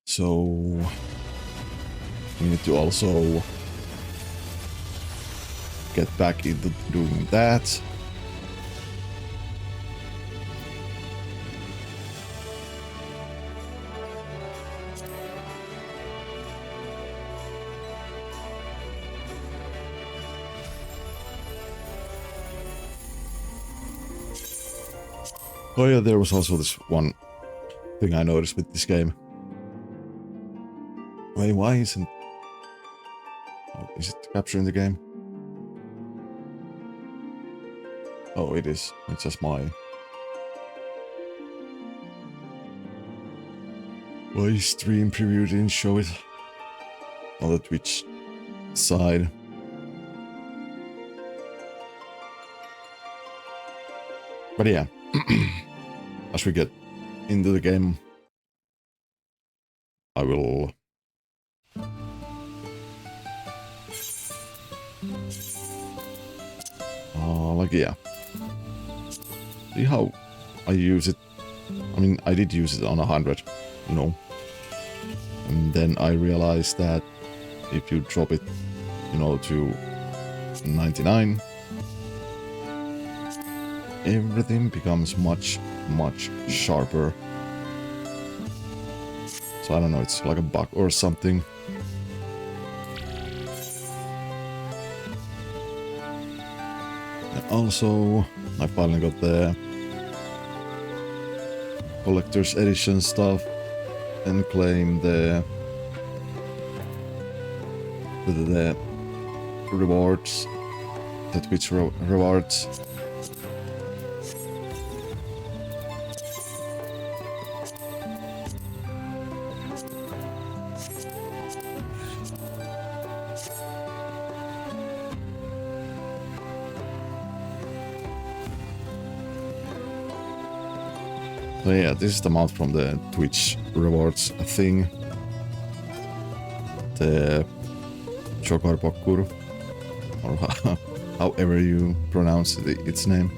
So we need to also get back into doing that. Oh yeah, there was also this one thing I noticed with this game. Wait, why isn't... Oh, is it capturing the game? Oh, it is. It's just my stream preview didn't show it on the Twitch side. But yeah, as we get into the game, I will like, yeah, see how I use it. I mean, I did use it on 100, you know, and then I realized that if you drop it, you know, to 99, everything becomes much sharper. So I don't know, it's like a bug or something. And also, I finally got the collector's edition stuff and claim the rewards, the Twitch rewards. So yeah, this is the amount from the Twitch rewards thing. The Chokarbokkur, or however you pronounce its name.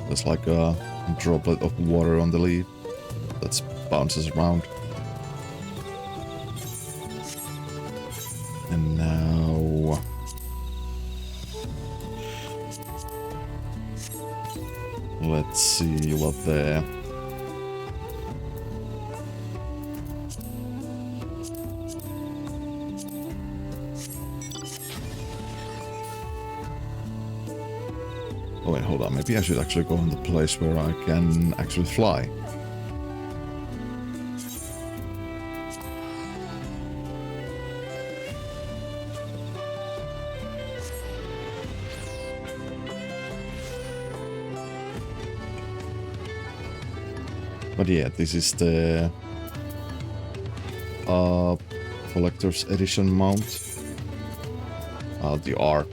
There's like a droplet of water on the leaf that bounces around. And now... let's see what the... Oh wait, hold on, maybe I should actually go in the place where I can actually fly. But yeah, this is the collector's edition mount. The Ark.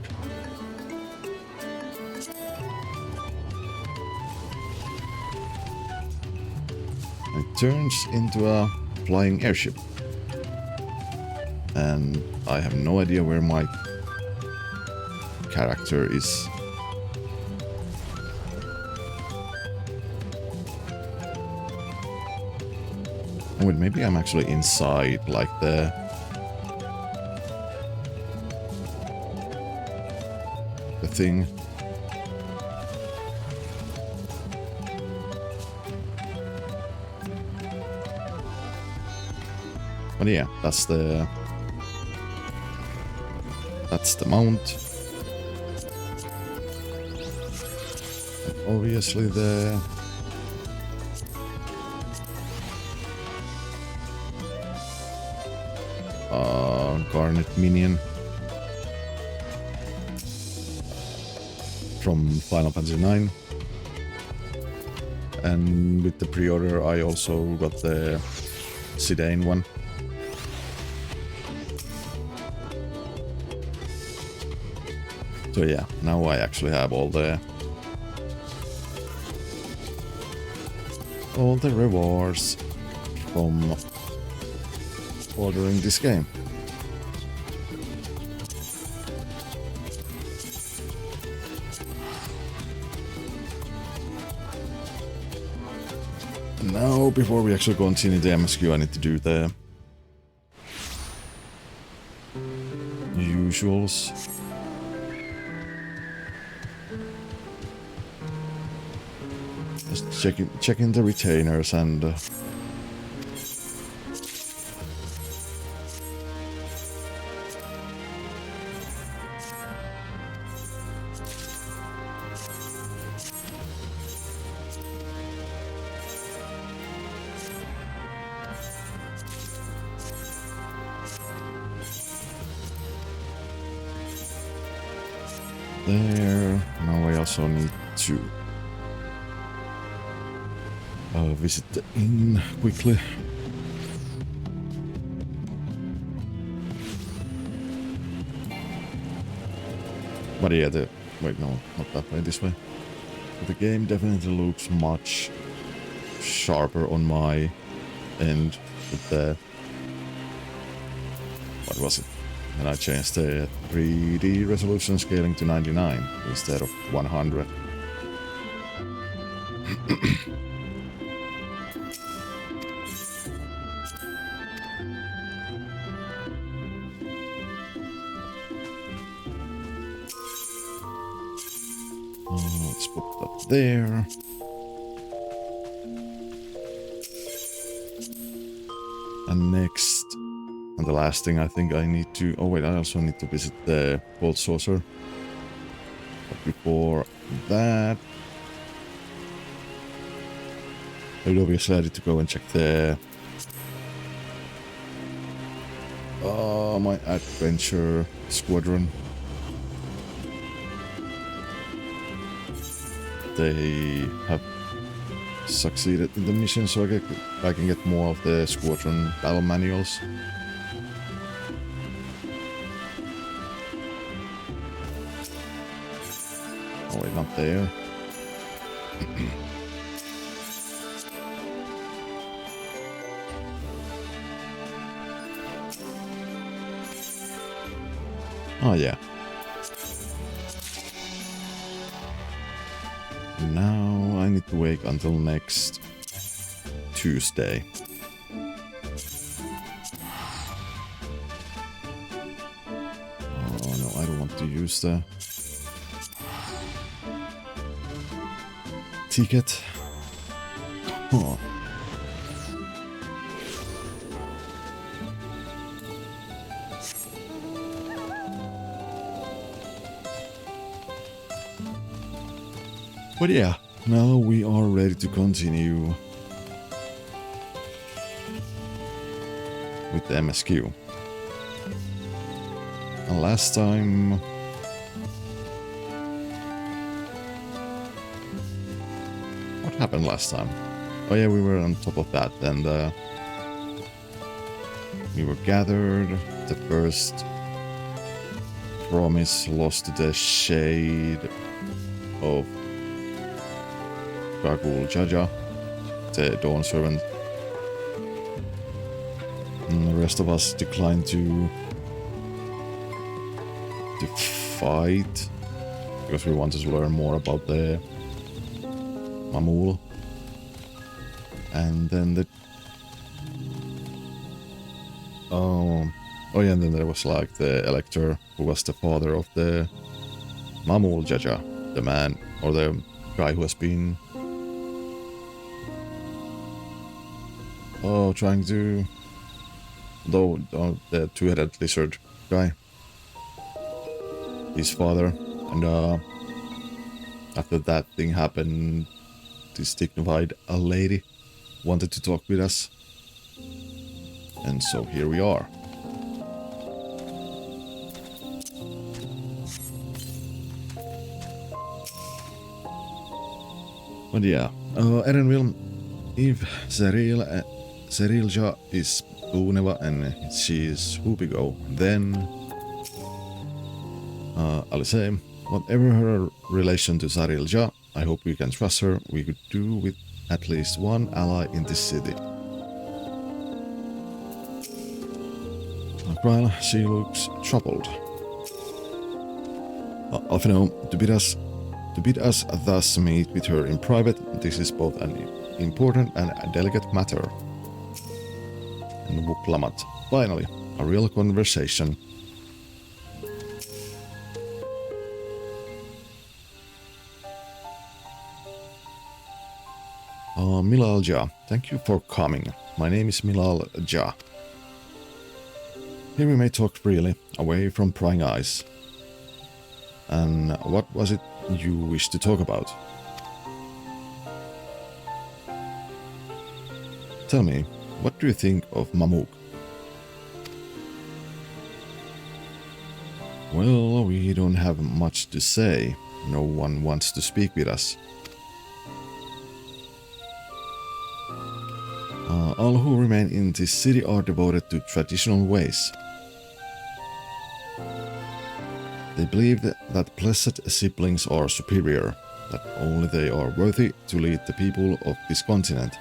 It turns into a flying airship. And I have no idea where my character is. Oh, wait, maybe I'm actually inside, like the... thing. But yeah, that's the mount. And obviously the Garnet minion from Final Fantasy IX. And with the pre-order I also got the Zidane one. So yeah, now I actually have all the rewards from ordering this game. Now, before we actually continue the MSQ, I need to do the usuals. Just checking the retainers and there. Now I also need to visit the inn quickly. But yeah, wait, no, not that way, this way. The game definitely looks much sharper on my end with the... What was it? And I changed the 3D resolution scaling to 99 instead of 100. Let's put that there. And next, and the last thing I think I need to... Oh wait, I also need to visit the Gold Saucer. But before that... obviously I need to go and check the... my adventure squadron. They have succeeded in the mission, so I can get more of the squadron battle manuals. Oh wait, not there. Oh yeah. Now I need to wait until next Tuesday. Oh no, I don't want to use the ticket. Oh. But yeah, now we are ready to continue with the MSQ. And last time... What happened last time? Oh yeah, we were on top of that, and we were gathered. The first promise lost to the shade of Jaja, the Dawn Servant. And the rest of us declined to fight because we wanted to learn more about the Mamul. And then oh yeah, and then there was like the Elector, who was the father of the Mamul Jaja, the man or the guy who has been trying to... the two-headed lizard guy. His father. And after that thing happened, this dignified lady wanted to talk with us. And so here we are. But yeah, Erenville, if Zerilja is Booneva and she is Hoopigo, then I'll say, whatever her relation to Zerilja, I hope we can trust her. We could do with at least one ally in this city. While she looks troubled. Alfino, to bid us thus meet with her in private, this is both an important and delicate matter. And Wuklamat. Finally, a real conversation. Milal Ja, thank you for coming. My name is Milal Ja. Here we may talk freely, away from prying eyes. And what was it you wished to talk about? Tell me, what do you think of Mamuk? Well, we don't have much to say. No one wants to speak with us. All who remain in this city are devoted to traditional ways. They believe that blessed siblings are superior, that only they are worthy to lead the people of this continent.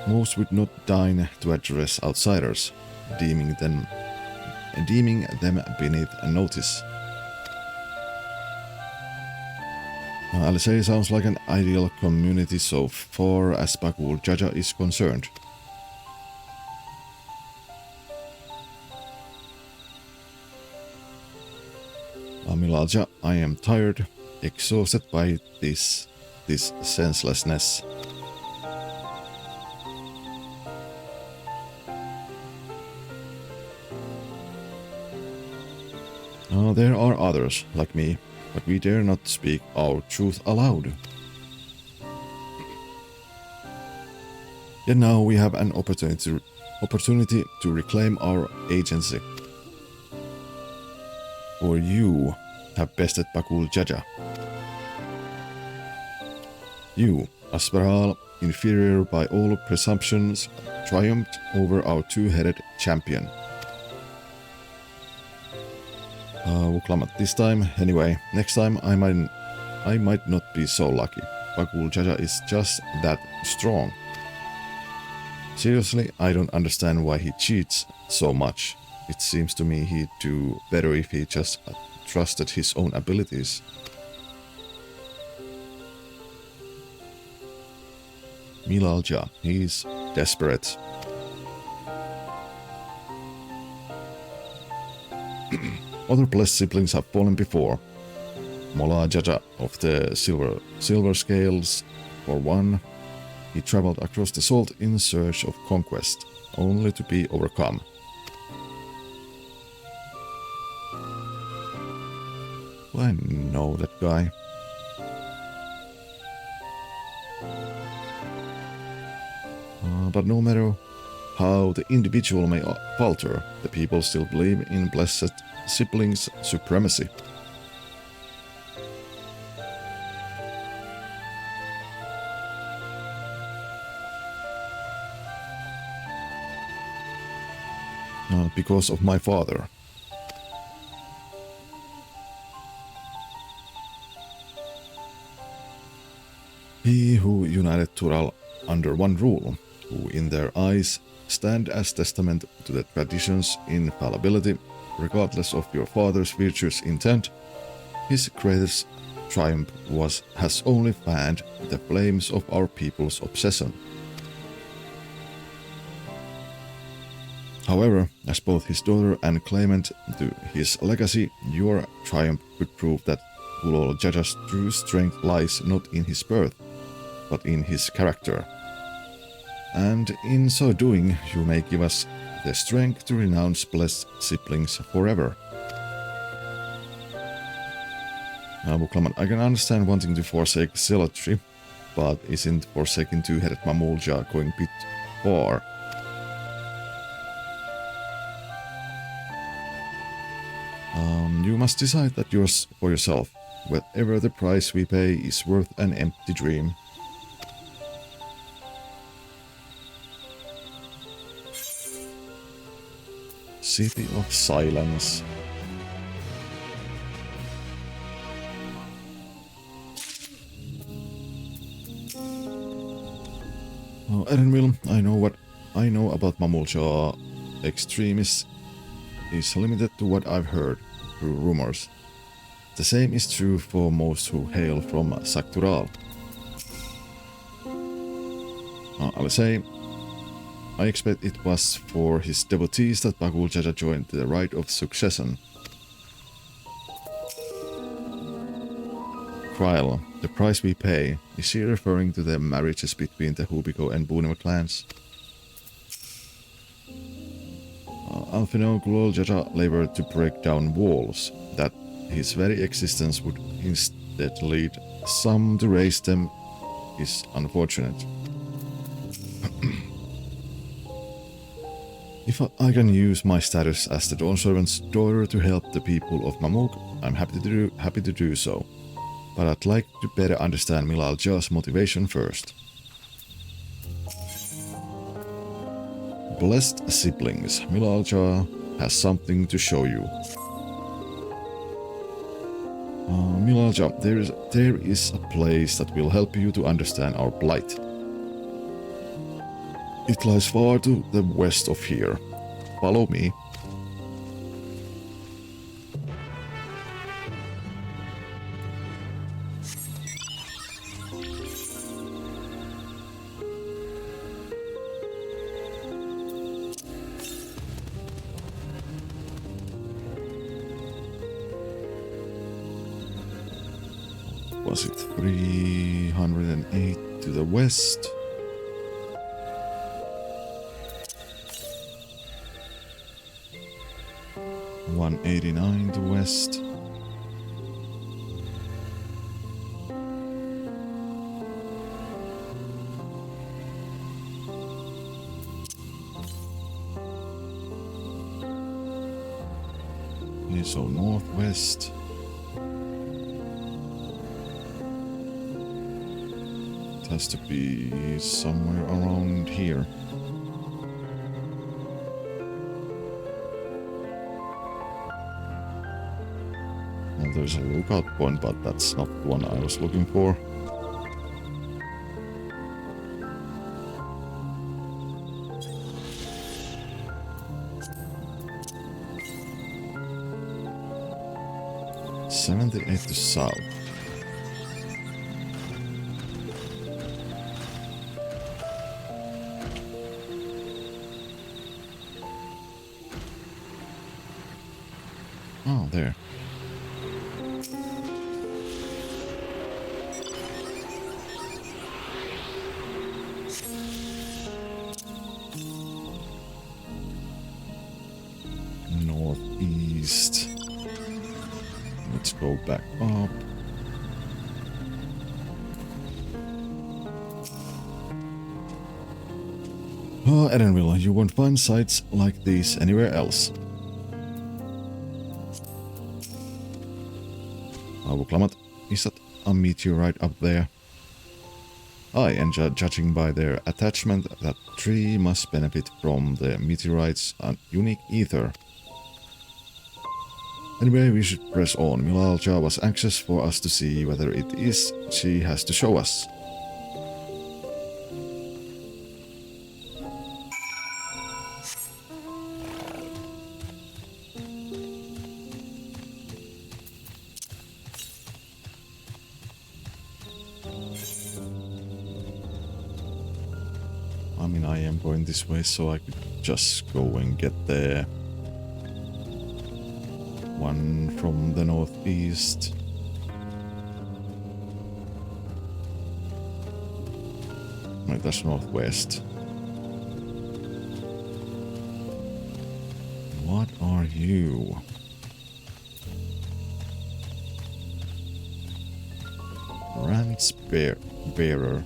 Most would not deign to address outsiders, deeming them beneath notice. Alisei sounds like an ideal community so far as Bakul Jaja is concerned. Milaja, I am tired, exhausted by this senselessness. There are others like me, but we dare not speak our truth aloud. Yet now we have an opportunity to reclaim our agency. For you have bested Bakul Jaja. You, Asperal, inferior by all presumptions, triumphed over our two-headed champion. Wuklamat this time. Anyway, next time I might not be so lucky. Bakul Jaja is just that strong. Seriously, I don't understand why he cheats so much. It seems to me he'd do better if he just trusted his own abilities. Milalja, he's desperate. Other blessed siblings have fallen before. Mola Jaja of the silver scales, for one, he traveled across the salt in search of conquest, only to be overcome. I know that guy. But no matter how the individual may falter, the people still believe in blessed siblings' supremacy. Because of my father. He who united Tural under one rule, who in their eyes stand as testament to the tradition's infallibility, regardless of your father's virtuous intent, his greatest triumph has only fanned the flames of our people's obsession. However, as both his daughter and claimant to his legacy, your triumph could prove that Ulol Jaja's true strength lies not in his birth, but in his character. And in so doing, you may give us the strength to renounce blessed siblings forever. Wuklamat, I can understand wanting to forsake zealotry, but isn't forsaking two-headed Mamulja going a bit far? You must decide that for yourself. Whatever the price we pay is worth an empty dream. City of Silence. Erenville, I know what I know about Mamulja extremists is limited to what I've heard through rumors. The same is true for most who hail from Tural. I'll say, I expect it was for his devotees that Bagul Jaja joined the rite of succession. Trial, the price we pay. Is she referring to the marriages between the Hubiko and Bunima clans? Alfino Glol Jaja labored to break down walls, that his very existence would instead lead some to raise them is unfortunate. If I can use my status as the Dawn Servant's daughter to help the people of Mamuk, I'm happy to do so. But I'd like to better understand Milal Ja's motivation first. Blessed siblings, Milal Ja has something to show you. Milal Ja, there is a place that will help you to understand our plight. It lies far to the west of here. Follow me. Was it 308 to the west? $189 to west. Okay, so northwest. It has to be somewhere around here. There's a lookout point, but that's not the one I was looking for. $78 to south. Oh, there. Northeast. Let's go back up. Edenville, you won't find sites like these anywhere else. Avuklamat, is that a meteorite up there? Aye, and judging by their attachment, that tree must benefit from the meteorite's unique ether. Anyway, we should press on. Milal Ja was anxious for us to see whether it is she has to show us. I mean, I am going this way, so I could just go and get the one from the northeast. No, that's northwest. What are you? Rant's bearer.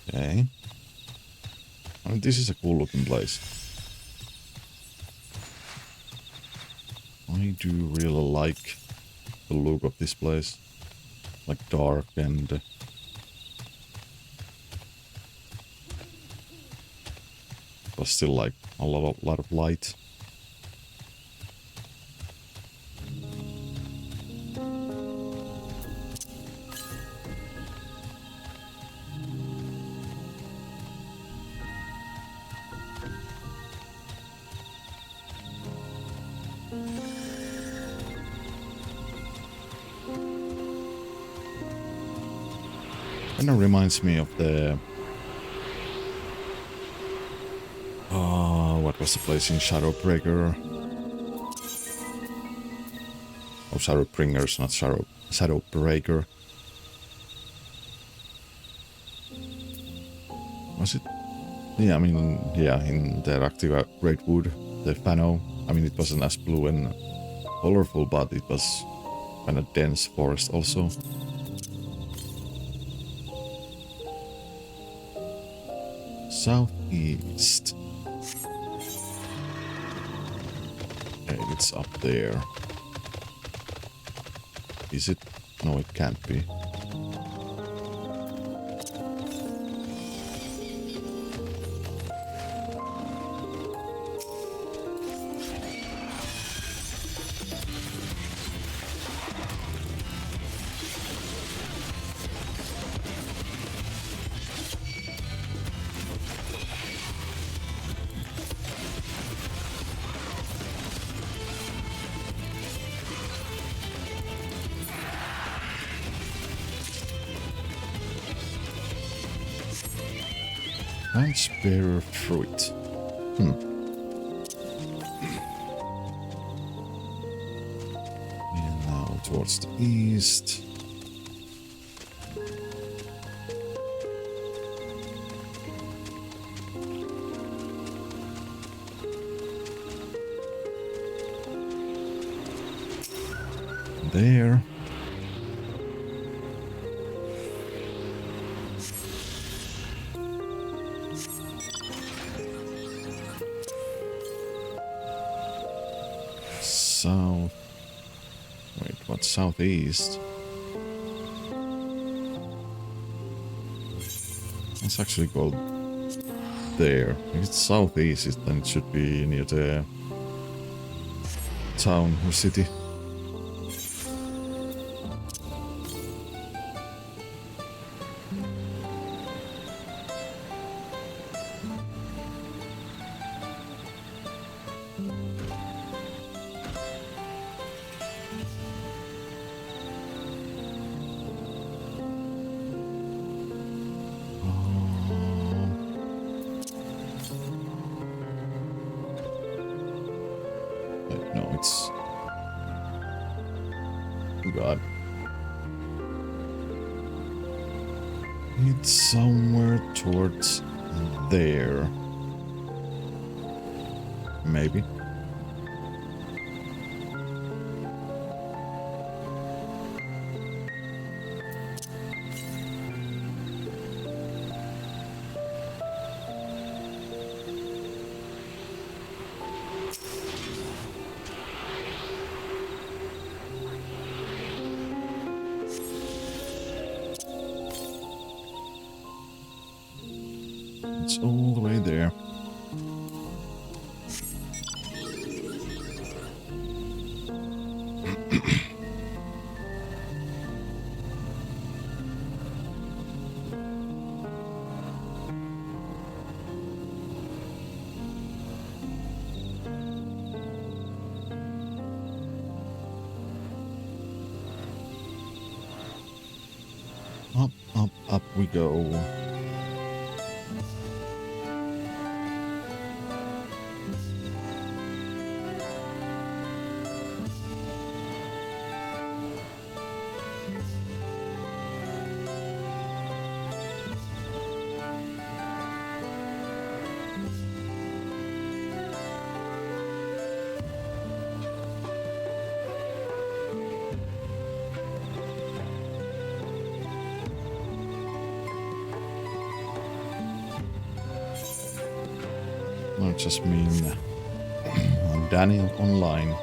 Okay. I mean, this is a cool looking place. I do really like the look of this place. Like dark and but still like a lot of light. Kind of reminds me of the... what was the place in Shadowbreaker? Oh, Shadowbringers, not Shadowbreaker. Was it? Yeah, I mean, yeah, in the Active Redwood, the Fano. I mean, it wasn't as blue and colorful, but it was kind of dense forest also. Southeast. Okay, it's up there. Is it? No, it can't be. Transparent fruit. And now towards the east. There. South. Wait, what's southeast? It's actually called there. If it's southeast, then it should be near the town or city. No, it's... Oh god. It's somewhere towards there. Maybe. It's all the way there. Up, up, up we go. No, it just mean Daniel online.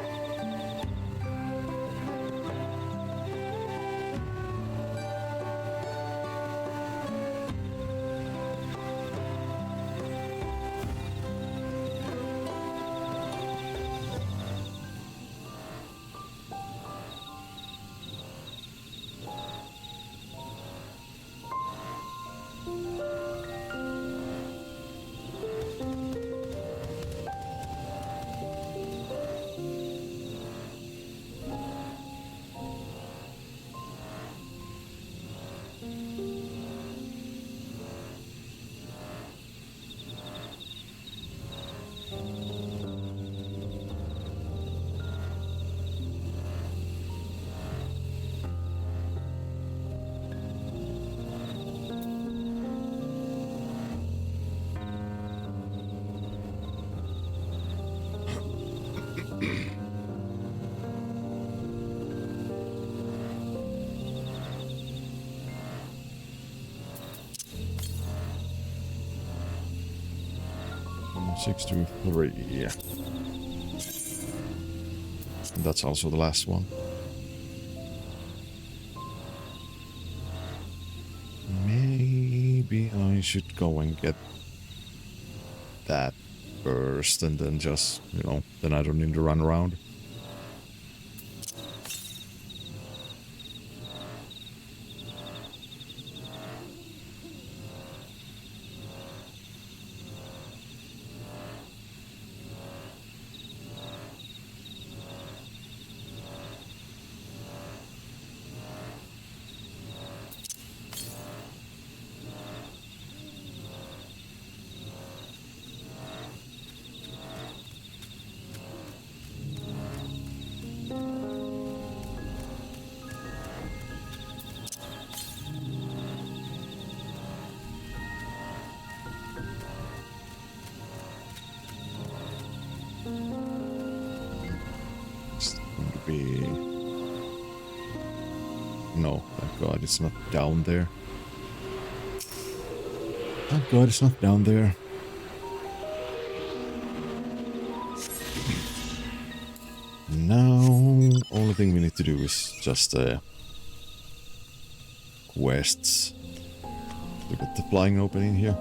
6 to 3. Yeah. And that's also the last one. Maybe I should go and get that first and then just, you know, then I don't need to run around. No, thank God it's not down there. Thank God it's not down there. Now, only thing we need to do is just quests. Look at the flying opening here.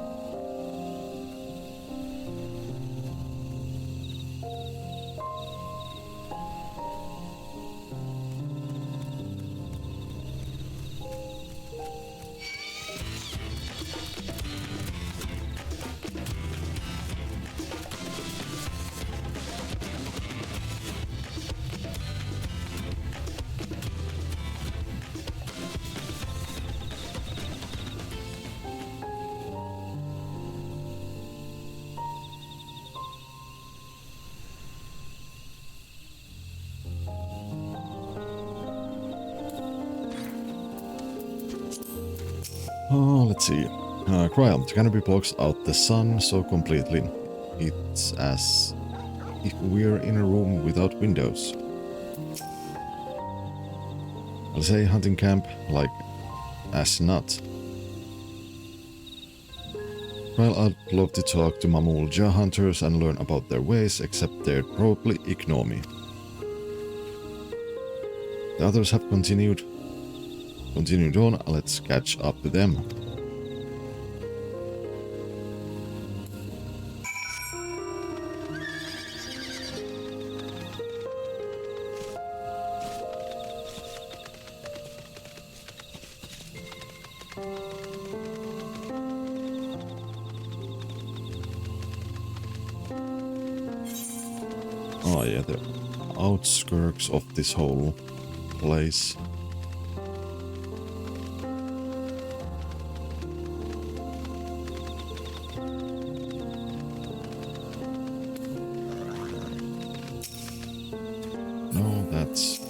Oh, let's see. Cryle, the canopy blocks out the sun so completely. It's as if we're in a room without windows. I'll say hunting camp, like, as not. Well, I'd love to talk to Mamulja hunters and learn about their ways, except they'd probably ignore me. The others have continued on, let's catch up to them. Oh yeah, the outskirts of this whole place. No, that's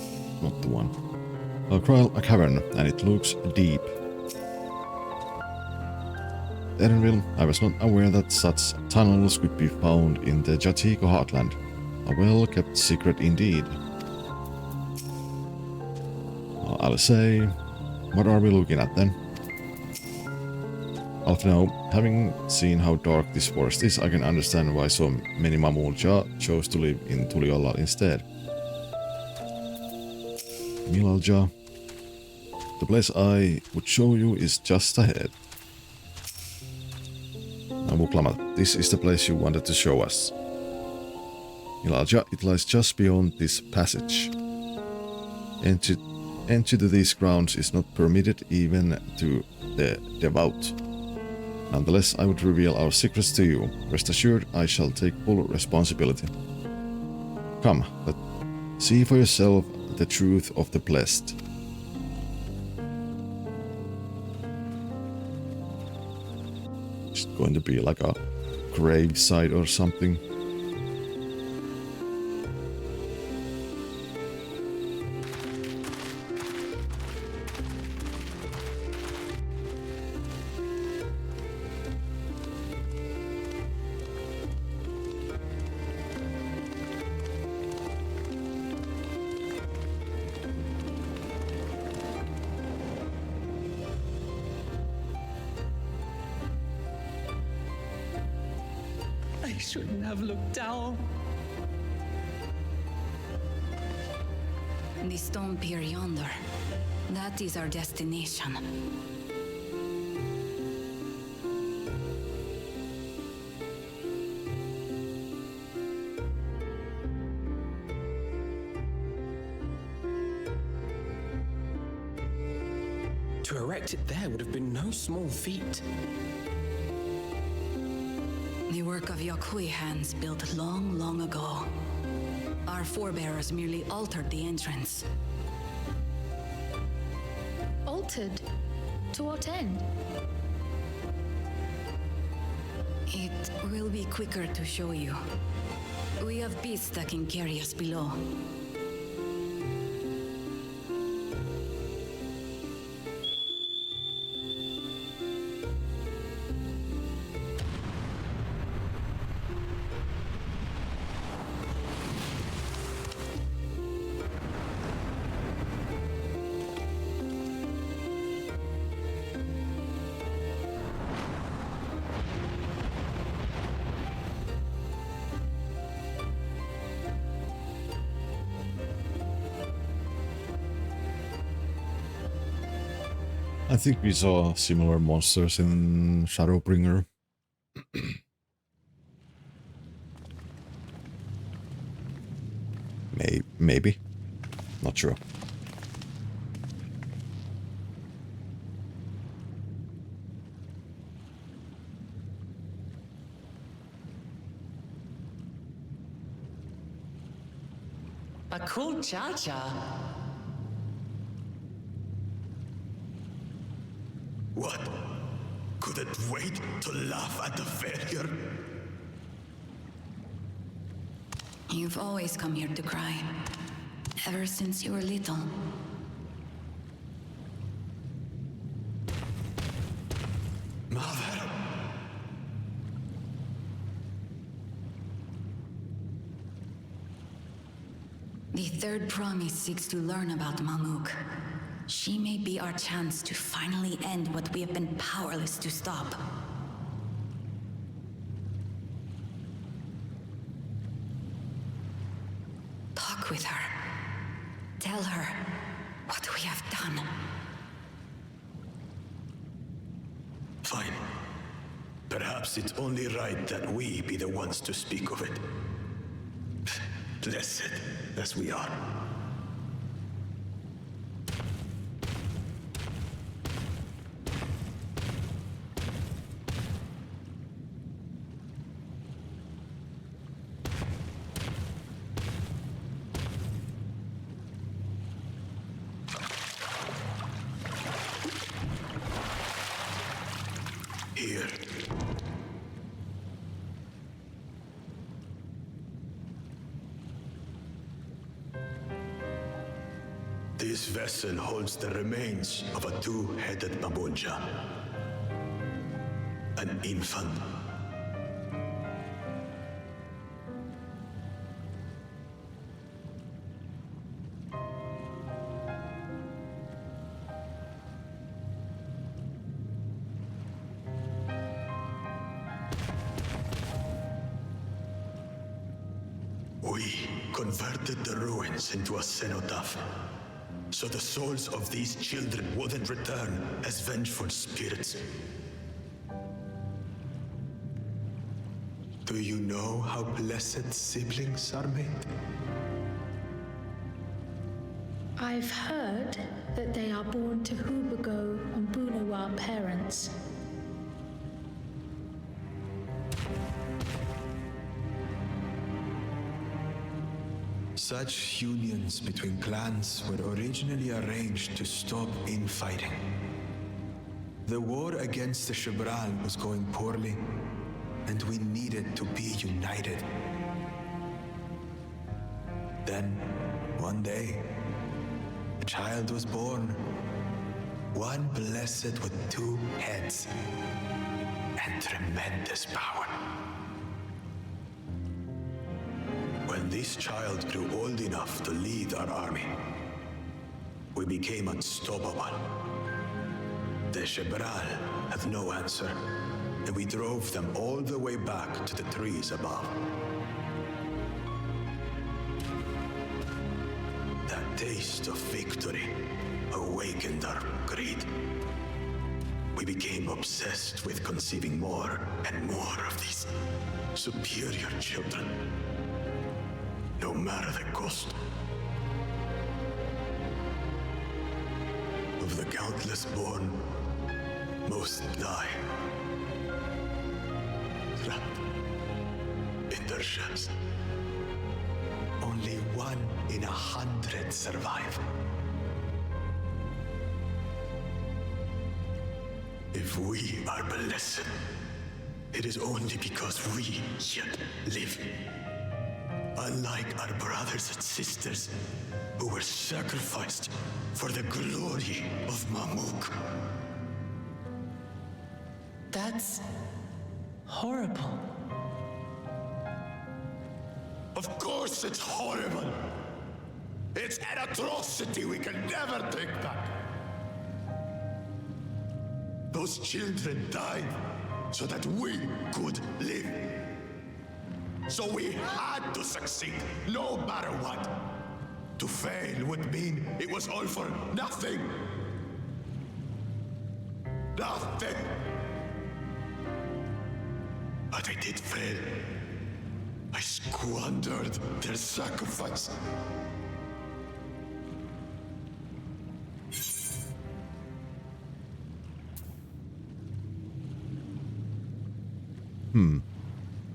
not the one. Cryle, a cavern, and it looks deep. Edenville, I was not aware that such tunnels could be found in the Jatiko heartland. A well-kept secret indeed. I'll say, what are we looking at then? Although, having seen how dark this forest is, I can understand why so many Mamulja chose to live in Tuliolla instead. Milalja, the place I would show you is just ahead. Muklamat, this is the place you wanted to show us. Milalja, it lies just beyond this passage. Entry to these grounds is not permitted even to the devout. Nonetheless, I would reveal our secrets to you. Rest assured, I shall take full responsibility. Come, but see for yourself the truth of the blessed. It's going to be like a gravesite or something. shouldn't have looked down. The stone pier yonder. That is our destination. To erect it there would have been no small feat. The work of Yakui hands built long, long ago. Our forebears merely altered the entrance. Altered? To what end? It will be quicker to show you. We have beasts that can carry us below. I think we saw similar monsters in Shadowbringer. Maybe. Not sure. A cool cha-cha. What? Couldn't wait to laugh at the failure? You've always come here to cry. Ever since you were little. Mother! The third promise seeks to learn about Mamuk. She may be our chance to finally end what we have been powerless to stop. Talk with her. Tell her what we have done. Fine. Perhaps it's only right that we be the ones to speak of it. Blessed as we are. Here. This vessel holds the remains of a two-headed Mabonja. An infant. We converted the ruins into a cenotaph, so the souls of these children wouldn't return as vengeful spirits. Do you know how blessed siblings are made? I've heard that they are born to Hubago and Bunawa parents. Such unions between clans were originally arranged to stop infighting. The war against the Shibral was going poorly, and we needed to be united. Then, one day, a child was born. One blessed with two heads and tremendous power. When this child grew old enough to lead our army, we became unstoppable. The Shibral had no answer, and we drove them all the way back to the trees above. That taste of victory awakened our greed. We became obsessed with conceiving more and more of these superior children, no matter the cost. Of the countless born, most die, trapped in their shells. Only 1 in 100 survive. If we are blessed, it is only because we yet live. Unlike our brothers and sisters who were sacrificed for the glory of Mamuk. That's horrible. Of course it's horrible. It's an atrocity we can never take back. Those children died so that we could live. So we had to succeed, no matter what. To fail would mean it was all for nothing. Nothing. But I did fail. I squandered their sacrifice.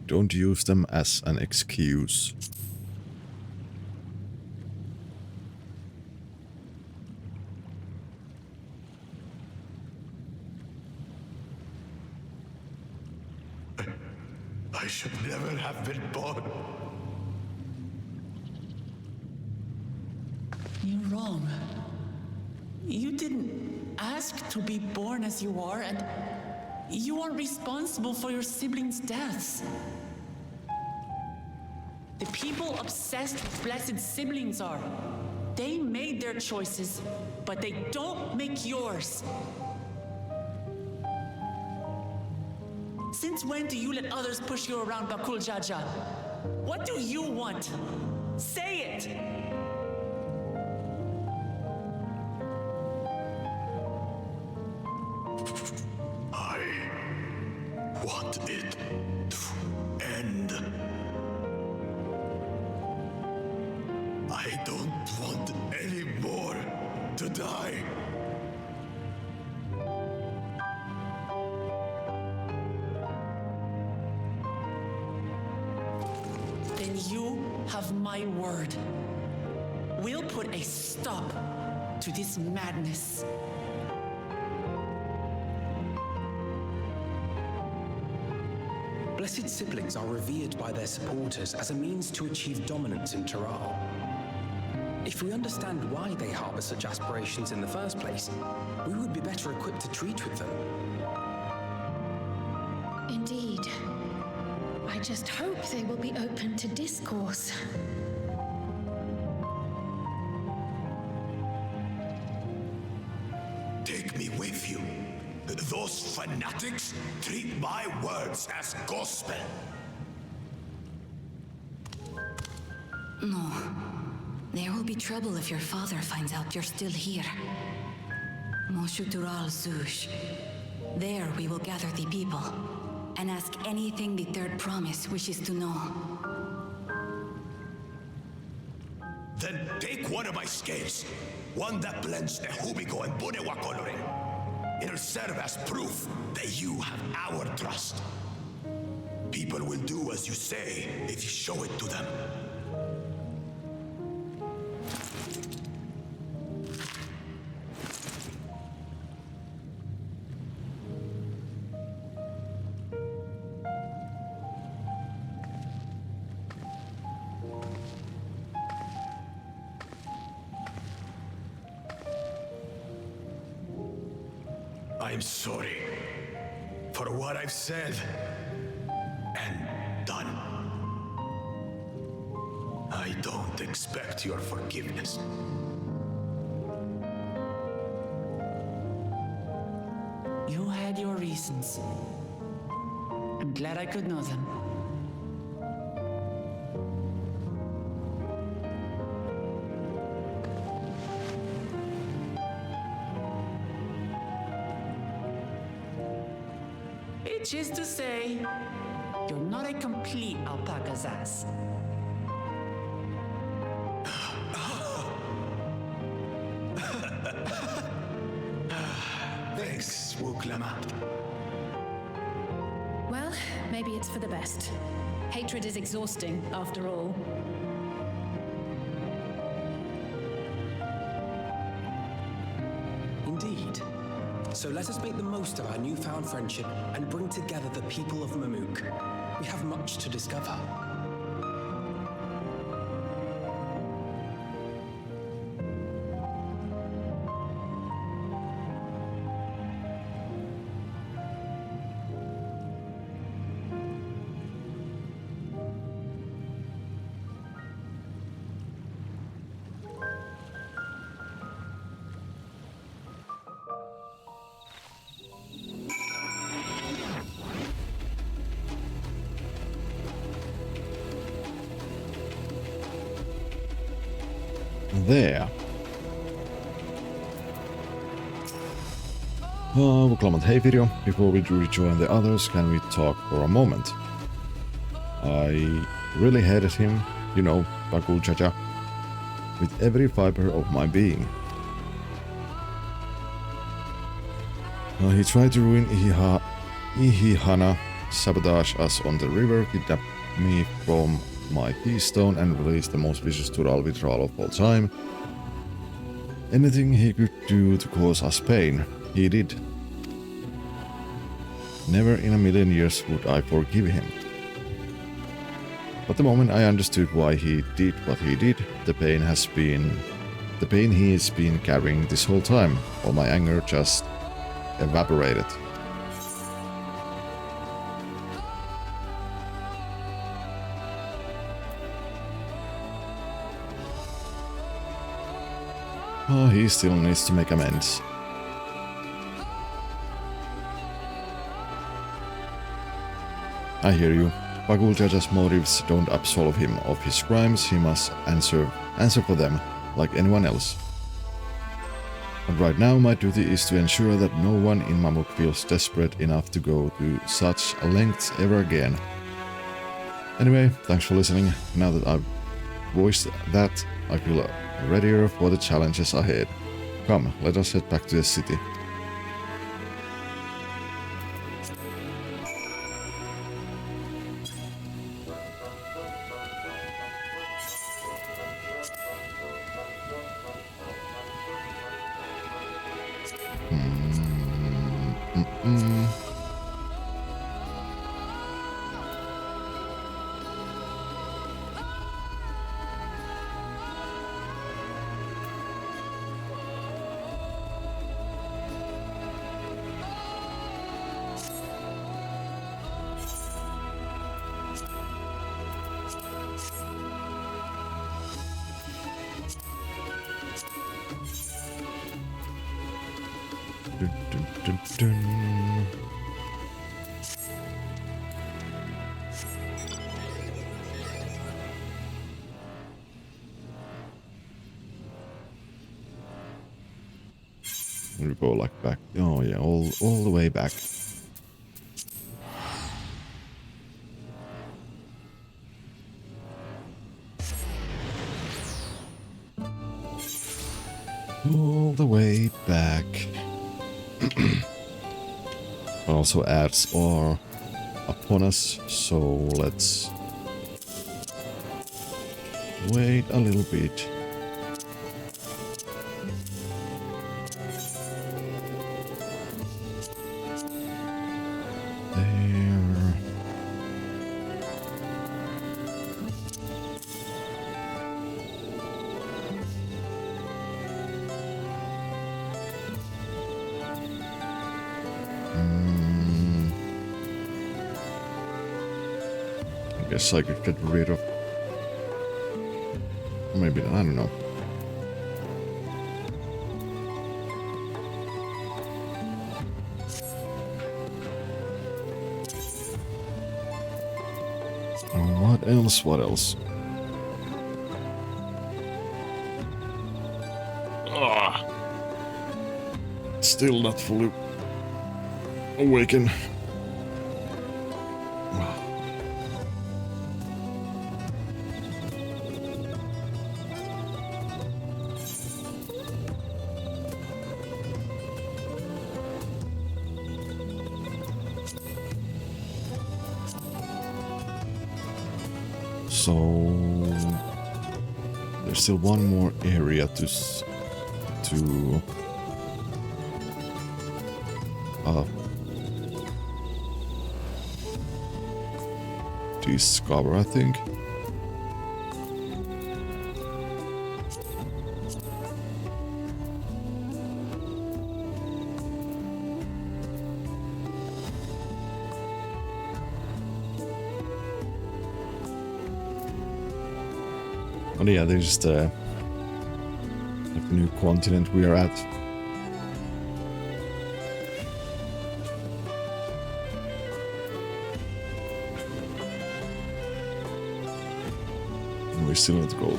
Don't use them as an excuse. I should never have been born. You're wrong. You didn't ask to be born as you are, and you are responsible for your siblings' deaths. The people obsessed with blessed siblings are. They made their choices, but they don't make yours. Since when do you let others push you around, Bakul Jaja? What do you want? Say it! I want it to end. I don't want any more to die. Then you have my word. We'll put a stop to this madness. Blessed siblings are revered by their supporters as a means to achieve dominance in Tural. If we understand why they harbor such aspirations in the first place, we would be better equipped to treat with them. Indeed. I just hope they will be open to discourse. Take me with you. Those fanatics treat my words as gospel. No. There will be trouble if your father finds out you're still here. Moshu Tural Zush. There we will gather the people and ask anything the Third Promise wishes to know. Then take one of my scales. One that blends the Hubigo and Bunewa coloring. It'll serve as proof that you have our trust. People will do as you say if you show it to them. I'm sorry for what I've said and done. I don't expect your forgiveness. You had your reasons. glad I could know them. Which is to say, you're not a complete alpaca's ass. Thanks, Wuklama. Well, maybe it's for the best. Hatred is exhausting, after all. Indeed. So let us make the most of our newfound friendship and bring together the people of Mamuk. We have much to discover. There. Welcome hey video. Before we rejoin the others, can we talk for a moment? I really hated him, you know, Bakul Chacha, with every fiber of my being. He tried to ruin Ihihana, sabotage us on the river, kidnap me from my keystone and release the most vicious Tural withdrawal of all time. Anything he could do to cause us pain, he did. Never in a million years would I forgive him. But the moment I understood why he did what he did, the pain he has been carrying this whole time, all my anger just evaporated. Oh, he still needs to make amends. I hear you. Bakul Jaja's motives don't absolve him of his crimes. He must answer for them, like anyone else. But right now my duty is to ensure that no one in Mamuk feels desperate enough to go to such lengths ever again. Anyway, thanks for listening. Now that I've voiced that, I feel readier for the challenges ahead. Come, let us head back to the city. Dun, dun, dun, dun. We go like back. Oh yeah, all the way back. All the way back. Also ads are upon us, so let's wait a little bit. There. I guess I could get rid of... Maybe, I don't know. else? What else? Ah, still not fully awakened. So there's still one more area to discover, I think. Oh yeah, there's the like the new continent we are at. And we still need to go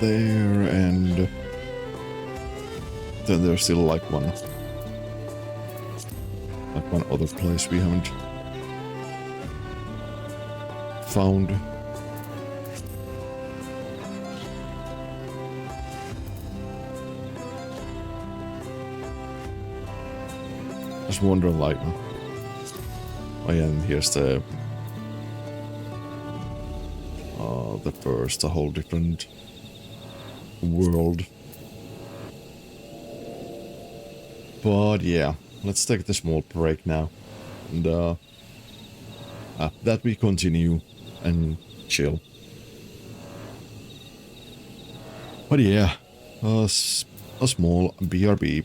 there, and then there's still like one other place we haven't found. Just wondering, like, oh yeah, and here's the first, a whole different world. But yeah, let's take the small break now, and that we continue and chill. But yeah, a small BRB.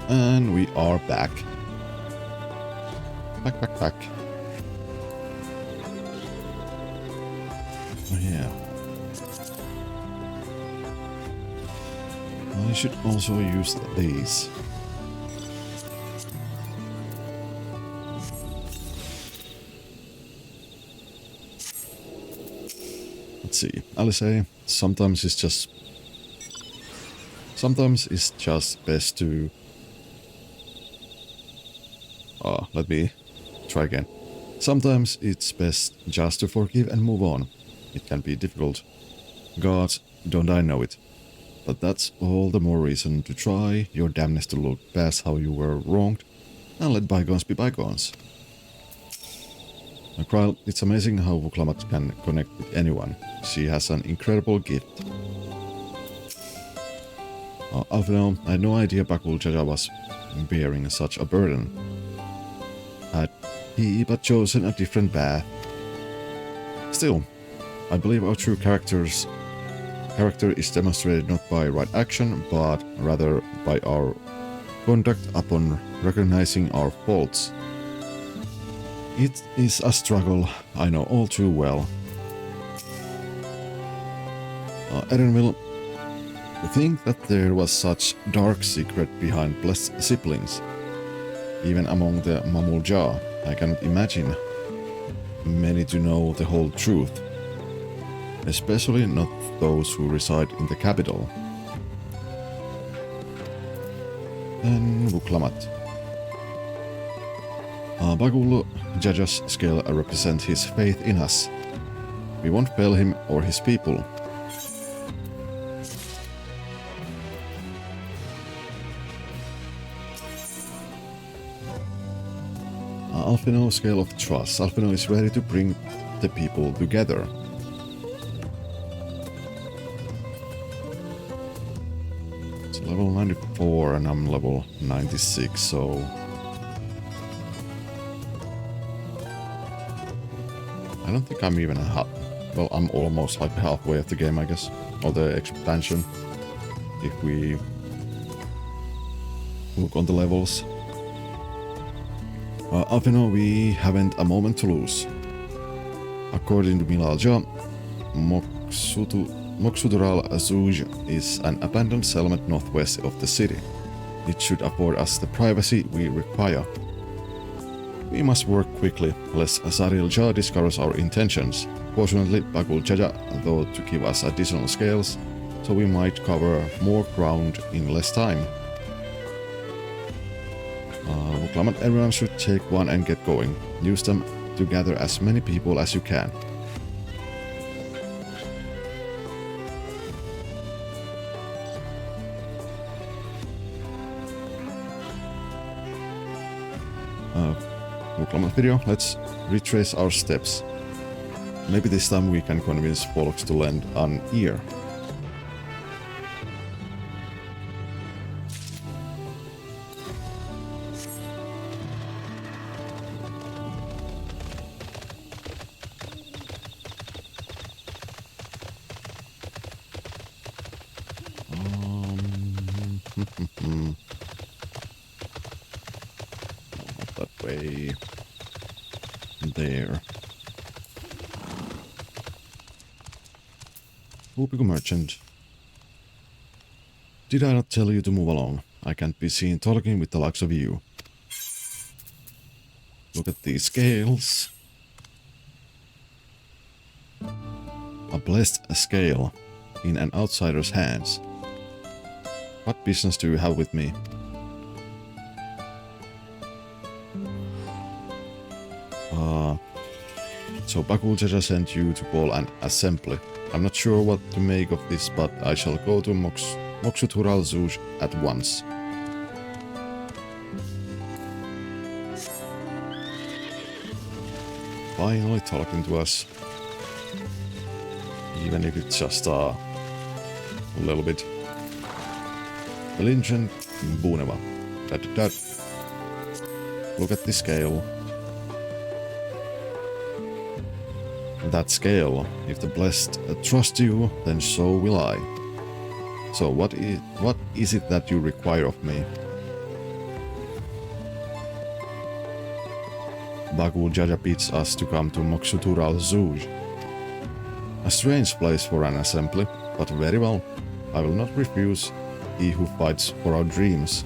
And we are back. Back. Oh yeah. I should also use these. Let's see. I'll say sometimes it's just best to let me try again. Sometimes it's best just to forgive and move on. It can be difficult. God, don't I know it. But that's all the more reason to try your damnedest to look past how you were wronged and let bygones be bygones. Krile, it's amazing how Vuklamat can connect with anyone. She has an incredible gift. Alphino, I had no idea Bakul Jaja was bearing such a burden. Had he but chosen a different path. Still, I believe our true character is demonstrated not by right action, but rather by our conduct upon recognizing our faults. It is a struggle I know all too well. Erenville, to think that there was such dark secret behind blessed siblings. Even among the Mamulja, I cannot imagine many to know the whole truth. Especially not those who reside in the capital. Then Vuklamat. Bakul Jaja's scale represent his faith in us. We won't fail him or his people. Alphino scale of trust. Alphino is ready to bring the people together. It's level 94 and I'm level 96, so I don't think I'm even well, I'm almost like halfway of the game, I guess, or the expansion, if we look on the levels. Alphino, we haven't a moment to lose. According to Milalja, Tural is an abandoned settlement northwest of the city. It should afford us the privacy we require. We must work quickly, lest Zaril Jah discovers our intentions. Fortunately, Bakul Jaja thought to give us additional scales, so we might cover more ground in less time. Vuklamat, everyone should take one and get going. Use them to gather as many people as you can. Vuklamat video, let's retrace our steps. Maybe this time we can convince folks to lend an ear. Not that way. There. Upiku merchant. Did I not tell you to move along? I can't be seen talking with the likes of you. Look at these scales. A blessed scale in an outsider's hands. What business do you have with me? So Bakul Jaja sent you to call an assembly. I'm not sure what to make of this, but I shall go to Tural at once. Finally talking to us. Even if it's just a little bit. Belligerent Buneva. Look at the scale. That scale. If the blessed trust you, then so will I. So what is it that you require of me? Bagul Jaja bids us to come to Tural Zoo. A strange place for an assembly, but very well. I will not refuse he who fights for our dreams.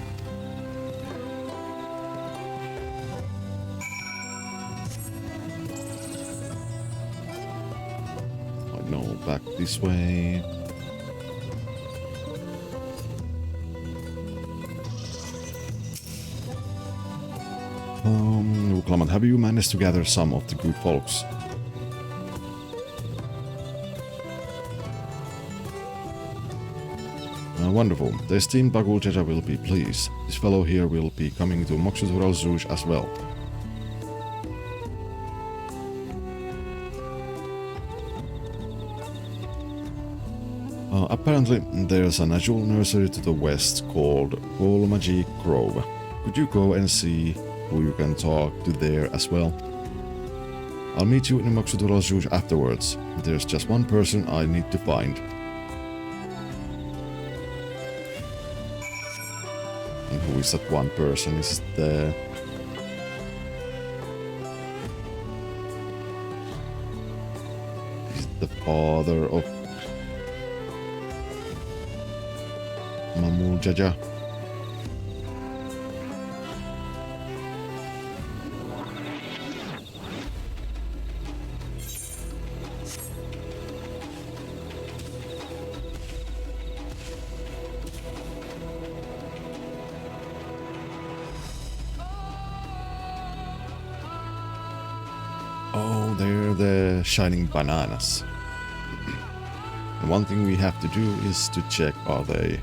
No, back this way. Clement, have you managed to gather some of the good folks? Wonderful. The esteemed Bagul Jaja will be pleased. This fellow here will be coming to Tural Zoo as well. Apparently, there's a natural nursery to the west called Magic Grove. Could you go and see who you can talk to there as well? I'll meet you in Tural Zoo afterwards. There's just one person I need to find. And who is that one person? Is it the... Is it the father of Mamul Jaja? Oh, they're the shining bananas. And one thing we have to do is to check, are they...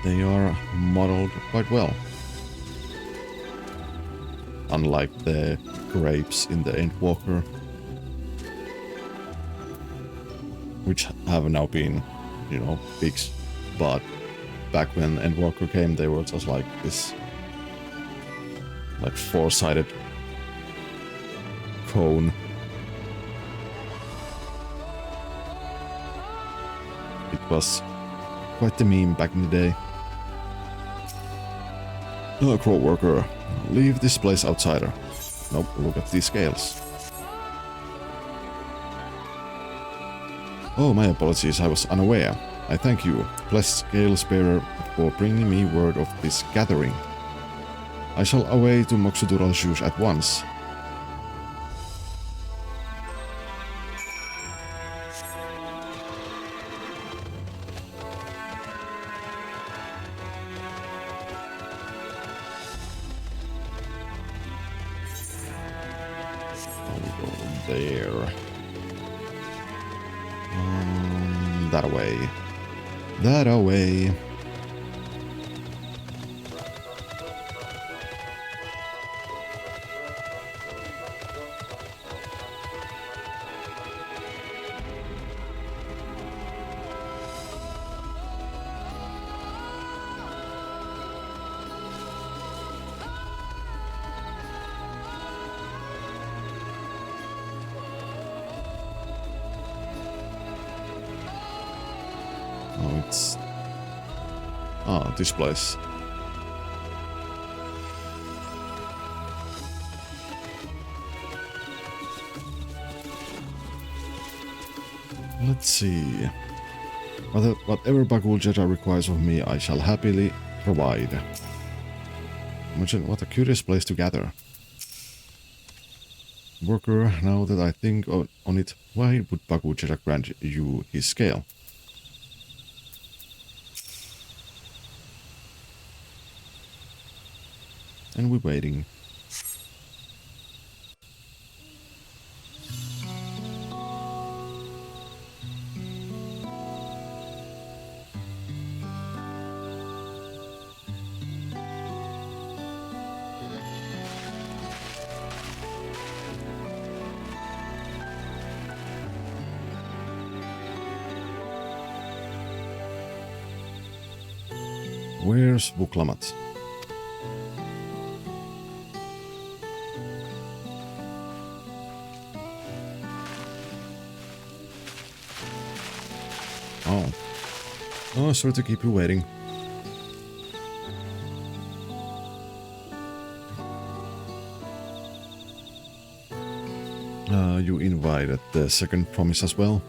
They are modeled quite well. Unlike the grapes in the Endwalker, which have now been, you know, fixed. But back when Endwalker came, they were just like this, like four-sided cone. It was quite the meme back in the day. No, Crow Worker, leave this place, outsider. Nope, look at these scales. Oh, my apologies, I was unaware. I thank you, blessed Scalesbearer, for bringing me word of this gathering. I shall away to Tural Zoo at once. I'll go there. That away. That away. Oh, it's... Ah, this place. Let's see. Whatever Bagul Jaja requires of me, I shall happily provide. Imagine what a curious place to gather. Worker, now that I think on it, why would Bagul Jaja grant you his scale? And we're waiting. Where's Vuklamat? Oh. Oh, sorry to keep you waiting. You invited the second promise as well.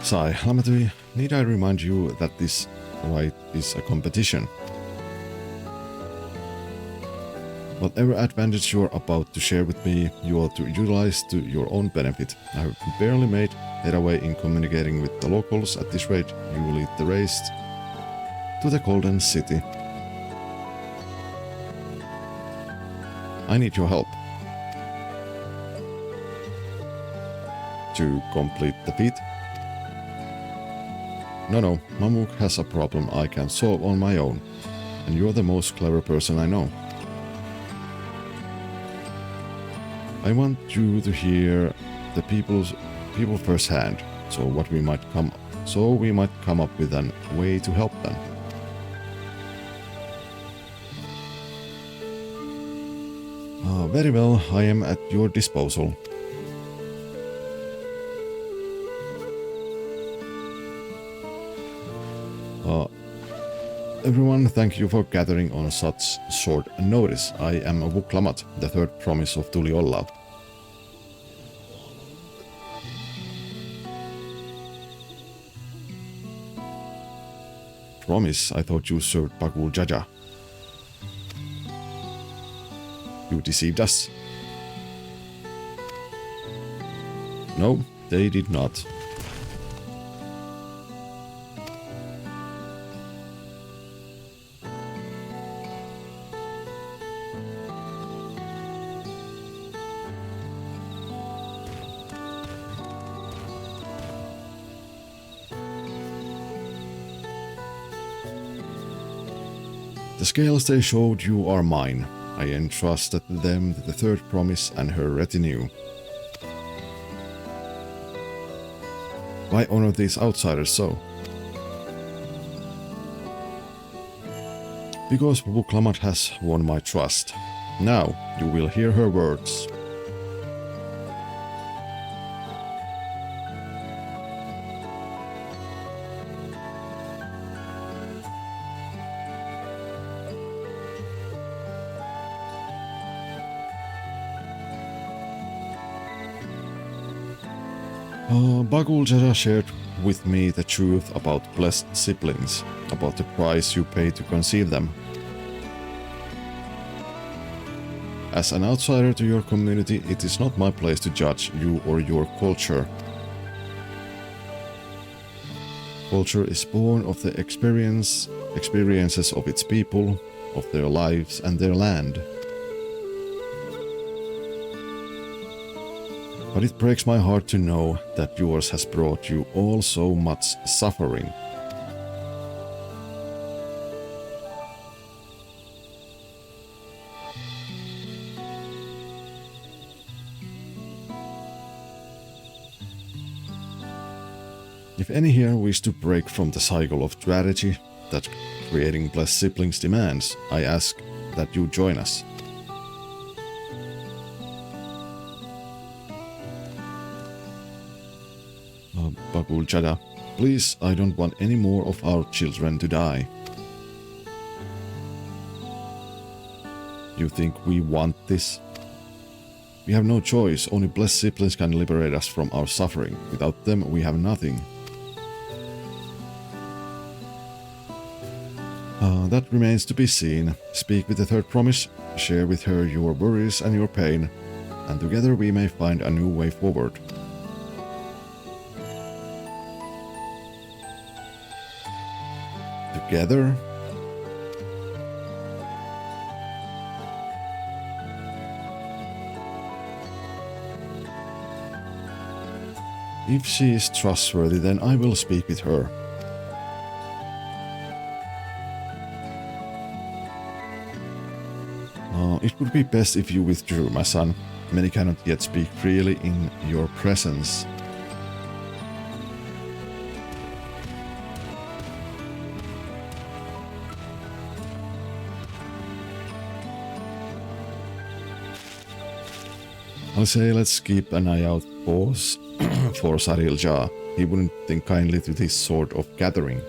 Sai, Lamatui, need I remind you that this right is a competition? Whatever advantage you're about to share with me, you ought to utilize to your own benefit. I have barely made headway in communicating with the locals. At this rate, you will lead the race to the Golden City. I need your help. To complete the feat? No, Mamuk has a problem I can solve on my own, and you're the most clever person I know. I want you to hear the people firsthand, so we might come up with a way to help them. Very well, I am at your disposal. Everyone, thank you for gathering on such short notice. I am Vuklamat, the third promise of Tuliolla. Promise? I thought you served Bagul Jaja. You deceived us. No, they did not. The scales they showed you are mine. I entrusted them the third promise and her retinue. Why honor these outsiders so? Because Vuklamat has won my trust. Now you will hear her words. Bagul Jaja shared with me the truth about blessed siblings, about the price you pay to conceive them. As an outsider to your community, it is not my place to judge you or your culture. Culture is born of the experiences of its people, of their lives and their land. But it breaks my heart to know that yours has brought you all so much suffering. If any here wish to break from the cycle of strategy that creating blessed siblings demands, I ask that you join us. Bagul Jada, please, I don't want any more of our children to die. You think we want this? We have no choice, only blessed siblings can liberate us from our suffering. Without them, we have nothing. That remains to be seen. Speak with the third promise, share with her your worries and your pain, and together we may find a new way forward. Together? If she is trustworthy, then I will speak with her. It would be best if you withdrew, my son. Many cannot yet speak freely in your presence. I'll say let's keep an eye out, boss. for Saril Jah. He wouldn't think kindly to this sort of gathering.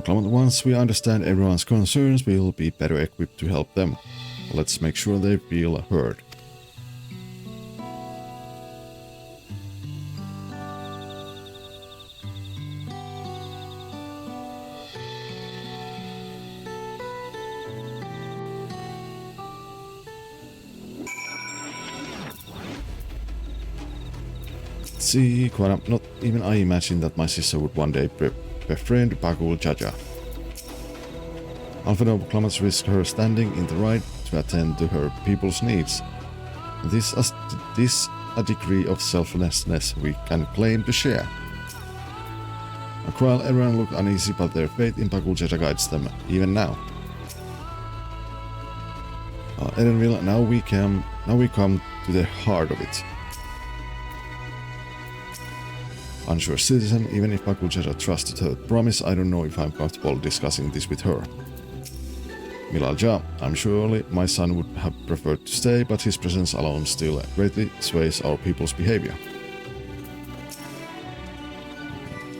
Once we understand everyone's concerns, we'll be better equipped to help them. Let's make sure they feel heard. See, quite not even I imagined that my sister would one day befriend Bagul Jaja. Alpha Clemens risked her standing in the right to attend to her people's needs. This a degree of selflessness we can claim to share. While everyone looked uneasy, but their faith in Bagul Jaja guides them, even now. Edenville, now we come to the heart of it. Unsure citizen, even if Bagul Jaja trusted her promise, I don't know if I'm comfortable discussing this with her. Milal Jah, I'm surely my son would have preferred to stay, but his presence alone still greatly sways our people's behavior.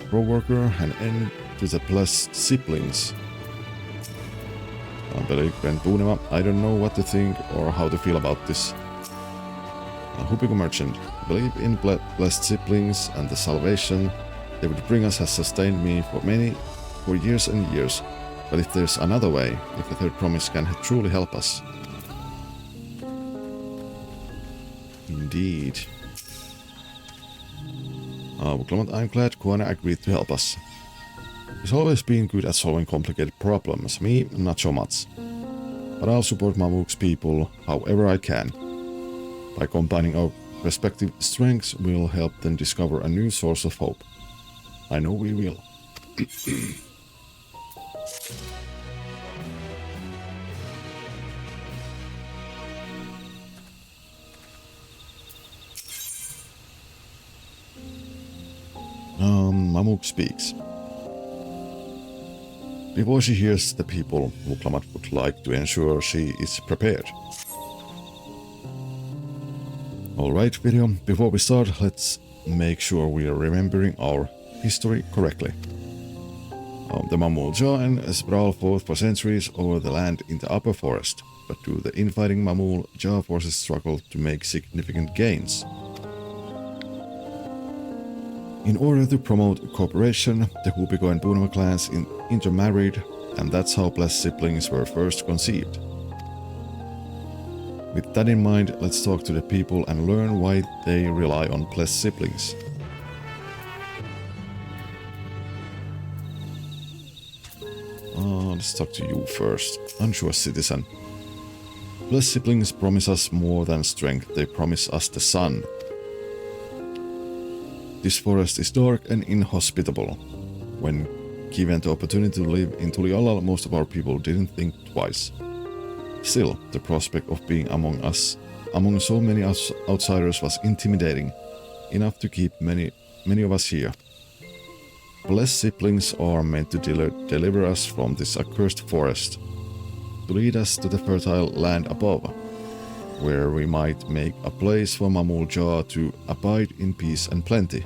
Pro-worker, an end to the blessed siblings. I don't know what to think or how to feel about this. Hupico merchant, believe in blessed siblings and the salvation they would bring us has sustained me for years and years. But if there's another way, if the third promise can truly help us. Indeed. I'm glad Kuana agreed to help us. He's always been good at solving complicated problems, me not so much. But I'll support Mamuk's people however I can. By combining our respective strengths, we'll help them discover a new source of hope. I know we will. Mamuk speaks. Before she hears the people, Muklamat would like to ensure she is prepared. Alright, video, before we start, let's make sure we are remembering our history correctly. The Mamul Jah and Esbral fought for centuries over the land in the upper forest, but due to the infighting, Mamul Jah forces struggled to make significant gains. In order to promote cooperation, the Hupico and Bunama clans intermarried, and that's how blessed siblings were first conceived. With that in mind, let's talk to the people and learn why they rely on blessed siblings. Let's talk to you first. Unsure citizen. Blessed siblings promise us more than strength, they promise us the sun. This forest is dark and inhospitable. When given the opportunity to live in Tulialal, most of our people didn't think twice. Still, the prospect of being among so many outsiders was intimidating, enough to keep many of us here. Blessed siblings are meant to deliver us from this accursed forest, to lead us to the fertile land above, where we might make a place for Mamul Jah to abide in peace and plenty.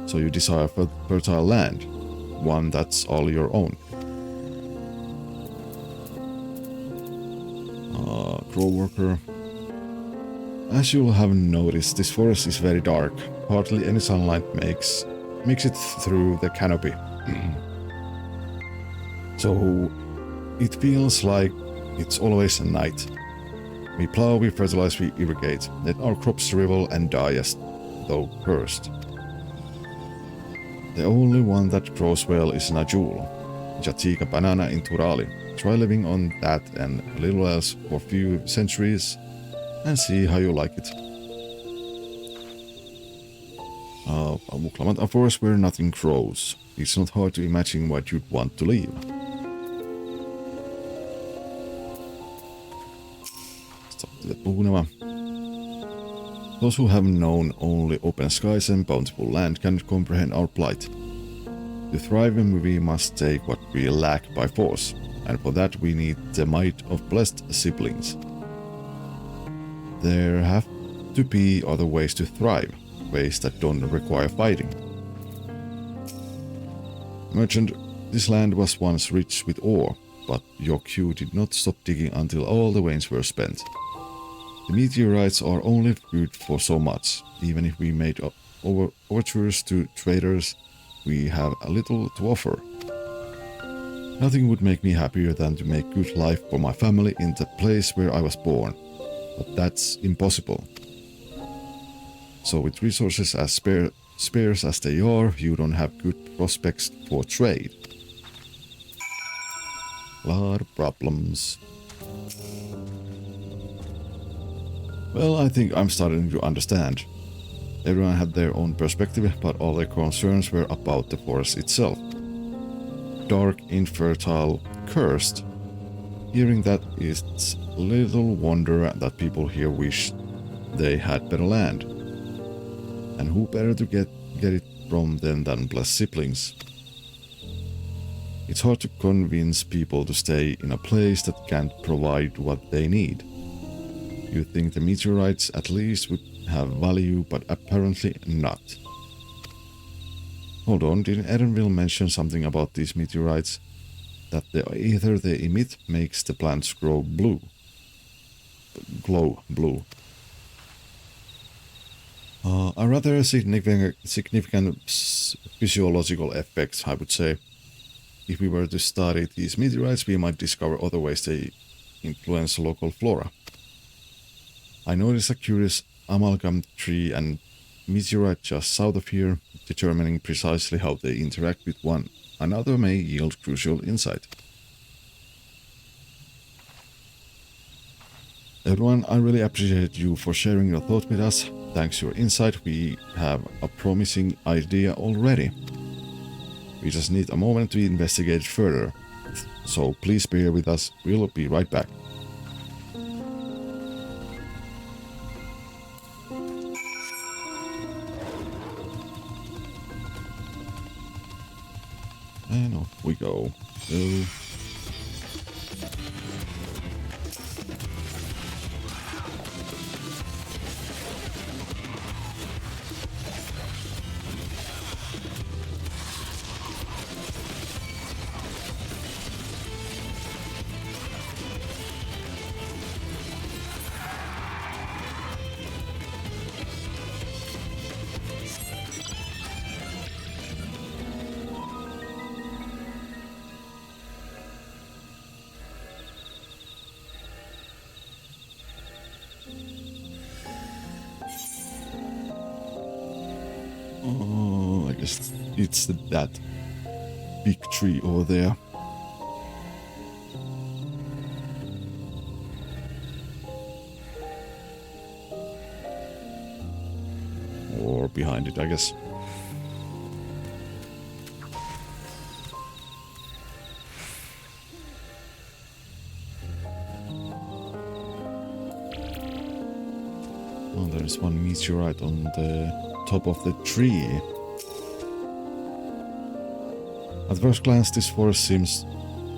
So you desire fertile land, one that's all your own. Crow worker. As you'll have noticed, this forest is very dark. Hardly any sunlight makes it through the canopy. So it feels like it's always night. We plow, we fertilize, we irrigate. Let our crops shrivel and die as though cursed. The only one that grows well is Najul, Jatika banana in Turali. Try living on that and little else for a few centuries and see how you like it. A forest where nothing grows. It's not hard to imagine what you'd want to leave. Stop to the Puhunava. Those who have known only open skies and bountiful land cannot comprehend our plight. To thrive, we must take what we lack by force, and for that we need the might of blessed siblings. There have to be other ways to thrive, ways that don't require fighting. Merchant, this land was once rich with ore, but your queue did not stop digging until all the veins were spent. The meteorites are only good for so much. Even if we made overtures to traders, we have a little to offer. Nothing would make me happier than to make good life for my family in the place where I was born, but that's impossible. So with resources as sparse as they are, you don't have good prospects for trade. Lot of problems. Well, I think I'm starting to understand. Everyone had their own perspective, but all their concerns were about the forest itself. Dark, infertile, cursed. Hearing that, it's little wonder that people here wish they had better land. And who better to get it from them than blessed siblings? It's hard to convince people to stay in a place that can't provide what they need. You think the meteorites at least would have value, but apparently not. Hold on, didn't Edenville mention something about these meteorites? That the ether they emit makes the plants glow blue. A rather significant physiological effects, I would say. If we were to study these meteorites, we might discover other ways they influence local flora. I noticed a curious amalgam tree and meteorite just south of here, determining precisely how they interact with one another may yield crucial insight. Everyone, I really appreciate you for sharing your thoughts with us. Thanks to your insight, we have a promising idea already. We just need a moment to investigate further. So please bear with us, we'll be right back. And off we go. Oh, I guess it's that big tree over there. Or behind it, I guess. Oh, there's one meteorite on the top of the tree. At first glance, this forest seems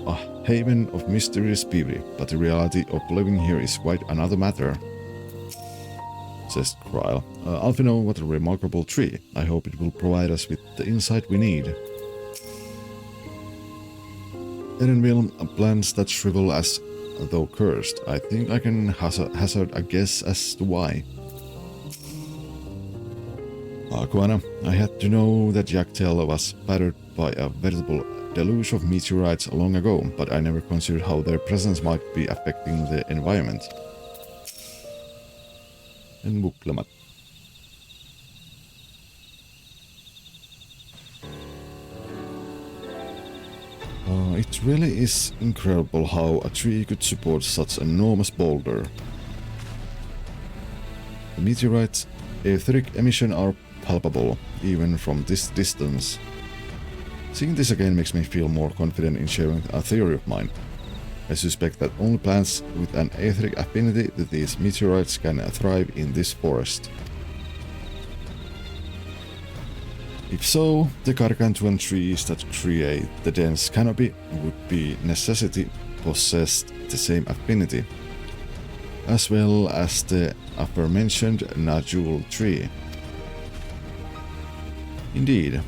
a haven of mysterious beauty, but the reality of living here is quite another matter, says Tural. Alfino, what a remarkable tree. I hope it will provide us with the insight we need. Edenville, plants that shrivel as though cursed. I think I can hazard a guess as to why. Aquana, I had to know that Dawntrail was battered by a veritable deluge of meteorites long ago, but I never considered how their presence might be affecting the environment. En bukkelemat. It really is incredible how a tree could support such an enormous boulder. The meteorites' etheric emission are palpable, even from this distance. Seeing this again makes me feel more confident in sharing a theory of mine. I suspect that only plants with an etheric affinity to these meteorites can thrive in this forest. If so, the gargantuan trees that create the dense canopy would be necessity possessed the same affinity, as well as the aforementioned nodule tree. Indeed,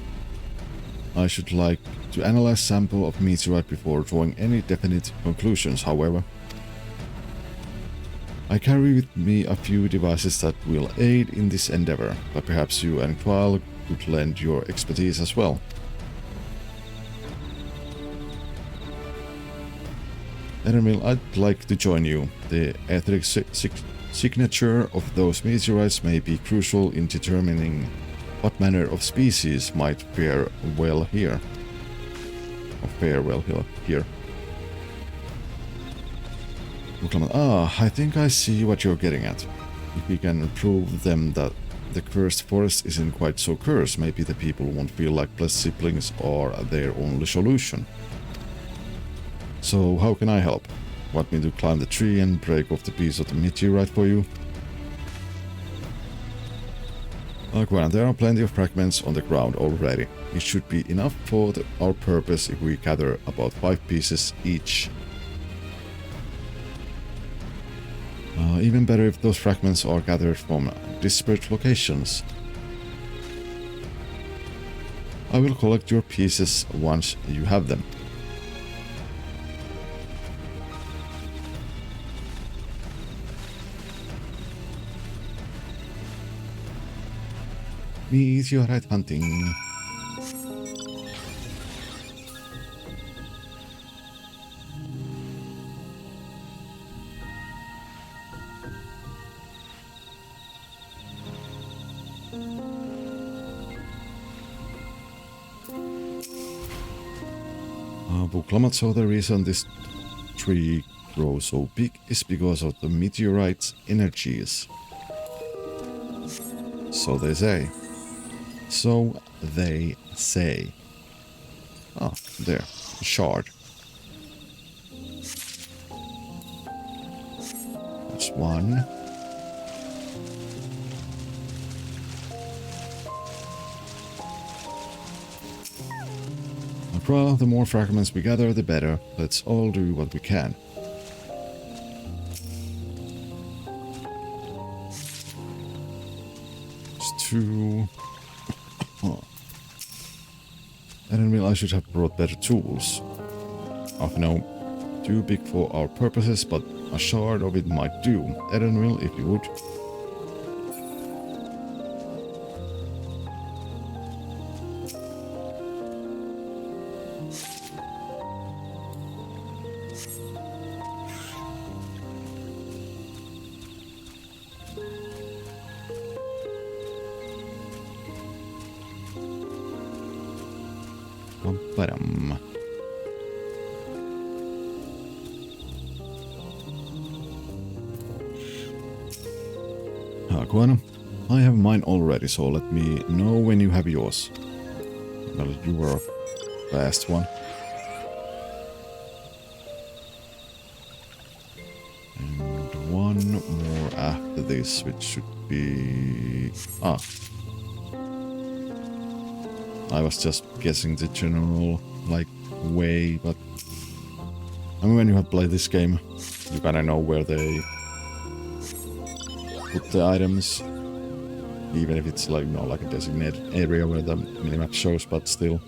I should like to analyze sample of meteorite before drawing any definite conclusions, however. I carry with me a few devices that will aid in this endeavor, but perhaps you and Tural could lend your expertise as well. Erenville, I'd like to join you. The etheric signature of those meteorites may be crucial in determining what manner of species might fare well here. Here. I think I see what you're getting at. If we can prove them that the cursed forest isn't quite so cursed, maybe the people won't feel like blessed siblings are their only solution. So how can I help? Want me to climb the tree and break off the piece of the meteorite for you? Well, there are plenty of fragments on the ground already. It should be enough for our purpose if we gather about 5 pieces each. Even better if those fragments are gathered from disparate locations. I will collect your pieces once you have them. Meteorite hunting. Buklamat, so the reason this tree grows so big is because of the meteorite's energies. So they say. So they say. Ah, there. A shard. That's one. Well, the more fragments we gather, the better. Let's all do what we can. It's 2. Oh. I didn't realize I should have brought better tools. No, too big for our purposes, but a shard of it might do. Erenville, if you would. I have mine already, so let me know when you have yours. Well, you were a fast one. And one more after this, which should be... I was just guessing the general, way, but... I mean, when you have played this game, you kinda know where they put the items. Even if it's like a designated area where the minimap shows, but still.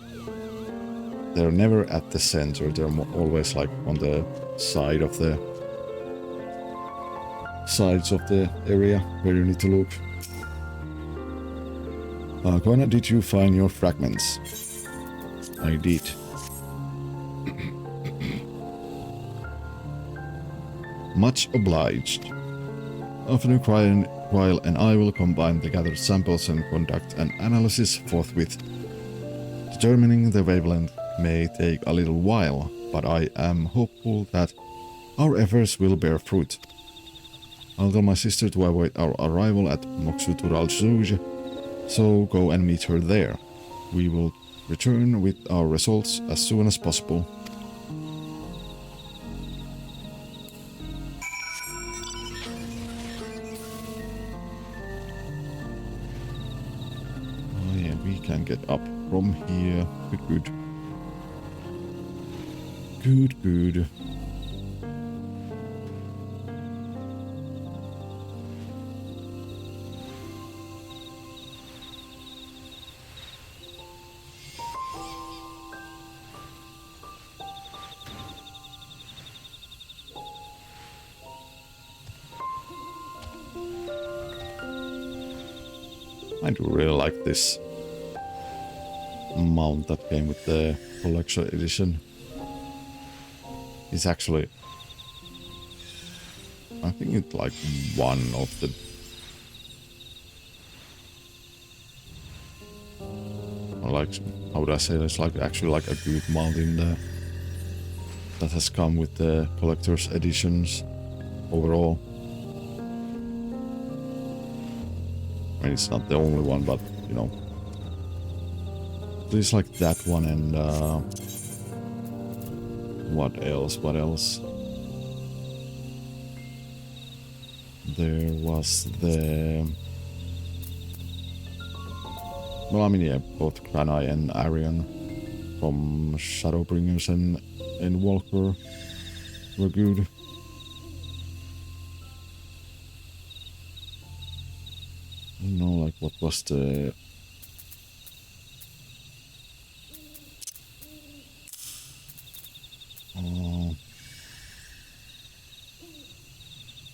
They're never at the center, they're always on the side of the... sides of the area where you need to look. Koana, did you find your fragments? I did. Much obliged. After a while, and I will combine the gathered samples and conduct an analysis forthwith. Determining the wavelength may take a little while, but I am hopeful that our efforts will bear fruit. I'll tell my sister to avoid our arrival at Tural, so go and meet her there. We will return with our results as soon as possible. get up from here. Good. Good. I do really like this mount that came with the collection edition. It's actually, I think it's like one of the like, how would I say this, like actually like a good mount in there that has come with the collector's editions overall. I mean, it's not the only one, but you know, there's like that one and what else? There was the, well, I mean, yeah, both Granai and Arion from Shadowbringers and Walker were good. You know, like what was the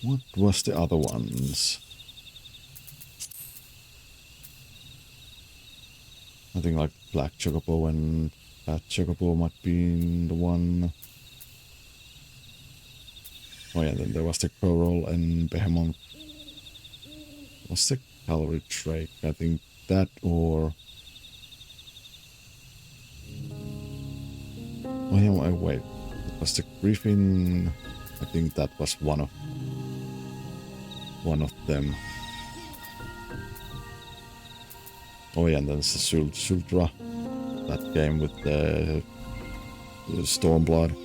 what was the other ones? I think like Black Chocobo and Fat Chocobo might be the one. Oh yeah, then there was the Tural and Behemoth. Was the Cavalry Drake? I think that, or oh yeah, wait. It was the Griffin. I think that was one of them. Oh yeah, and then it's the Sultra that came with the Stormblood.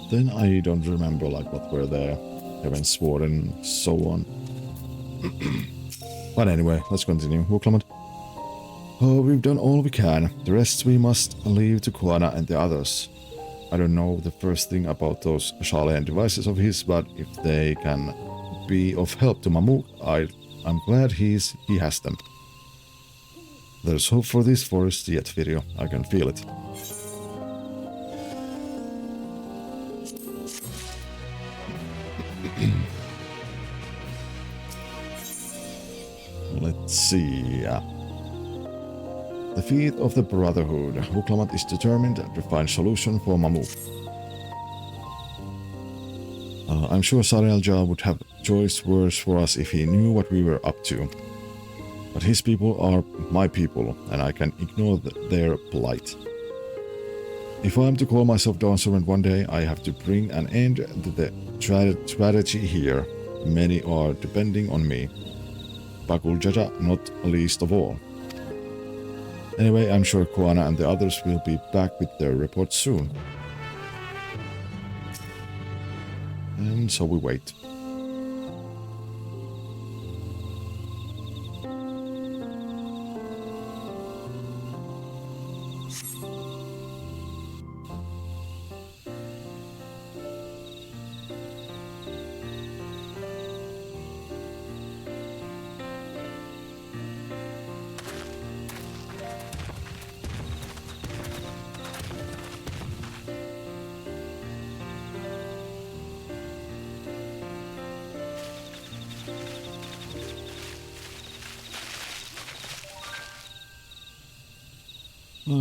Then I don't remember like what were there, Heaven Sword and so on. But anyway, let's continue. Clement. Oh, we've done all we can. The rest we must leave to Kuana and the others. I don't know the first thing about those Shalean devices of his, but if they can be of help to Mamuk, I'm glad he has them. There's hope for this forest yet, Virio. I can feel it. Let's see. The feet of the Brotherhood. Huklamat is determined to find solution for Mamuk. I'm sure Sarialja would have choice words for us if he knew what we were up to. But his people are my people, and I can ignore their plight. If I'm to call myself Dawn Servant one day, I have to bring an end to the strategy here. Many are depending on me. Bakul Jaja not least of all. Anyway, I'm sure Kuana and the others will be back with their report soon. And so we wait.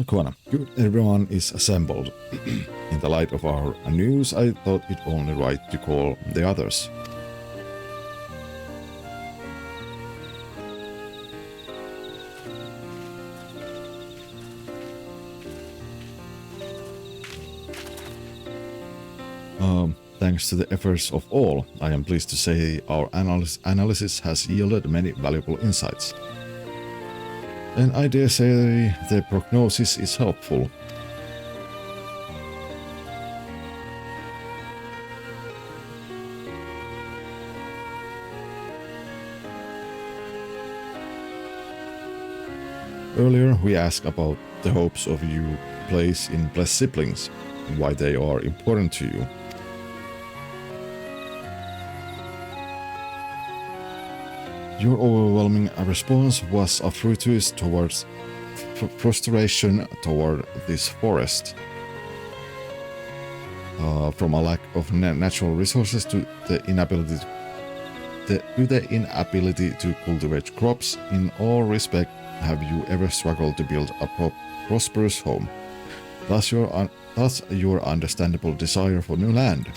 Kuana, good, everyone is assembled. In the light of our news, I thought it only right to call the others. Thanks to the efforts of all, I am pleased to say our analysis has yielded many valuable insights. And I dare say the prognosis is helpful. Earlier we asked about the hopes of you place in blessed siblings, and why they are important to you. Your overwhelming response was a fruitus towards frustration toward this forest. From a lack of natural resources to the inability to cultivate crops, in all respects, have you ever struggled to build a prosperous home? Thus your understandable desire for new land.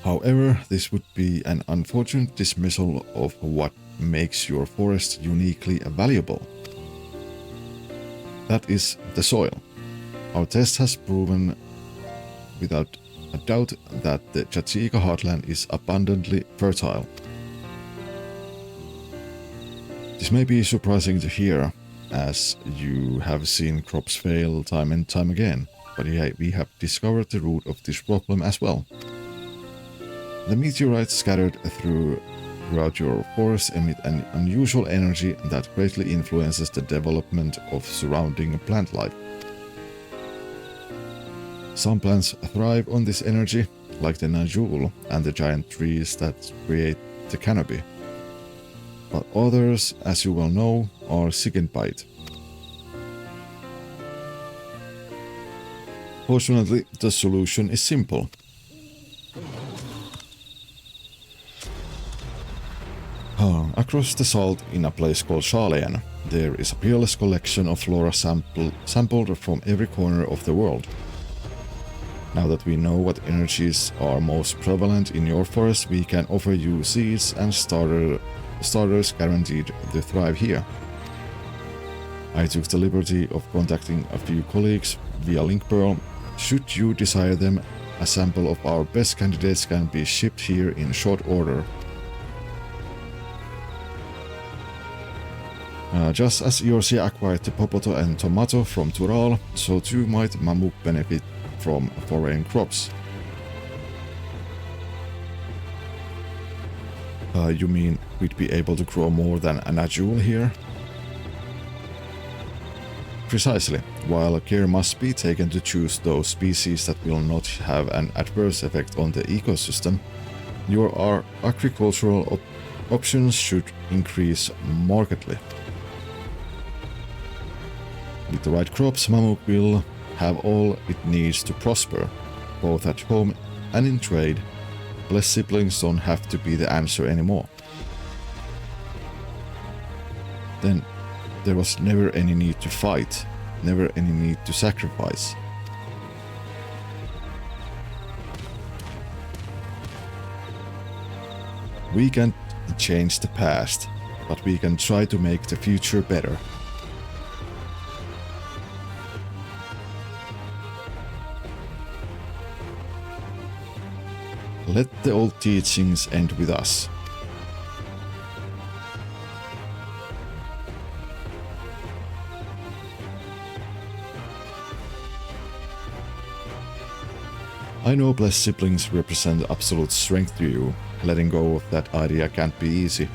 However, this would be an unfortunate dismissal of what makes your forest uniquely valuable. That is the soil. Our test has proven without a doubt that the Chachika heartland is abundantly fertile. This may be surprising to hear, as you have seen crops fail time and time again, but we have discovered the root of this problem as well. The meteorites scattered throughout your forest emit an unusual energy that greatly influences the development of surrounding plant life. Some plants thrive on this energy, like the Najul and the giant trees that create the canopy. But others, as you well know, are sickened by it. Fortunately, the solution is simple. Across the salt, in a place called Shalayan, there is a peerless collection of flora sampled from every corner of the world. Now that we know what energies are most prevalent in your forest, we can offer you seeds and starters guaranteed to thrive here. I took the liberty of contacting a few colleagues via Linkpearl. Should you desire them, a sample of our best candidates can be shipped here in short order. Just as Eorzea acquired the popoto and tomato from Tural, so too might Mamuk benefit from foreign crops. You mean we'd be able to grow more than a Najul here? Precisely. While care must be taken to choose those species that will not have an adverse effect on the ecosystem, your agricultural options should increase markedly. With the right crops, Mamuk will have all it needs to prosper, both at home and in trade. Blessed siblings don't have to be the answer anymore. Then there was never any need to fight, never any need to sacrifice. We can't change the past, but we can try to make the future better. Let the old teachings end with us. I know blessed siblings represent absolute strength to you. Letting go of that idea can't be easy.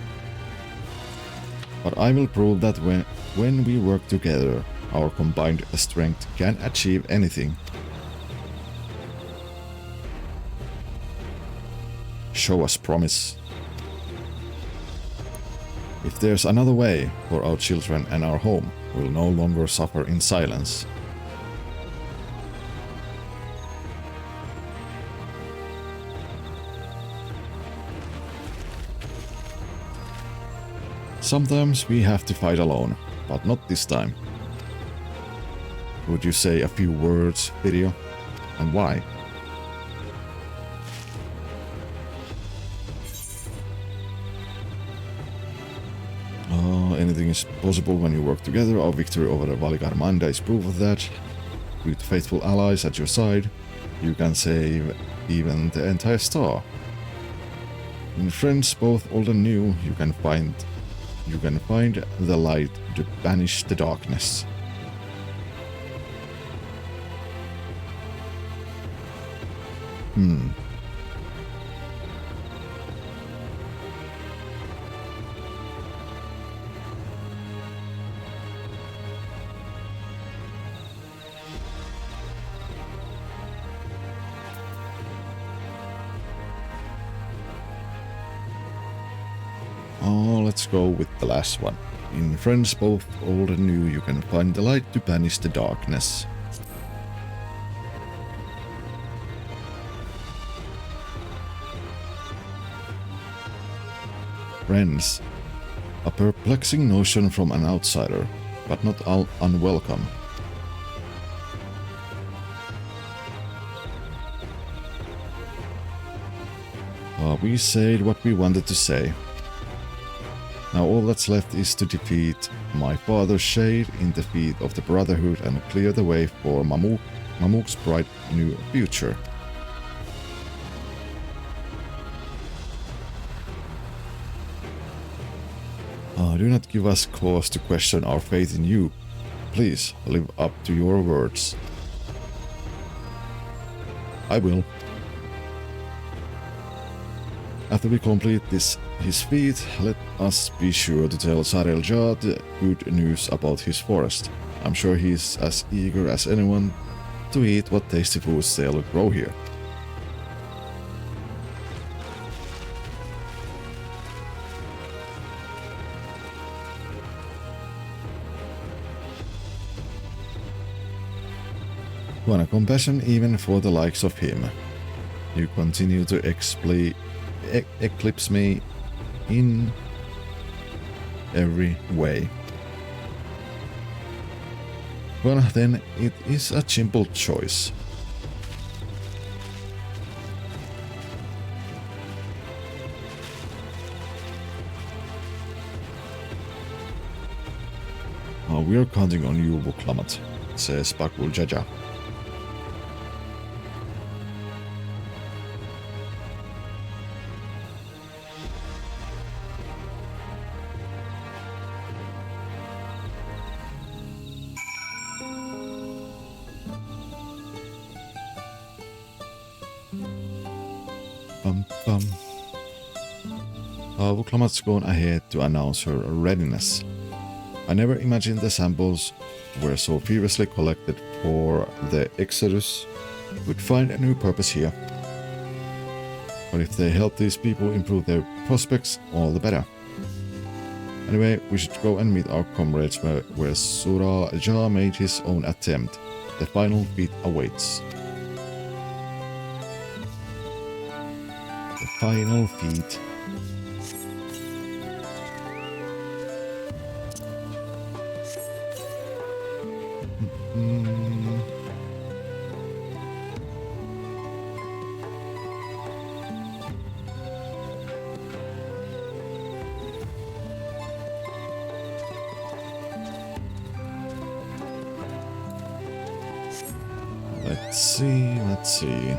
But I will prove that when we work together, our combined strength can achieve anything. Show us promise. If there's another way for our children and our home, we'll no longer suffer in silence. Sometimes we have to fight alone, but not this time. Would you say a few words, Video? And why? Anything is possible when you work together. Our victory over the Valigar Manda is proof of that. With faithful allies at your side, you can save even the entire star. In friends both old and new, you can find the light to banish the darkness. Oh, let's go with the last one. In friends both old and new, you can find the light to banish the darkness. Friends. A perplexing notion from an outsider, but not unwelcome. We said what we wanted to say. Now all that's left is to defeat my father's shade in the feet of the Brotherhood and clear the way for Mamuk's bright new future. Do not give us cause to question our faith in you. Please live up to your words. I will. After we complete his feat, let us be sure to tell Sarel Jah the good news about his forest. I'm sure he's as eager as anyone to eat what tasty foods they'll grow here. Wanna compassion even for the likes of him. You continue to eclipse me in every way. Well, then it is a simple choice. We're counting on you, Vuklamat, says Bakul Jaja. Vuklamat's gone ahead to announce her readiness. I never imagined the samples were so furiously collected for the Exodus would find a new purpose here. But if they help these people improve their prospects, all the better. Anyway, we should go and meet our comrades where Tural Jah made his own attempt. The final feat awaits. The final feat. Let's see.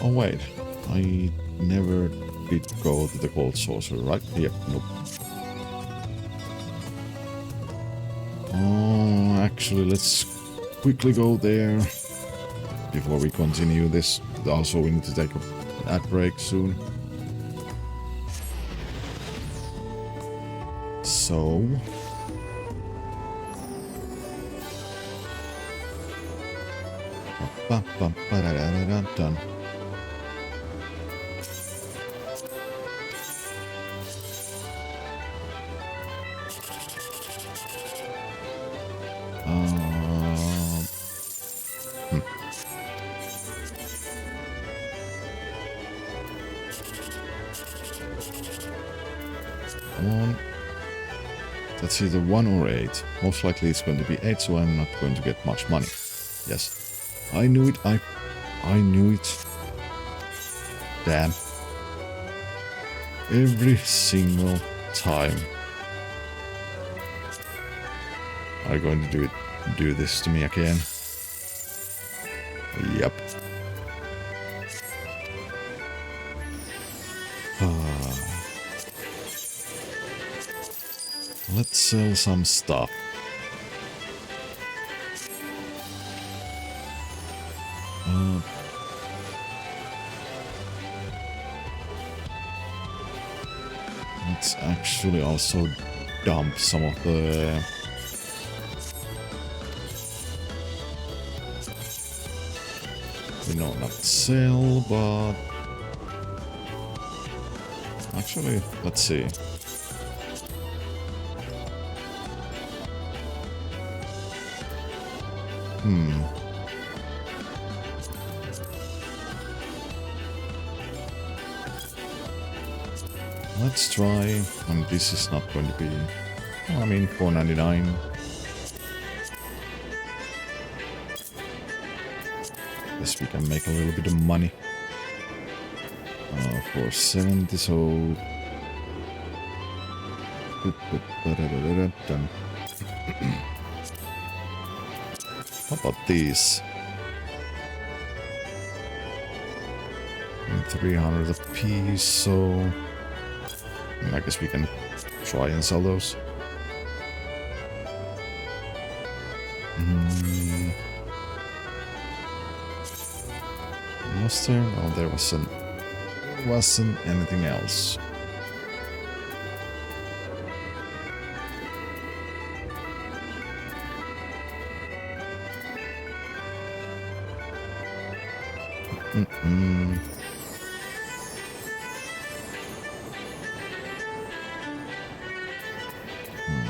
Oh wait, I never did go to the Gold Saucer, right? Yep, nope. Oh, actually, let's quickly go there before we continue this. Also, we need to take an ad break soon. So... Done. Come on. That's either 1 or 8. Most likely it's going to be 8, so I'm not going to get much money. Yes. I knew it. I knew it. Damn. Every single time. Are you going to do this to me again? Yep. Let's sell some stuff. Let's actually also dump some of the... No, not sell, but... Actually, let's see. Let's try, and this is not going to be, I mean, $4.99. Guess we can make a little bit of money. $4.70, so... How about these? 300 a piece, so... I guess we can try and sell those. Was there? No, there wasn't anything else.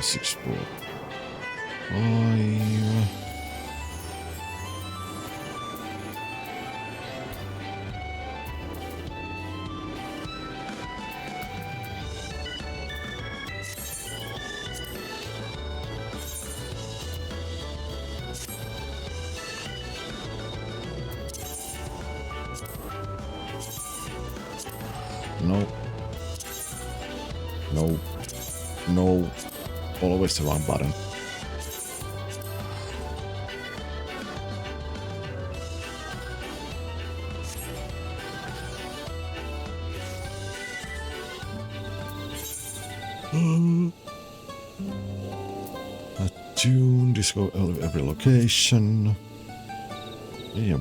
Six, 4, 5. No. No. No. Always the wrong button. Attune, disco every location. Yeah.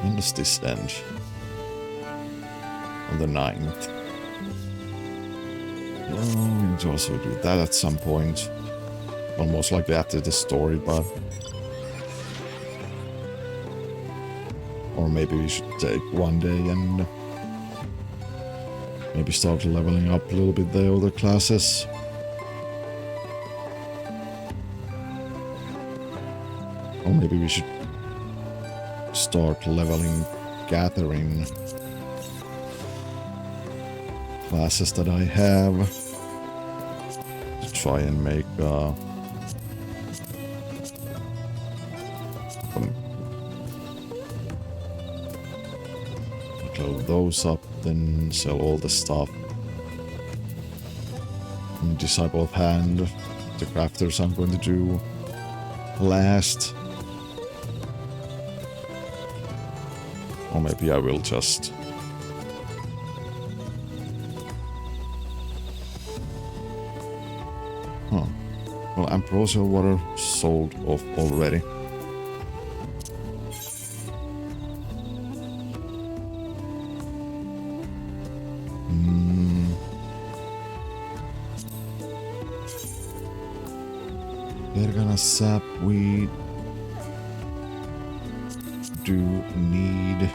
When does this end? On the 9th. Well, we need to also do that at some point. Well, most likely after the story, but... Or maybe we should take one day and... maybe start leveling up a little bit the other classes. Or maybe we should... start leveling gathering classes that I have to try and make close those up, then sell all the stuff. And Disciple of Hand, the crafters I'm going to do last. Or maybe I will just... Huh. Well, ambrosial water sold off already. Bergana sap we do need.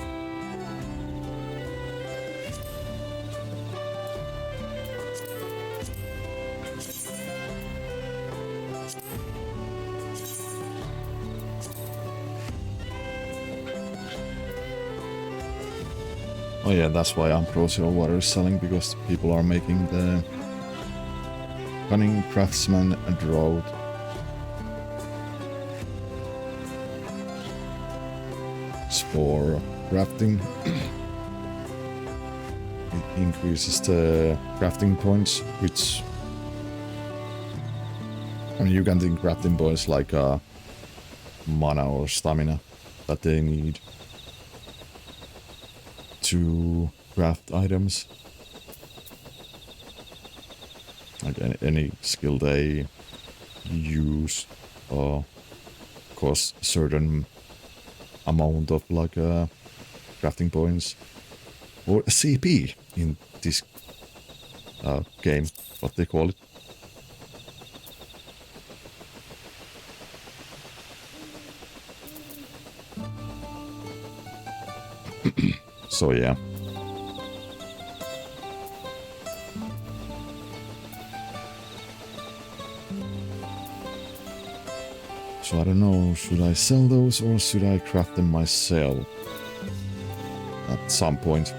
Oh yeah, that's why Ambrosial water is selling, because people are making the Cunning Craftsman Draught. For crafting. It increases the crafting points, which... I mean, you can think crafting points like mana or stamina that they need to craft items. Like any skill they use costs certain amount of like crafting points, or CP in this game, what they call it. So yeah. So I don't know, should I sell those or should I craft them myself at some point?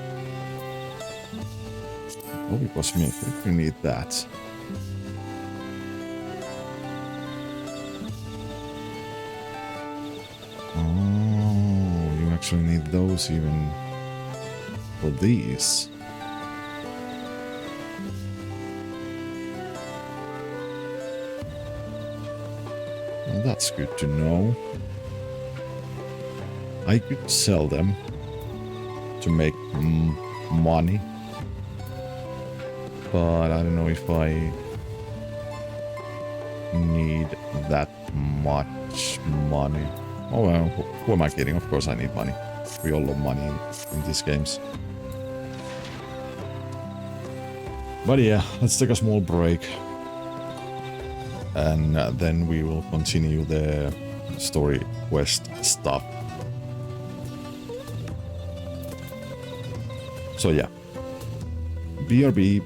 Oh, it was me. We need that. Oh, you actually need those even for these. Well, that's good to know. I could sell them to make money, but I don't know if I need that much money. Oh well, who am I kidding? Of course I need money. We all love money in these games. But yeah, let's take a small break. And then we will continue the story quest stuff. So yeah. BRB.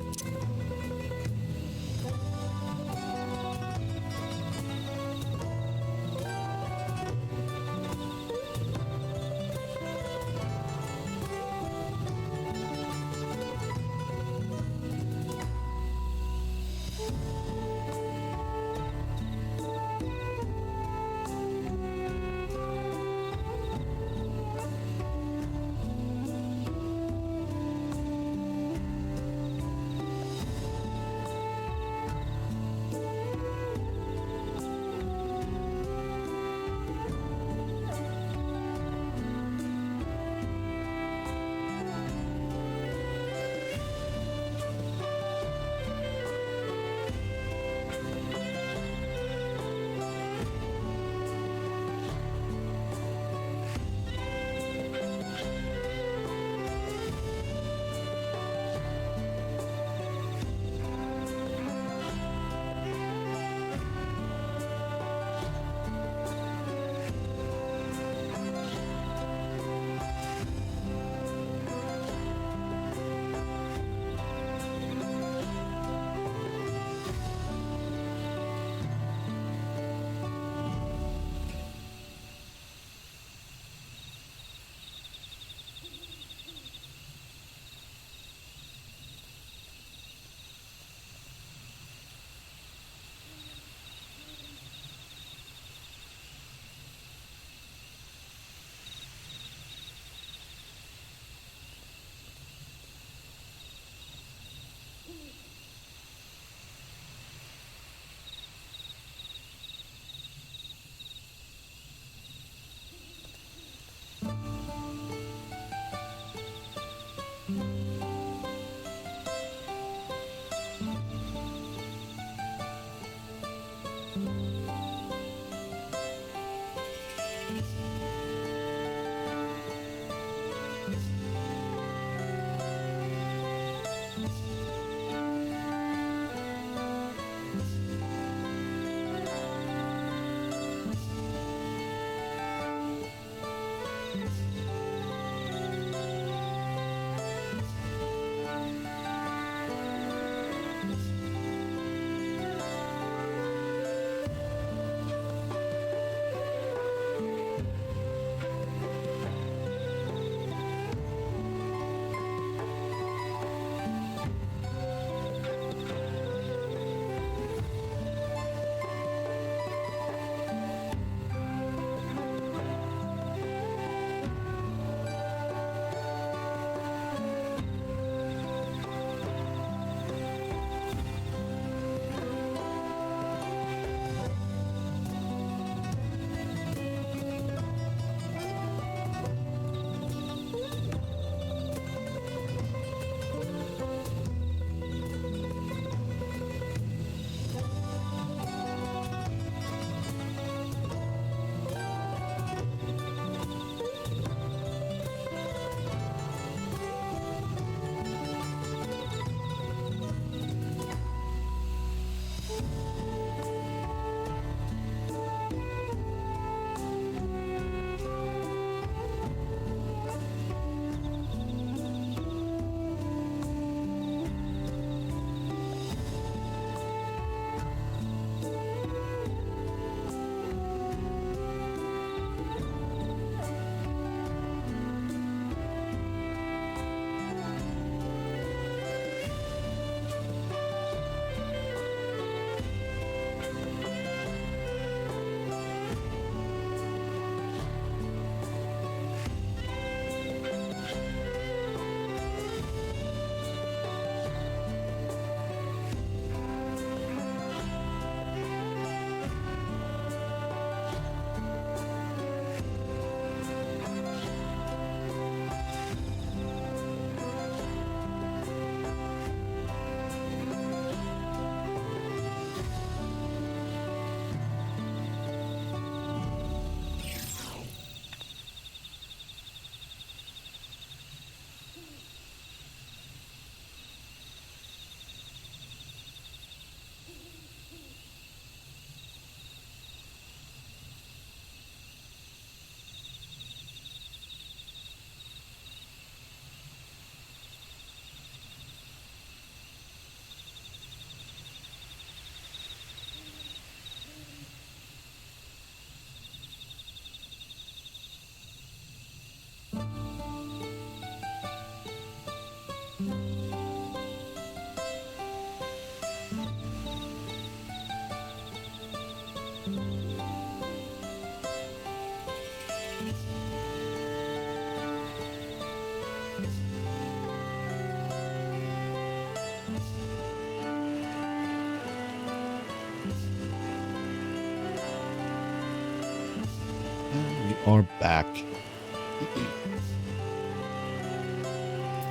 are back.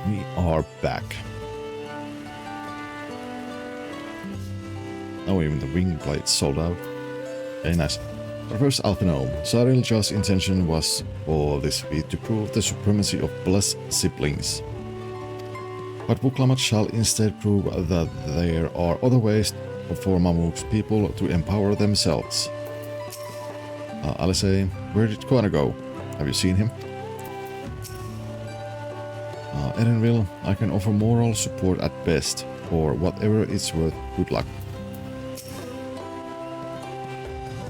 We are back. Oh, even the wing blades sold out. Very nice. But first, Alphino. Sarilja's intention was for this feat to prove the supremacy of blessed siblings. But Wuklamat shall instead prove that there are other ways for Mamuk's people to empower themselves. Alice, where did Kwana go? Have you seen him? Erenville, I can offer moral support at best, or whatever it's worth, good luck.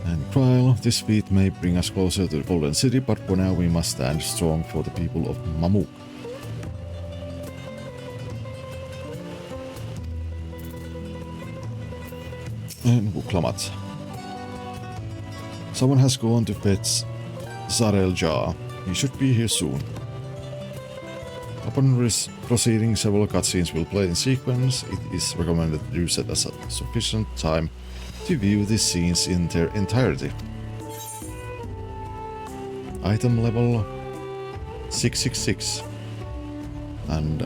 And Trial, this feat may bring us closer to the Golden City, but for now we must stand strong for the people of Mamuk. And Wuklamat. Someone has gone to fetch Sarilja. He should be here soon. Upon proceeding, several cutscenes will play in sequence. It is recommended you set aside sufficient time to view these scenes in their entirety. Item level 666 and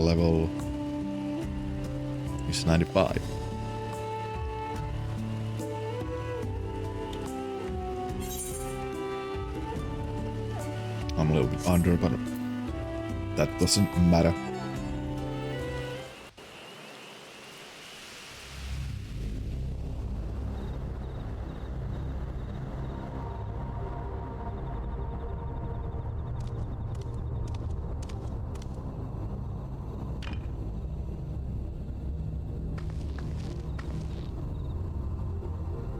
level is 95. I'm a little bit under, but that doesn't matter.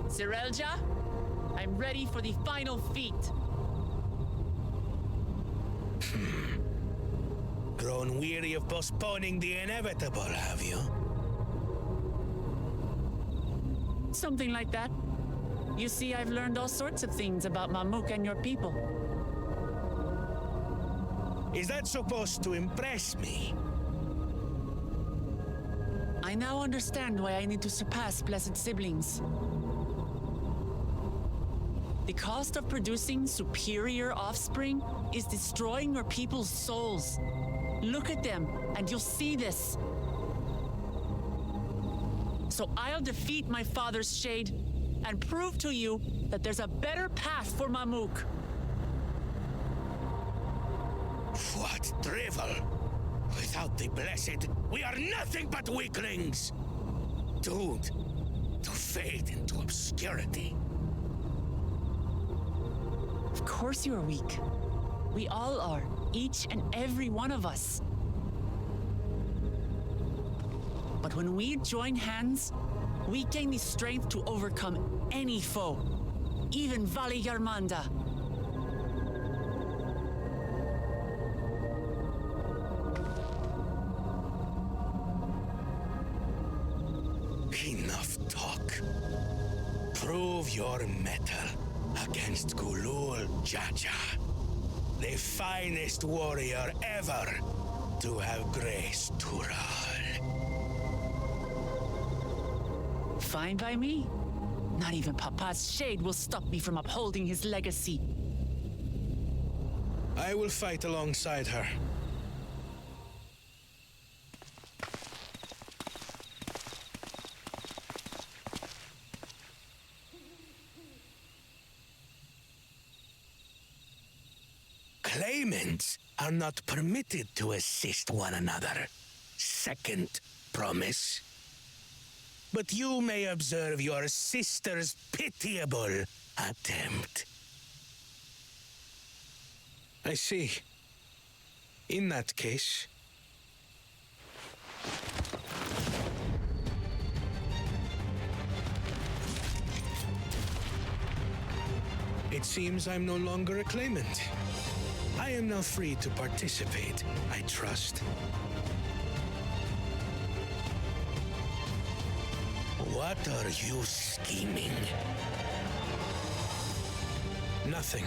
Sarilja, I'm ready for the final feat. Grown weary of postponing the inevitable, have you? Something like that. You see, I've learned all sorts of things about Mamuk and your people. Is that supposed to impress me? I now understand why I need to surpass blessed siblings. The cost of producing superior offspring is destroying your people's souls. Look at them, and you'll see this. So I'll defeat my father's shade and prove to you that there's a better path for Mamuk. What drivel! Without the blessed, we are nothing but weaklings! Doomed to fade into obscurity. Of course you are weak. We all are, each and every one of us. But when we join hands, we gain the strength to overcome any foe, even Vali Yarmanda. Enough talk. Prove your mettle against Gulul Jaja, the finest warrior ever to have graced Tural. Fine by me. Not even Papa's shade will stop me from upholding his legacy. I will fight alongside her. Claimants are not permitted to assist one another. Second promise. But you may observe your sister's pitiable attempt. I see. In that case... It seems I'm no longer a claimant. I am now free to participate, I trust. What are you scheming? Nothing.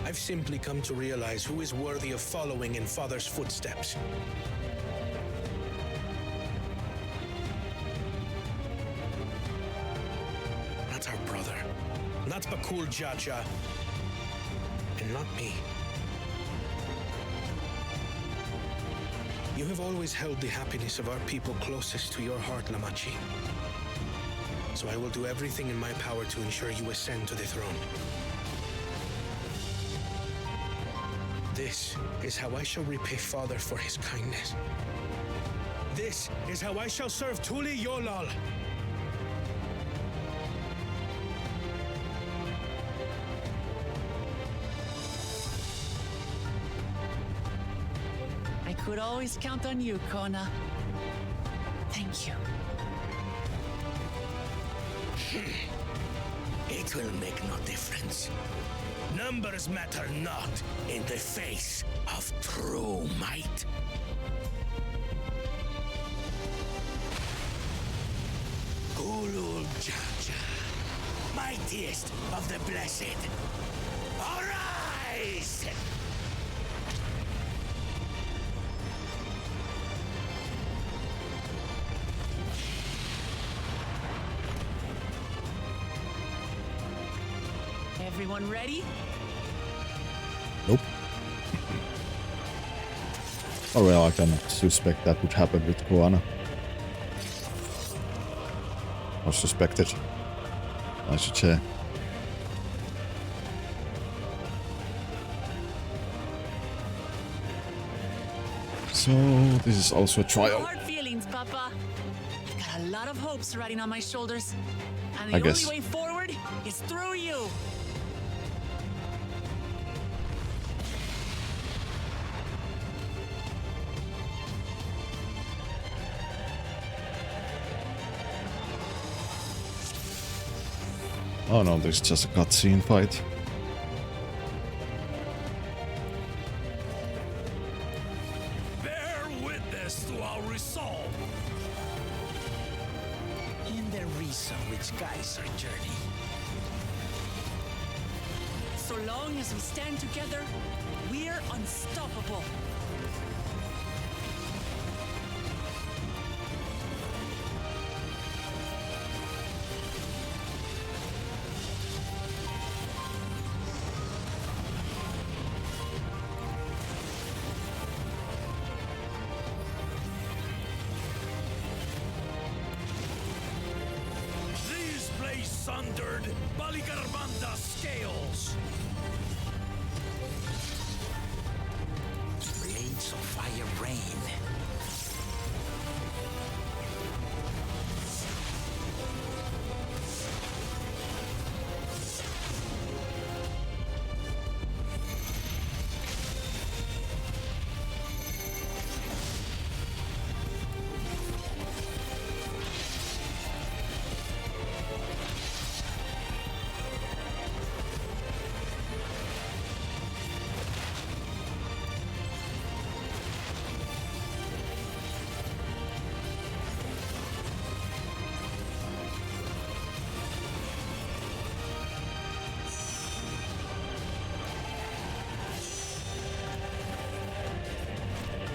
I've simply come to realize who is worthy of following in Father's footsteps. Not our brother. Not Bakul Jaja. not me. You have always held the happiness of our people closest to your heart, Lamachi. So I will do everything in my power to ensure you ascend to the throne. This is how I shall repay Father for his kindness. This is how I shall serve Tuli Yolal. I could always count on you, Kona. Thank you. It will make no difference. Numbers matter not in the face of true might. Ulul Jaja, mightiest of the blessed, arise! Everyone ready? Nope. Oh well, I can suspect that would happen with Koana. Or suspected, I should say. So, this is also a trial. Hard feelings, Papa. I've got a lot of hopes riding on my shoulders. And I the guess. only way forward is through you. Oh no, there's just a cutscene fight. Bear witness to our resolve. In the reason which guides our journey. So long as we stand together, we're unstoppable. These blades sundered Baligarbanda scales. Blades of fire rain.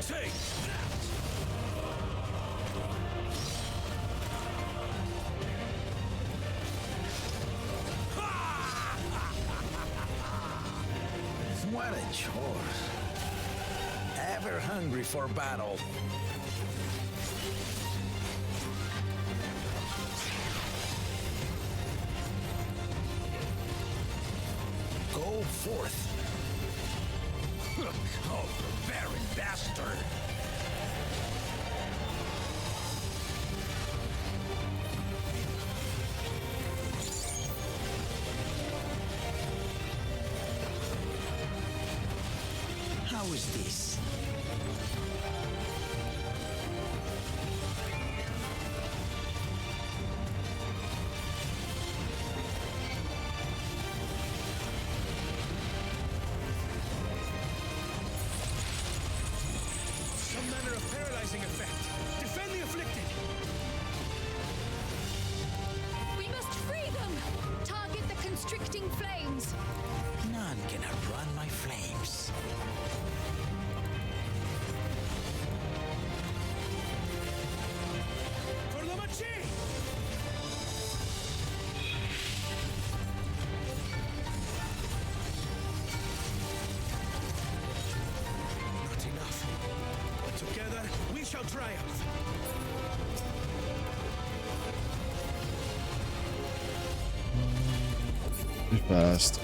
Take that! What a chore. Ever hungry for battle. Go forth. Oh, barren bastard! How is this? Some manner of paralyzing effect. Defend the afflicted! We must free them! Target the constricting flames! None can outrun my flames. triumph. Too fast.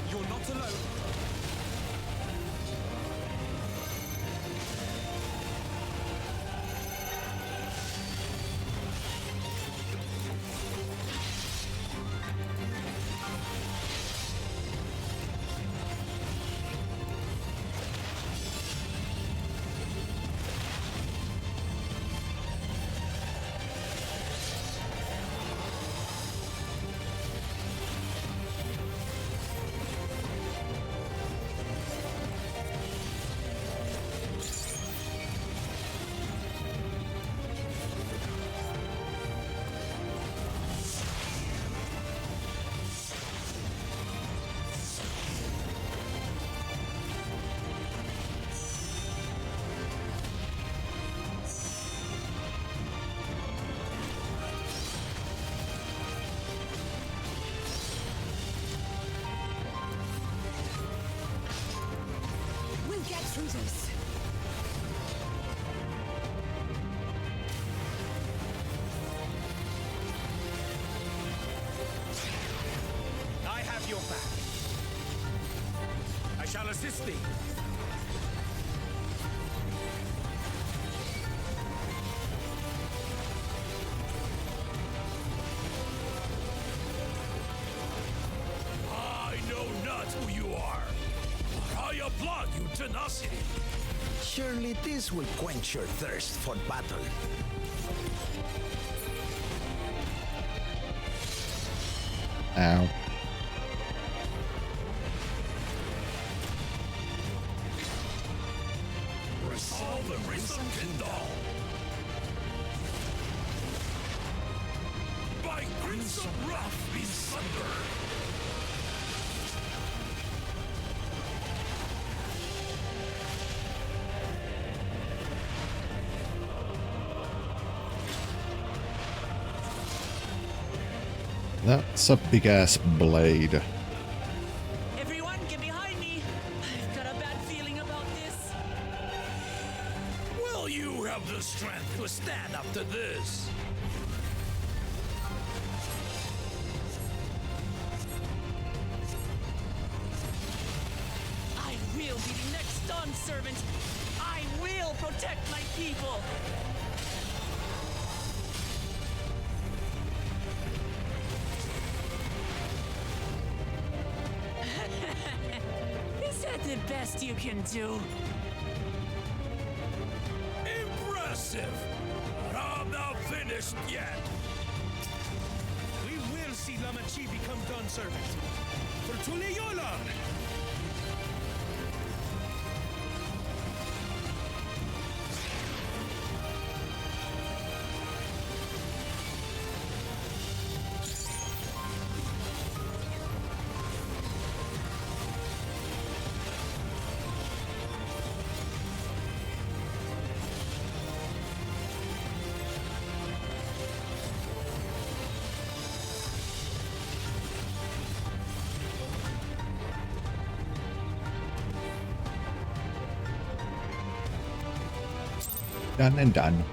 You're not alone. We'll get through this. I have your back. I shall assist thee. I know not who you are, but I applaud your tenacity. Surely this will quench your thirst for battle. Ow. Resolve the Risen Kindle. By crimson wrath be sundered. That's a big ass blade. Everyone, get behind me! I've got a bad feeling about this. Will you have the strength to stand up to this? I will be the next Dawn servant. I will protect my people. Is that the best you can do? Impressive! But I'm not finished yet. We will see Lamachi become Dawn servant. For Tuleyolan! Done and done.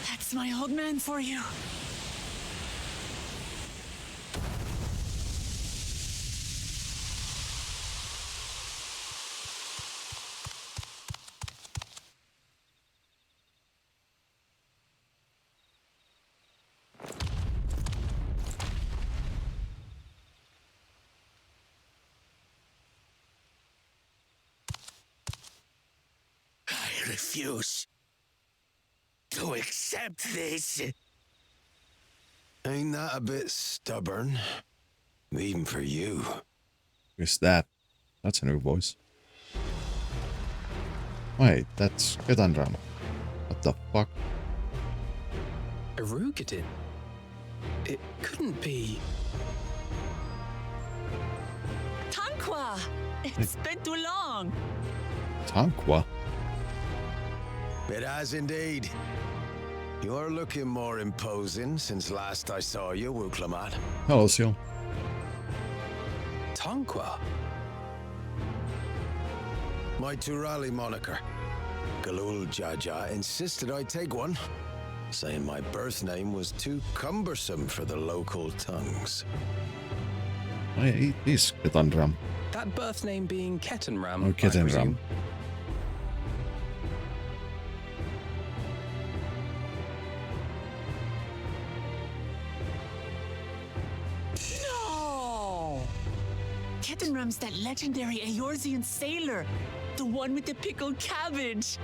That's my old man for you. I refuse to accept this. Ain't that a bit stubborn? Even for you. Who's that? That's a new voice. Wait, that's Ketandram. What the fuck? Arugadin? It couldn't be... Tanqua! It's been too long. Tanqua? It has indeed. You're looking more imposing since last I saw you, Wuklamat. Hello, Seal. Tanqua? My Turali moniker. Galul Jaja insisted I take one, saying my birth name was too cumbersome for the local tongues. It is Ketandram. That birth name being Ketenram, Oh, Ketenram. No! Ketenram's that legendary Eorzean sailor. The one with the pickled cabbage.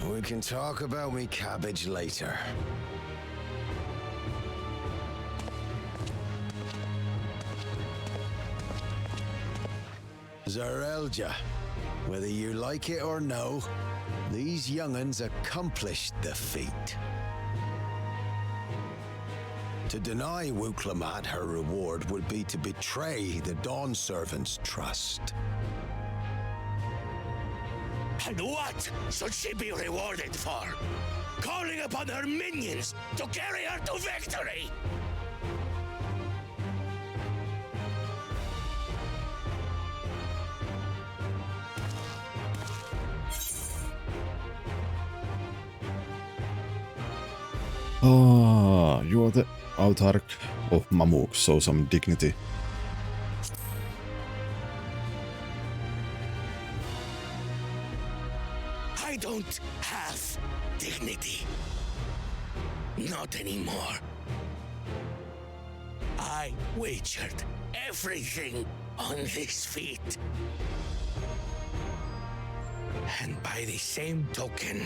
We can talk about me cabbage later. Zarelja, whether you like it or no, these young'uns accomplished the feat. To deny Wuklamat her reward would be to betray the Dawn Servant's trust. And what should she be rewarded for? Calling upon her minions to carry her to victory! Oh, you're the autarch of Mamuk, so some dignity. I don't have dignity. Not anymore. I wagered everything on this feat. And by the same token,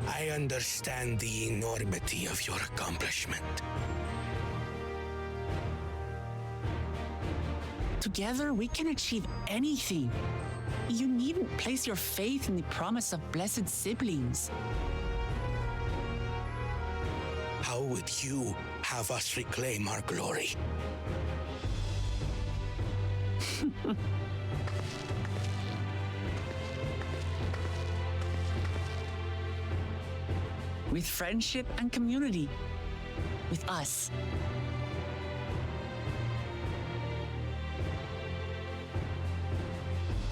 I understand the enormity of your accomplishment. Together, we can achieve anything. You needn't place your faith in the promise of blessed siblings. How would you have us reclaim our glory? With friendship and community. With us.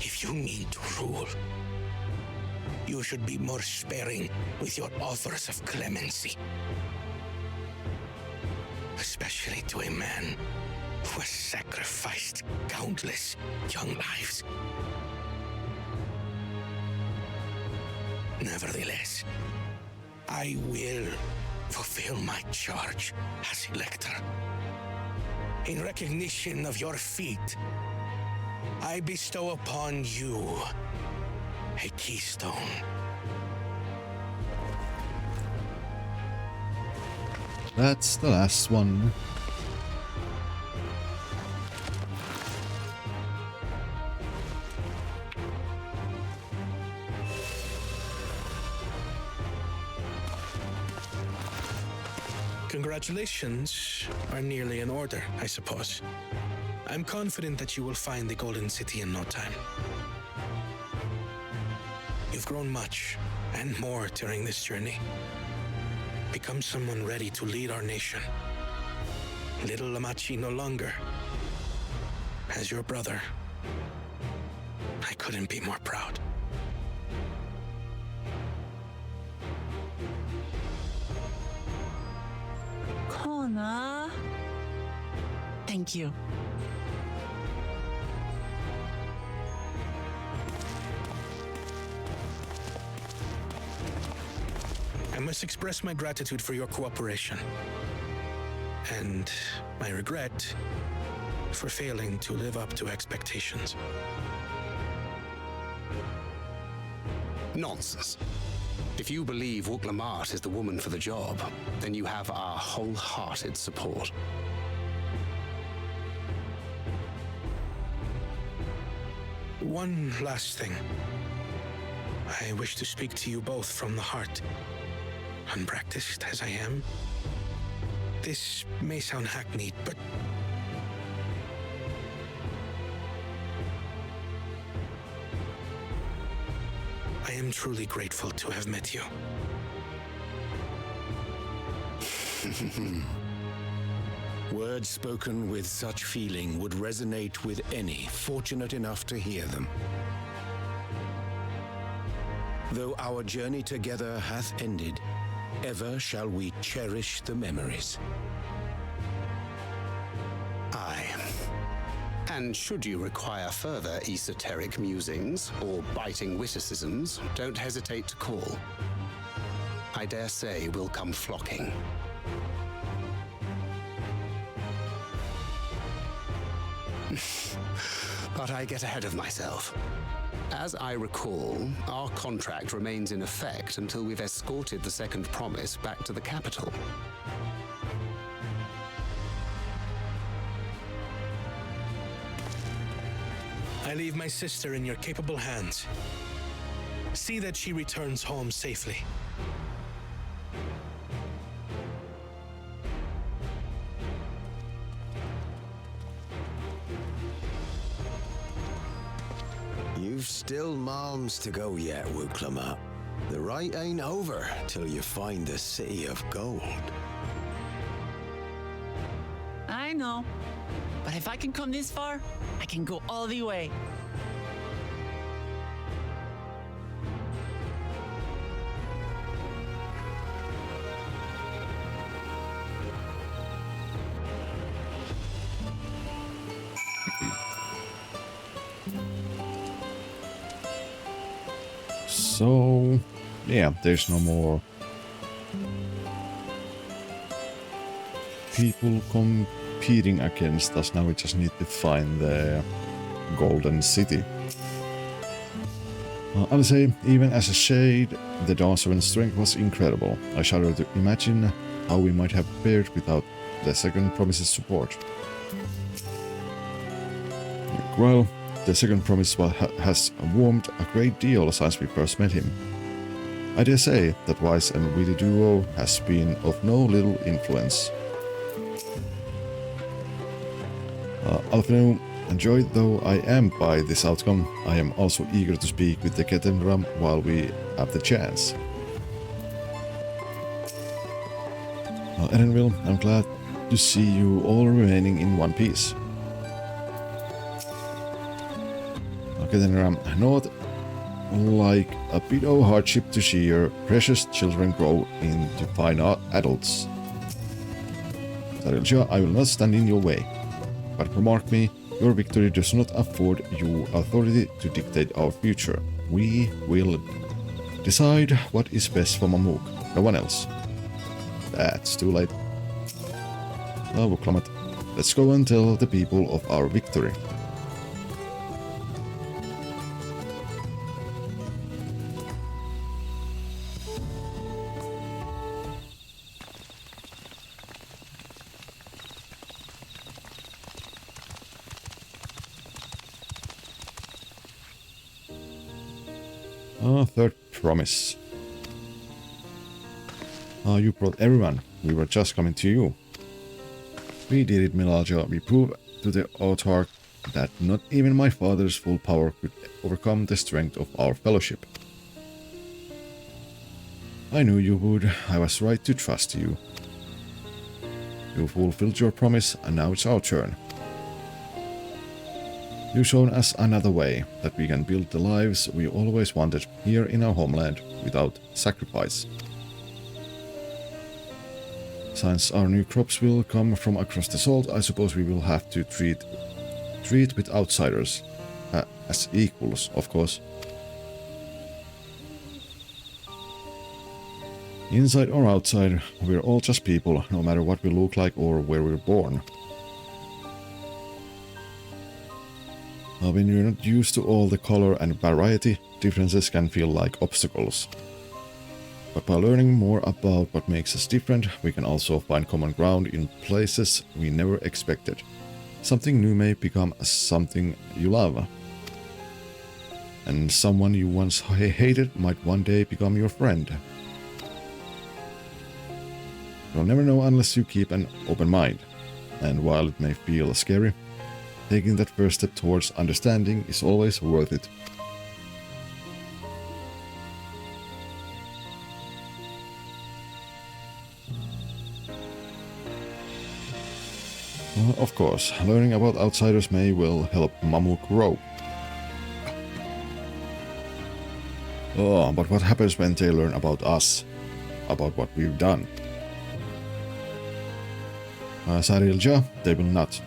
If you mean to rule, you should be more sparing with your offers of clemency. Especially to a man who has sacrificed countless young lives. Nevertheless, I will fulfill my charge as Elector. In recognition of your feat, I bestow upon you a keystone. That's the last one. Congratulations are nearly in order, I suppose. I'm confident that you will find the Golden City in no time. You've grown much, and more during this journey. Become someone ready to lead our nation. Little Lamachi no longer. As your brother, I couldn't be more proud. Kona. Thank you. I must express my gratitude for your cooperation. And my regret for failing to live up to expectations. Nonsense. If you believe Wuk-Lamat is the woman for the job, then you have our wholehearted support. One last thing. I wish to speak to you both from the heart. Unpracticed as I am, this may sound hackneyed, but I am truly grateful to have met you. Words spoken with such feeling would resonate with any fortunate enough to hear them. Though our journey together hath ended, ever shall we cherish the memories. Aye. And should you require further esoteric musings or biting witticisms, don't hesitate to call. I dare say we'll come flocking. But I get ahead of myself. As I recall, our contract remains in effect until we've escorted the second promise back to the capital. I leave my sister in your capable hands. See that she returns home safely. You've still malms to go yet, Wuk-Lamat. The rite ain't over till you find the City of Gold. I know. But if I can come this far, I can go all the way. So, yeah, there's no more people competing against us. Now we just need to find the Golden City. I would say, even as a shade, the Dawntrail's strength was incredible. I shudder to imagine how we might have fared without the second promise's support. Well, the second promise has warmed a great deal since we first met him. I dare say that wise and witty duo has been of no little influence. Although enjoyed though I am by this outcome, I am also eager to speak with the Ketenram while we have the chance. Erenville, I'm glad to see you all remaining in one piece. Ketenram, not like a bit of hardship to see your precious children grow into fine adults. Tarilja, I will not stand in your way. But remark me, your victory does not afford you authority to dictate our future. We will decide what is best for Mamuk, no one else. That's too late. Oh, Wuk-Lamat, let's go and tell the people of our victory. Third promise. You brought everyone. We were just coming to you. We did it, Milaja. We proved to the Autarch that not even my father's full power could overcome the strength of our fellowship. I knew you would. I was right to trust you. You fulfilled your promise, and now it's our turn. You've shown us another way that we can build the lives we always wanted here in our homeland without sacrifice. Since our new crops will come from across the salt, I suppose we will have to treat with outsiders as equals, of course. Inside or outside, we're all just people, no matter what we look like or where we're born. When you're not used to all the color and variety, differences can feel like obstacles. But by learning more about what makes us different, we can also find common ground in places we never expected. Something new may become something you love. And someone you once hated might one day become your friend. You'll never know unless you keep an open mind. And while it may feel scary, taking that first step towards understanding is always worth it. Of course, learning about outsiders may well help Mamuk grow. Oh, but what happens when they learn about us? About what we've done? Sarilja, they will not.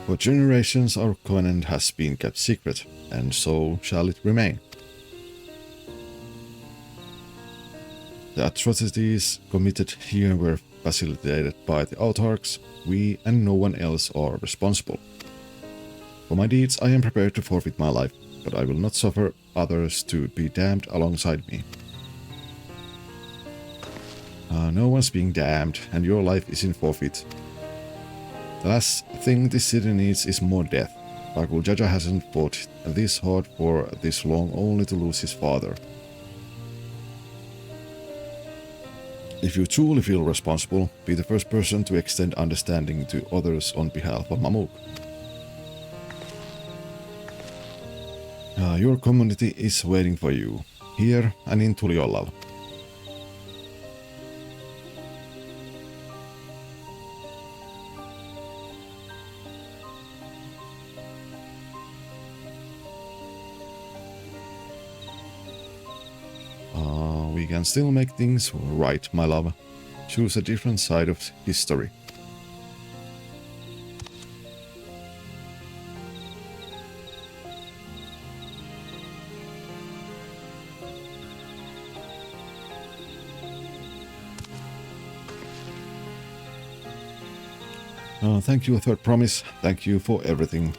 For generations our covenant has been kept secret, and so shall it remain. The atrocities committed here were facilitated by the autarchs. We and no one else are responsible. For my deeds I am prepared to forfeit my life, but I will not suffer others to be damned alongside me. No one's being damned, and your life is in forfeit. The last thing this city needs is more death. Bakul Jaja hasn't fought this hard for this long only to lose his father. If you truly feel responsible, be the first person to extend understanding to others on behalf of Mamuk. Your community is waiting for you, here and in Tuliolal. We can still make things right, my love. Choose a different side of history. Thank you, Third Promise. Thank you for everything.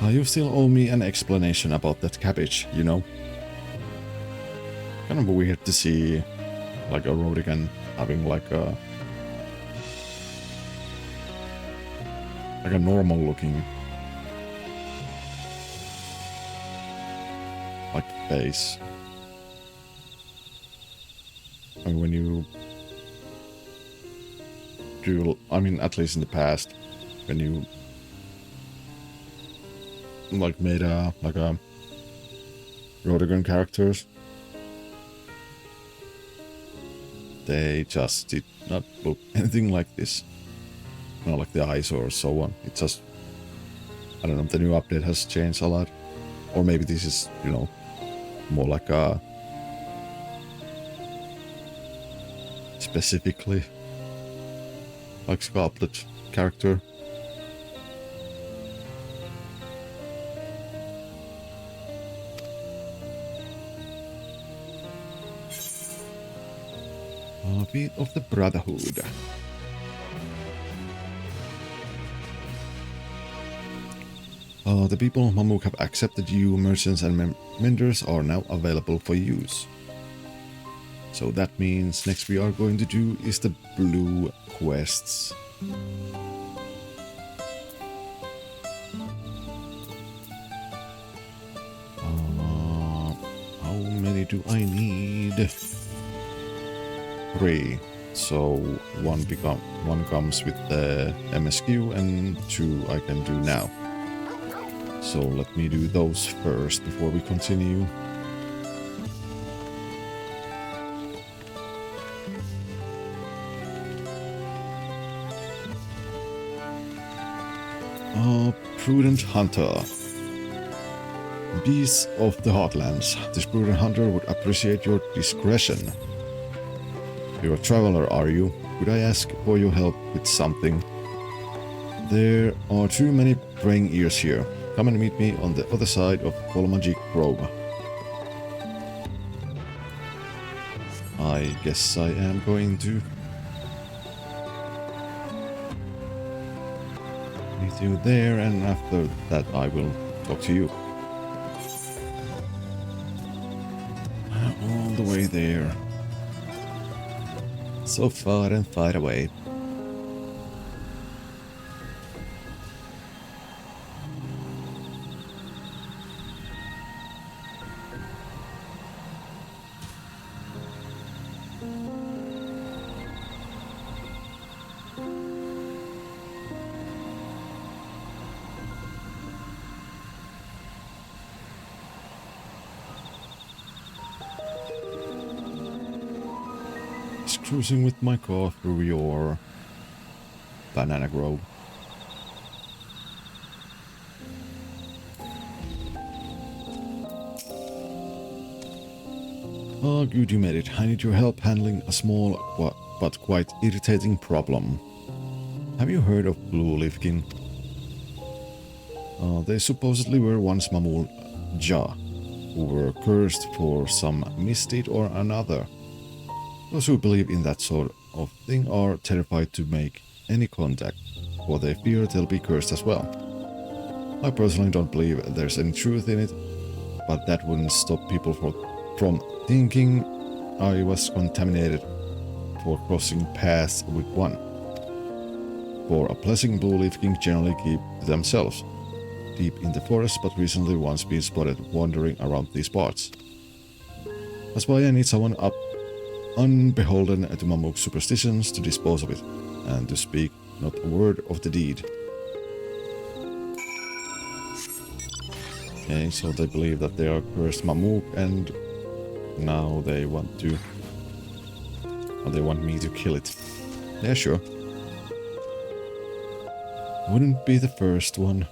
You still owe me an explanation about that cabbage, you know? Kind of weird to see like a Rodigan having like a normal looking like face. I mean, when you do, I mean, at least in the past, when you like made a Rodigan characters, they just did not look anything like this. Not like the eyes or so on. It just, I don't know, the new update has changed a lot. Or maybe this is, you know, more like a specifically like sculpted character. Feet of the Brotherhood. The people Mamuk have accepted you, merchants and vendors are now available for use. So that means next we are going to do is the blue quests. How many do I need? 3. So one comes with the MSQ and 2 I can do now. So let me do those first before we continue. Prudent Hunter. Beasts of the Heartlands. This prudent hunter would appreciate your discretion. You're a traveler, are you? Could I ask for your help with something? There are too many praying ears here. Come and meet me on the other side of Kolmagic Grove. I guess I am going to meet you there, and after that I will talk to you. All the way there. So far and far away. Cruising with my car through your banana grove. Oh, good you made it. I need your help handling a small but quite irritating problem. Have you heard of Blue Leafkin? They supposedly were once Mamul Ja, who were cursed for some misdeed or another. Those who believe in that sort of thing are terrified to make any contact, for they fear they'll be cursed as well. I personally don't believe there's any truth in it, but that wouldn't stop people from thinking I was contaminated for crossing paths with one. For a blessing, Blue Leaf King generally keep to themselves, deep in the forest, but recently once been spotted wandering around these parts. That's why I need someone unbeholden to Mamuk's superstitions to dispose of it, and to speak not a word of the deed. Okay, so they believe that they are cursed Mamuk, and now they want me to kill it. Yeah, sure. Wouldn't be the first one.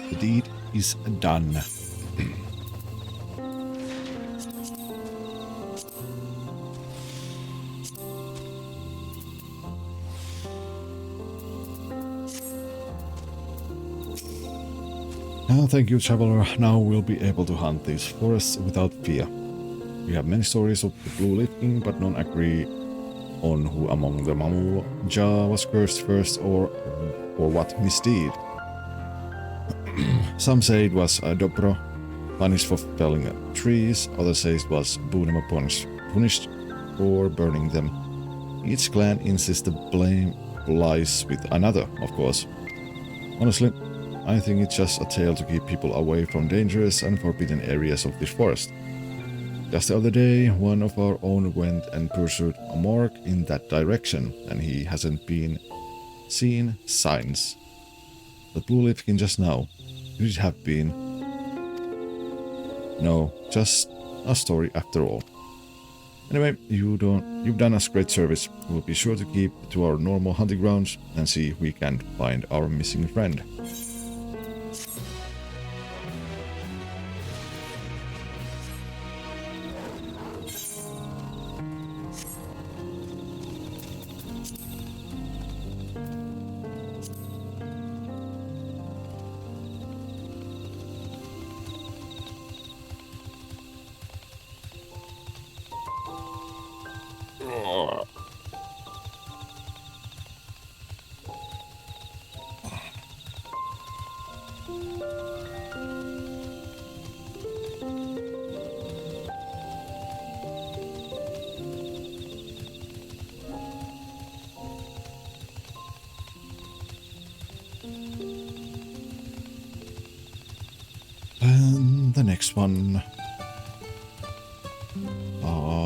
The deed is done. Thank you, traveler. Now we'll be able to hunt these forests without fear. We have many stories of the Blue Leaf King, but none agree on who among the Mamul Ja was cursed first or what misdeed. Some say it was Dobro, punished for felling trees, others say it was Bunema punished for burning them. Each clan insists the blame lies with another, of course. Honestly, I think it's just a tale to keep people away from dangerous and forbidden areas of this forest. Just the other day, one of our own went and pursued a mark in that direction, and he hasn't been seen since. But Blue Leaf King just now, could it have been? No, just a story after all. Anyway, you've done us great service. We'll be sure to keep to our normal hunting grounds and see if we can find our missing friend. And the next one.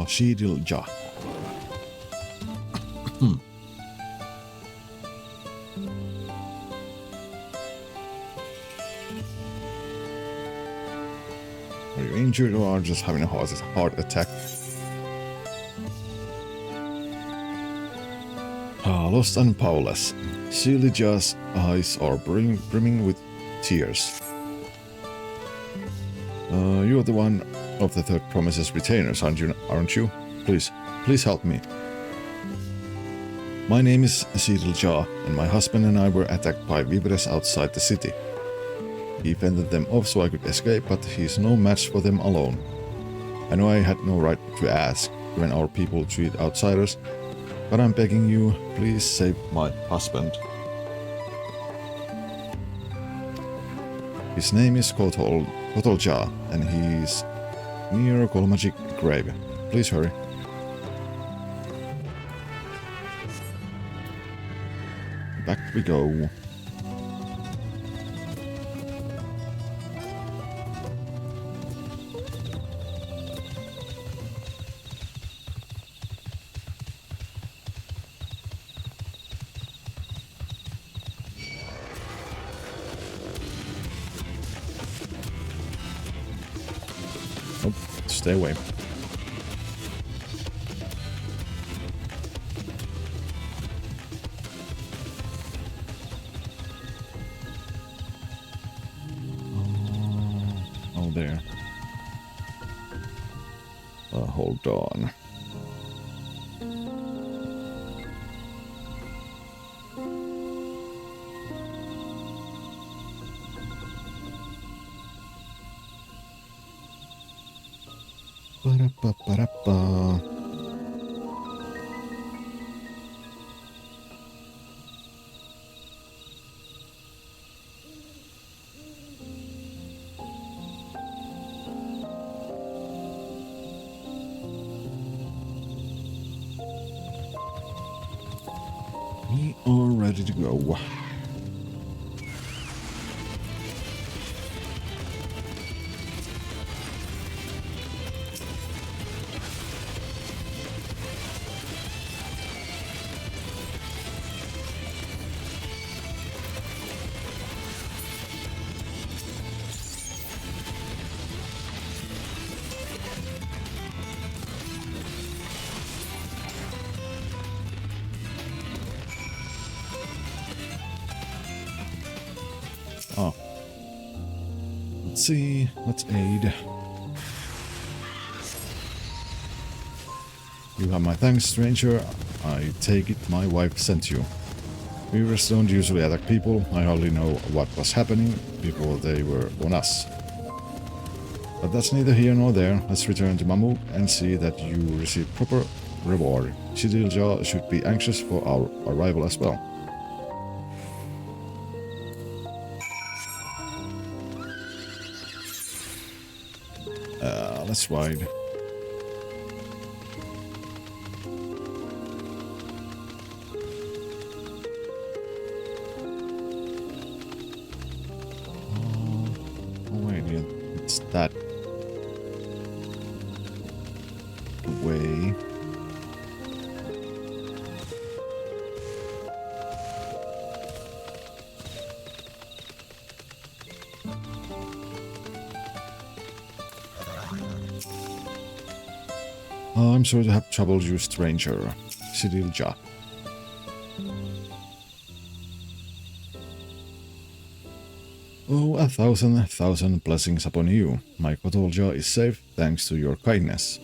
Shidilja. Are you injured or just having a heart attack? Lost and powerless. Shidilja's eyes are brimming with tears. You're the one of the third promise's retainers, aren't you? Please help me. My name is Shidilja, and my husband and I were attacked by Vibres outside the city. He fended them off so I could escape, but he's no match for them alone. I know I had no right to ask when our people treat outsiders, but I'm begging you, please save my husband. His name is Kotolja, and he's near Kolmagic grave. Please hurry. Back we go. Oh, stay away. Oh, there. Hold on. Ba-da-ba-ba-da-ba. We are ready to go. Oh. Let's see. Let's aid. You have my thanks, stranger. I take it my wife sent you. Weavers don't usually attack people. I hardly know what was happening before they were on us. But that's neither here nor there. Let's return to Mamuk and see that you receive proper reward. Shidilja should be anxious for our arrival as well. Let's ride. Oh wait, yeah, it's that way. I'm sorry to have troubled you, stranger. Shidilja. Oh, a thousand blessings upon you. My Kotolja is safe thanks to your kindness.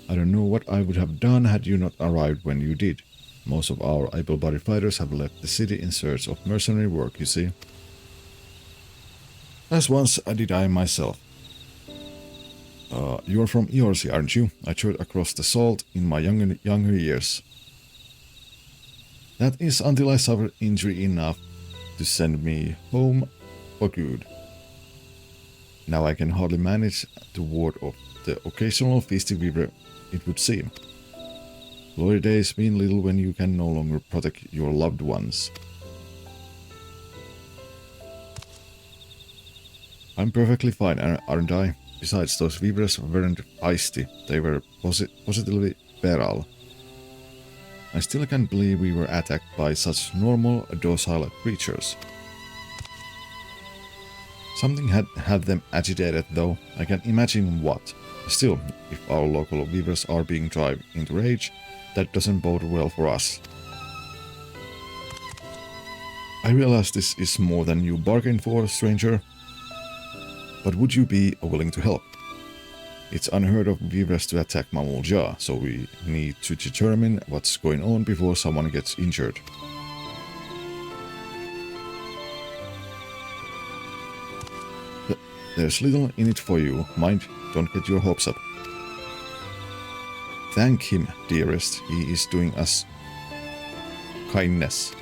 I don't know what I would have done had you not arrived when you did. Most of our able-bodied fighters have left the city in search of mercenary work, you see. As once did I myself. You're from Eorsi, aren't you? I toured across the salt in my younger years. That is until I suffered injury enough to send me home for good. Now I can hardly manage to ward off the occasional feisty weaver, it would seem. Glory days mean little when you can no longer protect your loved ones. I'm perfectly fine, aren't I? Besides, those weavers weren't feisty. They were positively feral. I still can't believe we were attacked by such normal, docile creatures. Something had them agitated, though. I can't imagine what. Still, if our local weavers are being driven into rage, that doesn't bode well for us. I realize this is more than you bargained for, stranger. But would you be willing to help? It's unheard of weavers to attack Mamulja, so we need to determine what's going on before someone gets injured. There's little in it for you. Mind, don't get your hopes up. Thank him, dearest. He is doing us kindness.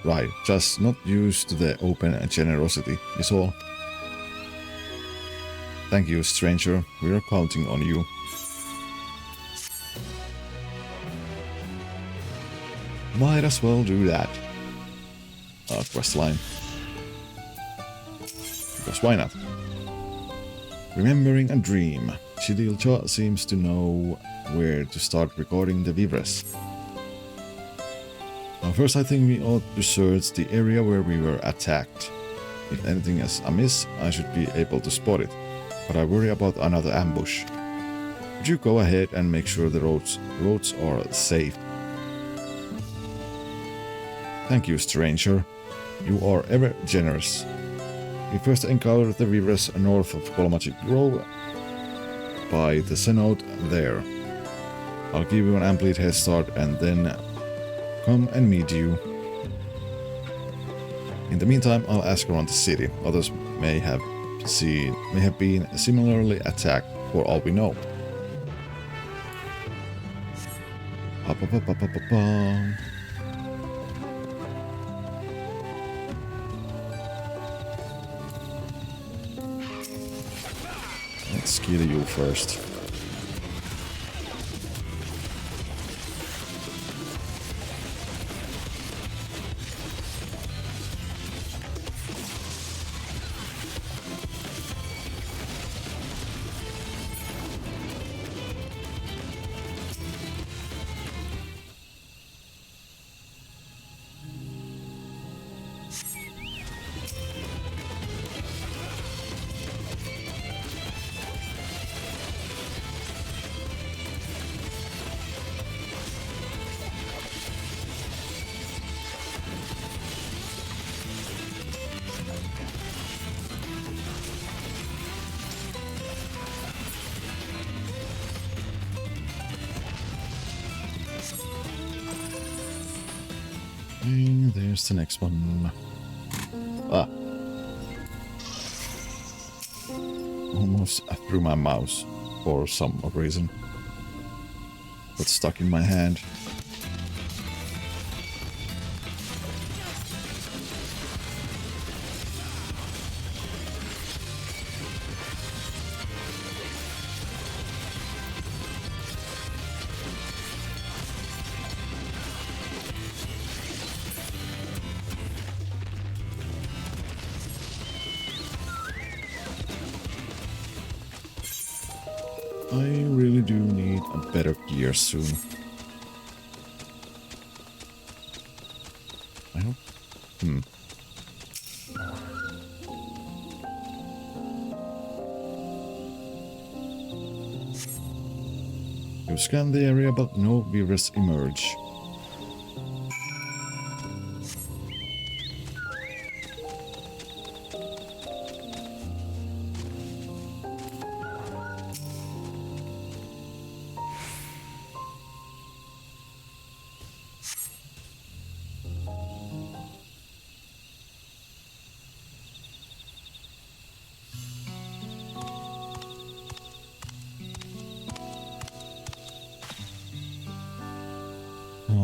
Right, just not used to the open generosity, is all. Thank you, stranger. We are counting on you. Might as well do that. Questline. Because why not? Remembering a dream. Chidilcha seems to know where to start recording the weavers. Now first I think we ought to search the area where we were attacked. If anything is amiss, I should be able to spot it. But I worry about another ambush. Would you go ahead and make sure the roads are safe? Thank you, stranger. You are ever generous. We first encountered the weavers north of Kolmachi Grove by the cenote there. I'll give you an ample head start and then come and meet you. In the meantime, I'll ask around the city. Others may have been similarly attacked for all we know. Let's kill you first. And there's the next one. Ah. Almost threw my mouse for some reason. Got stuck in my hand. I really do need a better gear soon. I hope. You scan the area, but no weavers emerge.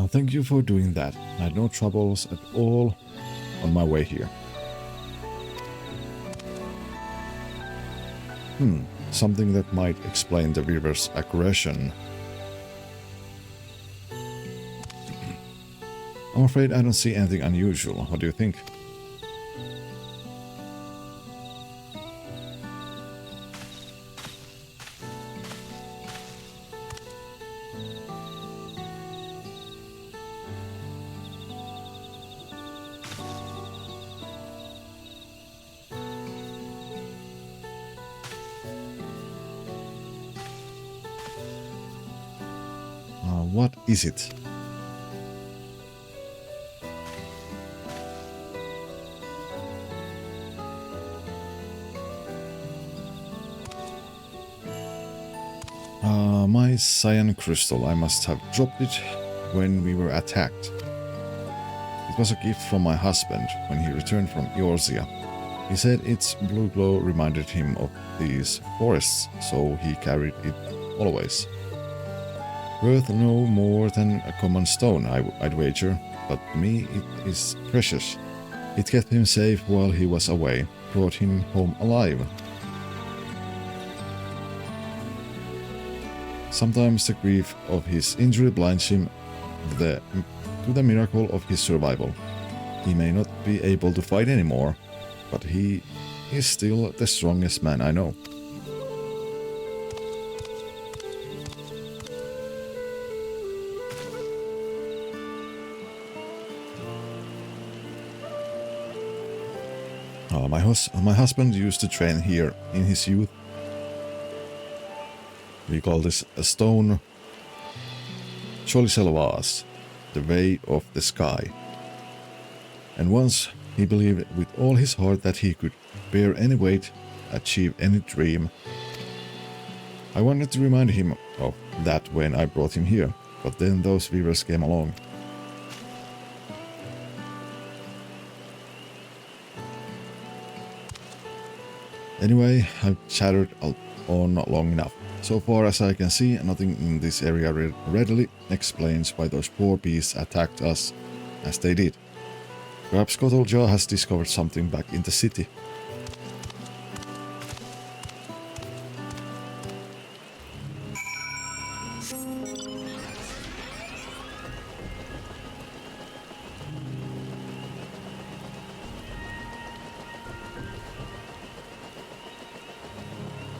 Thank you for doing that. I had no troubles at all on my way here. Something that might explain the weaver's aggression. I'm afraid I don't see anything unusual. What do you think? what is it? My cyan crystal. I must have dropped it when we were attacked. It was a gift from my husband when he returned from Eorzea. He said its blue glow reminded him of these forests, so he carried it always. Worth no more than a common stone, I'd wager, but to me it is precious. It kept him safe while he was away, brought him home alive. Sometimes the grief of his injury blinds him to the miracle of his survival. He may not be able to fight anymore, but he is still the strongest man I know. My husband used to train here in his youth. We call this a stone Choliselvas, the way of the sky. And once he believed with all his heart that he could bear any weight, achieve any dream. I wanted to remind him of that when I brought him here, but then those weavers came along. Anyway, I've chattered on long enough. So far as I can see, nothing in this area readily explains why those poor beasts attacked us as they did. Perhaps Kotalja has discovered something back in the city.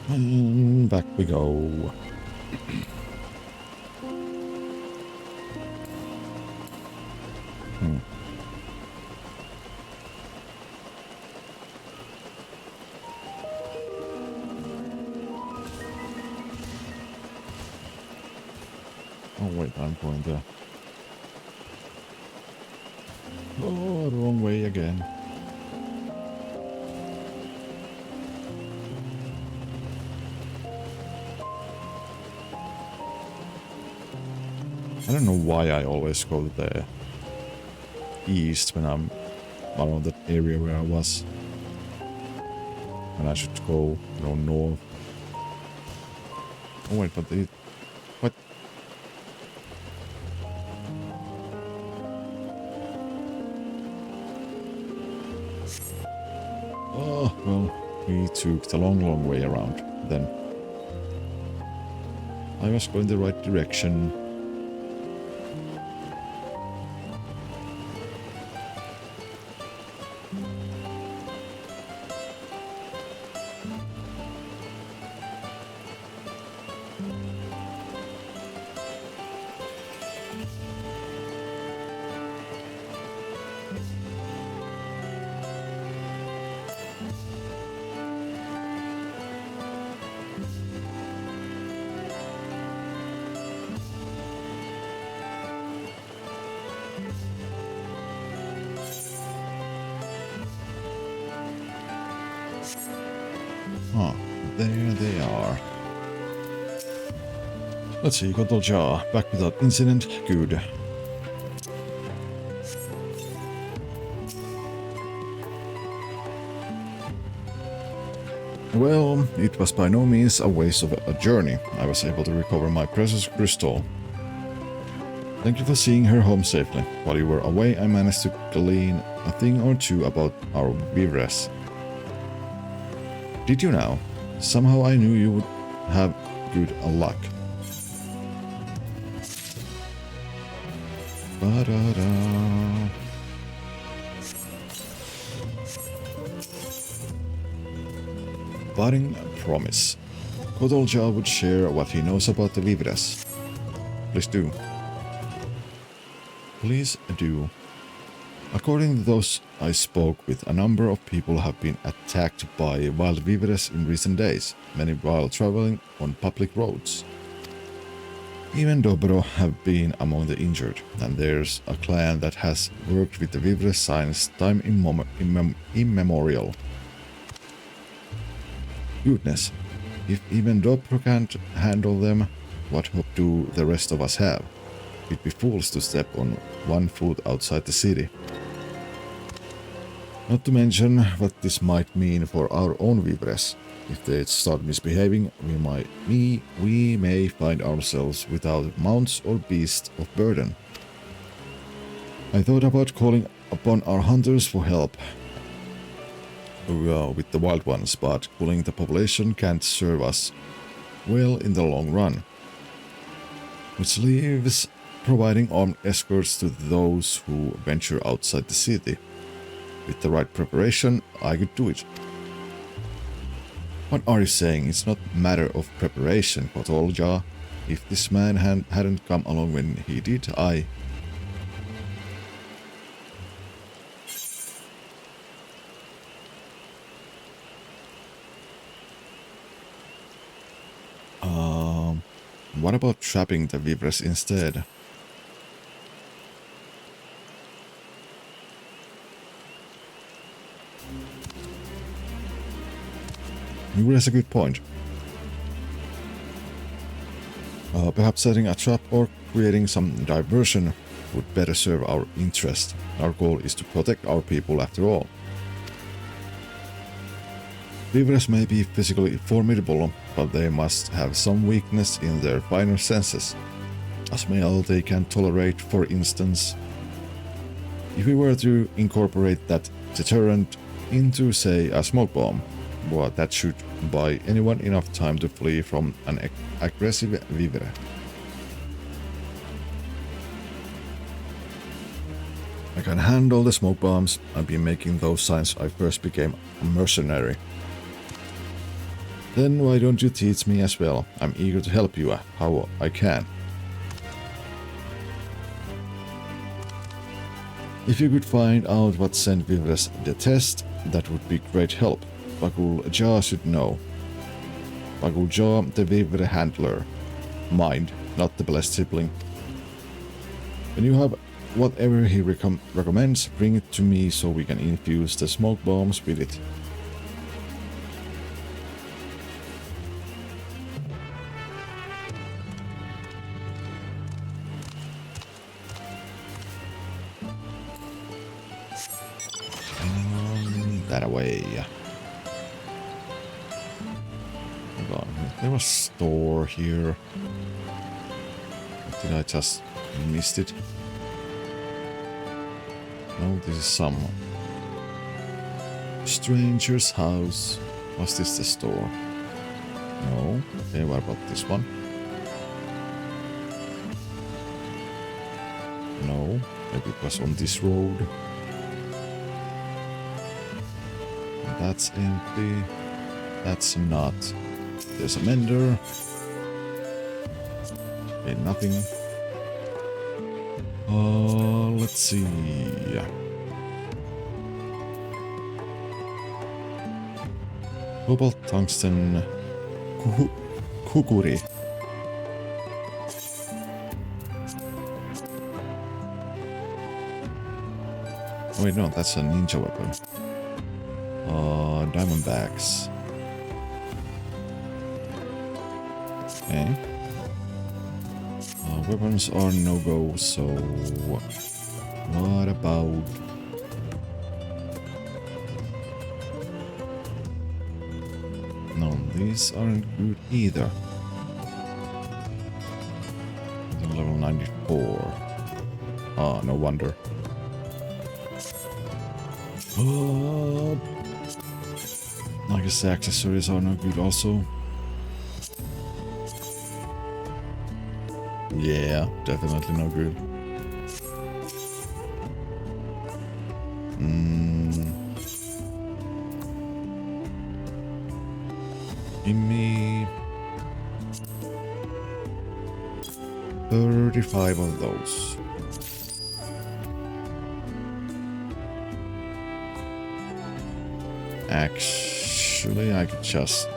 And back we go. Oh wait, I'm going there. Oh, wrong way again. I don't know why I always go to the east when I'm around that area where I was. And I should go, north. Oh wait, but it... What? Oh, well, we took the long way around then. I was going the right direction. Ah, there they are. Let's see, Kotalja, back without incident, good. Well, it was by no means a waste of a journey. I was able to recover my precious crystal. Thank you for seeing her home safely. While you were away, I managed to glean a thing or two about our weaveress. Did you now? Somehow I knew you would have good luck. Ba-da-da. Budding promise. Kotalja would share what he knows about the weaveress. Please do. Please do. According to those I spoke with, a number of people have been attacked by wild weavers in recent days, many while traveling on public roads. Even Dobro have been among the injured, and there's a clan that has worked with the Vivre since time immemorial. Goodness, if even Dobro can't handle them, what hope do the rest of us have? We'd be fools to step on one foot outside the city. Not to mention what this might mean for our own Vivres. If they start misbehaving, we may find ourselves without mounts or beasts of burden. I thought about calling upon our hunters for help with the wild ones, but cooling the population can't serve us well in the long run. Which leaves providing armed escorts to those who venture outside the city. With the right preparation, I could do it. What are you saying? It's not a matter of preparation, Kotolja. If this man hadn't come along when he did, What about trapping the Vivres instead? You raise a good point. Perhaps setting a trap or creating some diversion would better serve our interest. Our goal is to protect our people after all. Vivres may be physically formidable, but they must have some weakness in their finer senses. A smell they can tolerate, for instance. If we were to incorporate that deterrent into, say, a smoke bomb, well, that should buy anyone enough time to flee from an aggressive Vivre. I can handle the smoke bombs. I've been making those since I first became a mercenary. Then why don't you teach me as well? I'm eager to help you how I can. If you could find out what sent Vivres detest, that would be great help. Bagul Jah should know. Bagul Jah, the Vivre handler. Mind, not the blessed sibling. When you have whatever he recommends, bring it to me so we can infuse the smoke bombs with it. That away. Hold on. There was a store here. Did I just missed it? No, this is some stranger's house. Was this the store? No. Okay, what about this one? No. Maybe it was on this road. That's empty. That's not. There's a mender. Okay, nothing. Let's see. Cobalt, tungsten, kukuri. Wait, no, that's a ninja weapon. Diamondbacks. Okay. Weapons are no-go, so what about... No, these aren't good either. Level 94. Ah, no wonder. I guess the accessories are no good also. Yeah, definitely no good. Give me 35 of those. Actually, I could just...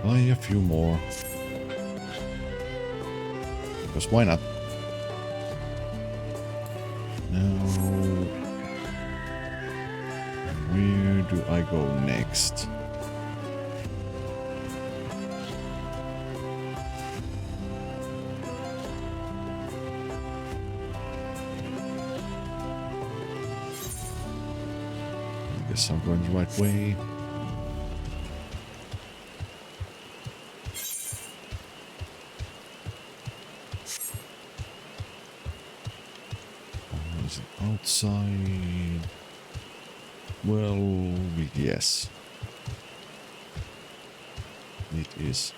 Buy a few more. Because why not? Now, where do I go next? I guess I'm going the right way. Is it outside? Well, yes. It is.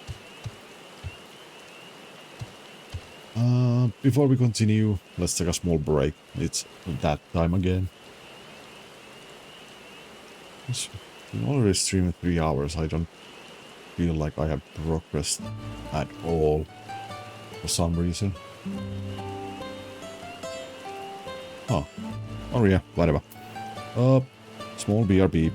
Before we continue, let's take a small break. It's that time again. We already streamed 3 hours. I don't feel like I have progressed at all for some reason. Huh. Oh yeah, whatever. Small BRB.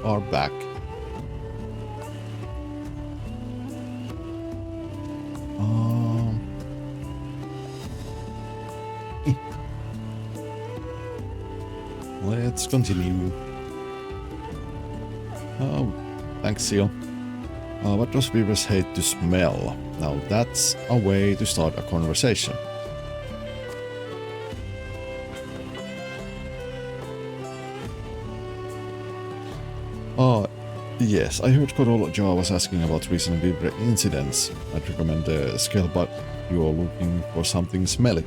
are back. Let's continue. Oh, thanks, Seal. What does Weavers hate to smell? Now that's a way to start a conversation. Yes, I heard Corol Jaw was asking about recent Weaver incidents. I'd recommend the scale, but you're looking for something smelly.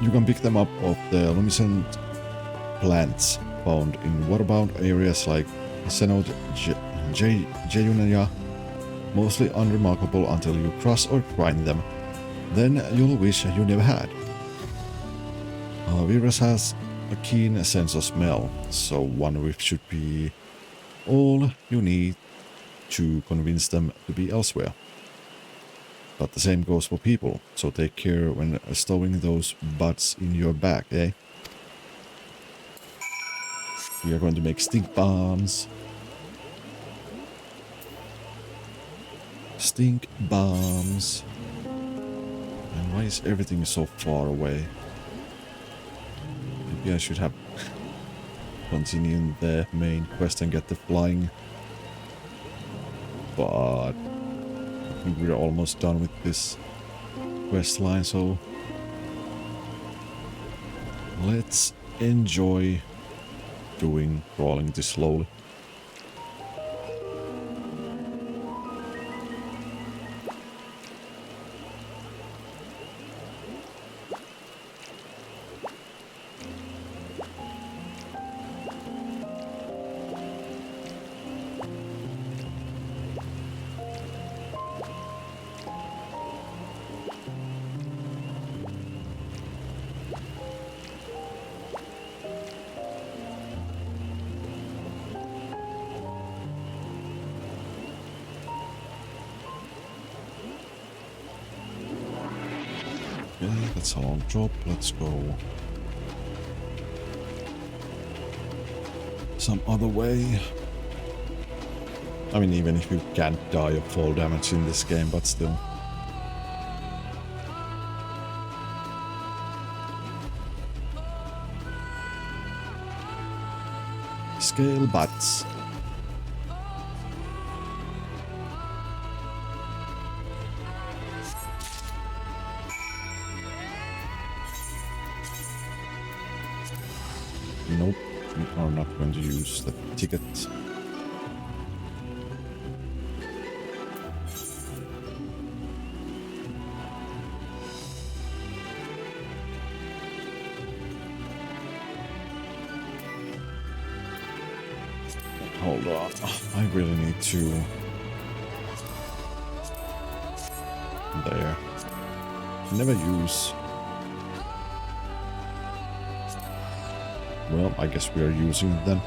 You can pick them up off the luminescent plants found in waterbound areas like Senod Jeunia, mostly unremarkable until you crush or grind them. Then you'll wish you never had. Virus has a keen sense of smell, so one whiff should be all you need to convince them to be elsewhere. But the same goes for people, so take care when stowing those buds in your bag, eh? We are going to make stink bombs. Stink bombs. And why is everything so far away? Maybe I should have continued the main quest and get the flying. But I think we're almost done with this quest line, so let's enjoy crawling this slowly. Okay, that's a long drop. Let's go some other way. I mean, even if you can't die of fall damage in this game, but still. Scale bats. Nope, we are not going to use the ticket. Hold on, I really need to... There. Never use... Well, I guess we are using it then.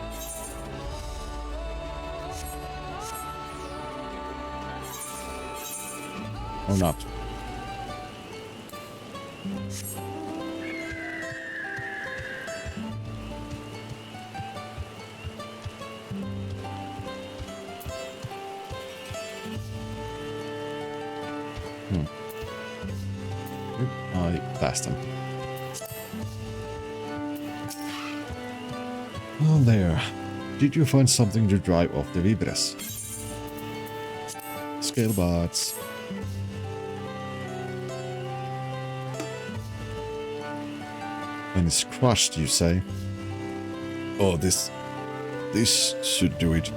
Or not. I passed him. Oh, there. Did you find something to drive off the Vibres? Scale bots. And it's crushed, you say? Oh, this should do it.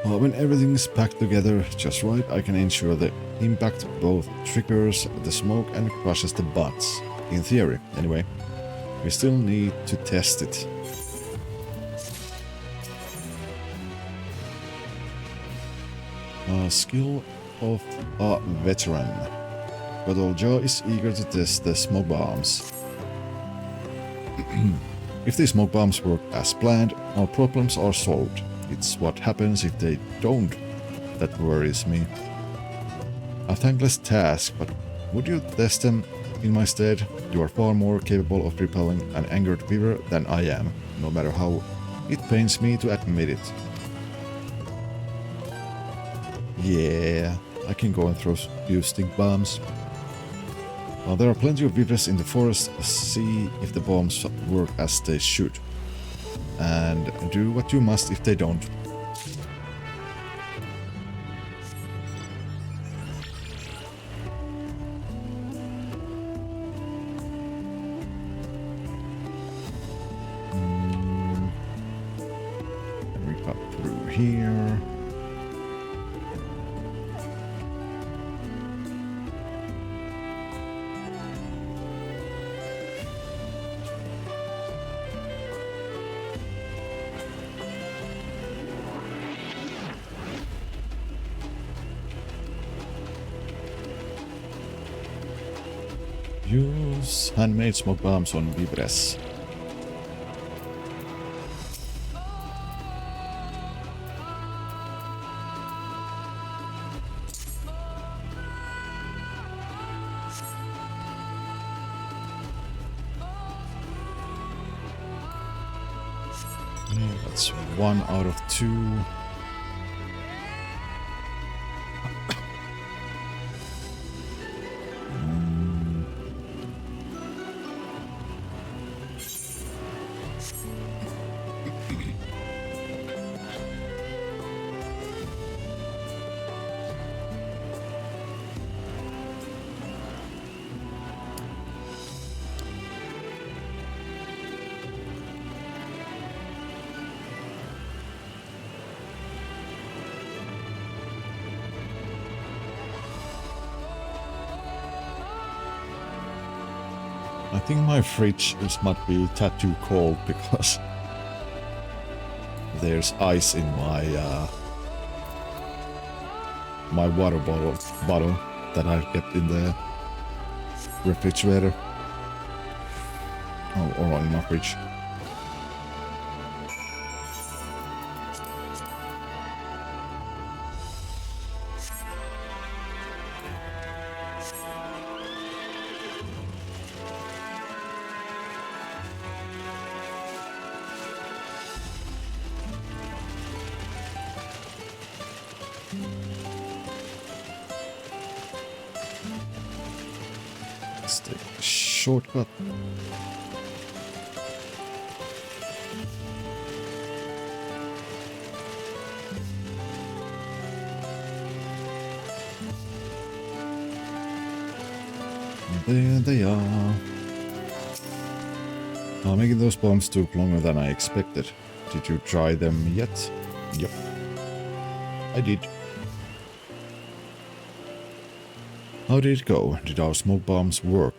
Well, when everything's packed together just right, I can ensure the impact both triggers the smoke and crushes the bots. In theory, anyway. We still need to test it. Skill of a veteran. Godoljo is eager to test the smoke bombs. If the smoke bombs work as planned, our problems are solved. It's what happens if they don't that worries me. A thankless task, but would you test them in my stead? You are far more capable of repelling an angered weaver than I am, no matter how It pains me to admit it. Yeah, I can go and throw a few stink bombs. Well, there are plenty of vipers in the forest. See if the bombs work as they should. And do what you must if they don't. We cut through here. Use handmade smoke bombs on vipers. That's 1 out of 2. I think my fridge might be too cold because there's ice in my water bottle that I kept in the refrigerator. Oh, or in my fridge. Let's take a shortcut. There they are. Making those bombs took longer than I expected. Did you try them yet? Yep. I did. How did it go? Did our smoke bombs work?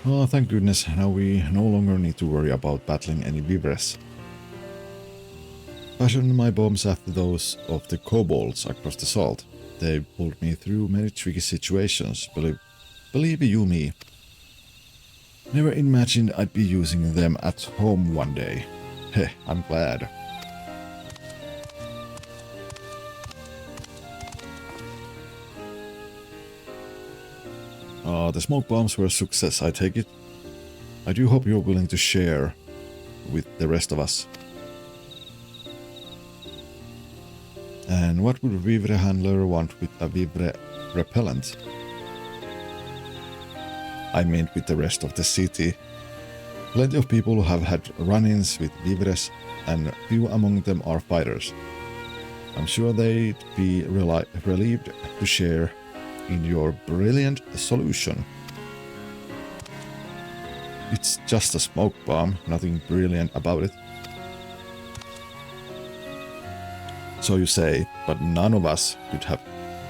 Oh, thank goodness, now we no longer need to worry about battling any vipers. Fashioned my bombs after those of the kobolds across the salt. They pulled me through many tricky situations, believe you me. Never imagined I'd be using them at home one day. Heh, I'm glad. The smoke bombs were a success, I take it. I do hope you're willing to share with the rest of us. And what would a vivre handler want with a vivre repellent? I meant with the rest of the city. Plenty of people have had run-ins with vivres, and few among them are fighters. I'm sure they'd be relieved to share in your brilliant solution. It's just a smoke bomb, nothing brilliant about it. So you say, but none of us could have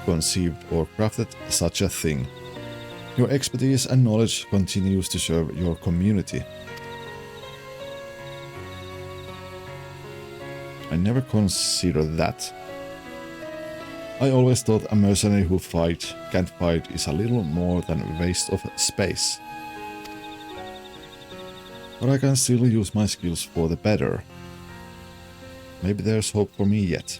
conceived or crafted such a thing. Your expertise and knowledge continues to serve your community. I never considered that. I always thought a mercenary who can't fight is a little more than a waste of space. But I can still use my skills for the better. Maybe there's hope for me yet.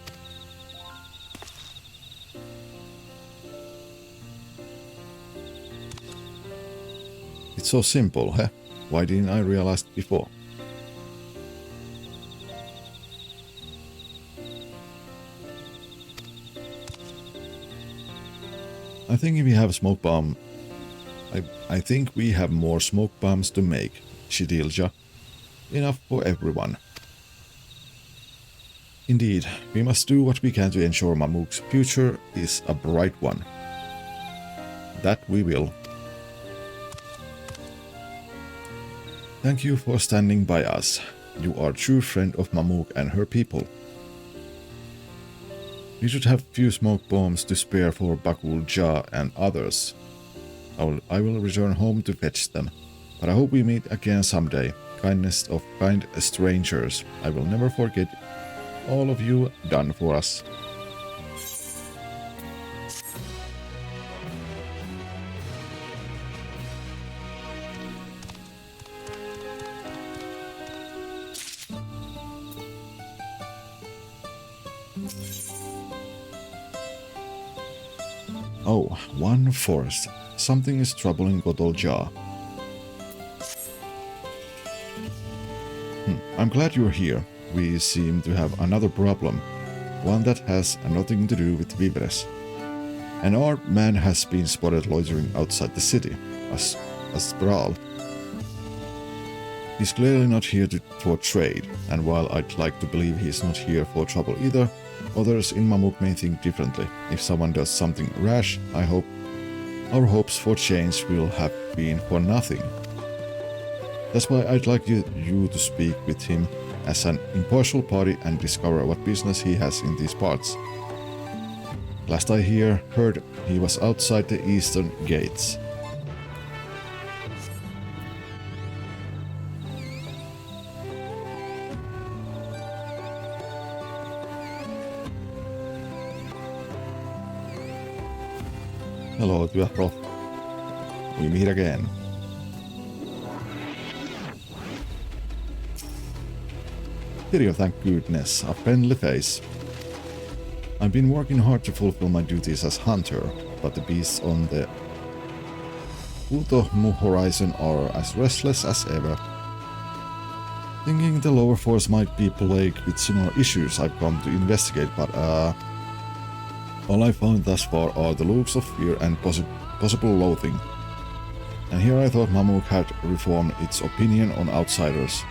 It's so simple, huh? Why didn't I realize it before? I think if we have a smoke bomb, I think we have more smoke bombs to make, Shidilja. Enough for everyone. Indeed, we must do what we can to ensure Mamuk's future is a bright one. That we will. Thank you for standing by us. You are a true friend of Mamuk and her people. We should have few smoke bombs to spare for Bakul Ja and others. I will return home to fetch them, but I hope we meet again someday. Kindness of kind strangers. I will never forget all of you done for us. Oh, one forest. Something is troubling Godolja. I'm glad you're here. We seem to have another problem. One that has nothing to do with Vibres. An armed man has been spotted loitering outside the city. A sprawl. He's clearly not here for trade, and while I'd like to believe he's not here for trouble either, others in Mamuk may think differently. If someone does something rash, I hope our hopes for change will have been for nothing. That's why I'd like you to speak with him as an impartial party and discover what business he has in these parts. Last I heard he was outside the eastern gates. Hello, Tural. We meet again. Video, thank goodness, a friendly face. I've been working hard to fulfill my duties as hunter, but the beasts on the Uto-Mu horizon are as restless as ever. Thinking the lower force might be plagued with similar issues, I've come to investigate, but all I found thus far are the looks of fear and possible loathing. And here I thought Mamuk had reformed its opinion on outsiders.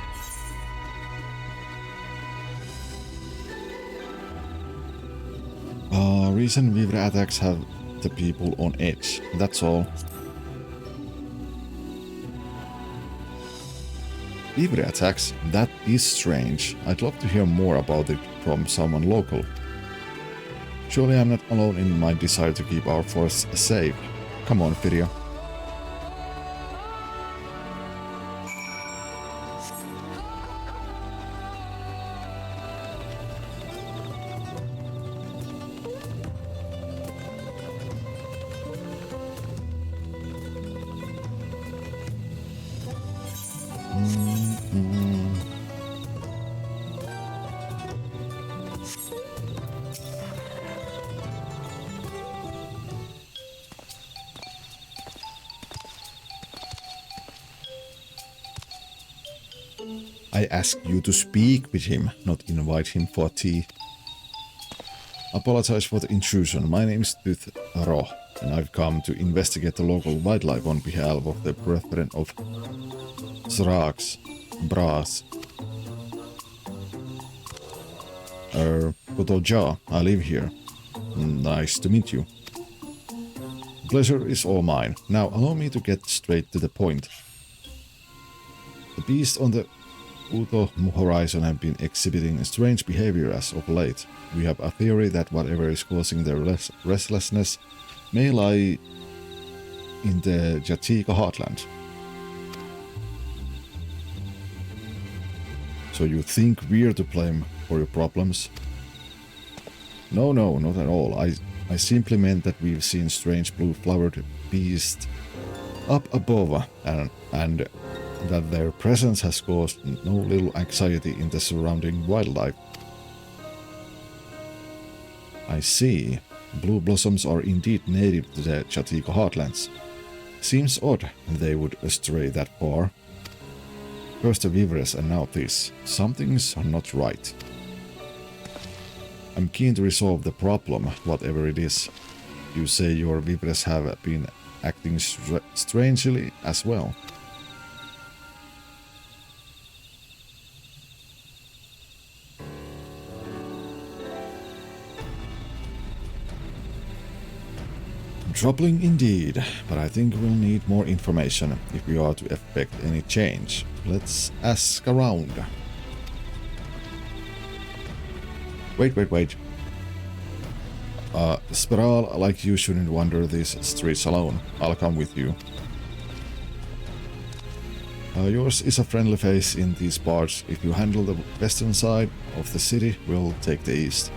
Recent Vivre attacks have the people on edge, that's all. Vivre attacks? That is strange. I'd love to hear more about it from someone local. Surely I'm not alone in my desire to keep our forests safe. Come on, Firia. I ask you to speak with him, not invite him for tea. Apologize for the intrusion. My name is Tural, and I've come to investigate the local wildlife on behalf of the Brethren of Zrax, Bras. Godolja, I live here. Nice to meet you. Pleasure is all mine. Now allow me to get straight to the point. The beasts on the Uto-Mu horizon have been exhibiting strange behavior as of late. We have a theory that whatever is causing their restlessness may lie in the Jatika heartland. So you think we're to blame for your problems? No, not at all. I simply meant that we've seen strange blue-flowered beasts up above and that their presence has caused no little anxiety in the surrounding wildlife. I see. Blue blossoms are indeed native to the Jatika heartlands. Seems odd they would stray that far. First the Viveress and now this. Something's not right. I'm keen to resolve the problem, whatever it is. You say your Viveress have been acting strangely as well. Troubling indeed, but I think we'll need more information if we are to effect any change. Let's ask around. Wait. Spiral, like you shouldn't wander these streets alone. I'll come with you. Yours is a friendly face in these parts. If you handle the western side of the city, we'll take the east.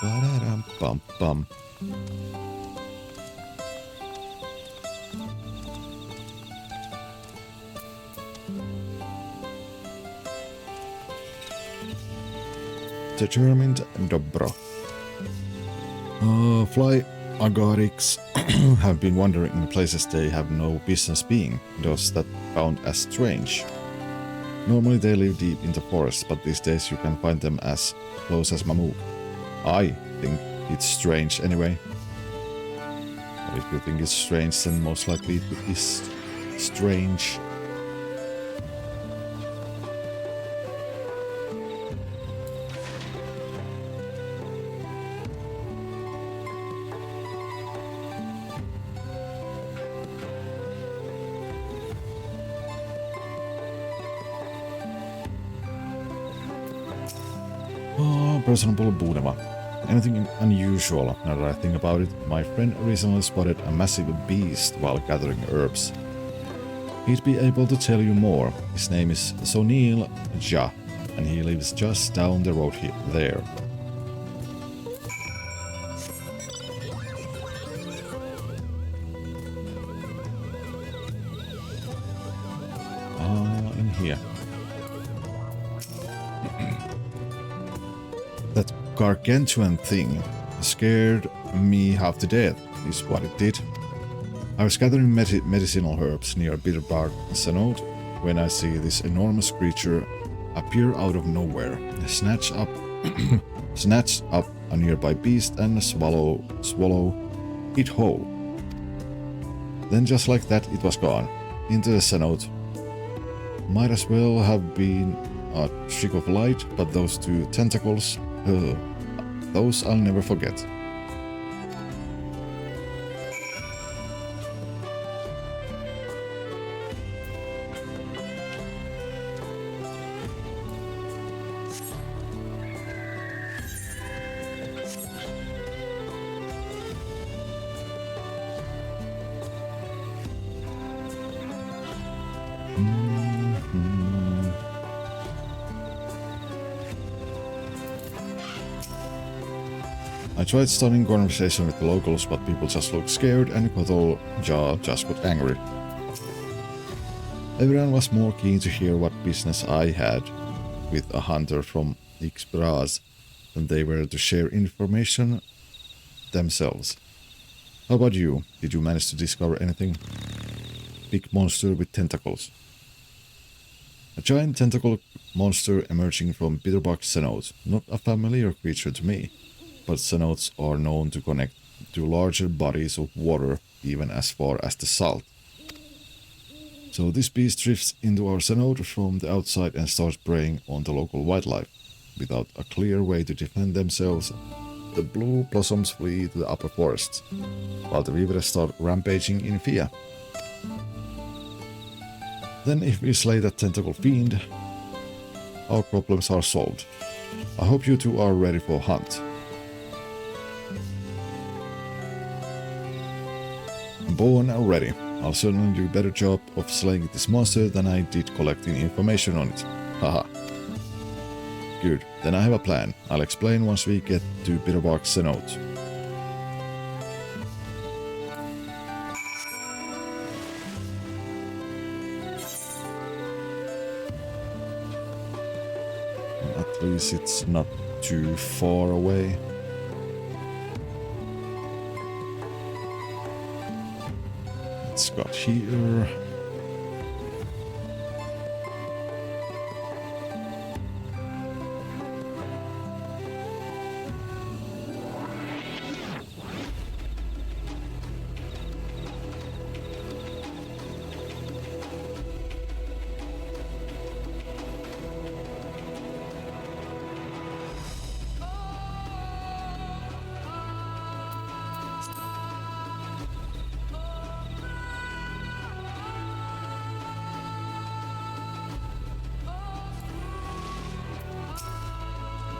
Ba-da-dum-bum-bum. Determined Dobro. Fly agarics have been wandering in places they have no business being. Does that count as strange? Normally they live deep in the forest, but these days you can find them as close as Mamook. I think it's strange anyway. But if you think it's strange, then most likely it is strange. Personable Budema. Anything unusual? Now that I think about it, my friend recently spotted a massive beast while gathering herbs. He'd be able to tell you more. His name is Sonil Ja, and he lives just down the road there. In here. That gargantuan thing scared me half to death, is what it did. I was gathering medicinal herbs near Bitterbark Cenote when I see this enormous creature appear out of nowhere, snatch up a nearby beast and swallow it whole. Then just like that it was gone, into the cenote. Might as well have been a trick of light, but those two tentacles, those I'll never forget. I tried starting conversation with the locals, but people just looked scared and Kotal Ja just got angry. Everyone was more keen to hear what business I had with a hunter from XIV than they were to share information themselves. How about you? Did you manage to discover anything? Big monster with tentacles. A giant tentacle monster emerging from Bitterbark Cenote. Not a familiar creature to me, but cenotes are known to connect to larger bodies of water even as far as the salt. So this beast drifts into our cenote from the outside and starts preying on the local wildlife. Without a clear way to defend themselves, the blue blossoms flee to the upper forests, while the weavers start rampaging in fear. Then if we slay that tentacle fiend, our problems are solved. I hope you two are ready for a hunt. Born and ready. I'll certainly do a better job of slaying this monster than I did collecting information on it. Haha. Good, then I have a plan. I'll explain once we get to Bitterbark Cenote. least it's not too far away. Let's go here.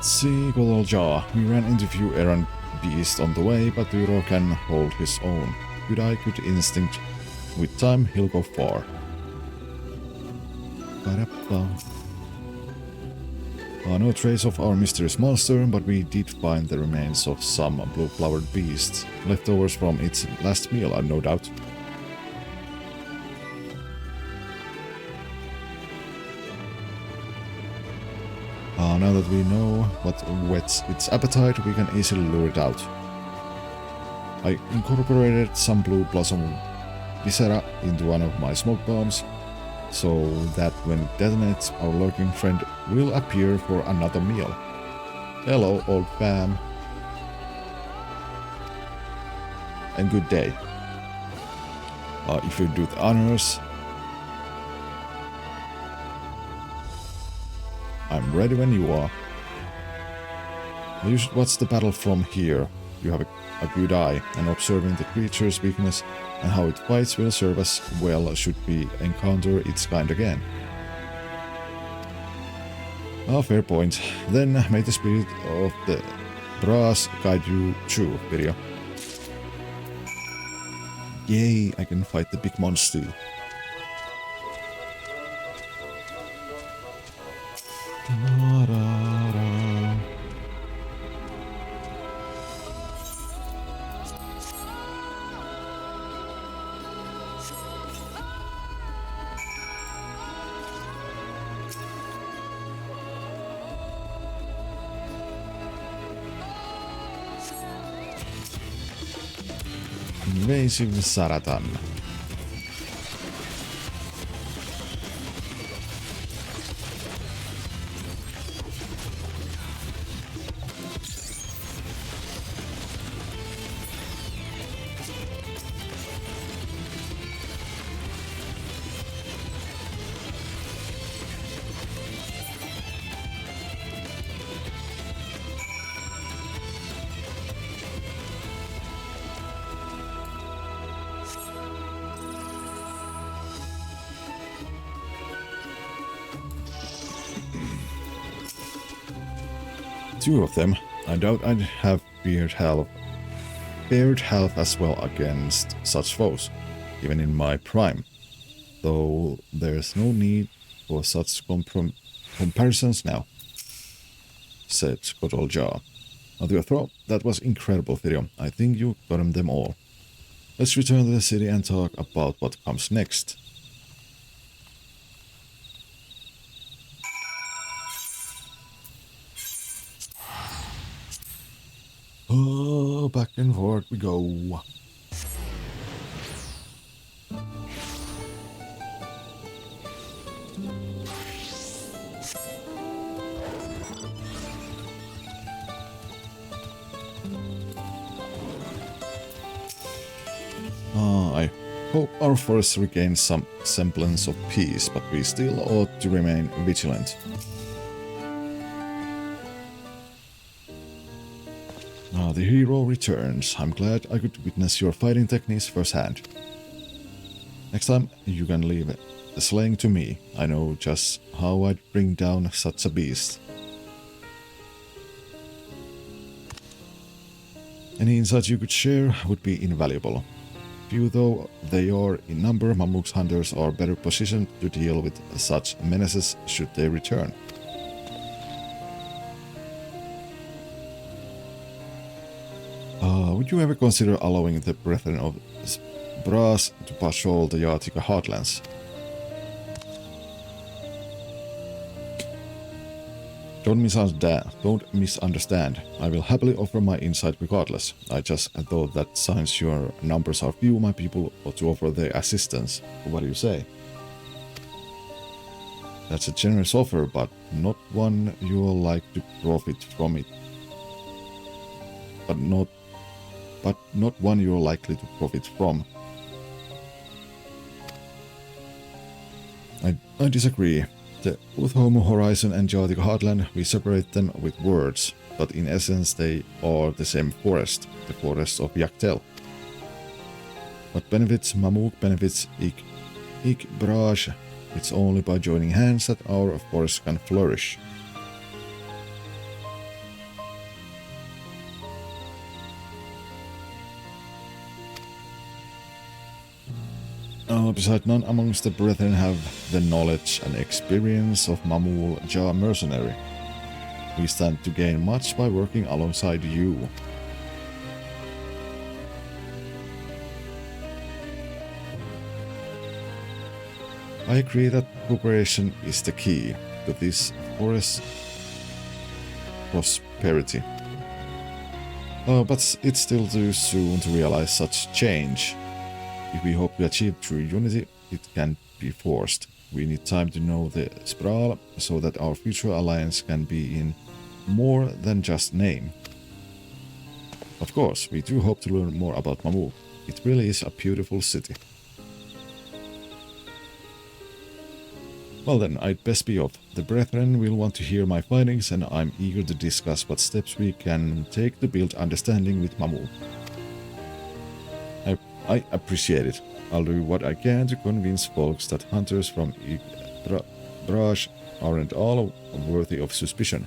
See, good old Jaw. We ran into a few errant beasts on the way, but Tural can hold his own. Good eye, good instinct. With time, he'll go far. No trace of our mysterious monster, but we did find the remains of some blue-flowered beasts. Leftovers from its last meal, no doubt. Now that we know what whets its appetite, we can easily lure it out. I incorporated some blue blossom viscera into one of my smoke bombs, so that when it detonates, our lurking friend will appear for another meal. Hello, old fam. And good day. If you do the honors, I'm ready when you are. You should watch the battle from here. You have a good eye, and observing the creature's weakness and how it fights will serve us well should we encounter its kind again. Fair point. Then may the spirit of the brass guide you through, video. Yay, I can fight the big monster. Invasive Saratan. Two of them. I doubt I'd have paired health as well against such foes, even in my prime. Though there's no need for such comparisons now, said good old Jaw. Now to your throw, that was incredible video. I think you got them all. Let's return to the city and talk about what comes next. Oh, back and forth we go. I hope our forest regains some semblance of peace, but we still ought to remain vigilant. The hero returns. I'm glad I could witness your fighting techniques firsthand. Next time, you can leave the slaying to me. I know just how I'd bring down such a beast. Any insights you could share would be invaluable. Few though they are in number, Mammook's hunters are better positioned to deal with such menaces should they return. Would you ever consider allowing the Brethren of Brass to patrol the Yartika heartlands? Don't misunderstand. I will happily offer my insight regardless. I just thought that since your numbers are few, my people ought to offer their assistance. What do you say? That's a generous offer, but not one you'll like to profit from it. But not one you're likely to profit from. I disagree. The Uthome Horizon and Geotic Heartland, we separate them with words, but in essence they are the same forest, the forest of Yaktel. What benefits Mamuk benefits Ik-Braj. It's only by joining hands that our forest can flourish. Besides, none amongst the brethren have the knowledge and experience of Mamul Jah mercenary. We stand to gain much by working alongside you. I agree that cooperation is the key to this forest prosperity. But it's still too soon to realize such change. If we hope to achieve true unity, it can't be forced. We need time to know the Sprawl so that our future alliance can be in more than just name. Of course, we do hope to learn more about Mamuk. It really is a beautiful city. Well then, I'd best be off. The brethren will want to hear my findings, and I'm eager to discuss what steps we can take to build understanding with Mamuk. I appreciate it. I'll do what I can to convince folks that hunters from Ik-Braj aren't all worthy of suspicion.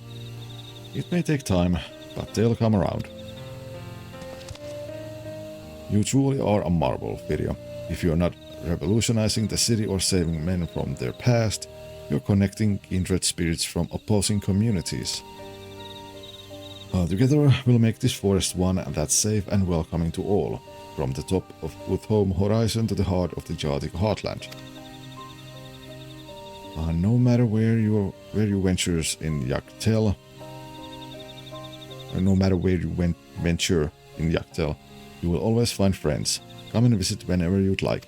It may take time, but they'll come around. You truly are a marvel, Firio. If you're not revolutionizing the city or saving men from their past, you're connecting kindred spirits from opposing communities. Together, we'll make this forest one that's safe and welcoming to all, from the top of Uthome Horizon to the heart of the Geotic Heartland. No matter where you ventures in Yaktel, venture in Yaktel, you will always find friends. Come and visit whenever you'd like.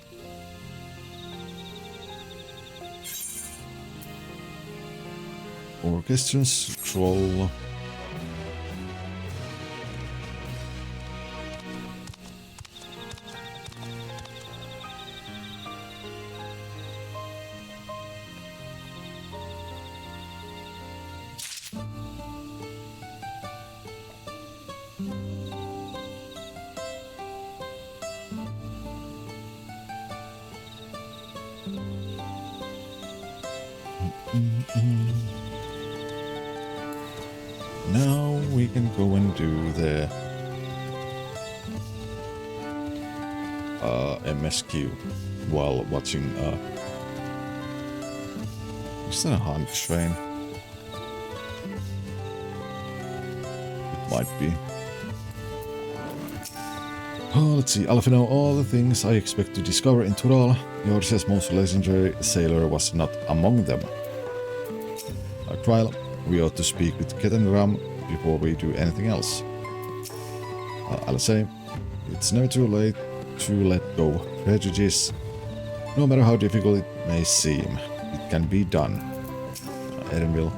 Orchestral scroll. Now we can go and do the MSQ while watching is that a hunt train? It might be. Oh, let's see. Alpha know all the things I expect to discover in Tural. Yours' most legendary sailor was not among them. Trial, we ought to speak with Ketenram before we do anything else. I'll say, it's never too late to let go prejudice. No matter how difficult it may seem, it can be done. Edenville,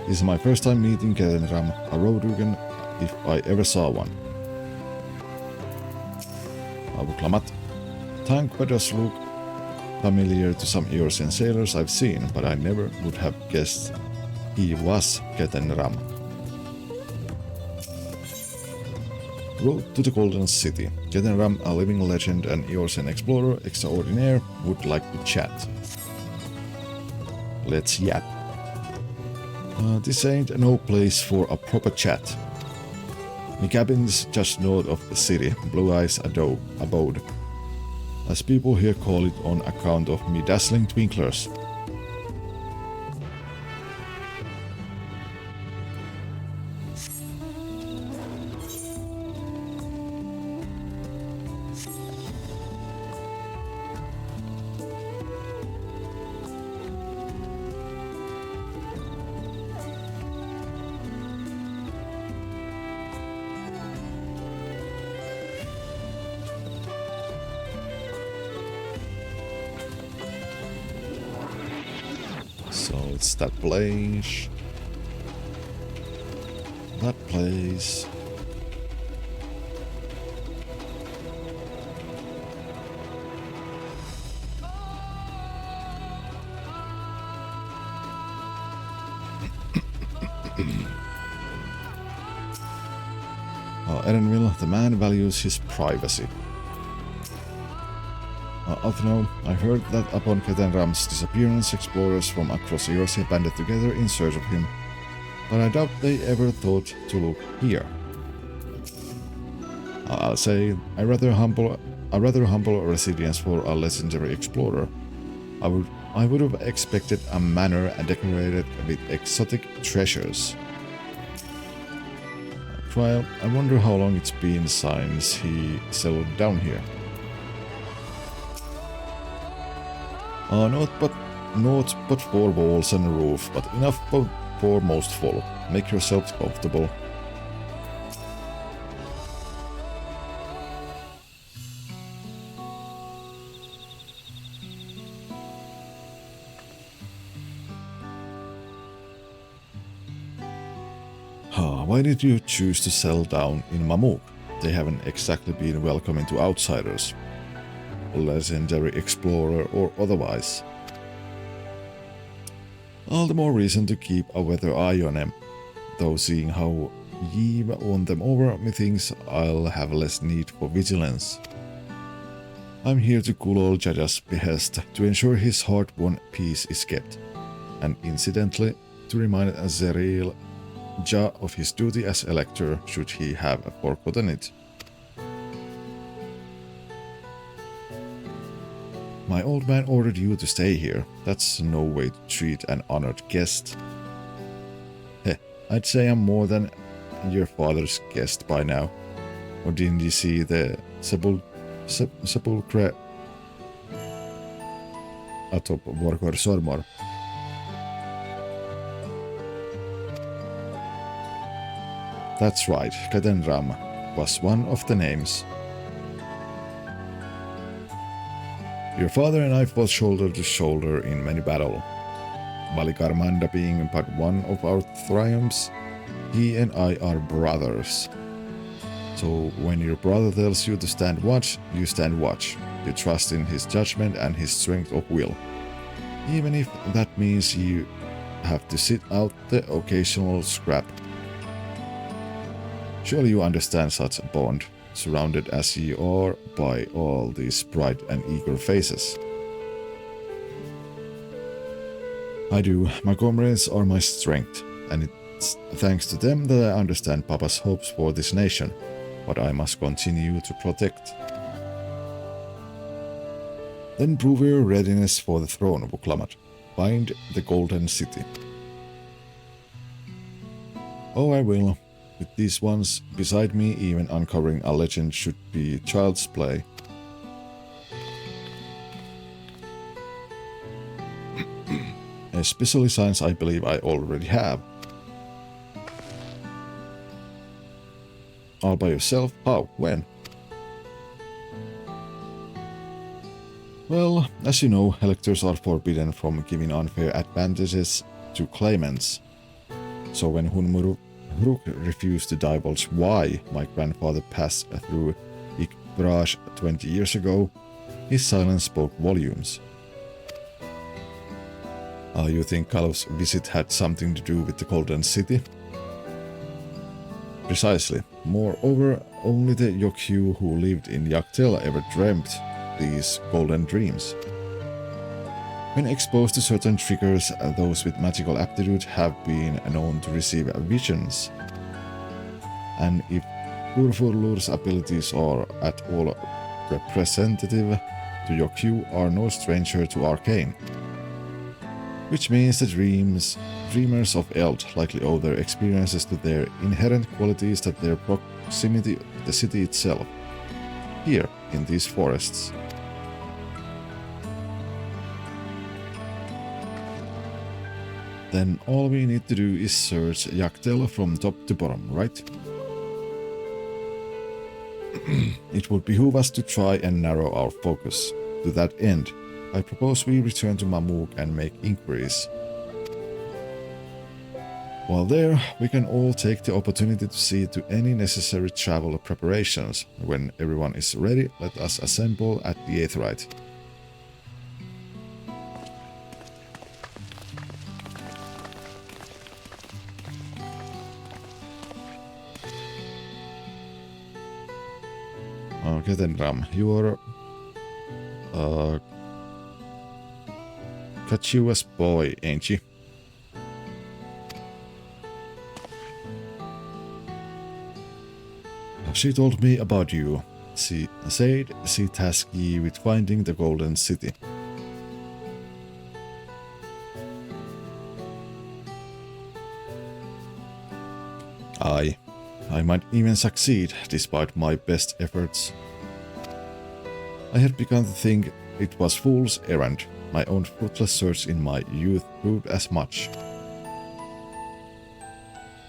this is my first time meeting Ketenram, a Rodugan, if I ever saw one. Avuklamat. Tankwa does look familiar to some Eorzean sailors I've seen, but I never would have guessed he was Ketenram. Road to the Golden City. Ketenram, a living legend and Eorzean explorer extraordinaire, would like to chat. Let's yap. This ain't no place for a proper chat. My cabin's just north of the city, Blue Eyes abode, as people here call it on account of me dazzling twinklers. So it's that place. That place. Erenville, the man values his privacy. Although I heard that upon Ketenram's disappearance, explorers from across Eurasia banded together in search of him, but I doubt they ever thought to look here. I'll say a rather humble residence for a legendary explorer. I would have expected a manor decorated with exotic treasures. Trial, I wonder how long it's been since he settled down here. Not but 4 walls and a roof, but enough for most folk. Make yourselves comfortable. Why did you choose to settle down in Mamuk? They haven't exactly been welcoming to outsiders, legendary explorer or otherwise. All the more reason to keep a weather eye on them, though seeing how ye won them over, methinks I'll have less need for vigilance. I'm here to cool old Jaja's behest to ensure his hard-won peace is kept, and incidentally to remind Zeril Ja of his duty as elector should he have forgotten it. My old man ordered you to stay here. That's no way to treat an honored guest. Heh, I'd say I'm more than your father's guest by now. Or didn't you see the sepulchre atop Vorkor Sormor? That's right, Ketenram was one of the names. Your father and I fought shoulder to shoulder in many battles. Valikarmanda being but one of our triumphs, he and I are brothers. So when your brother tells you to stand watch, you stand watch. You trust in his judgment and his strength of will. Even if that means you have to sit out the occasional scrap. Surely you understand such a bond, surrounded as ye are by all these bright and eager faces. I do. My comrades are my strength, and it's thanks to them that I understand Papa's hopes for this nation, what I must continue to protect. Then prove your readiness for the throne, Vuklamat. Find the Golden City. Oh, I will. With these ones beside me, even uncovering a legend should be child's play. Especially since I believe I already have. All by yourself? How? When? Well, as you know, electors are forbidden from giving unfair advantages to claimants. So when Hunmuruk refused to divulge why my grandfather passed through Ikbraj 20 years ago, his silence spoke volumes. You think Kalof's visit had something to do with the Golden City? Precisely. Moreover, only the Yokyu who lived in Yaktel ever dreamt these golden dreams. When exposed to certain triggers, those with magical aptitude have been known to receive visions. And if Urfurlur's abilities are at all representative, the Yokyu are no stranger to arcane. Which means the dreamers of Eld likely owe their experiences to their inherent qualities that their proximity to the city itself, here in these forests. Then all we need to do is search Yaktel from top to bottom, right? It would behoove us to try and narrow our focus. To that end, I propose we return to Mamuk and make inquiries. While there, we can all take the opportunity to see to any necessary travel preparations. When everyone is ready, let us assemble at the Aetheryte. Okay then, Ram, you're Kachua's boy, ain't you? She told me about you. She said she tasked you with finding the Golden City. I might even succeed, despite my best efforts. I had begun to think it was fool's errand. My own fruitless search in my youth proved as much.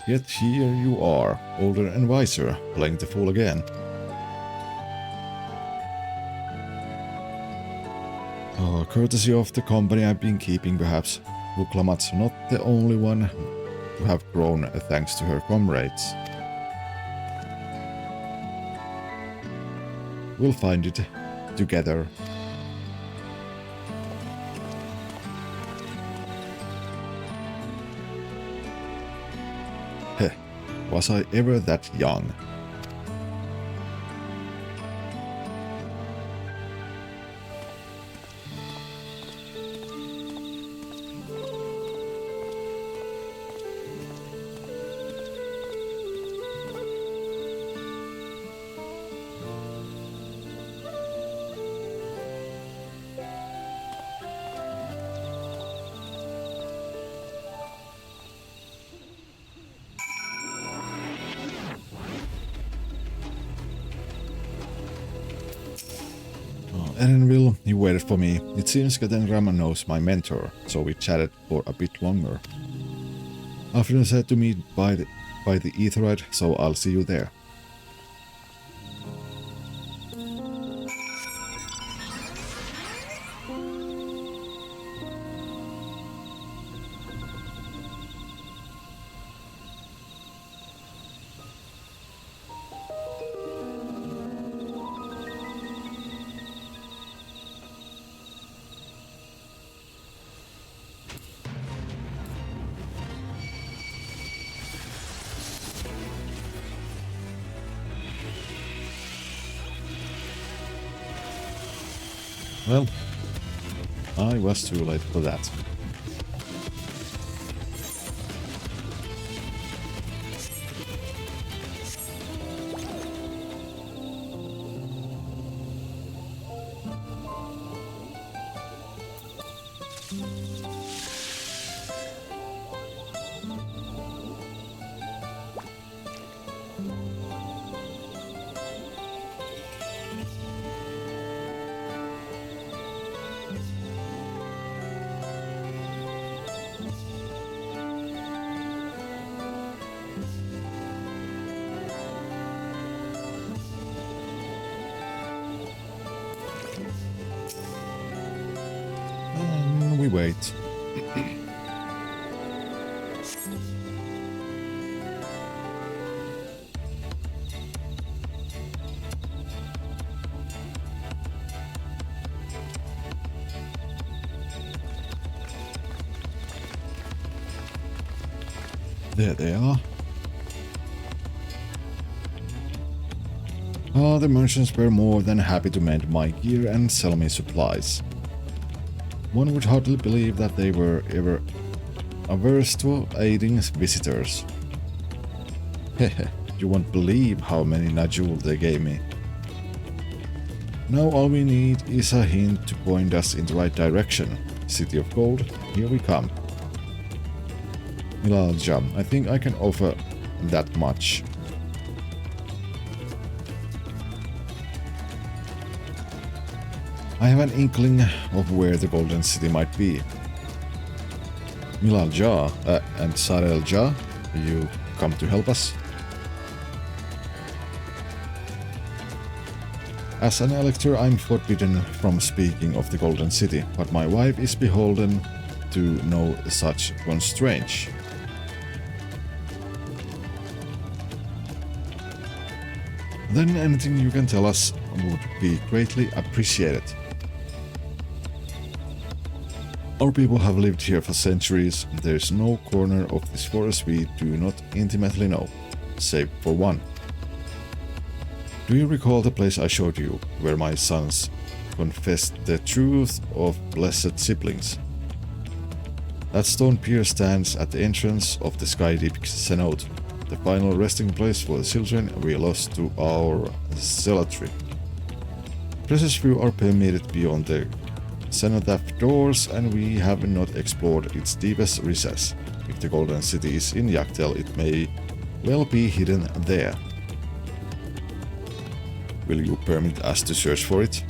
Yet here you are, older and wiser, playing the fool again. Courtesy of the company I've been keeping, perhaps. Vuklamat's not the only one to have grown thanks to her comrades. We'll find it together. Heh, was I ever that young? Erenville, he waited for me. It seems Gatenrama knows my mentor, so we chatted for a bit longer. Alfred said to meet by the Aetheryte, so I'll see you there. Well, I was too late for that. And we wait. There they are. The merchants were more than happy to mend my gear and sell me supplies. One would hardly believe that they were ever averse to aiding visitors. Hehe, you won't believe how many Najul they gave me. Now all we need is a hint to point us in the right direction. City of Gold, here we come. Milalja, I think I can offer that much. I have an inkling of where the Golden City might be. Milalja and Sarelja, you come to help us? As an elector, I'm forbidden from speaking of the Golden City, but my wife is beholden to no such constraints. then anything you can tell us would be greatly appreciated. Our people have lived here for centuries. There's no corner of this forest we do not intimately know, save for one. Do you recall the place I showed you, where my sons confessed the truth of blessed siblings? That stone pier stands at the entrance of the Skydeep Cenote, the final resting place for the children we lost to our zealotry. Precious few are permitted beyond the cenotaph doors, and we have not explored its deepest recess. If the Golden City is in Yachtel, it may well be hidden there. Will you permit us to search for it?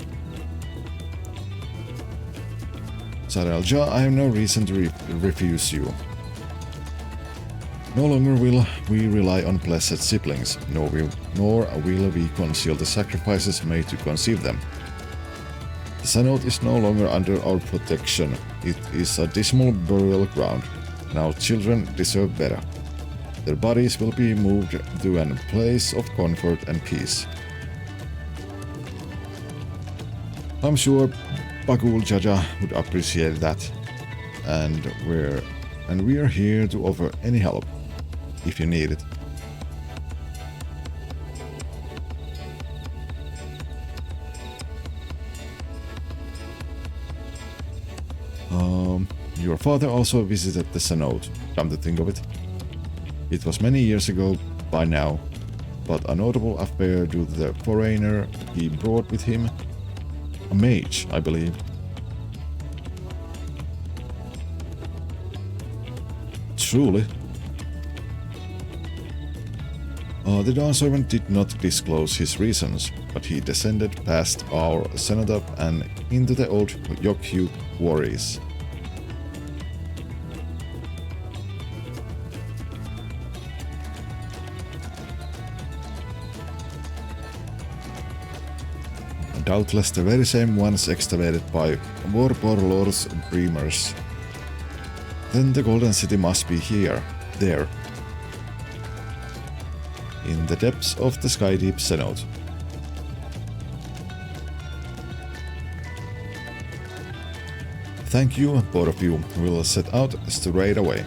Saralja, I have no reason to refuse you. No longer will we rely on blessed siblings, nor will we conceal the sacrifices made to conceive them. The Cenote is no longer under our protection. It is a dismal burial ground, and our children deserve better. Their bodies will be moved to a place of comfort and peace. I'm sure Bagul Jaja would appreciate that, and we are here to offer any help, if you need it. Your father also visited the Cenote, come to think of it. It was many years ago by now, but a notable affair due to the foreigner he brought with him. A mage, I believe. Truly. The Dawn Servant did not disclose his reasons, but he descended past our cenotaph and into the old Yokyu quarries. Doubtless the very same ones excavated by Warborlord's dreamers. Then the Golden City must be here, there, in the depths of the Skydeep Cenote. Thank you, both of you. We'll set out straight away.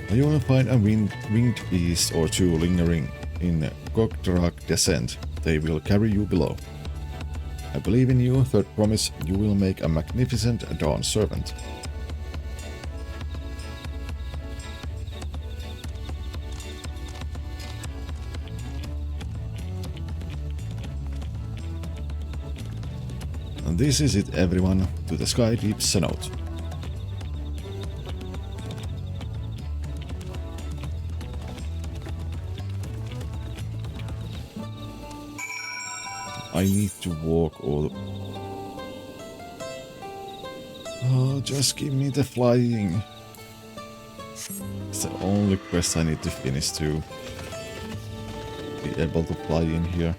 You will find a winged beast or two lingering in Gogdrag descent. They will carry you below. I believe in you, third promise, you will make a magnificent Dawn Servant. And this is it, everyone, to the Skydeep Cenote. I need to walk all... Oh, just give me the flying. It's the only quest I need to finish to be able to fly in here.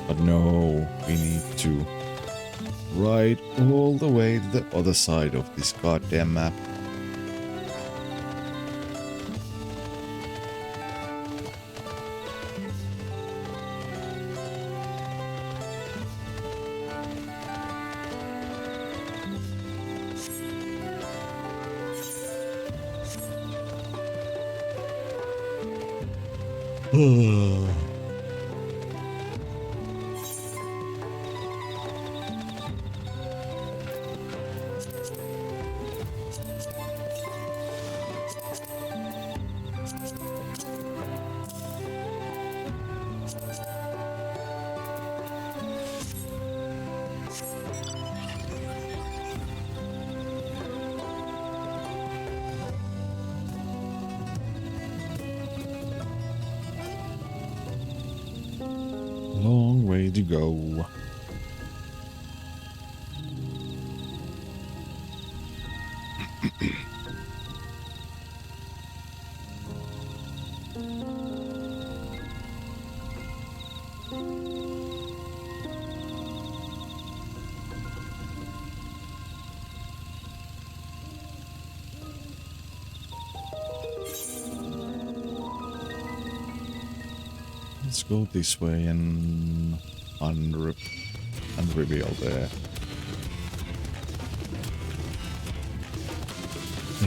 But no, we need to ride all the way to the other side of this goddamn map. Long way to go. let's go this way and reveal the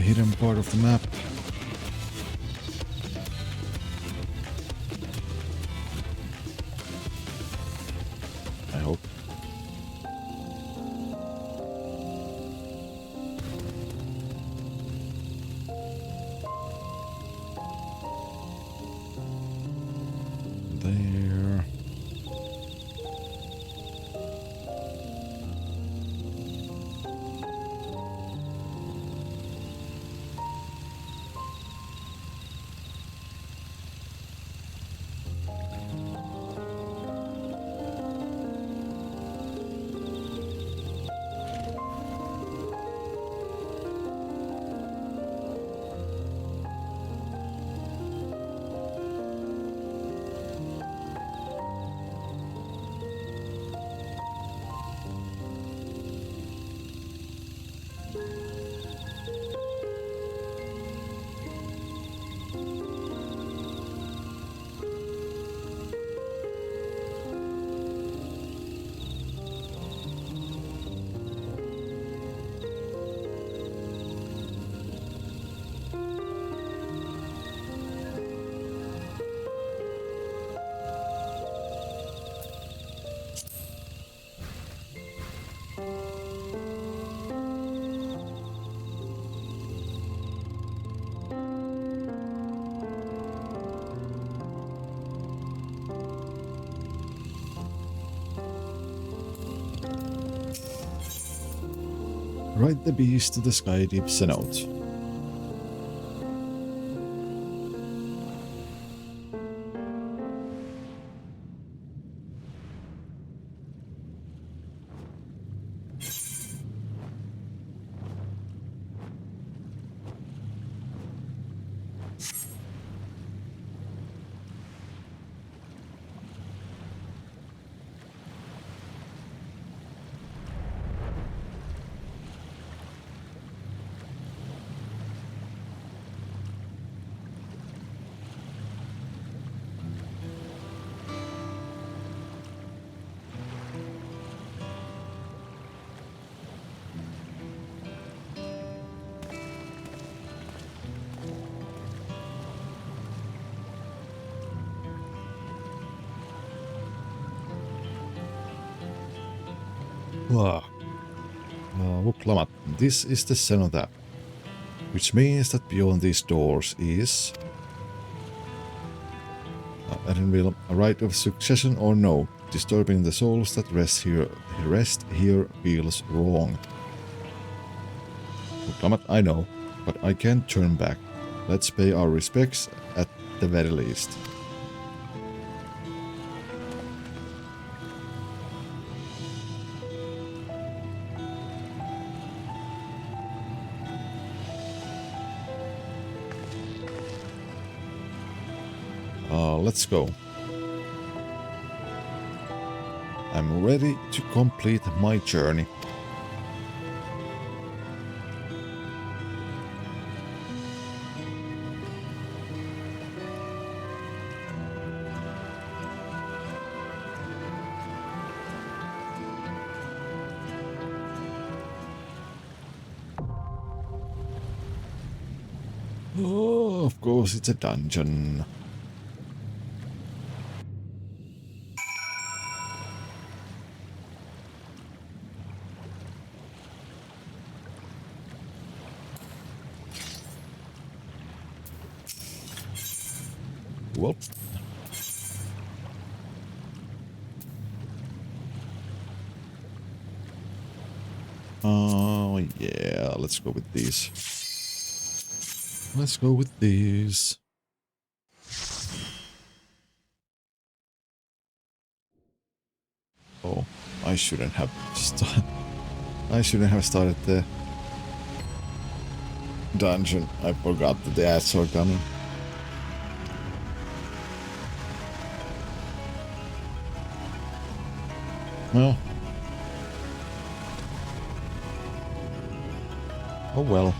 hidden part of the map. I hope. There. Ride the beast to the sky deep cenote. This is the cenotaph, which means that beyond these doors is a right of succession or no. Disturbing the souls that rest here feels wrong. I know, but I can't turn back. Let's pay our respects at the very least. Let's go. I'm ready to complete my journey. Oh, of course it's a dungeon. Well, oh yeah, let's go with these. Let's go with these. Oh, I shouldn't have started the dungeon. I forgot that the ads were coming. Well. Oh well.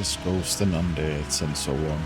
There's ghosts and undeads and so on.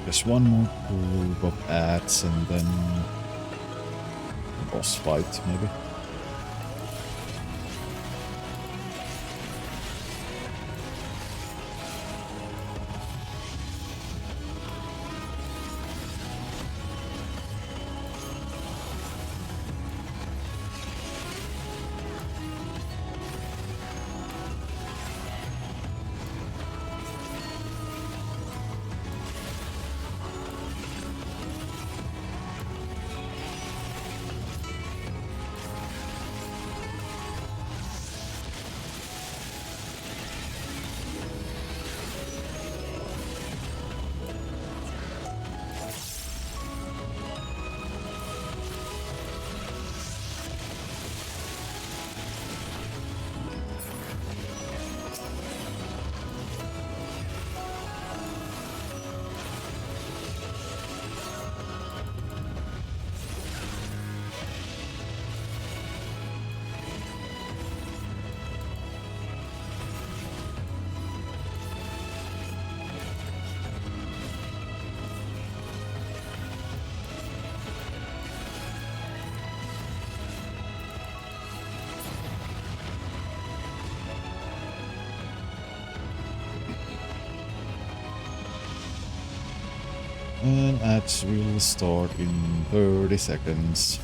Just one more group of ads and then a boss fight, maybe. And ads will start in 30 seconds.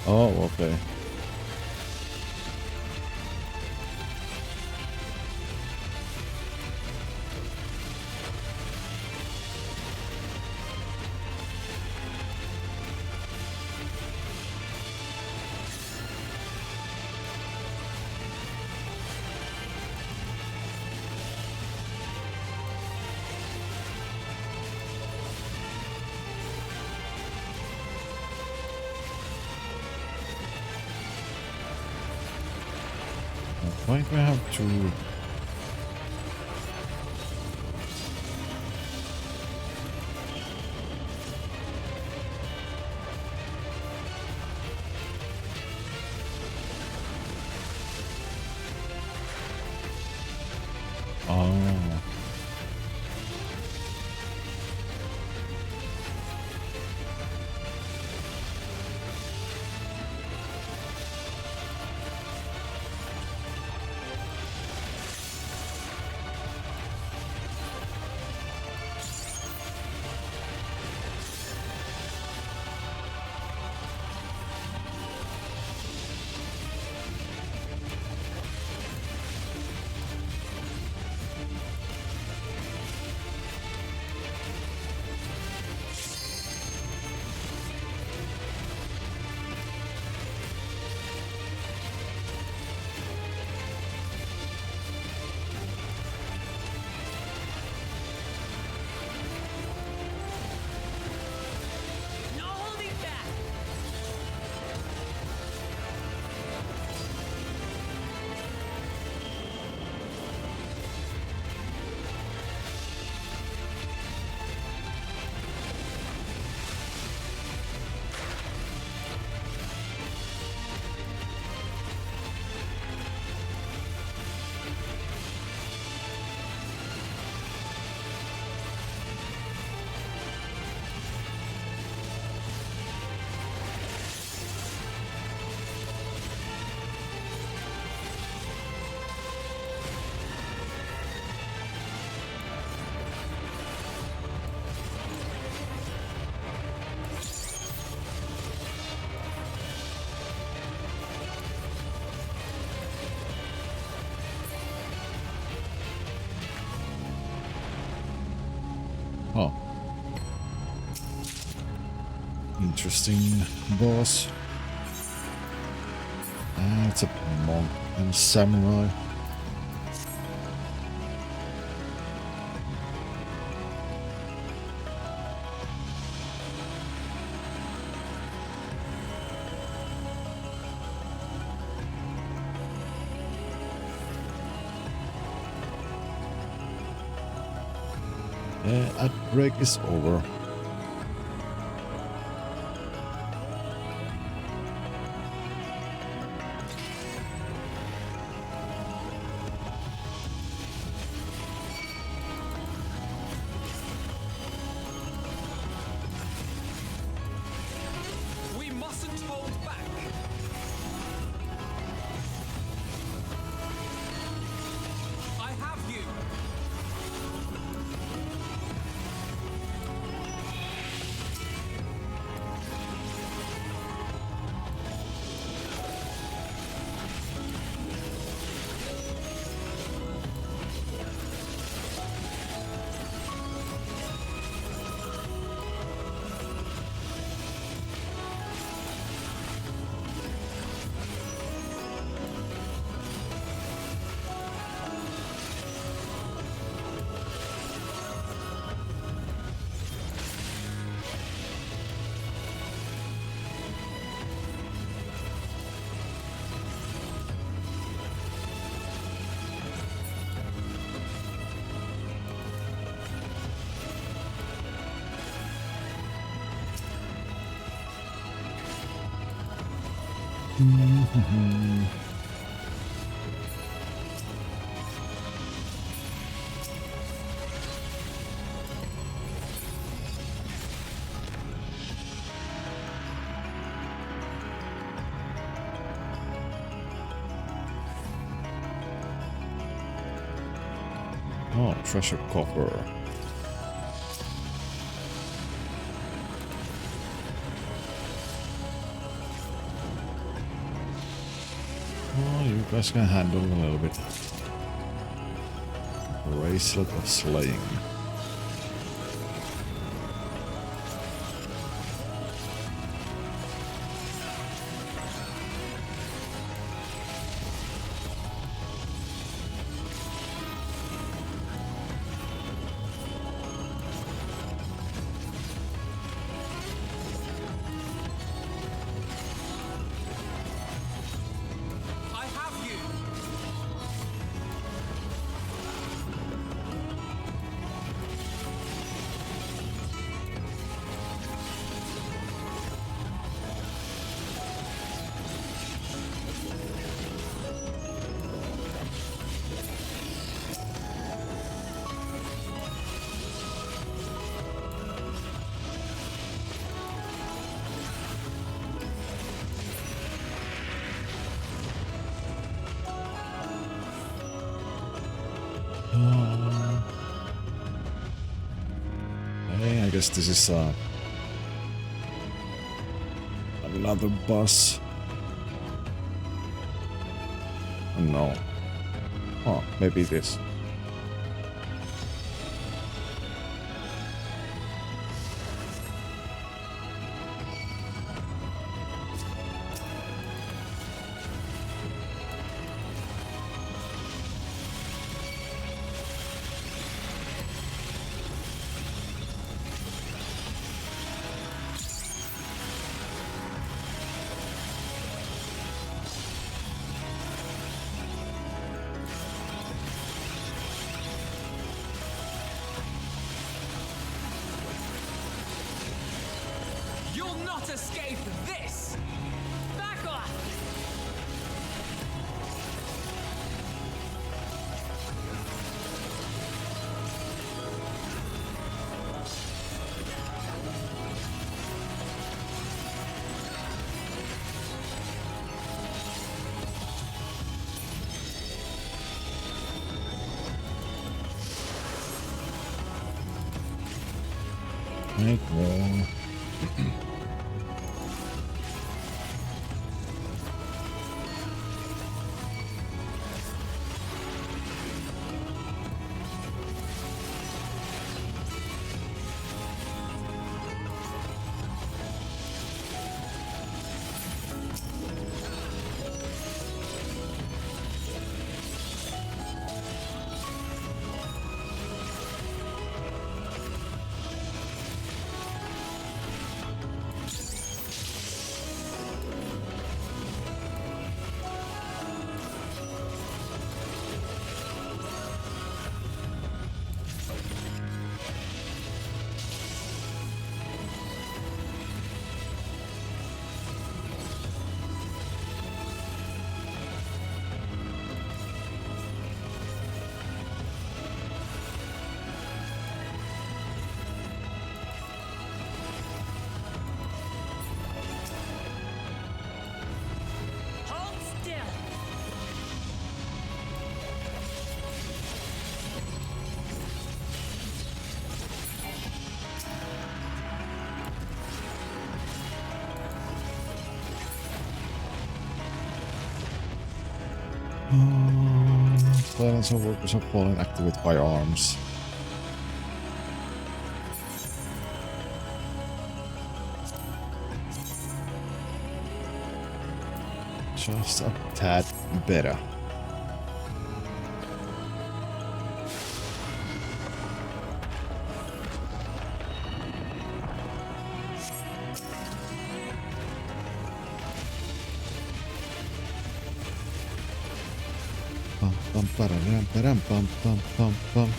Oh, okay. Why do I have to... Oh. Oh. Interesting boss. It's a monk and samurai. Ad break is over. We mustn't hold back. I have you. Oh, treasure coffer. Oh, you guys can handle a little bit. Bracelet of Slaying. Hey, I guess this is another bus. Oh, no. Oh, maybe this. You'll not escape this! Back off! Make war. Hold still! Silencer workers are falling activate by arms. Just a tad better. Pum pum pararam param pum pum pum pum.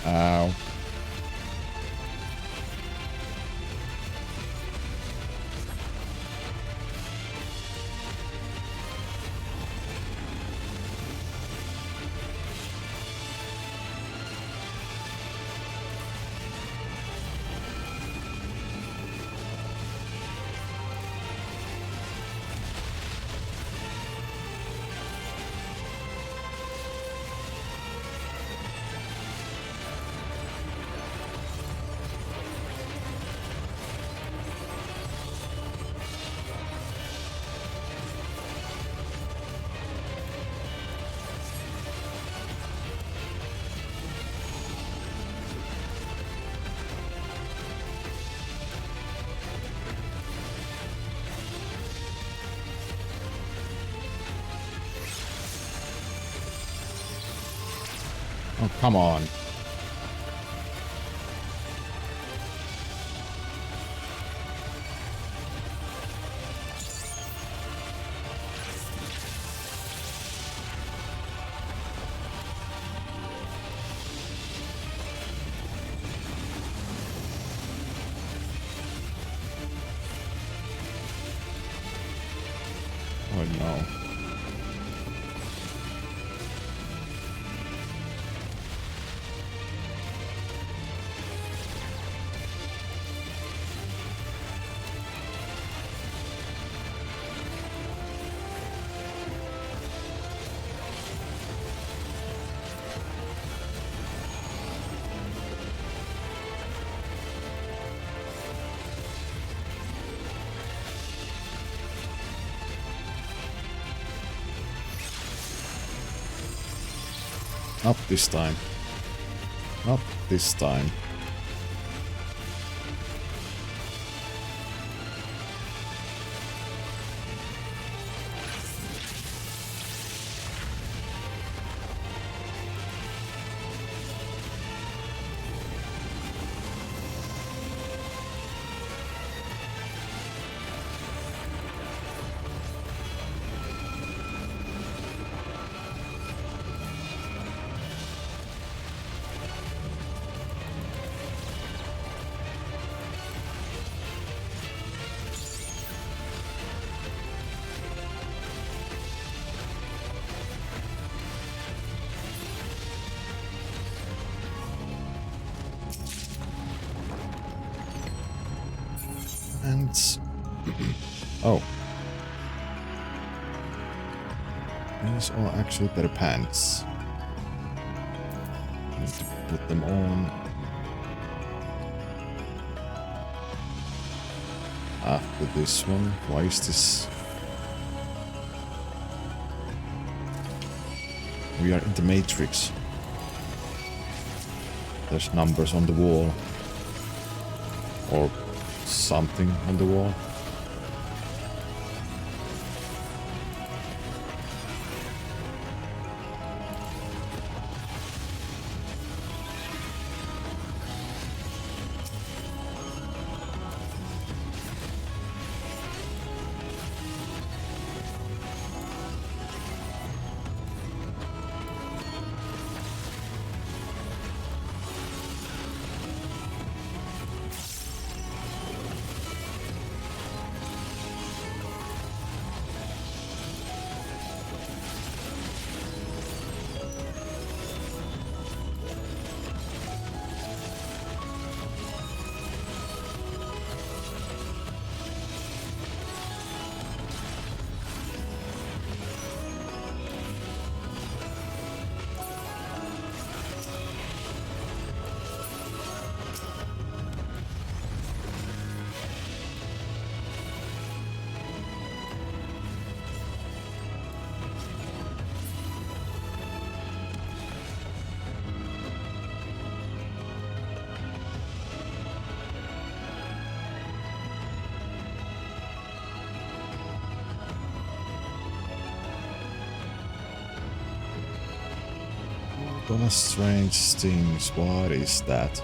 Ow. Oh, come on. Not this time. Not this time. And oh, these are actually better pants. Need to put them on after this one. Why is this? We are in the Matrix. There's numbers on the wall. Or something on the wall. Gonna strange things. What is that?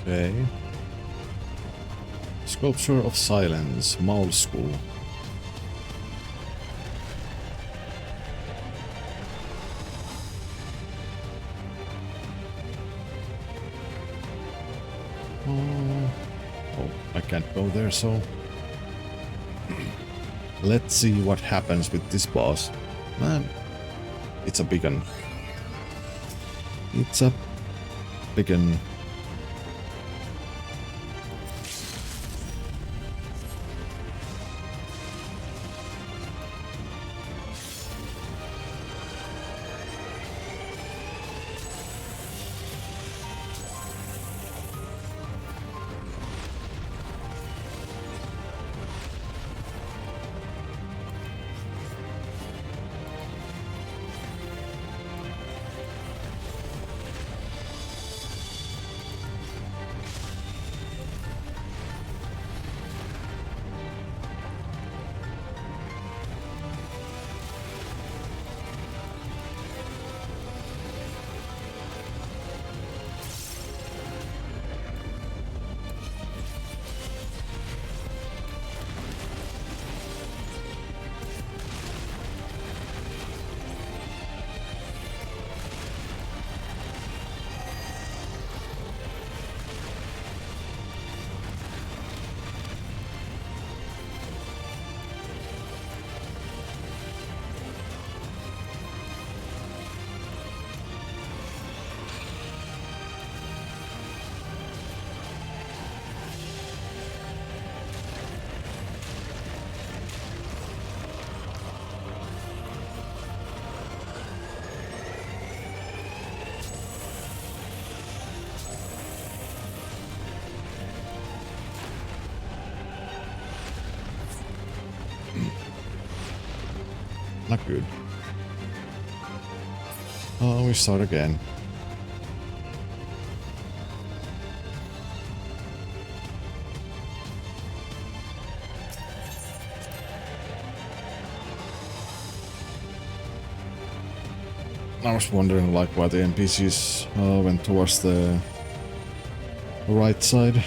Okay. Sculpture of Silence, Maul School. Oh, I can't go there, so... Let's see what happens with this boss. Man, it's a big one. It's a big one. Not good. Oh, we start again. I was wondering like why the NPCs went towards the right side.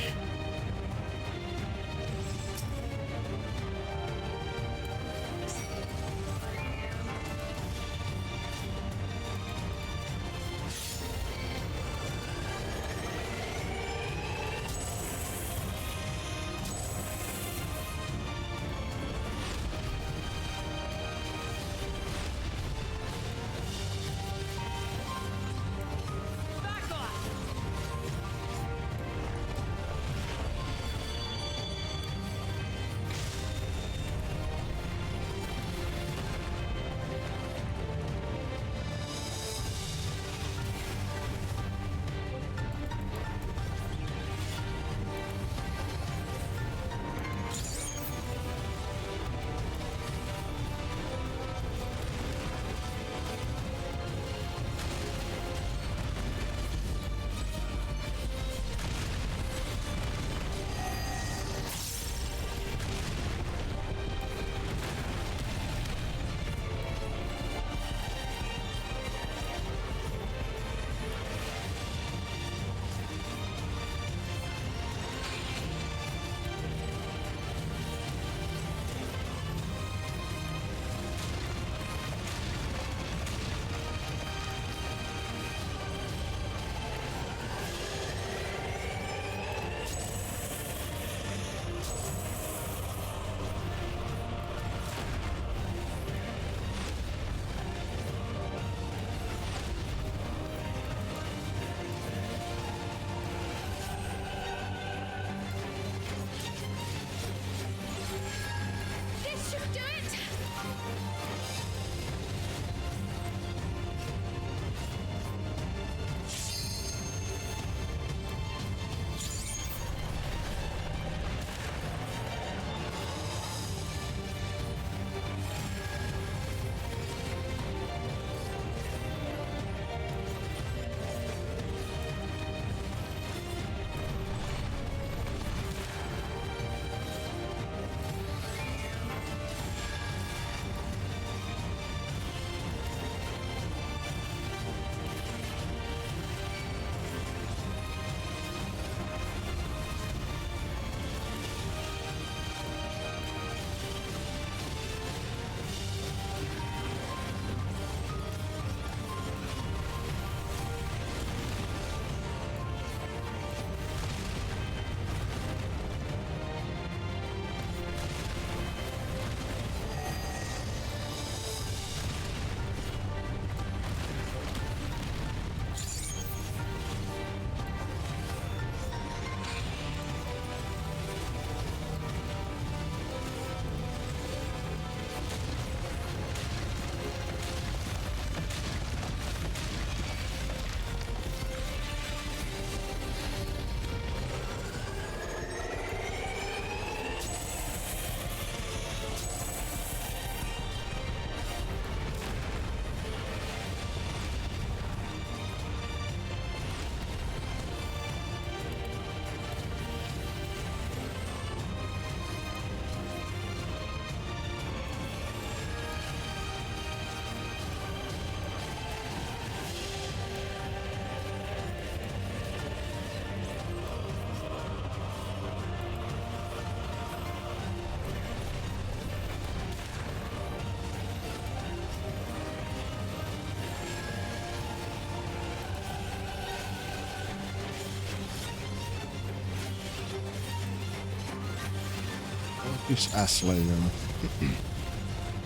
This ass layer.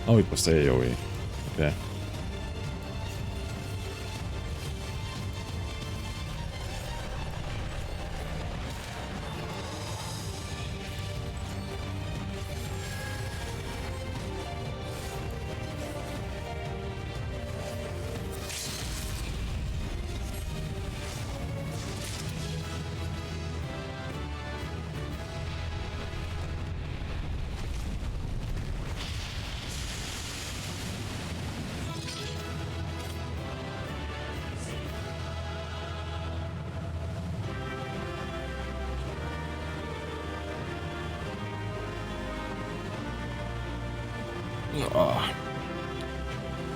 Oh, it was the AoE. Okay.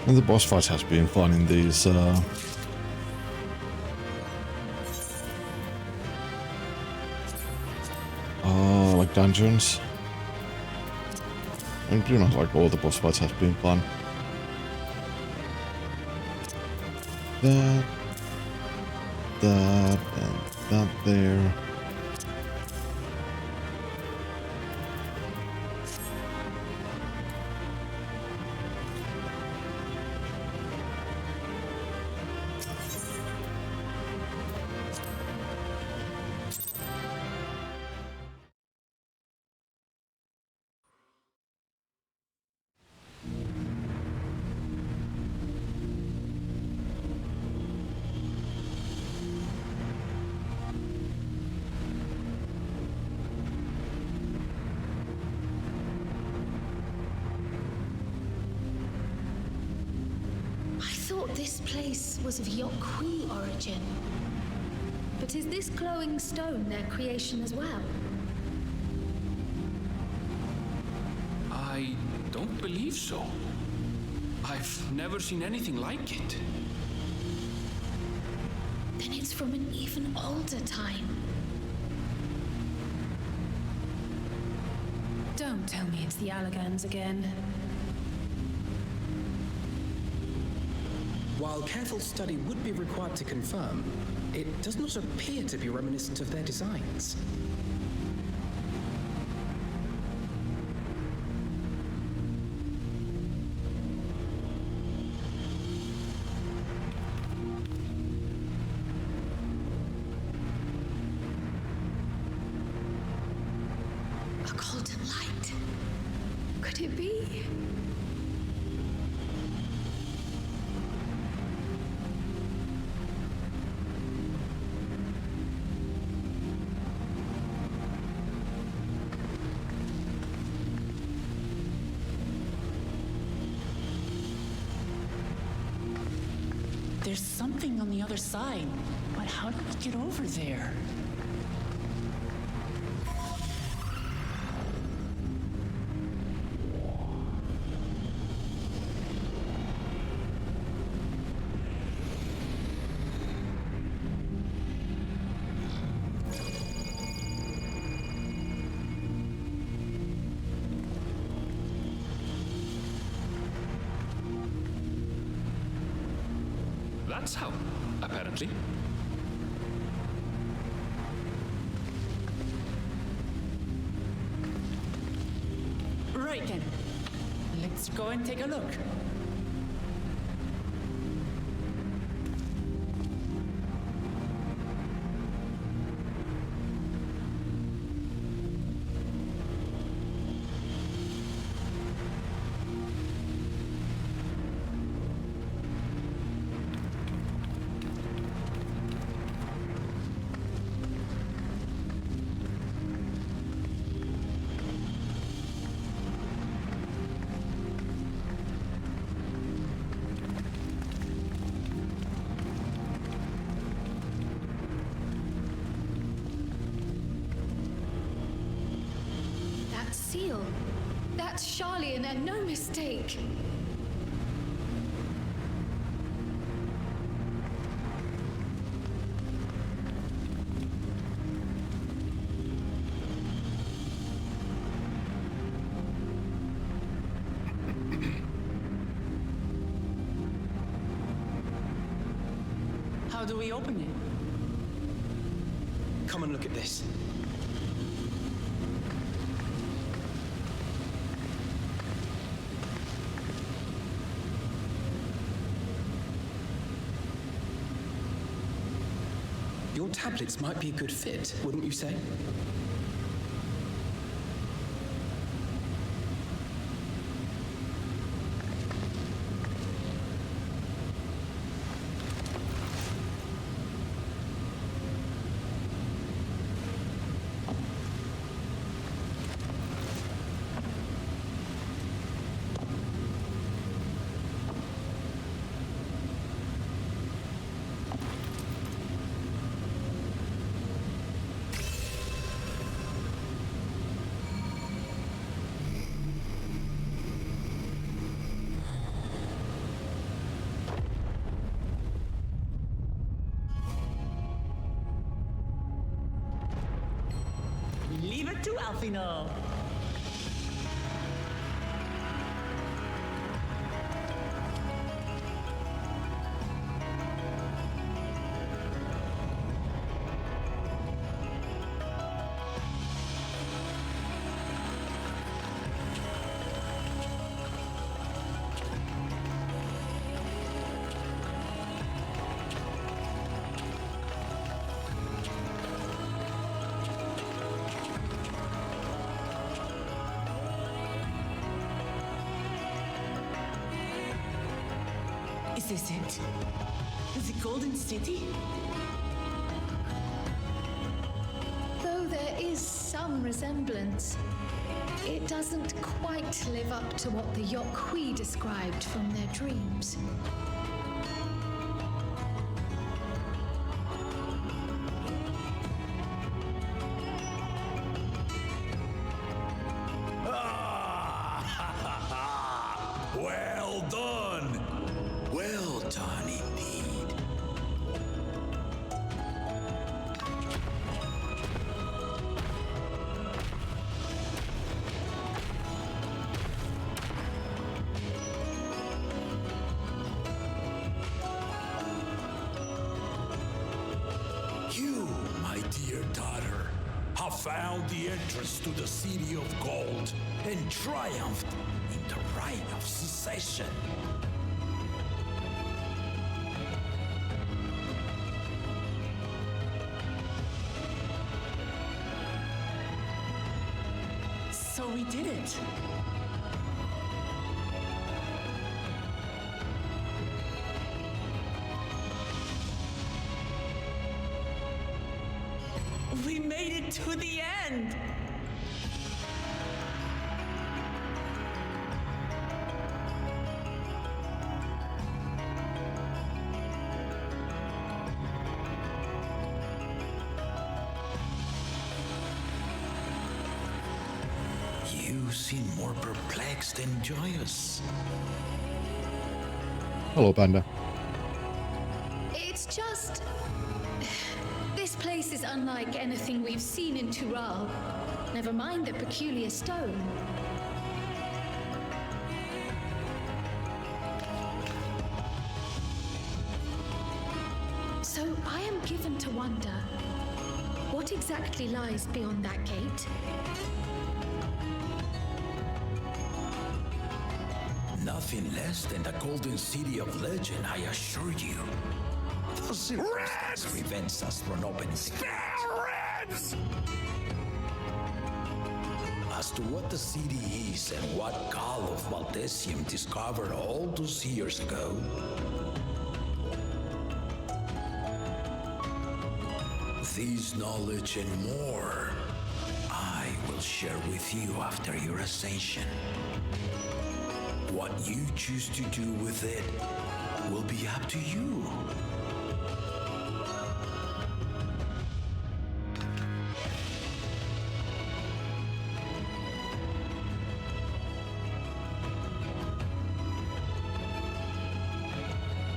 And the boss fights has been fun in these like dungeons. I mean, pretty much like all the boss fights has been fun. That, and that there. This place was of Yokwi origin. But is this glowing stone their creation as well? I don't believe so. I've never seen anything like it. Then it's from an even older time. Don't tell me it's the Allagans again. While careful study would be required to confirm, it does not appear to be reminiscent of their designs. A golden light. Could it be? There's something on the other side, but how do we get over there? That's how, apparently. Right then. Let's go and take a look. Seal. That's Charlian and no mistake. How do we open it? Come and look at this. tablets might be a good fit, wouldn't you say? Leave it to Alfino. Is this it? The Golden City? Though there is some resemblance, it doesn't quite live up to what the Yokhui described from their dreams. Well done! Well done indeed. You, my dear daughter, have found the entrance to the City of Gold and triumphed in the right of secession. So we did it. We made it to the end. You seem more perplexed than joyous. Hello, Panda. It's just... This place is unlike anything we've seen in Tural. Never mind the peculiar stone. So I am given to wonder, what exactly lies beyond that gate? Nothing less than the Golden City of Legend, I assure you. The circumstance prevents us from opening the gates. As to what the city is and what Gall of Valdesium discovered all those years ago, this knowledge and more, I will share with you after your ascension. What you choose to do with it will be up to you.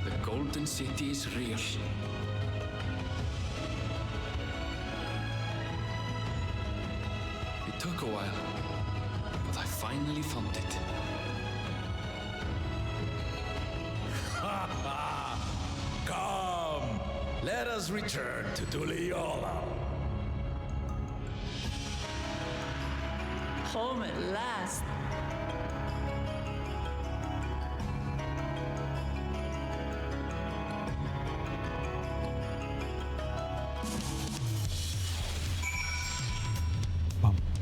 The Golden City is real. It took a while, but I finally found it. Come, let us return to Duliola. Home at last.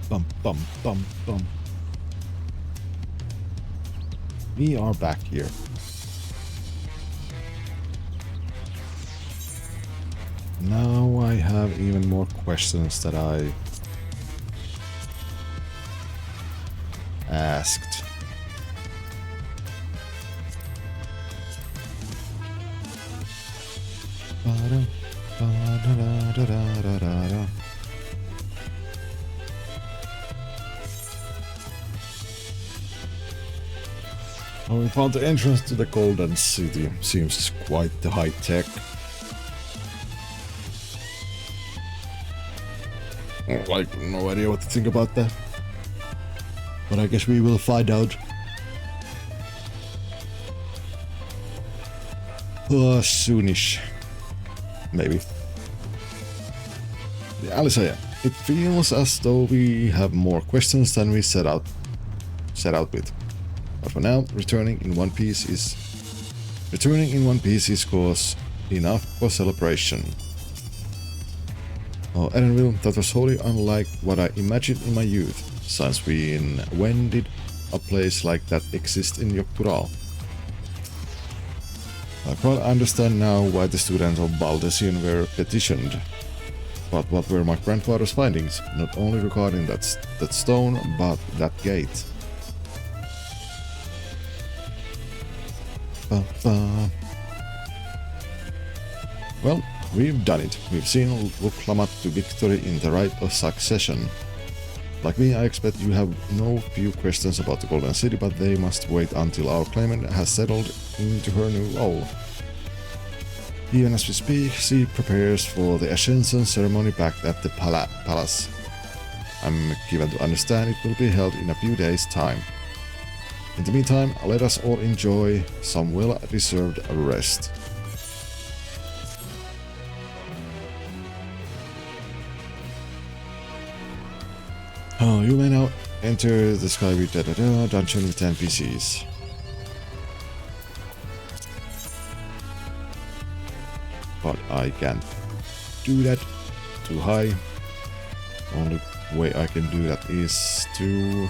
bum, bum, bum, bum. We are back here. Now I have even more questions that I asked. Oh, we found the entrance to the Golden City. Seems quite the high tech. Like, no idea what to think about that. But I guess we will find out. Soonish. Maybe. Alicia, it feels as though we have more questions than we set out with. But for now, returning in one piece is cause enough for celebration. Oh, Erenville, that was wholly unlike what I imagined in my youth. Since when did a place like that exist in Tural? I quite understand now why the students of Baldessian were petitioned. But what were my grandfather's findings, not only regarding that stone, but that gate? Well, we've done it. We've seen Wuklamat to victory in the right of succession. Like me, I expect you have no few questions about the Golden City, but they must wait until our claimant has settled into her new role. Even as we speak, she prepares for the Ascension ceremony back at the palace. I'm given to understand it will be held in a few days' time. In the meantime, let us all enjoy some well-deserved rest. Oh, you may now enter the XIV dungeon with NPCs. But I can't do that too high. Only way I can do that is to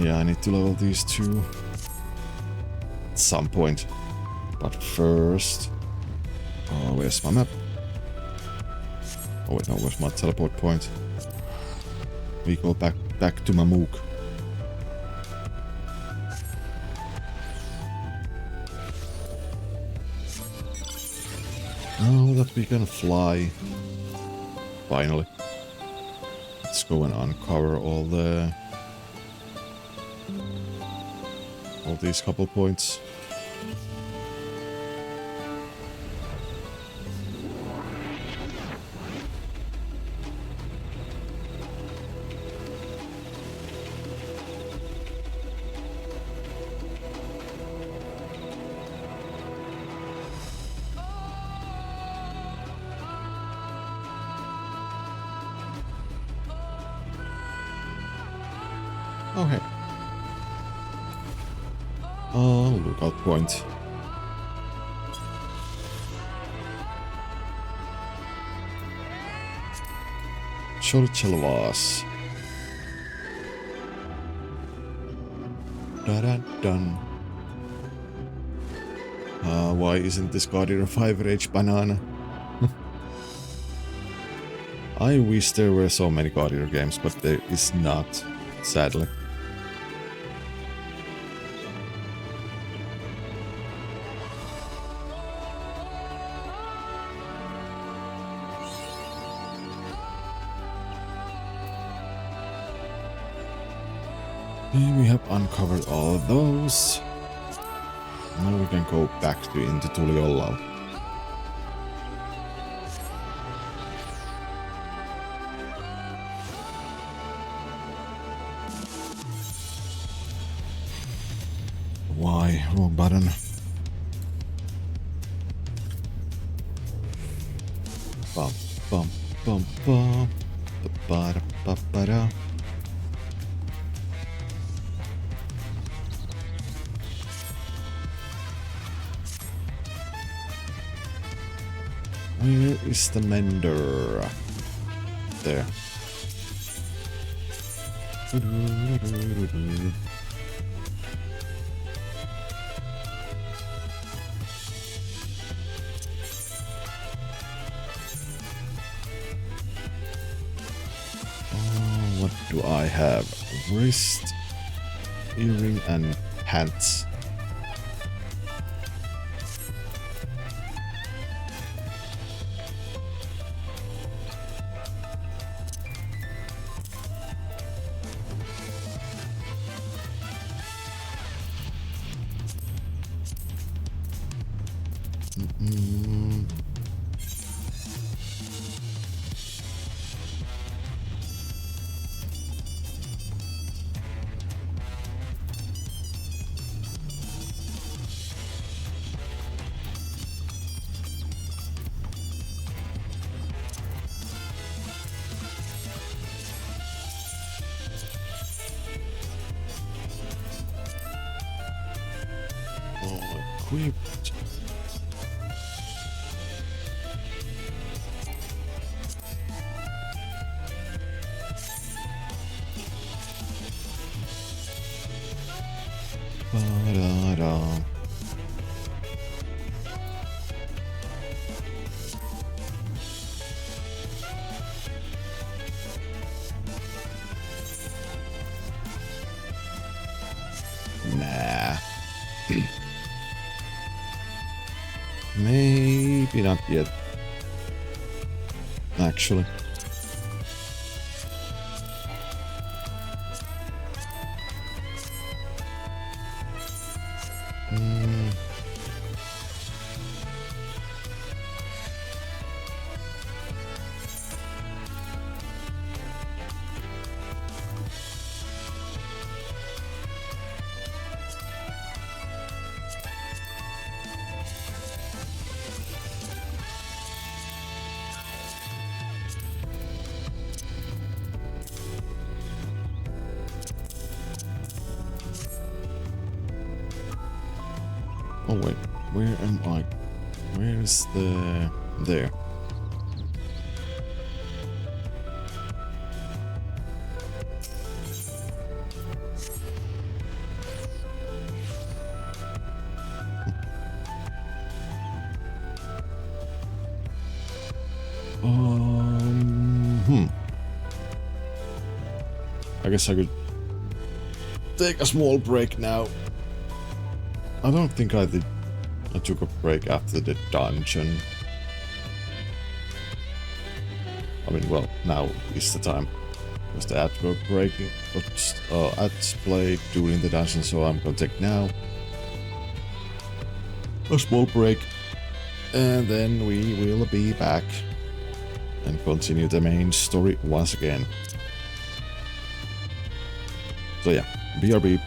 yeah, I need to level these two at some point. But first, where's my map? Oh wait, no, where's my teleport point? We go back to Mamook. Now that we can fly, finally, let's go and uncover all these couple points. Oh hey. Oh, lookout point. Chorchelavas. Dun. Why isn't this Guardian of 5-Rage banana? I wish there were so many Guardian games, but there is not, sadly. We have uncovered all of those. Now we can go back into Tuliollau. Why? Wrong button. Bum bum bum bum. Ba-ba-da-ba-ba-da. is the mender? There. What do I have? Wrist, earring, and pants. Equipped. Ba-da-da. Nah. Maybe not yet. Actually. Oh wait, where am I? Where is the... there. I guess I could take a small break now. I don't think I did. I took a break after the dungeon. I mean, well, now is the time. Because the ads were breaking, but ads played during the dungeon, so I'm gonna take now a small break, and then we will be back and continue the main story once again. So yeah, BRB.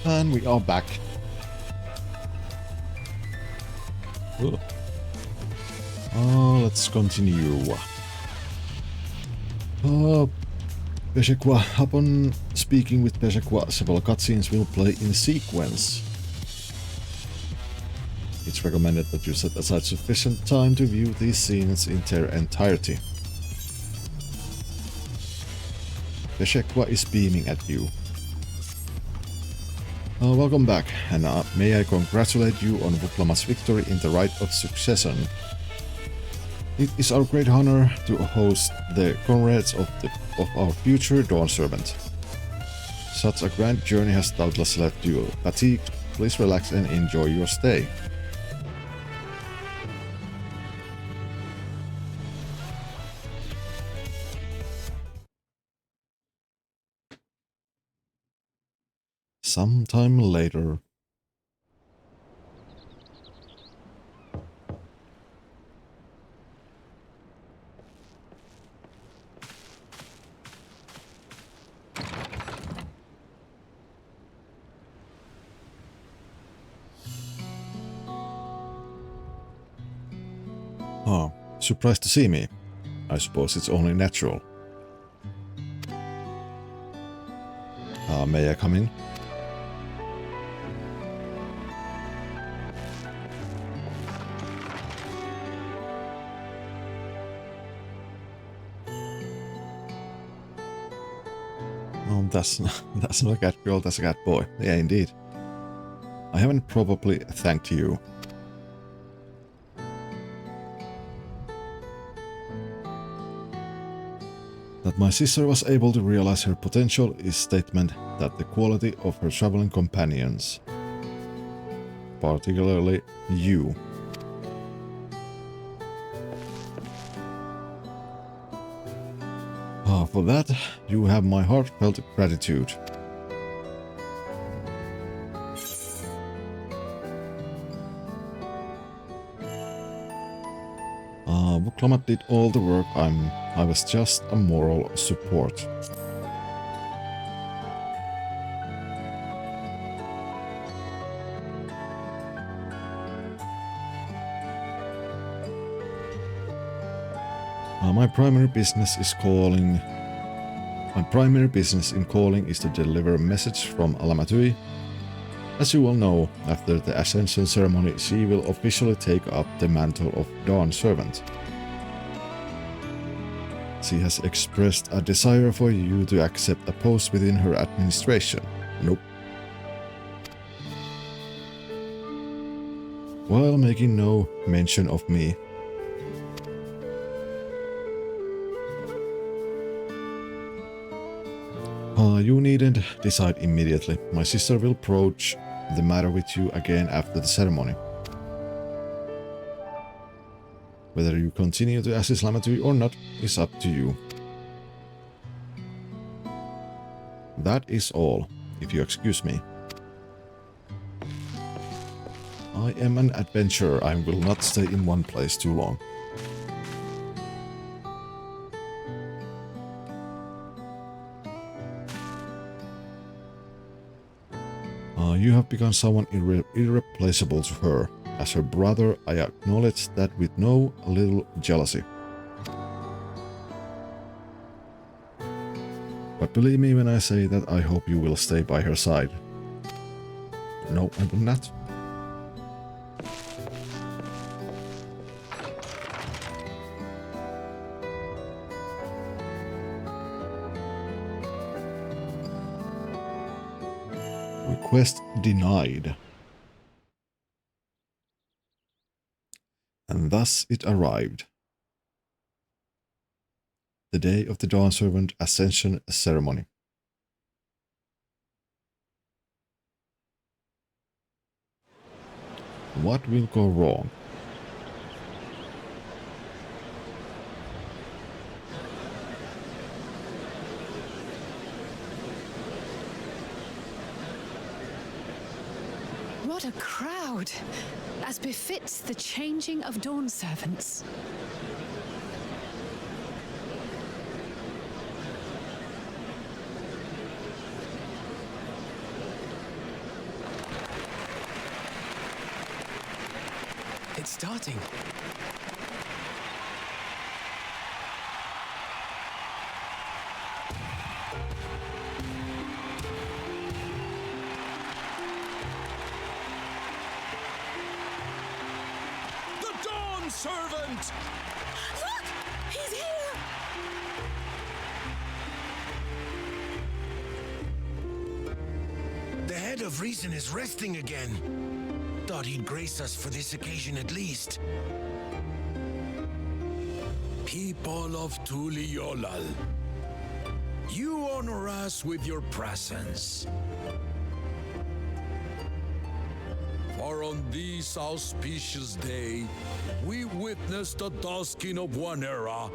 And we are back. Ugh. Let's continue. Peshekwa. Upon speaking with Peshekwa, several cutscenes will play in sequence. It's recommended that you set aside sufficient time to view these scenes in their entirety. Peshekwa is beaming at you. Welcome back, and may I congratulate you on Vuklamat's victory in the Rite of Succession. It is our great honor to host the comrades of our future Dawn Servant. Such a grand journey has doubtless left you fatigued. Please relax and enjoy your stay. Sometime later. Oh, surprised to see me. I suppose it's only natural. May I come in? That's not a cat girl, that's a cat boy. Yeah, indeed. I haven't probably thanked you. That my sister was able to realize her potential is statement that the quality of her traveling companions, particularly you. For that, you have my heartfelt gratitude. Vuklamat did all the work. I was just a moral support. My primary business in calling is to deliver a message from Alamatui. As you all know, after the Ascension ceremony, she will officially take up the mantle of Dawn Servant. She has expressed a desire for you to accept a post within her administration. Nope. While making no mention of me. You needn't decide immediately. My sister will broach the matter with you again after the ceremony. Whether you continue to assist Lamatui or not is up to you. That is all, if you excuse me. I am an adventurer. I will not stay in one place too long. You have become someone irreplaceable to her. As her brother, I acknowledge that with no little jealousy. But believe me when I say that I hope you will stay by her side. No, I will not. Request denied. And thus it arrived. The day of the Dawn Servant Ascension ceremony. What will go wrong? What a crowd! As befits the changing of Dawn Servants. starting. The Dawn Servant! Look! He's here! The head of reason is resting again. Thought he'd grace us for this occasion at least. People of Tuliolal, you honor us with your presence. For on this auspicious day, we witness the dusking of one era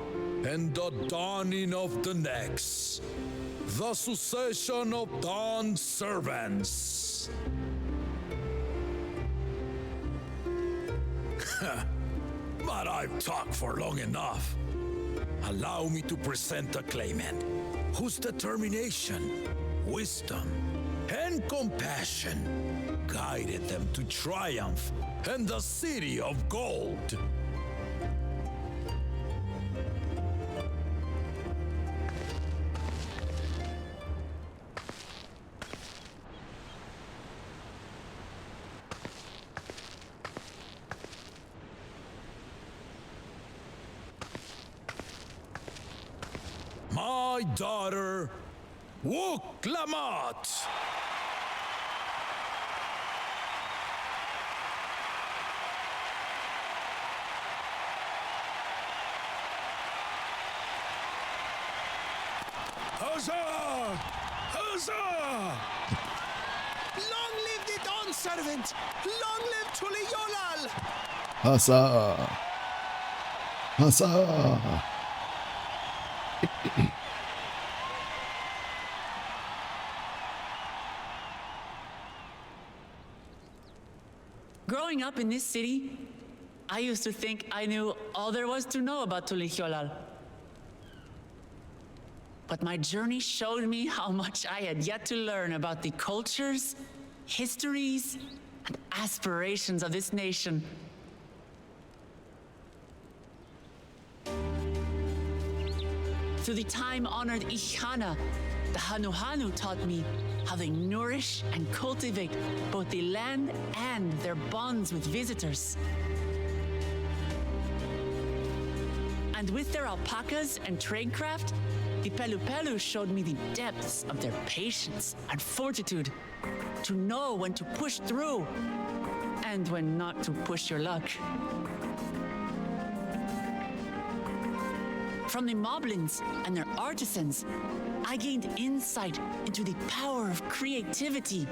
and the dawning of the next. The succession of Dawn servants. But I've talked for long enough. Allow me to present a claimant whose determination, wisdom, and compassion guided them to triumph and the city of gold. My daughter, Wuklamat. Huzzah! Huzzah! Long live the Dawn Servant! Long live Tuliolal! Huzzah! Huzzah! Growing up in this city, I used to think I knew all there was to know about Tuliolal. But my journey showed me how much I had yet to learn about the cultures, histories, and aspirations of this nation. Through the time-honored Ihana, the Hanuhanu taught me how they nourish and cultivate both the land and their bonds with visitors. And with their alpacas and tradecraft, the Pelupelu showed me the depths of their patience and fortitude, to know when to push through and when not to push your luck. From the Moblins and their artisans, I gained insight into the power of creativity,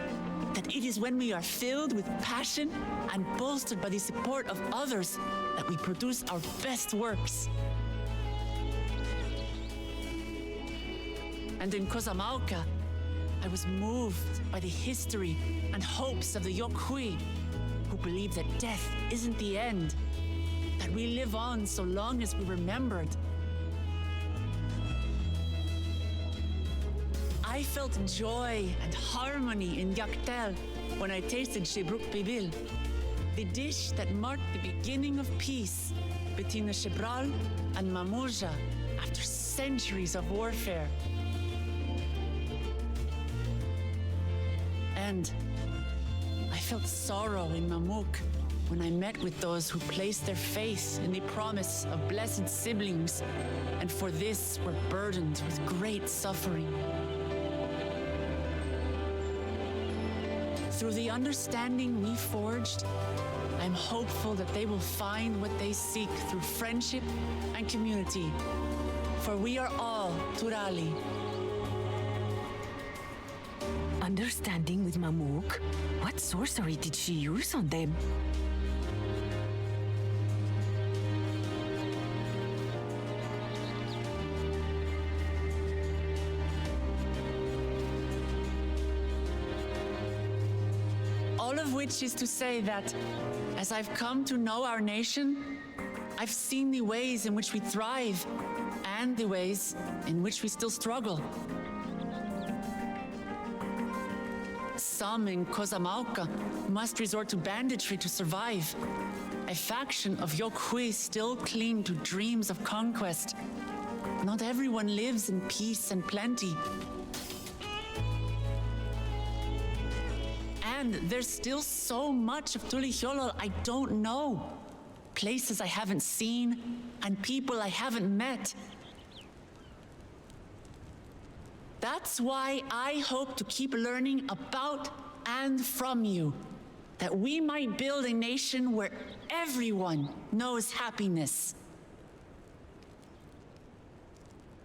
that it is when we are filled with passion and bolstered by the support of others that we produce our best works. And in Kozamauka, I was moved by the history and hopes of the Yokhui, who believe that death isn't the end, that we live on so long as we're remembered. I felt joy and harmony in Yaktel when I tasted Shebruk Pibil, the dish that marked the beginning of peace between the Shebral and Mamurja after centuries of warfare. And I felt sorrow in Mamuk when I met with those who placed their faith in the promise of blessed siblings, and for this were burdened with great suffering. Through the understanding we forged, I'm hopeful that they will find what they seek through friendship and community. For we are all Turali. Understanding with Mamuk? What sorcery did she use on them? All of which is to say that, as I've come to know our nation, I've seen the ways in which we thrive and the ways in which we still struggle. Some in Kozamauka must resort to banditry to survive, a faction of Yokhui still cling to dreams of conquest. Not everyone lives in peace and plenty. And there's still so much of Tulihyolol I don't know. Places I haven't seen, and people I haven't met. That's why I hope to keep learning about and from you, that we might build a nation where everyone knows happiness.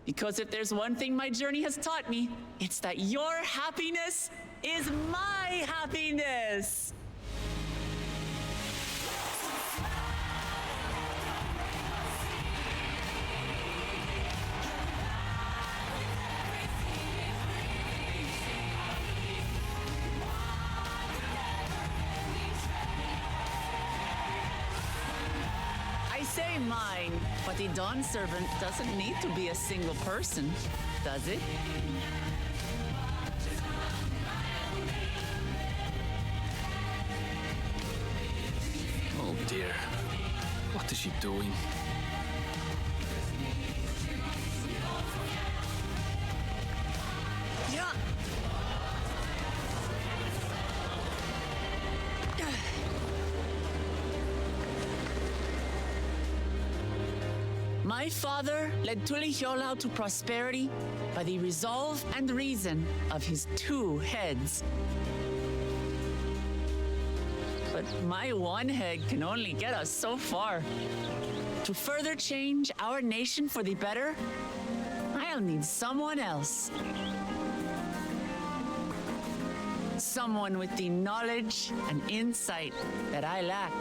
Because if there's one thing my journey has taught me, it's that your happiness is my happiness. I say mine, but the Dawn Servant doesn't need to be a single person, does it? Oh dear. What is she doing? Yeah. My father led Tulihyolol to prosperity by the resolve and reason of his 2 heads. But my one head can only get us so far. To further change our nation for the better, I'll need someone else. Someone with the knowledge and insight that I lack.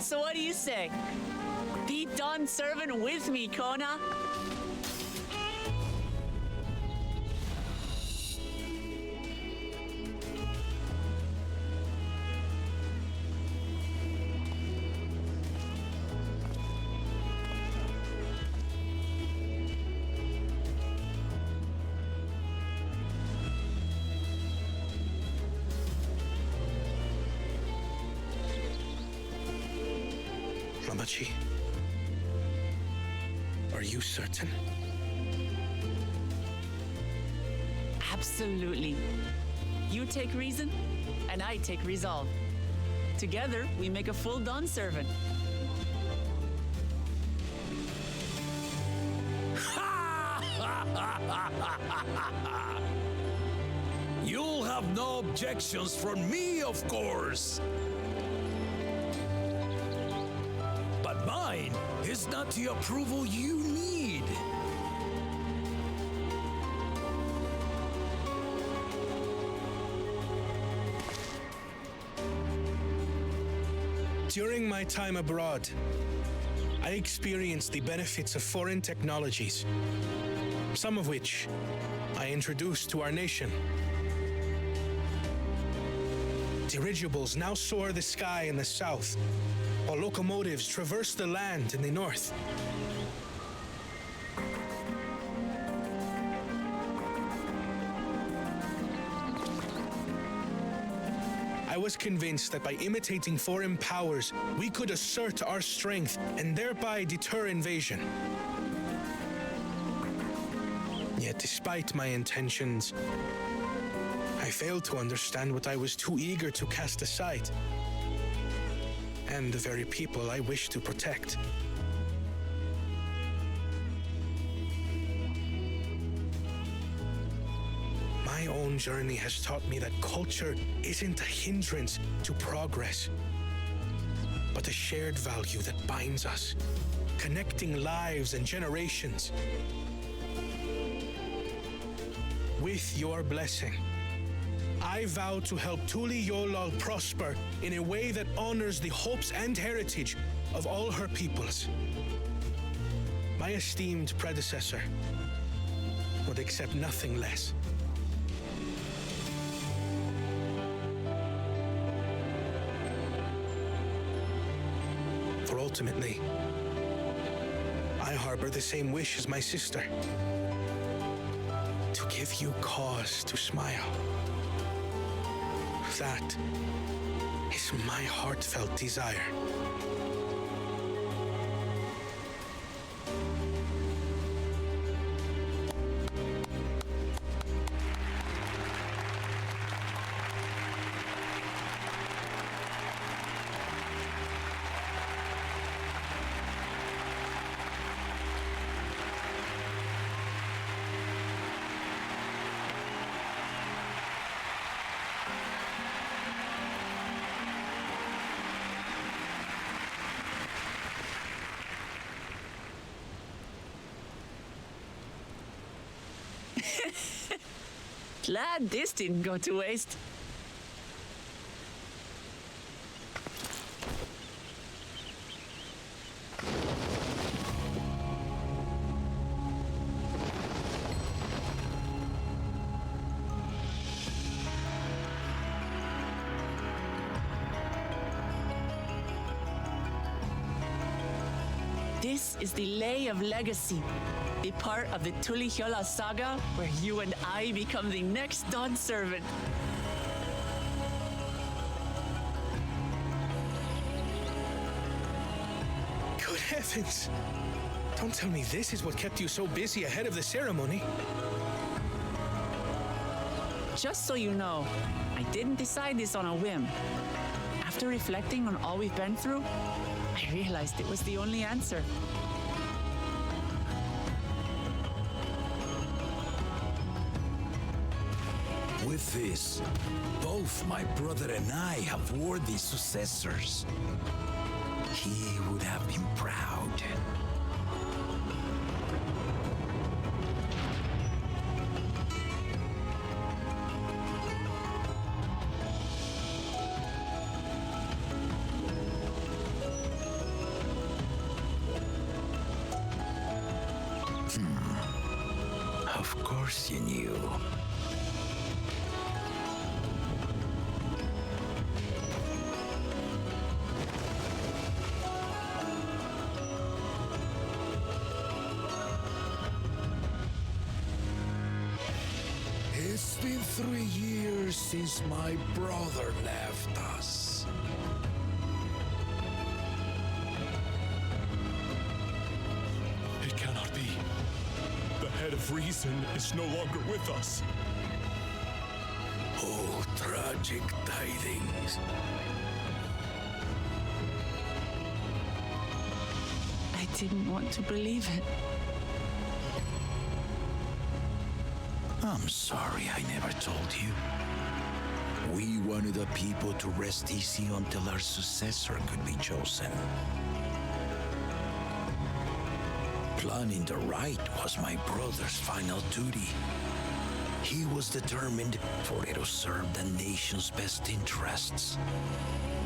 So what do you say? Be Dawn Servant with me, Kona? Ramachi, are you certain? Absolutely. You take reason, and I take resolve. Together, we make a full Dawn Servant. You'll have no objections from me, of course. But mine is not the approval you need. During my time abroad, I experienced the benefits of foreign technologies, some of which I introduced to our nation. Dirigibles now soar the sky in the south, while locomotives traverse the land in the north. I was convinced that by imitating foreign powers, we could assert our strength and thereby deter invasion. Yet despite my intentions, I failed to understand what I was too eager to cast aside, and the very people I wish to protect. My own journey has taught me that culture isn't a hindrance to progress, but a shared value that binds us, connecting lives and generations. With your blessing, I vow to help Tulihyolol prosper in a way that honors the hopes and heritage of all her peoples. My esteemed predecessor would accept nothing less. For ultimately, I harbor the same wish as my sister. to give you cause to smile. That is my heartfelt desire. Glad this didn't go to waste. This is the Lay of Legacy, the part of the Tulihyola saga where you and I become the next Dawn servant. Good heavens! Don't tell me this is what kept you so busy ahead of the ceremony. Just so you know, I didn't decide this on a whim. After reflecting on all we've been through, I realized it was the only answer. With this, both my brother and I have worthy successors. He would have been proud. Of course you knew. It's been 3 years since my brother left us. It cannot be. The head of reason is no longer with us. Oh, tragic tidings. I didn't want to believe it. I'm sorry I never told you. We wanted the people to rest easy until our successor could be chosen. Planning the right was my brother's final duty. He was determined for it to serve the nation's best interests,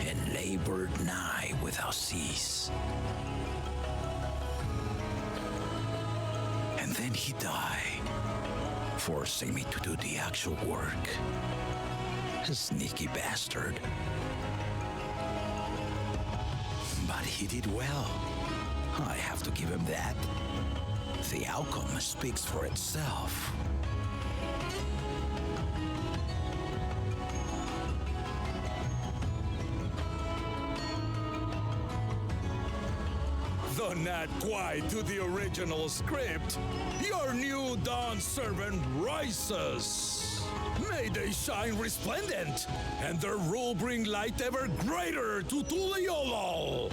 and labored nigh without cease. And then he died, forcing me to do the actual work. A sneaky bastard. But he did well. I have to give him that. The outcome speaks for itself. Though not quite to the original script, your new Dawn servant rises. May they shine resplendent, and their rule bring light ever greater to Tuliolol.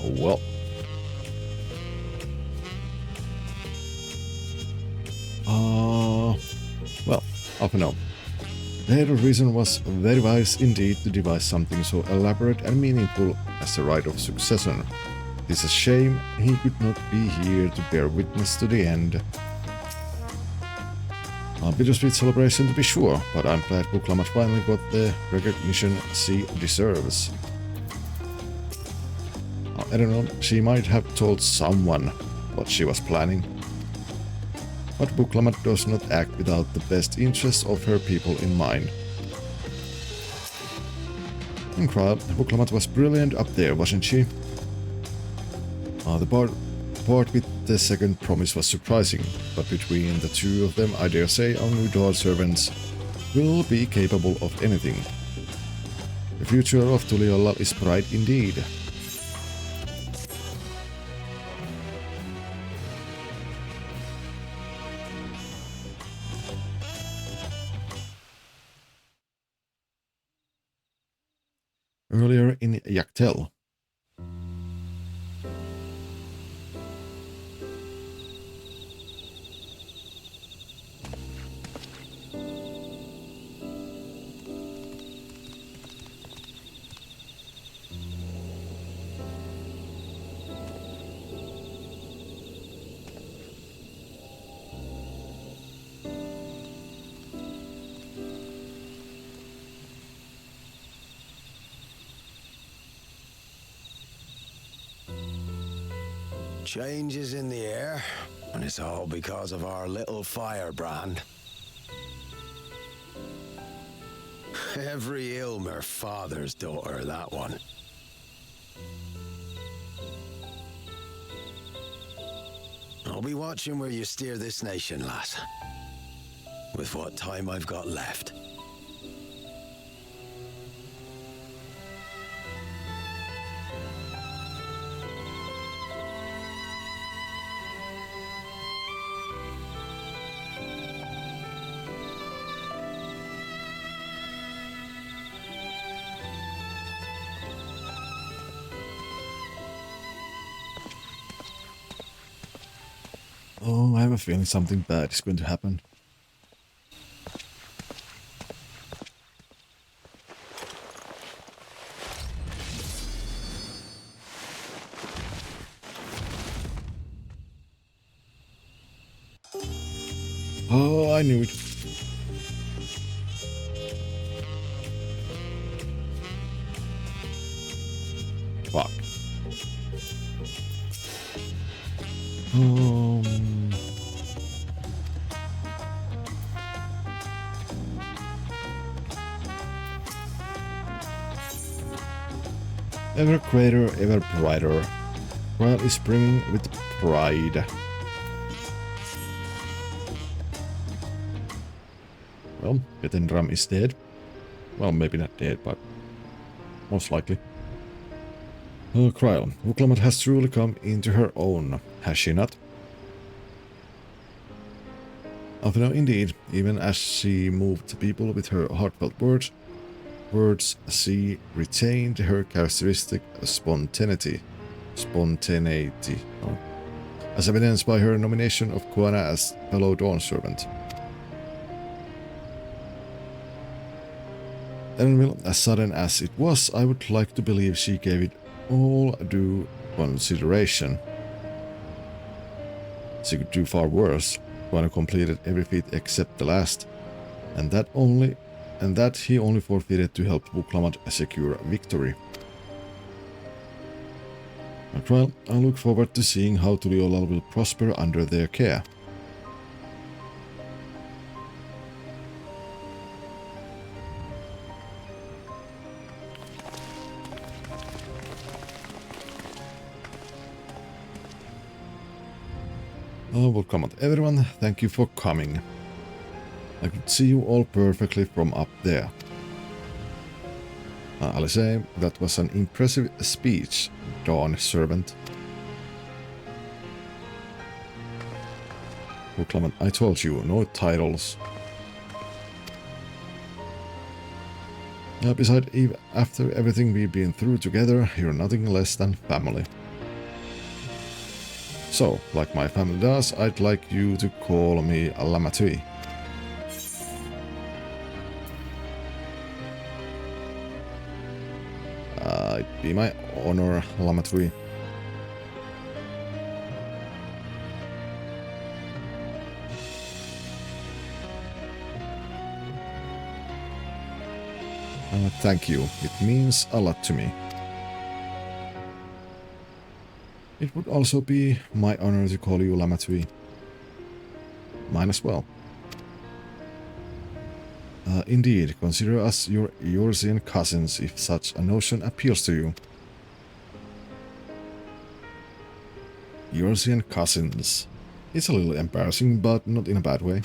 Well. Well, up and up. The head of reason was very wise indeed to devise something so elaborate and meaningful as the right of succession. It is a shame he could not be here to bear witness to the end. A bittersweet celebration to be sure, but I'm glad Buklamat finally got the recognition she deserves. I don't know, she might have told someone what she was planning. But Buklamat does not act without the best interests of her people in mind. In crowd, Buklamat was brilliant up there, wasn't she? The part with the second promise was surprising, but between the two of them, I dare say our new Dawn servants will be capable of anything. The future of Tural is bright indeed. Earlier in Yaktel. Changes in the air, and it's all because of our little firebrand. Every Ilmer father's daughter, that one. I'll be watching where you steer this nation, lass. With what time I've got left. Oh, I have a feeling something bad is going to happen. Oh, I knew it. Fuck. Ever greater, ever brighter. Tural is brimming with pride. Well, Petendram is dead. Well, maybe not dead, but most likely. Oh, Kryl, Buklamat has truly come into her own, has she not? Although indeed, even as she moved people with her heartfelt words, she retained her characteristic spontaneity, as evidenced by her nomination of Kuana as fellow Dawn servant. And well, as sudden as it was, I would like to believe she gave it all due consideration. She could do far worse. Kuana completed every feat except the last, and that he only forfeited to help Buklamat secure victory. Well, I look forward to seeing how Tural will prosper under their care. Oh, welcome everyone, thank you for coming. I could see you all perfectly from up there. I'll say that was an impressive speech, Dawn servant. Oh, Clement, I told you, no titles. Besides, after everything we've been through together, you're nothing less than family. So, like my family does, I'd like you to call me Lamatui. It'd be my honor, Lamatui. Thank you. It means a lot to me. It would also be my honor to call you Lamatui. Mine as well. Indeed, consider us your Eorzean cousins if such a notion appeals to you. Eorzean cousins. It's a little embarrassing, but not in a bad way.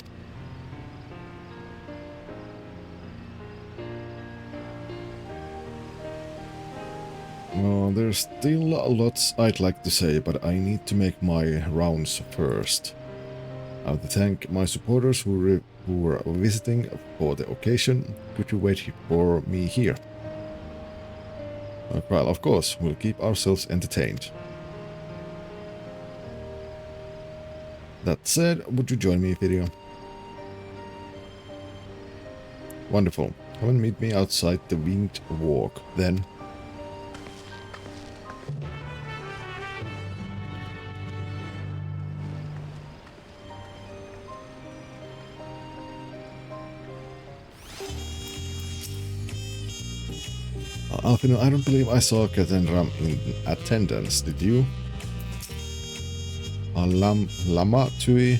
Well, there's still lots I'd like to say, but I need to make my rounds first. I want to thank my supporters who were visiting for the occasion. Could you wait for me here? Well, of course, we'll keep ourselves entertained. That said, would you join me, video? Wonderful. Come and meet me outside the Winged Walk, then. Alfino, I don't believe I saw Katenram in attendance, did you? Lamatui.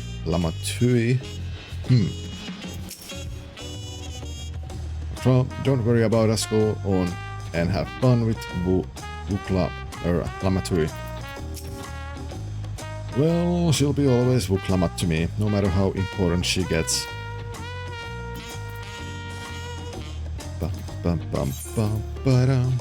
Don't worry about us, go on and have fun with Lamatui. Well, she'll be always Vuklamat to me, no matter how important she gets. Bum bum bum ba-dum.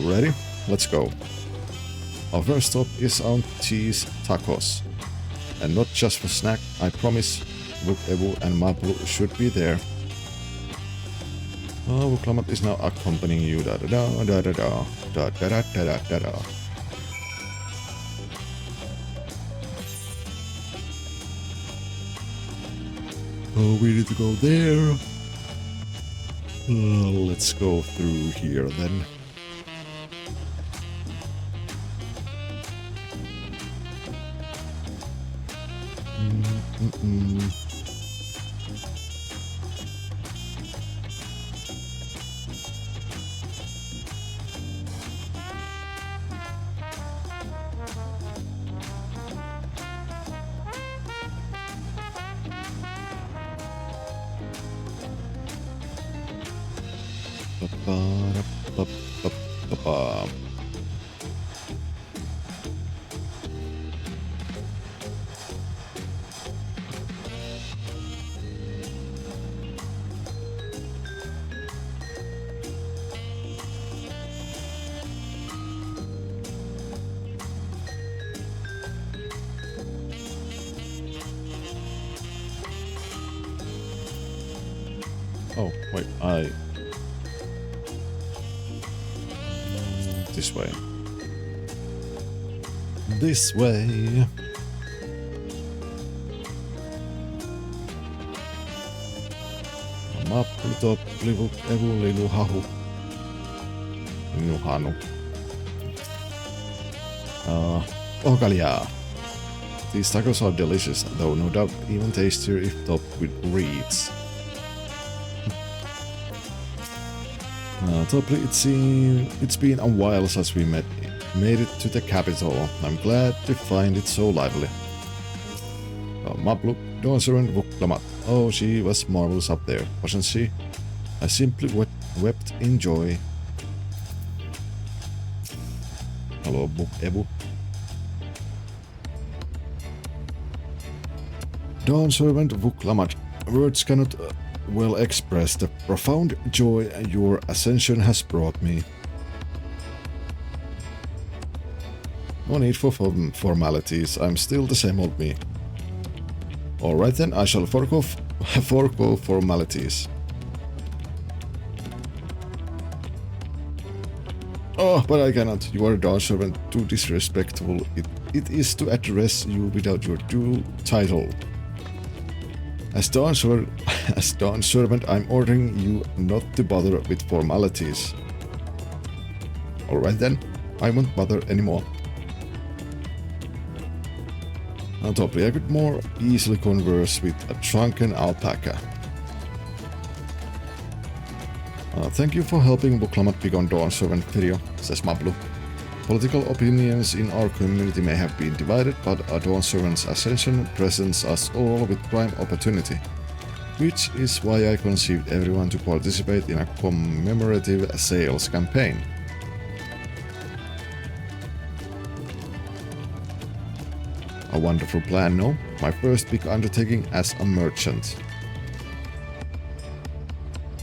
Ready? Let's go. Our first stop is Auntie's Tacos. And not just for snack, I promise. Vuk Evu and Maplu should be there. Oh, Vuklamat is now accompanying you. Da da da da da da da da da da da da. Oh, we need to go there. Let's go through here then. Oh, wait, this way. This way. Mappu top livu evu lilu hahu. Nuhanu. Okalia. These tacos are delicious, though no doubt even tastier if topped with reeds. Toply, it's been a while since we made it to the capital. I'm glad to find it so lively. Maplu, Dawntrail Vuklamat. Oh, she was marvelous up there, wasn't she? I simply wept in joy. Hello, Ebu. Dawntrail Vuklamat. Words cannot well express the profound joy your ascension has brought me. No need for formalities, I'm still the same old me. Alright then, I shall forgo formalities. Oh, but I cannot. You are a Dawn servant. Too disrespectful. it is to address you without your dual title. As Dawn Servant, I'm ordering you not to bother with formalities. Alright then, I won't bother anymore. On top, I could more easily converse with a drunken alpaca. Thank you for helping Buklamat become Dawn Servant video, says Mablu. Political opinions in our community may have been divided, but a Dawn Servant's ascension presents us all with prime opportunity, which is why I conceived everyone to participate in a commemorative sales campaign. A wonderful plan, no? My first big undertaking as a merchant.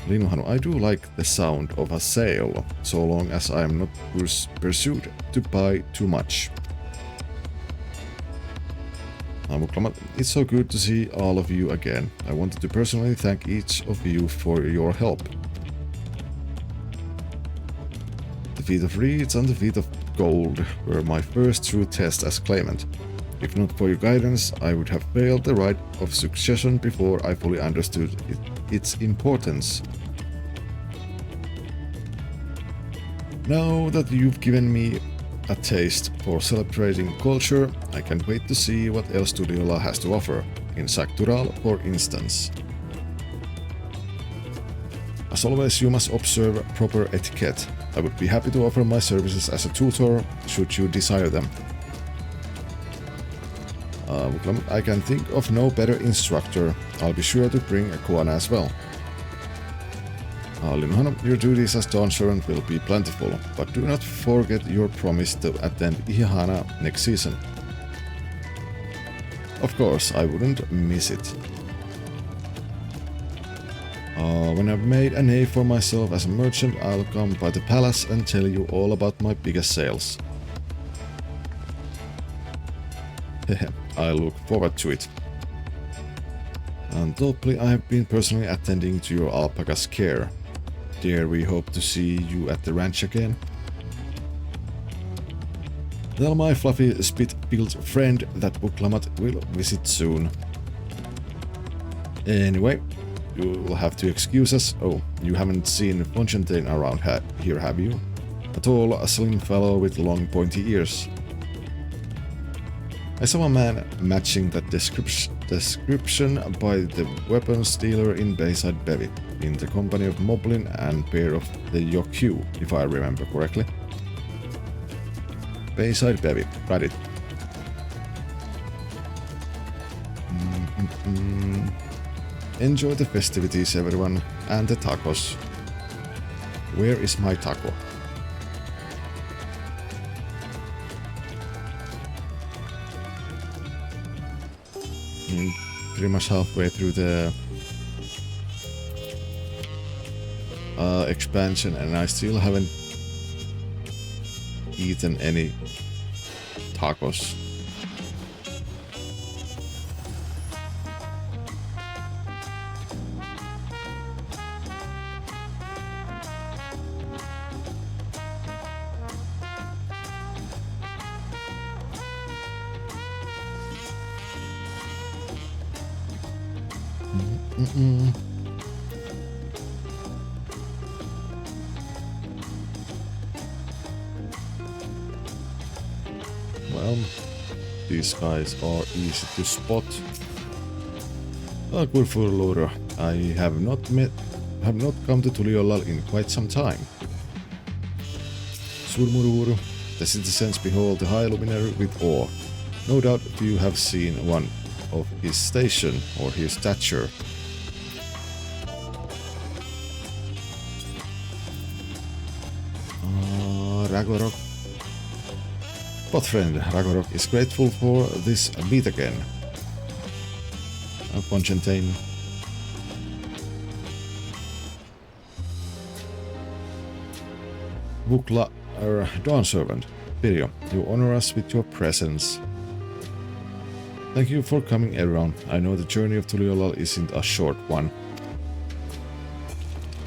Linuhanu, I do like the sound of a sale, so long as I am not pursued to buy too much. It's so good to see all of you again. I wanted to personally thank each of you for your help. The feat of reeds and the feat of gold were my first true test as claimant. If not for your guidance, I would have failed the right of succession before I fully understood its importance. Now that you've given me a taste for celebrating culture, I can't wait to see what else Tural has to offer, in Tural for instance. As always, you must observe proper etiquette. I would be happy to offer my services as a tutor, should you desire them. I can think of no better instructor. I'll be sure to bring a Koana as well. Linuhanu, your duties as Dawn Servant will be plentiful, but do not forget your promise to attend Ihana next season. Of course, I wouldn't miss it. When I've made a name for myself as a merchant, I'll come by the palace and tell you all about my biggest sales. I look forward to it. And hopefully I have been personally attending to your alpaca's care. Dear, we hope to see you at the ranch again. Tell my fluffy spit-built friend that Buklamat will visit soon. Anyway, you'll have to excuse us. Oh, you haven't seen Fontaine around here, have you? A tall, slim fellow with long pointy ears. I saw a man matching that description by the weapons dealer in Bayside Bevy, in the company of Moblin and pair of the Yokyu, if I remember correctly. Bayside Bevy, got it. Enjoy the festivities, everyone, and the tacos. Where is my taco? Pretty much halfway through the expansion and I still haven't eaten any tacos. Well, these guys are easy to spot. Good for Lura. I have not come to Tuliolal in quite some time. Surmururu, the citizens behold the high luminary with awe. No doubt you have seen one of his station or his stature. Ragorok. But friend, Ragorok is grateful for this meet again. Fontaine. Bukla, Dawn Servant. Pirjo, you honor us with your presence. Thank you for coming, everyone. I know the journey of Tuliolal isn't a short one.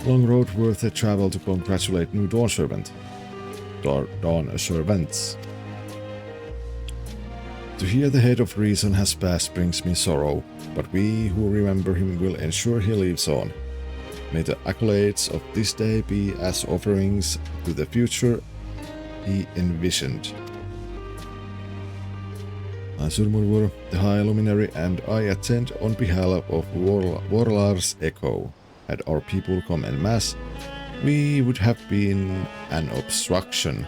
Long road worth the travel to congratulate new Dawn Servant. Dawn Servants. To hear the head of reason has passed brings me sorrow, but we who remember him will ensure he lives on. May the accolades of this day be as offerings to the future he envisioned. Surmurmur, the High Luminary, and I attend on behalf of Warlar's Echo. Had our people come en masse, we would have been an obstruction.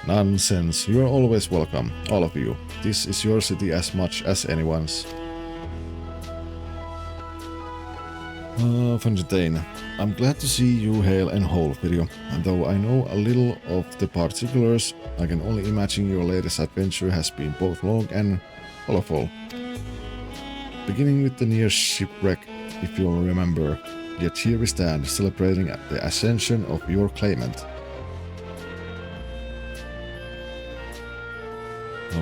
Nonsense, you are always welcome, all of you. This is your city as much as anyone's. Fontaine, I'm glad to see you hale and whole, video. And though I know a little of the particulars, I can only imagine your latest adventure has been both long and colorful. Beginning with the near shipwreck, if you'll remember, yet here we stand, celebrating the ascension of your claimant.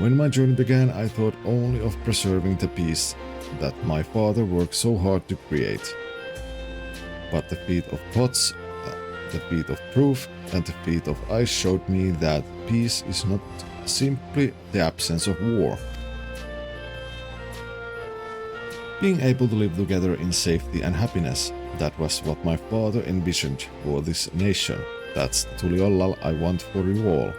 When my journey began, I thought only of preserving the peace that my father worked so hard to create. But the feat of pots, the feat of proof, and the feat of ice showed me that peace is not simply the absence of war. Being able to live together in safety and happiness, that was what my father envisioned for this nation. That's the Tuliolal I want for you all.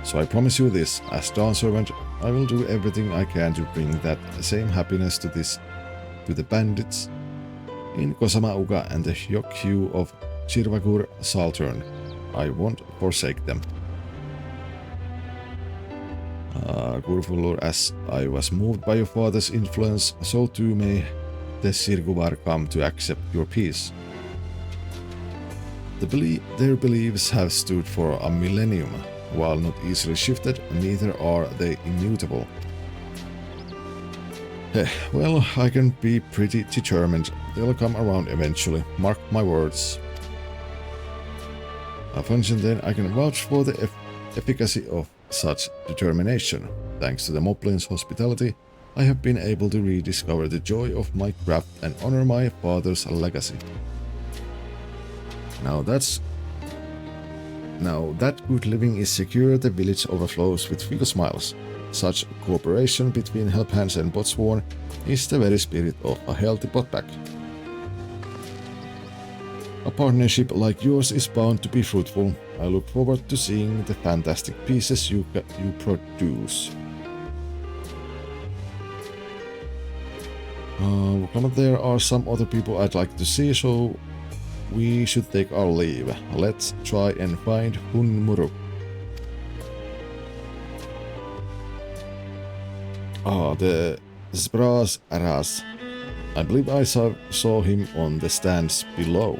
So I promise you this, as Dawn Servant, I will do everything I can to bring that same happiness to the bandits in Kosamauga and the Hyokyu of Chirvagur Saltern. I won't forsake them. Gurfulur, as I was moved by your father's influence, so too may the Sirguvar come to accept your peace. Their beliefs have stood for a millennium. While not easily shifted, neither are they immutable. Well, I can be pretty determined. They'll come around eventually, mark my words. Then I can vouch for the efficacy of such determination. Thanks to the Moplin's hospitality, I have been able to rediscover the joy of my craft and honor my father's legacy. Now that good living is secure, the village overflows with feel smiles. Such cooperation between help hands and botsworn is the very spirit of a healthy potpack. A partnership like yours is bound to be fruitful. I look forward to seeing the fantastic pieces you produce. There are some other people I'd like to see, so we should take our leave. Let's try and find Hunmuruk. The Zbraz Aras. I believe I saw him on the stands below.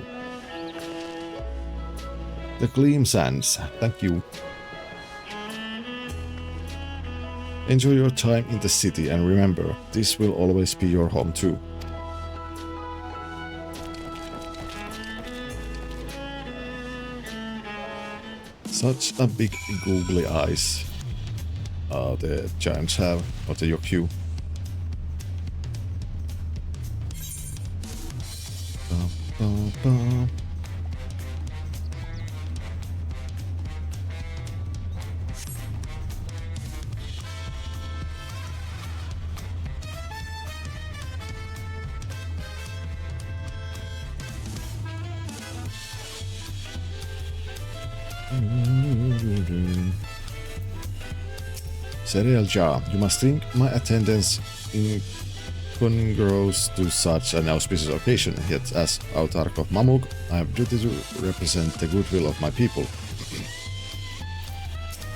The Gleam Sands, thank you. Enjoy your time in the city and remember, this will always be your home too. Such a big googly eyes the giants have, or the Yokyu. Serial Jar, you must think my attendance incongruous to such an auspicious occasion, yet as Autarch of Mamuk, I have duty to represent the goodwill of my people.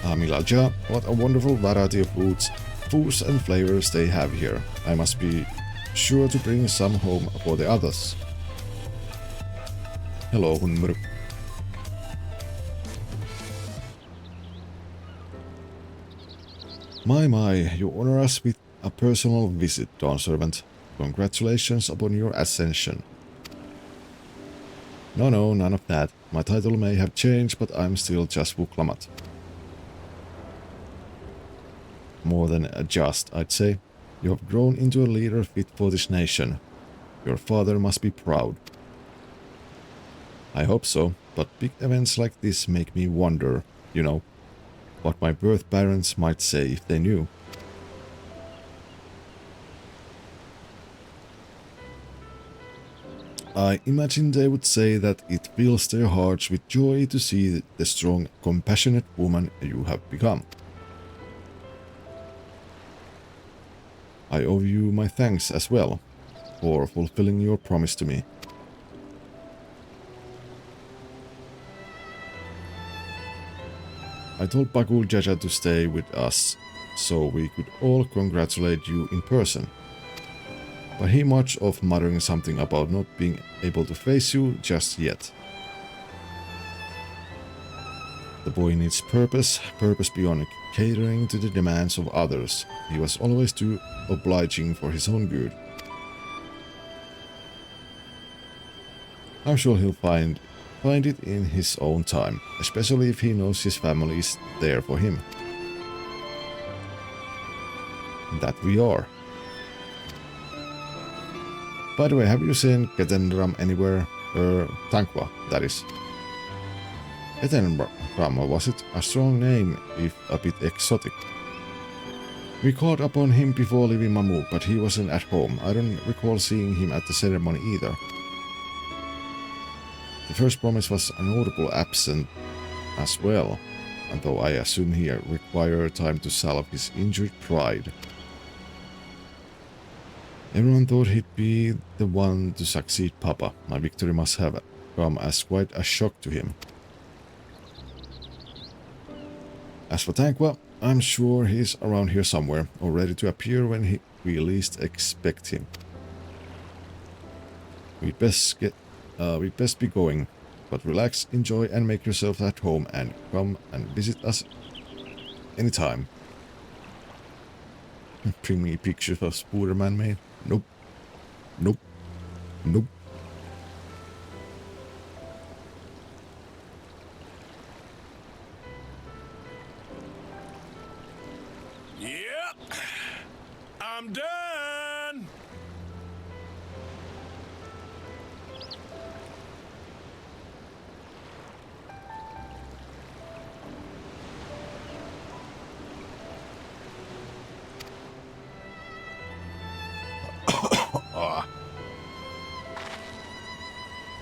Milalja, what a wonderful variety of foods and flavors they have here. I must be sure to bring some home for the others. Hello, Hunmuruk. My, you honor us with a personal visit, Dawn Servant. Congratulations upon your ascension. No, none of that. My title may have changed, but I'm still just Vuklamat. More than just, I'd say. You have grown into a leader fit for this nation. Your father must be proud. I hope so, but big events like this make me wonder, you know, what my birth parents might say if they knew. I imagine they would say that it fills their hearts with joy to see the strong, compassionate woman you have become. I owe you my thanks as well for fulfilling your promise to me. I told Bagul Jaja to stay with us so we could all congratulate you in person. But he marched off muttering something about not being able to face you just yet. The boy needs purpose beyond catering to the demands of others. He was always too obliging for his own good. I'm sure he'll find it in his own time, especially if he knows his family is there for him. That we are. By the way, have you seen Ketenram anywhere? Tankwa, that is. Ketenram, was it? A strong name, if a bit exotic. We called upon him before leaving Mamuk, but he wasn't at home. I don't recall seeing him at the ceremony either. The first promise was a notable absent as well, and though I assume he required time to salve his injured pride. Everyone thought he'd be the one to succeed Papa. My victory must have come as quite a shock to him. As for Tankwa, I'm sure he's around here somewhere, or ready to appear when we least expect him. We'd best be going, but relax, enjoy, and make yourself at home, and come and visit us anytime. Bring me pictures of Spooderman, mate. Nope. Nope. Nope. Yep. I'm done.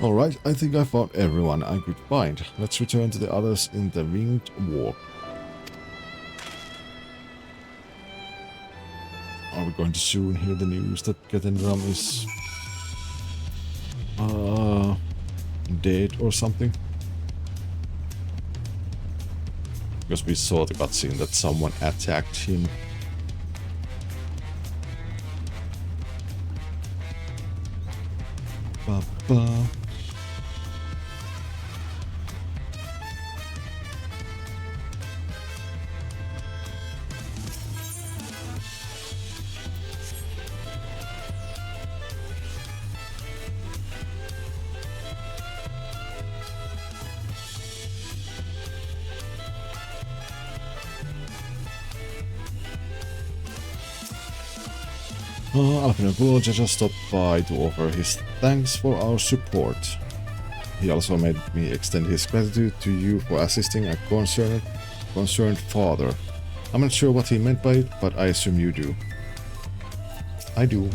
Alright, I think I found everyone I could find. Let's return to the others in the Winged Walk. Are we going to soon hear the news that Ketenram is dead or something? Because we saw the cutscene that someone attacked him. Ba-ba. Alpine Bull just stopped by to offer his thanks for our support. He also made me extend his gratitude to you for assisting a concerned father. I'm not sure what he meant by it, but I assume you do. I do.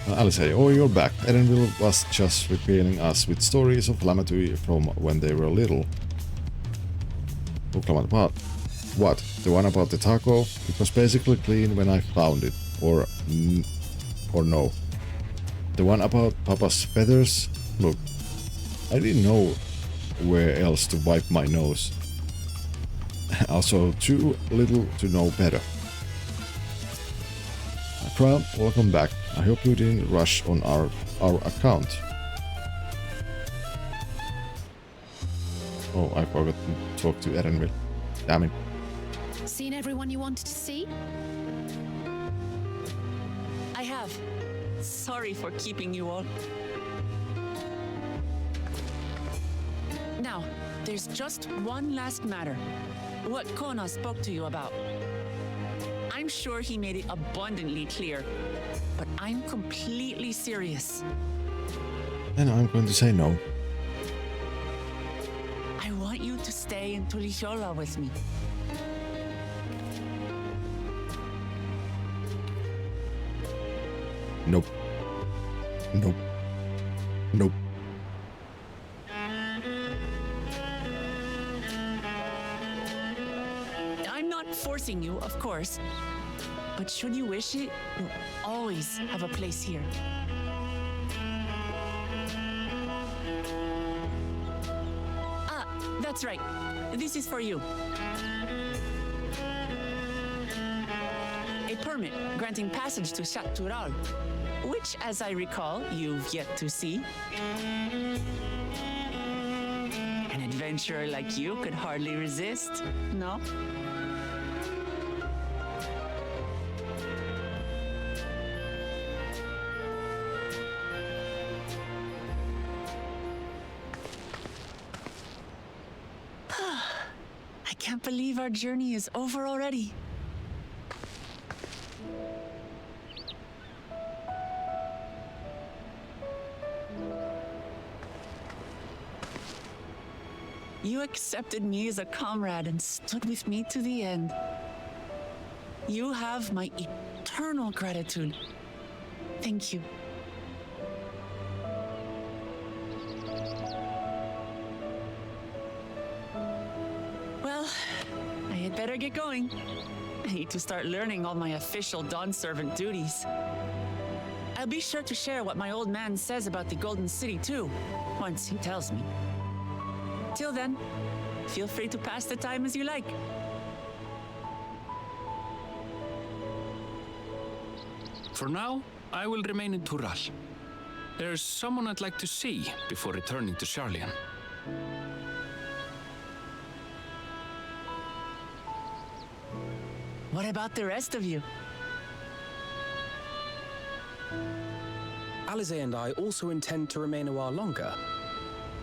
Alice, oh, you're back. Edenville was just regaling us with stories of Lamatui from when they were little. What? The one about the taco? It was basically clean when I found it. Or no. The one about Papa's feathers? Look, I didn't know where else to wipe my nose. Also, too little to know better. Tural, welcome back. I hope you didn't rush on our account. Oh, I forgot to talk to Edenville. Damn it. Seen everyone you wanted to see? I have. Sorry for keeping you all. Now, there's just one last matter. What Kona spoke to you about. I'm sure he made it abundantly clear, but I'm completely serious. And I'm going to say no. I want you to stay in Turishola with me. Nope. Nope. Nope. I'm not forcing you, of course. But should you wish it, you'll always have a place here. Ah, that's right. This is for you. A permit granting passage to Tural, which, as I recall, you've yet to see. An adventurer like you could hardly resist, no? I can't believe our journey is over already. You accepted me as a comrade and stood with me to the end. You have my eternal gratitude. Thank you. Well, I had better get going. I need to start learning all my official Dawn servant duties. I'll be sure to share what my old man says about the Golden City too, once he tells me. Till then, feel free to pass the time as you like. For now, I will remain in Tural. There's someone I'd like to see before returning to Sharlayan. What about the rest of you? Alize and I also intend to remain a while longer.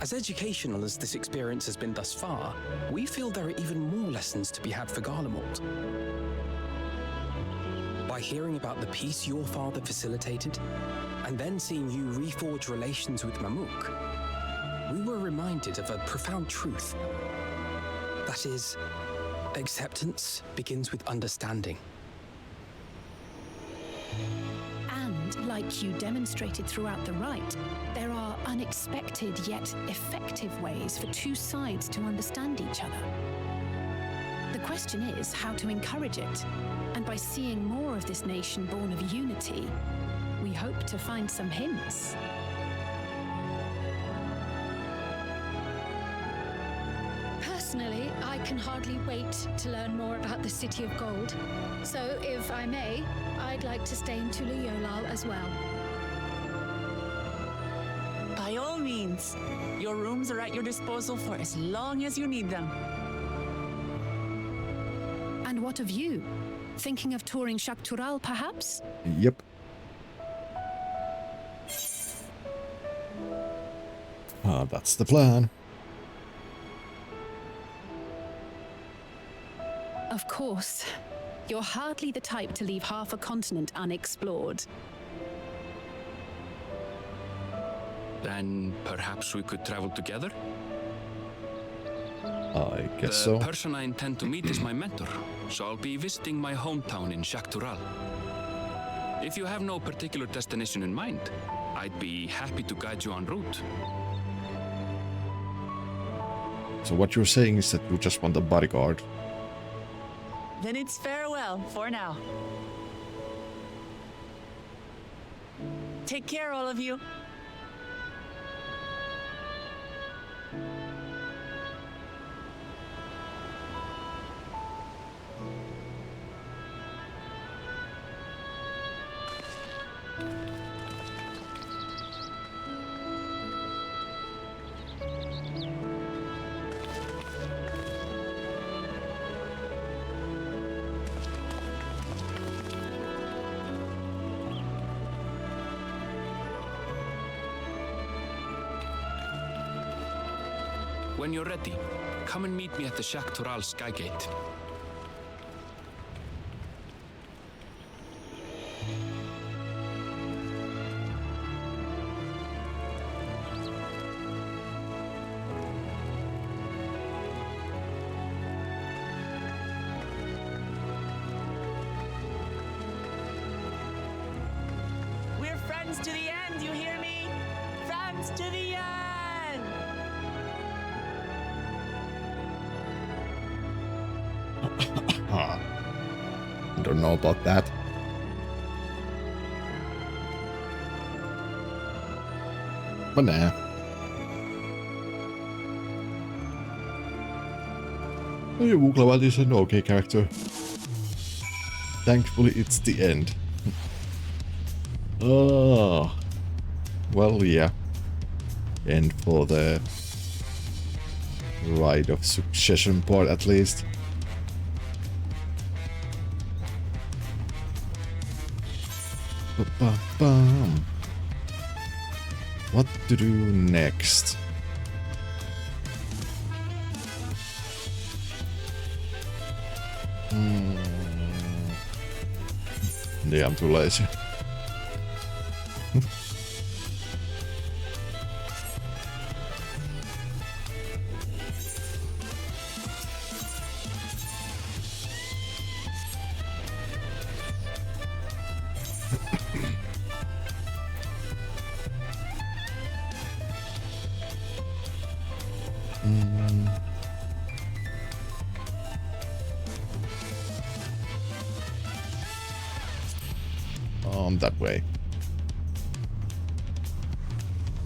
As educational as this experience has been thus far, we feel there are even more lessons to be had for Garlemald. By hearing about the peace your father facilitated, and then seeing you reforge relations with Mamook, we were reminded of a profound truth. That is, acceptance begins with understanding. And, like you demonstrated throughout the rite, there are unexpected yet effective ways for two sides to understand each other. The question is how to encourage it, and by seeing more of this nation born of unity, we hope to find some hints. Personally, I can hardly wait to learn more about the City of Gold. So, if I may, I'd like to stay in Tural as well. By all means, your rooms are at your disposal for as long as you need them. And what of you? Thinking of touring Tural, perhaps? Yep. That's the plan. Of course. You're hardly the type to leave half a continent unexplored. Then perhaps we could travel together? I guess so. The person I intend to meet is my mentor, so I'll be visiting my hometown in Tural. If you have no particular destination in mind, I'd be happy to guide you en route. So what you're saying is that you just want a bodyguard. Then it's farewell for now. Take care, all of you. When you're ready, come and meet me at the Tural Skygate. It's to the end! Don't know about that. But nah. Wuklavat is an okay character. Thankfully, it's the end. Oh. Well, yeah. End for the Rite of Succession part, at least. Ba-ba-bum. What to do next? Yeah, I'm too lazy. That way.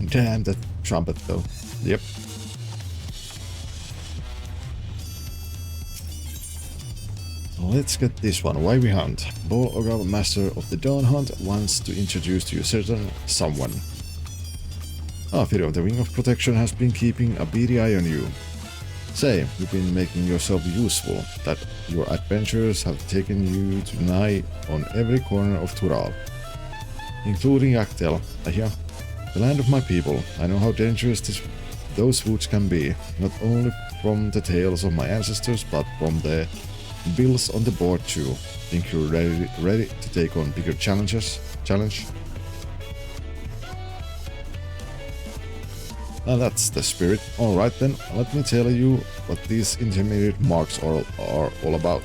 Damn that trumpet though. Yep. Let's get this one. Why we hunt? Bol Ogav, master of the Dawn Hunt, wants to introduce to you certain someone. Fir of the Wing of Protection has been keeping a beady eye on you. Say, you've been making yourself useful, that your adventures have taken you to nigh on every corner of Tural. Including Actel, the land of my people. I know how dangerous those woods can be, not only from the tales of my ancestors, but from the bills on the board too. Think you're ready to take on bigger challenge? That's the spirit. Alright then, let me tell you what these intermediate marks are all about.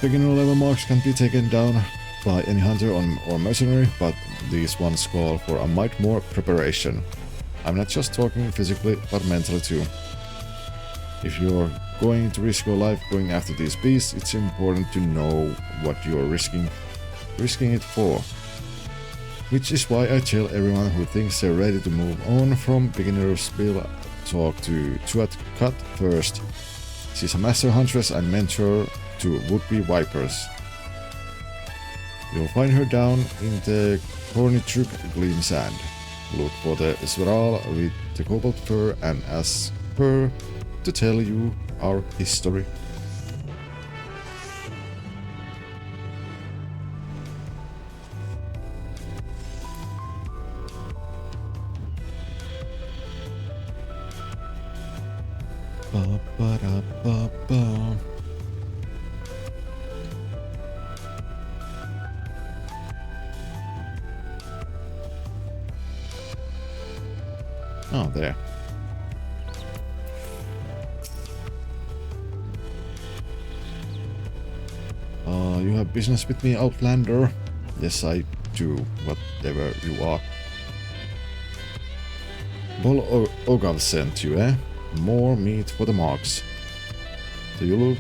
Beginner level marks can be taken down by any hunter or mercenary, but these ones call for a mite more preparation. I'm not just talking physically, but mentally too. If you're going to risk your life going after these beasts, it's important to know what you're risking it for. Which is why I tell everyone who thinks they're ready to move on from beginner's bill talk to Tuat Cut first. She's a master huntress and mentor to would-be vipers. You'll find her down in the Cornitruk Gleam Sand. Look for the Sveral with the cobalt fur and ask her to tell you our history. Ba-ba-da-ba-ba. Oh, there. You have business with me, Outlander? Yes, I do, whatever you are. Bol Ogav sent you, eh? More meat for the marks. Do you look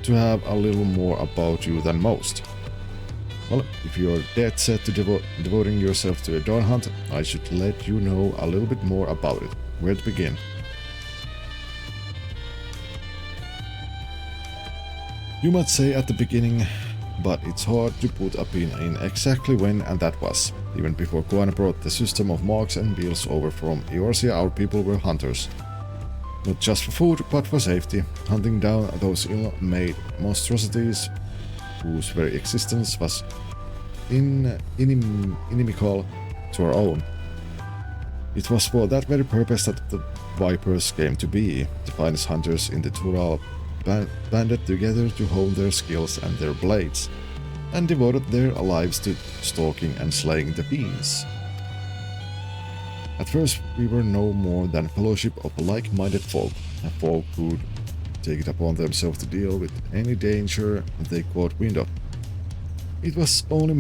to have a little more about you than most? Well, if you're dead set to devoting yourself to a dawn hunt, I should let you know a little bit more about it. Where to begin? You might say at the beginning, but it's hard to put a pin in exactly when and that was. Even before Kuan brought the system of marks and bills over from Eorzea, our people were hunters. Not just for food, but for safety, hunting down those ill-made monstrosities whose very existence was inimical to our own. It was for that very purpose that the Vipers came to be, the finest hunters in the Tural banded together to hone their skills and their blades, and devoted their lives to stalking and slaying the fiends. At first we were no more than a fellowship of like-minded folk, a folk who'd take it upon themselves to deal with any danger they caught wind of. It was only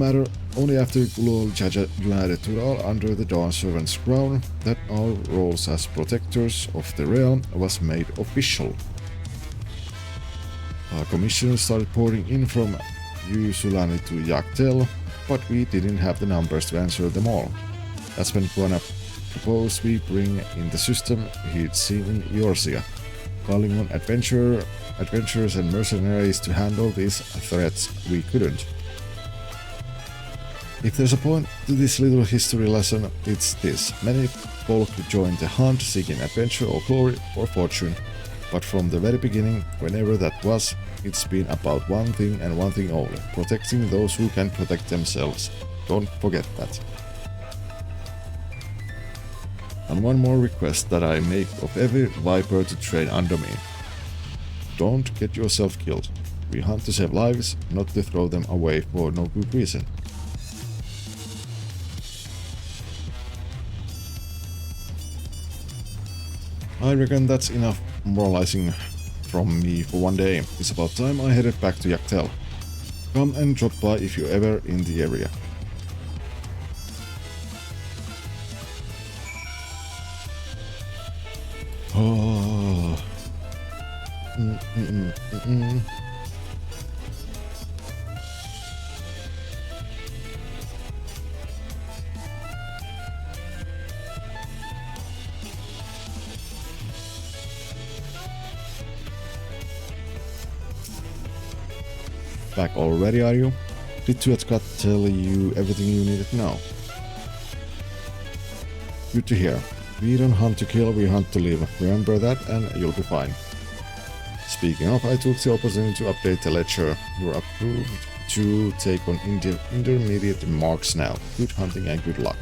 after Gulol Jaja united Tural under the Dawn Servant's crown that our roles as protectors of the realm was made official. Our commissioners started pouring in from Yusulani to Yaktel, but we didn't have the numbers to answer them all. That's when Guana proposed we bring in the system he'd seen in Eorzea, calling on adventurers and mercenaries to handle these threats we couldn't. If there's a point to this little history lesson, it's this. Many folk joined the hunt seeking adventure or glory or fortune, but from the very beginning, whenever that was, it's been about one thing and one thing only: protecting those who can protect themselves. Don't forget that. And one more request that I make of every Viper to train under me. Don't get yourself killed. We hunt to save lives, not to throw them away for no good reason. I reckon that's enough moralizing from me for one day. It's about time I headed back to Yaktel. Come and drop by if you're ever in the area. Oh. Back already, are you? Did Tuatkat tell you everything you needed to know? Good to hear. We don't hunt to kill, we hunt to live. Remember that and you'll be fine. Speaking of, I took the opportunity to update the ledger. You're approved to take on intermediate marks now. Good hunting and good luck.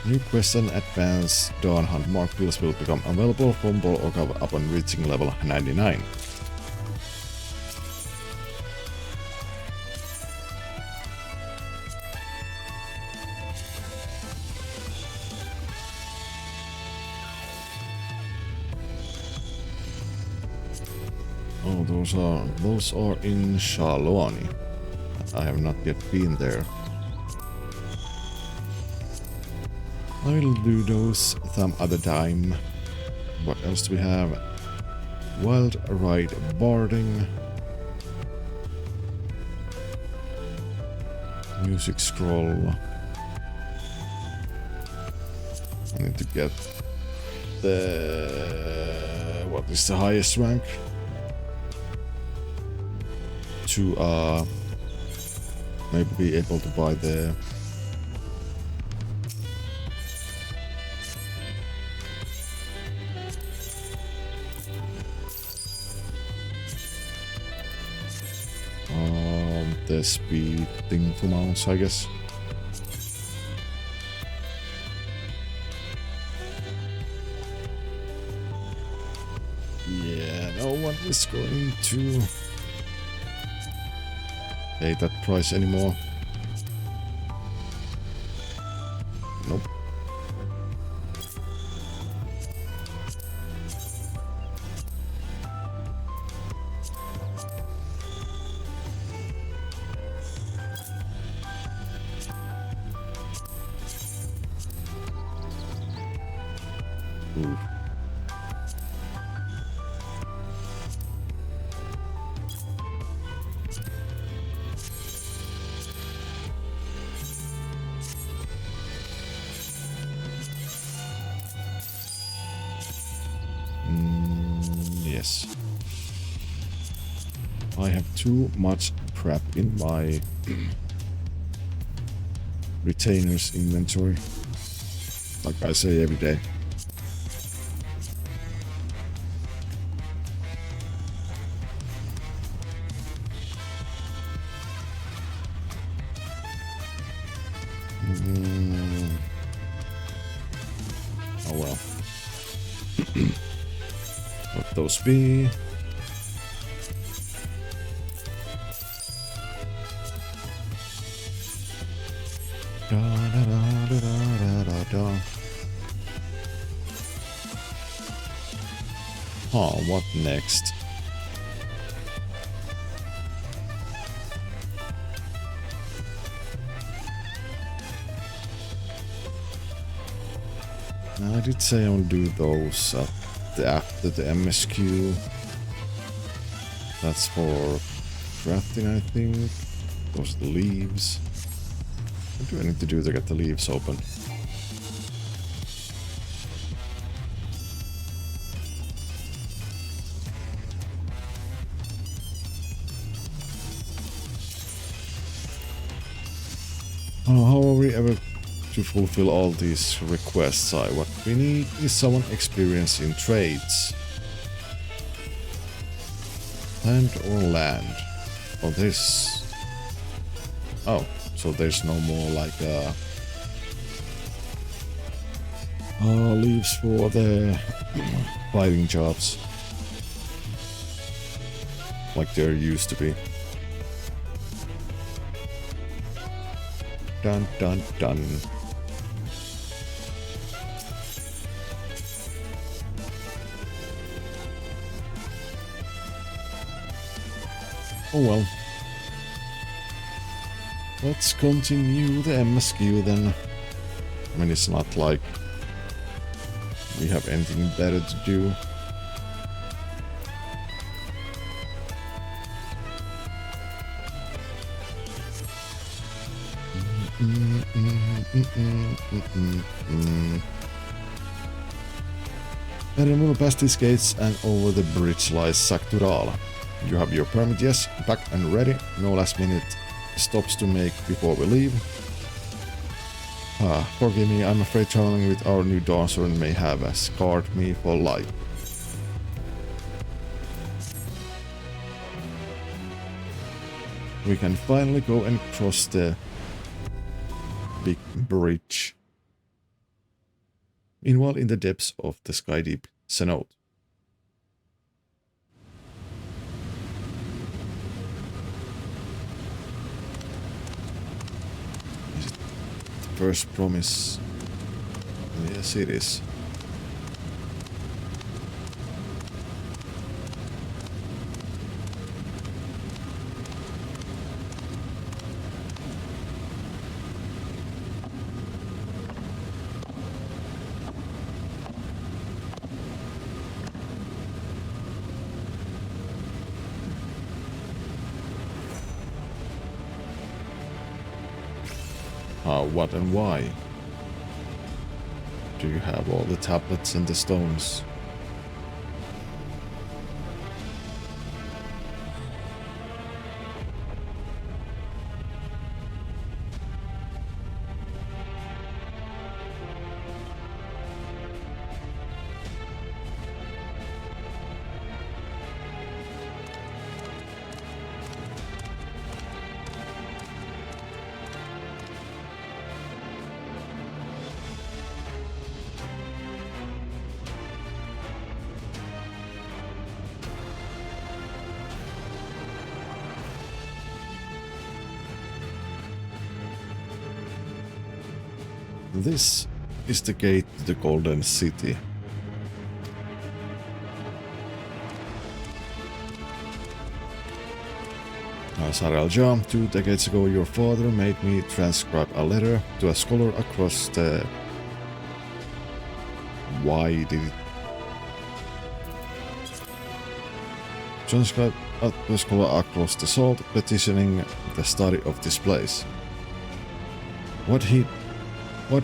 New quest and advanced Dawn Hunt Mark Wheels will become available from Bol Okav upon reaching level 99. Oh, those are in Shaloni. I have not yet been there. I'll do those some other time. What else do we have? Wild Ride Barding. Music Scroll. I need to get the... what is the highest rank? To maybe be able to buy the... the speed thing for mounts, I guess. Yeah, no one is going to pay that price anymore. Nope. Ooh. Yes. I have too much crap in my retainers inventory. Like I say every day. Oh well. Let those be. Da, da, da, da, da, da, da. Huh, what next? I did say I will do those after the MSQ. That's for crafting, I think. Those are the leaves. What do I need to do to get the leaves open? Oh, how are we ever to fulfill all these requests? What we need is someone experienced in trades. Land or land? Oh, this. Oh, so there's no more like leaves for the fighting jobs, like there used to be. Dun dun dun. Oh well. Let's continue the MSQ then. I mean, it's not like we have anything better to do. Better move past these gates and over the bridge lies Tural. You have your permit, yes, packed and ready. No last minute stops to make before we leave. Forgive me, I'm afraid traveling with our new Dawntrail may have scarred me for life. We can finally go and cross the big bridge. Meanwhile, in the depths of the sky deep cenote. First promise. Yes, it is. What and why? Do you have all the tablets and the stones? This is the gate to the Golden City. Saralja, 2 decades ago your father made me transcribe a letter to a scholar across the... Why did it... Transcribe to a scholar across the salt, petitioning the study of this place. What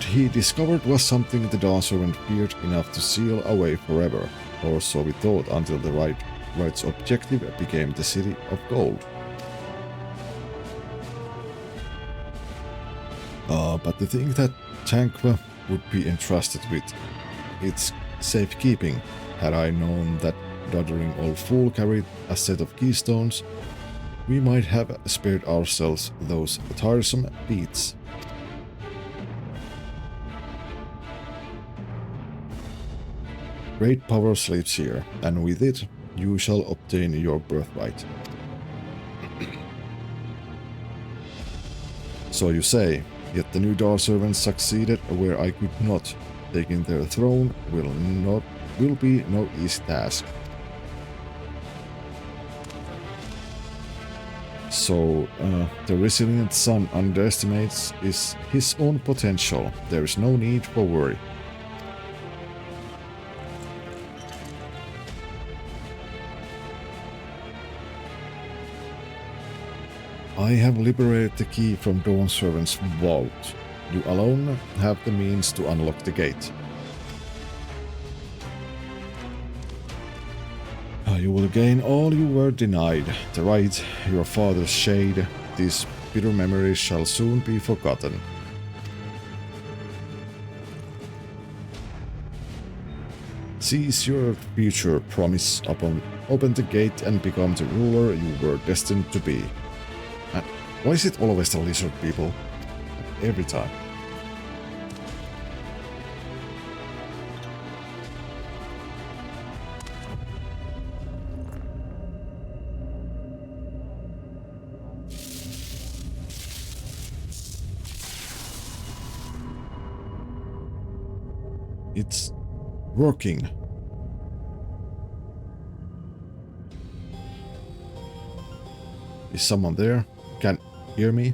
he discovered was something the Dawntrail feared enough to seal away forever, or so we thought until the right's objective became the City of Gold. But to think that Tanqua would be entrusted with its safekeeping, had I known that doddering old fool carried a set of keystones, we might have spared ourselves those tiresome beats. Great power sleeps here, and with it, you shall obtain your birthright. So you say, yet the new Dawntrail succeeded where I could not. Taking their throne will be no easy task. So, the resilient son underestimates his own potential. There is no need for worry. I have liberated the key from Dawn Servant's vault. You alone have the means to unlock the gate. You will gain all you were denied, the right, your father's shade. These bitter memories shall soon be forgotten. Seize your future promise open the gate and become the ruler you were destined to be. Why is it always the lizard people? Every time. It's working. Is someone there? Can hear me?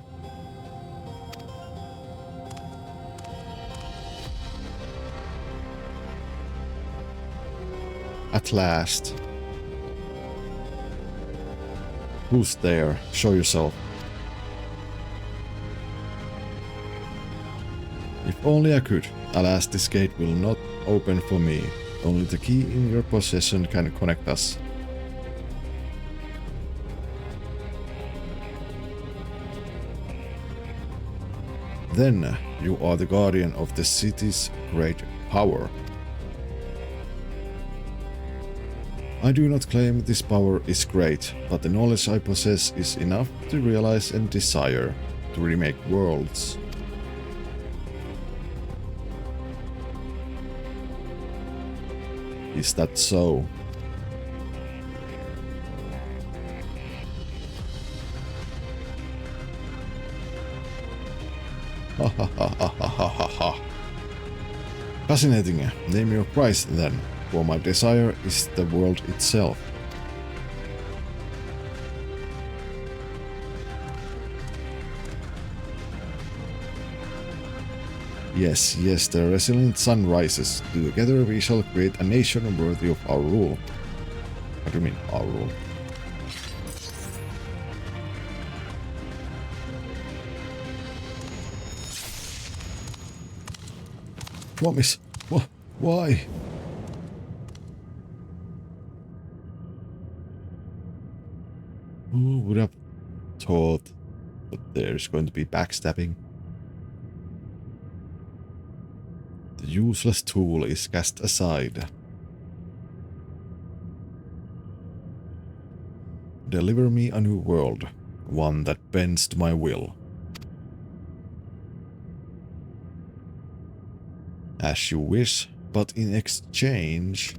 At last. Who's there? Show yourself. If only I could. Alas, this gate will not open for me. Only the key in your possession can connect us. Then you are the guardian of the city's great power. I do not claim this power is great, but the knowledge I possess is enough to realize and desire to remake worlds. Is that so? Ha ha ha ha ha ha ha. Fascinating. Name your price then, for my desire is the world itself. Yes, yes, the resilient sun rises. Together we shall create a nation worthy of our rule. What do you mean, our rule? Promise. Why? Who would have thought that there's going to be backstabbing? The useless tool is cast aside. Deliver me a new world, one that bends to my will. As you wish, but in exchange...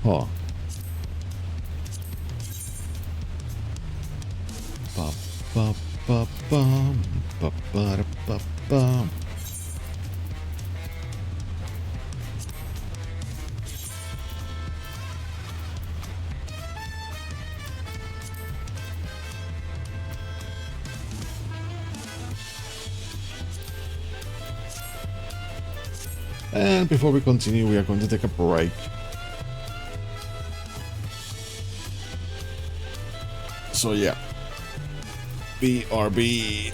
Huh. Ba ba ba bum ba ba da ba bum. And before we continue, we are going to take a break. So yeah, BRB.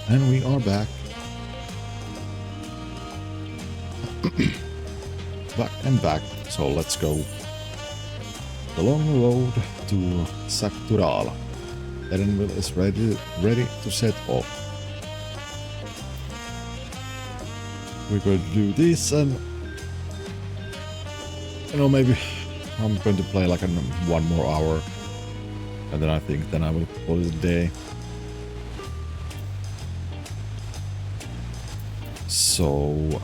And we are back. Back and back. So let's go. The long road to Tural. Erenville is ready to set off. We're going to do this, and you know, maybe I'm going to play like one more hour, and then I think I will call it a day. So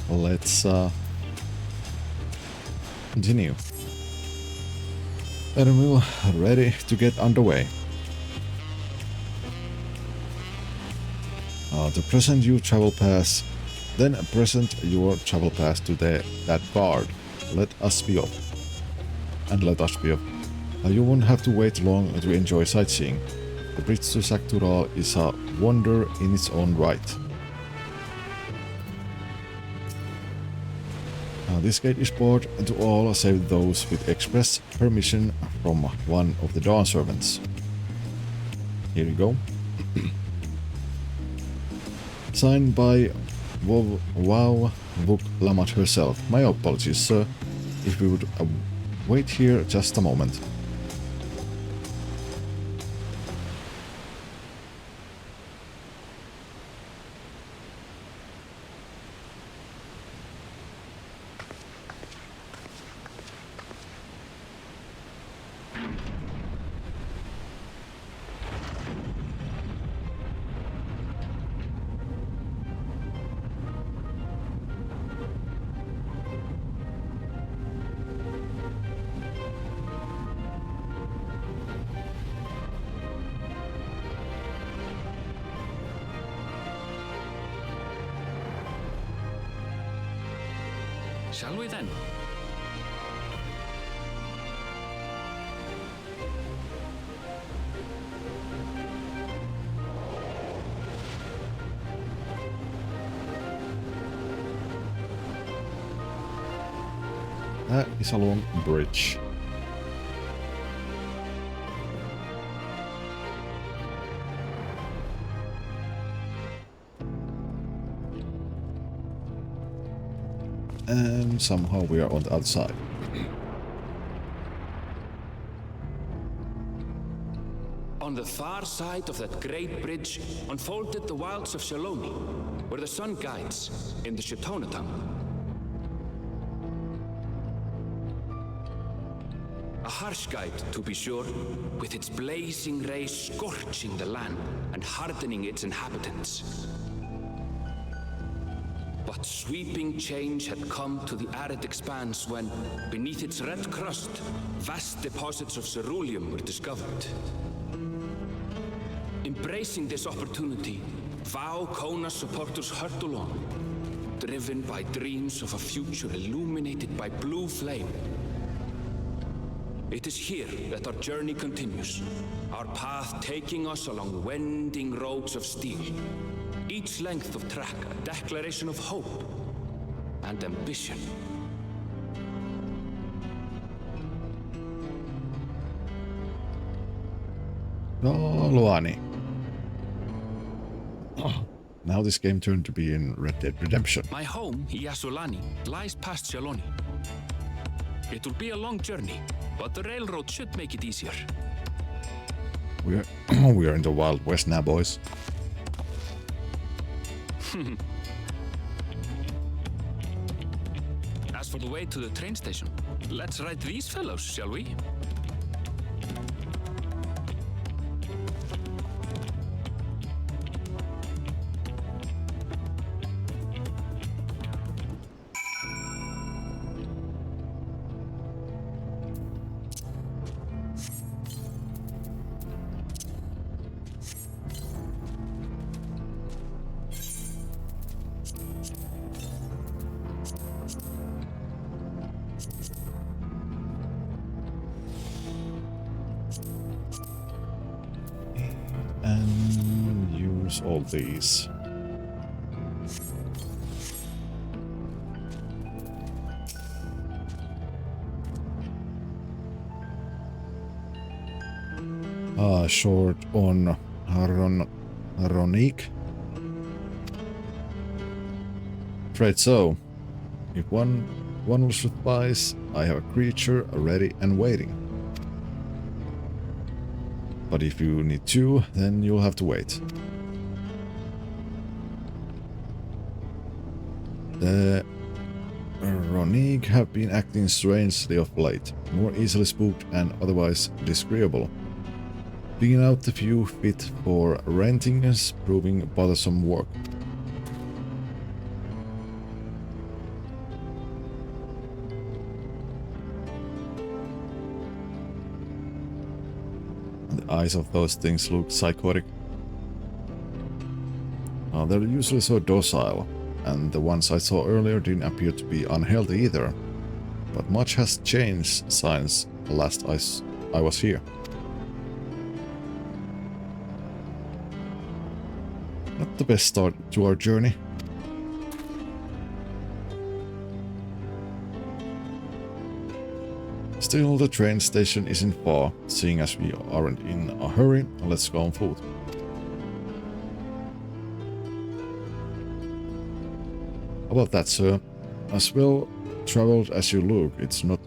let's continue. And we're ready to get underway. To present your travel pass, then present your travel pass to that guard. Let us be off. And let us be off. You won't have to wait long to enjoy sightseeing. The bridge to Tural is a wonder in its own right. This gate is barred to all save those with express permission from one of the Dawn servants. Here you go. Signed by Wow Vuklamat herself. My apologies, sir. If we would wait here just a moment. Shall we then? That is a long bridge. And somehow we are on the other side. On the far side of that great bridge unfolded the wilds of Shaloni, where the sun guides in the Shitona tongue. A harsh guide, to be sure, with its blazing rays scorching the land and hardening its inhabitants. But sweeping change had come to the arid expanse when, beneath its red crust, vast deposits of ceruleum were discovered. Embracing this opportunity, Vau Kona supporters hurtle on, driven by dreams of a future illuminated by blue flame. It is here that our journey continues, our path taking us along winding roads of steel. Each length of track a declaration of hope and ambition. Oh, Luani. Oh, now this game turned to be in Red Dead Redemption. My home, Yasulani, lies past Shaloni. It will be a long journey, but the railroad should make it easier. We are in the Wild West now, boys. As for the way to the train station, let's ride these fellows, shall we? And use all these. short on Ronique. Afraid so. If one will suffice, I have a creature ready and waiting. But if you need two, then you'll have to wait. The Ronique have been acting strangely of late, more easily spooked and otherwise disagreeable. Picking out the few fit for renting is proving bothersome work. The eyes of those things look psychotic. They're usually so docile, and the ones I saw earlier didn't appear to be unhealthy either. But much has changed since last I was here. Not the best start to our journey. Still, the train station isn't far. Seeing as we aren't in a hurry, let's go on foot. About that, sir. As well traveled as you look, it's not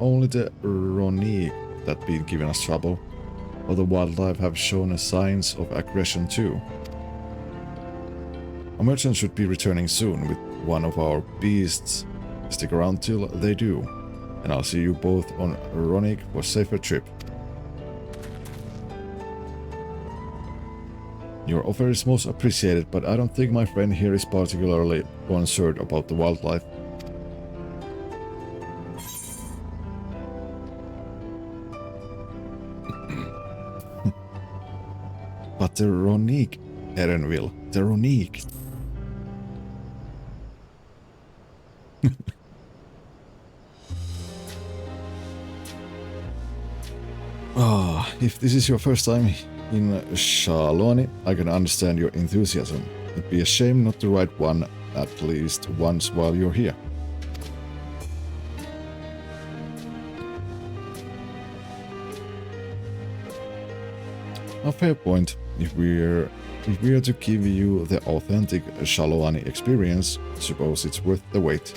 only the Ronique that been giving us trouble. Other wildlife have shown signs of aggression too. A merchant should be returning soon with one of our beasts. Stick around till they do, and I'll see you both on Ronique for a safer trip. Your offer is most appreciated, but I don't think my friend here is particularly concerned about the wildlife. But the Ronique, Erenville, the Ronique. If this is your first time in Shaloni, I can understand your enthusiasm. It'd be a shame not to ride one at least once while you're here. A fair point. If we're to give you the authentic Shaloni experience, suppose it's worth the wait.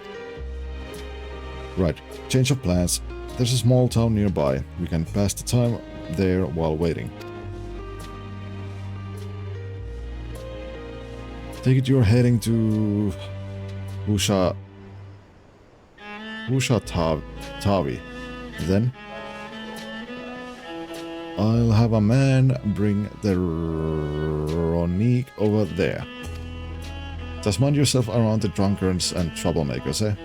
Right, change of plans. There's a small town nearby. We can pass the time there while waiting. Take it you're heading to Tavi. Then I'll have a man bring the Ronique over there. Just mind yourself around the drunkards and troublemakers, eh?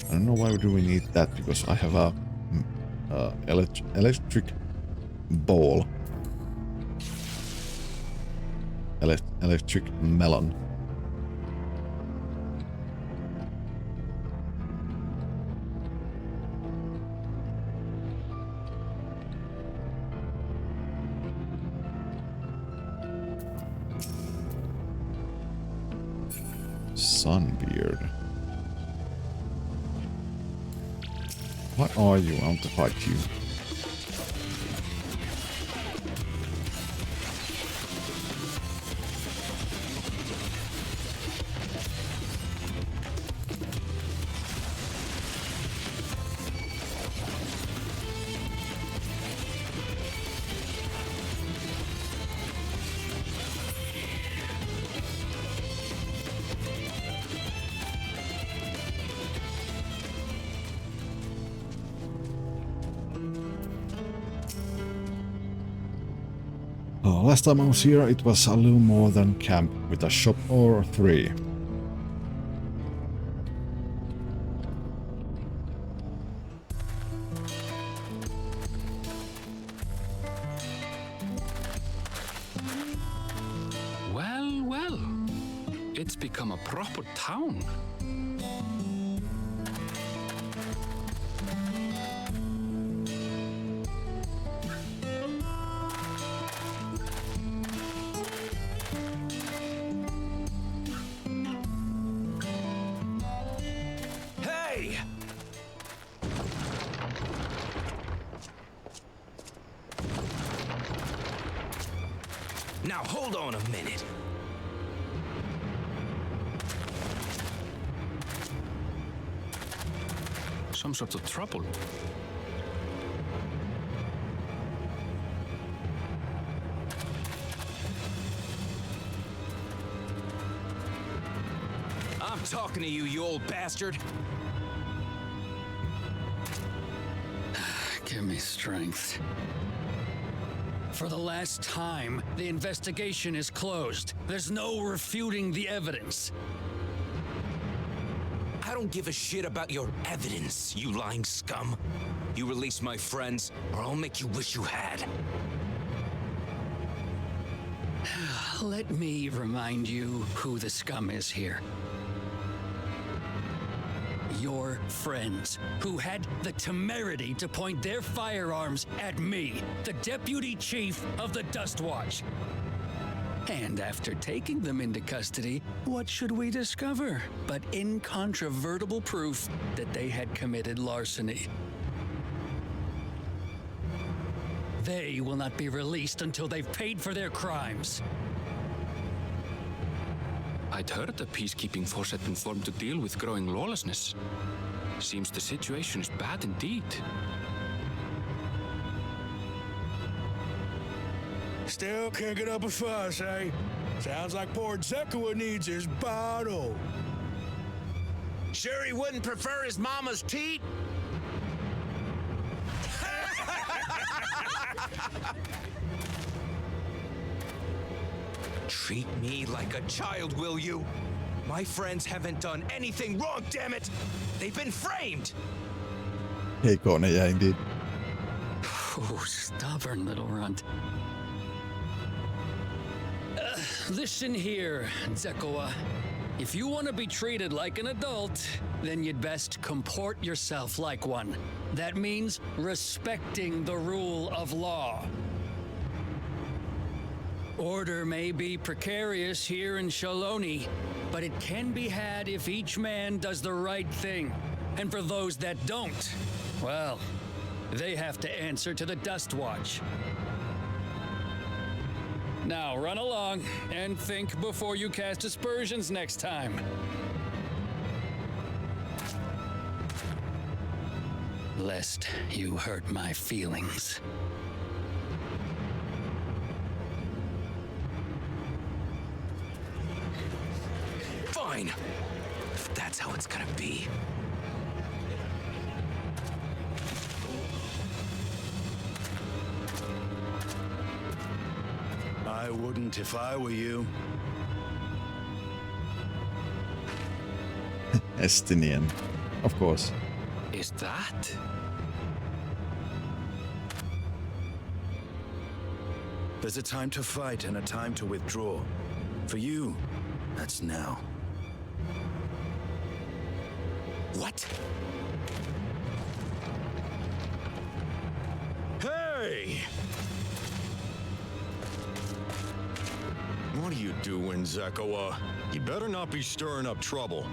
I don't know why do we need that, because I have a electric ball. Electric melon. Sunbeard. What are you? I want to fight you. Last time I was here, it was a little more than camp with a shop or three. Well, well. It's become a proper town. Now hold on a minute. Some sort of trouble. I'm talking to you, you old bastard. Give me strength. For the last time, the investigation is closed. There's no refuting the evidence. I don't give a shit about your evidence, you lying scum. You release my friends, or I'll make you wish you had. Let me remind you who the scum is here. Your friends, who had the temerity to point their firearms at me, the deputy chief of the Dust Watch. And after taking them into custody, what should we discover but incontrovertible proof that they had committed larceny? They will not be released until they've paid for their crimes. I'd heard the peacekeeping force had been formed to deal with growing lawlessness. Seems the situation is bad indeed. Still can't get up a fuss, eh? Sounds like poor Zekua needs his bottle. Sure he wouldn't prefer his mama's teat? Treat me like a child, will you? My friends haven't done anything wrong, damn it! They've been framed! Hey, Courtney, yeah, indeed. Oh, stubborn little runt. Listen here, Zekua. If you want to be treated like an adult, then you'd best comport yourself like one. That means respecting the rule of law. Order may be precarious here in Shaloni, but it can be had if each man does the right thing. And for those that don't, well, they have to answer to the Dust Watch. Now run along and think before you cast aspersions next time. Lest you hurt my feelings. Fine, if that's how it's gonna be. I wouldn't if I were you. Estinian, of course. Is that? There's a time to fight and a time to withdraw. For you, that's now. What? Hey! What are you doing, Zekua? You better not be stirring up trouble.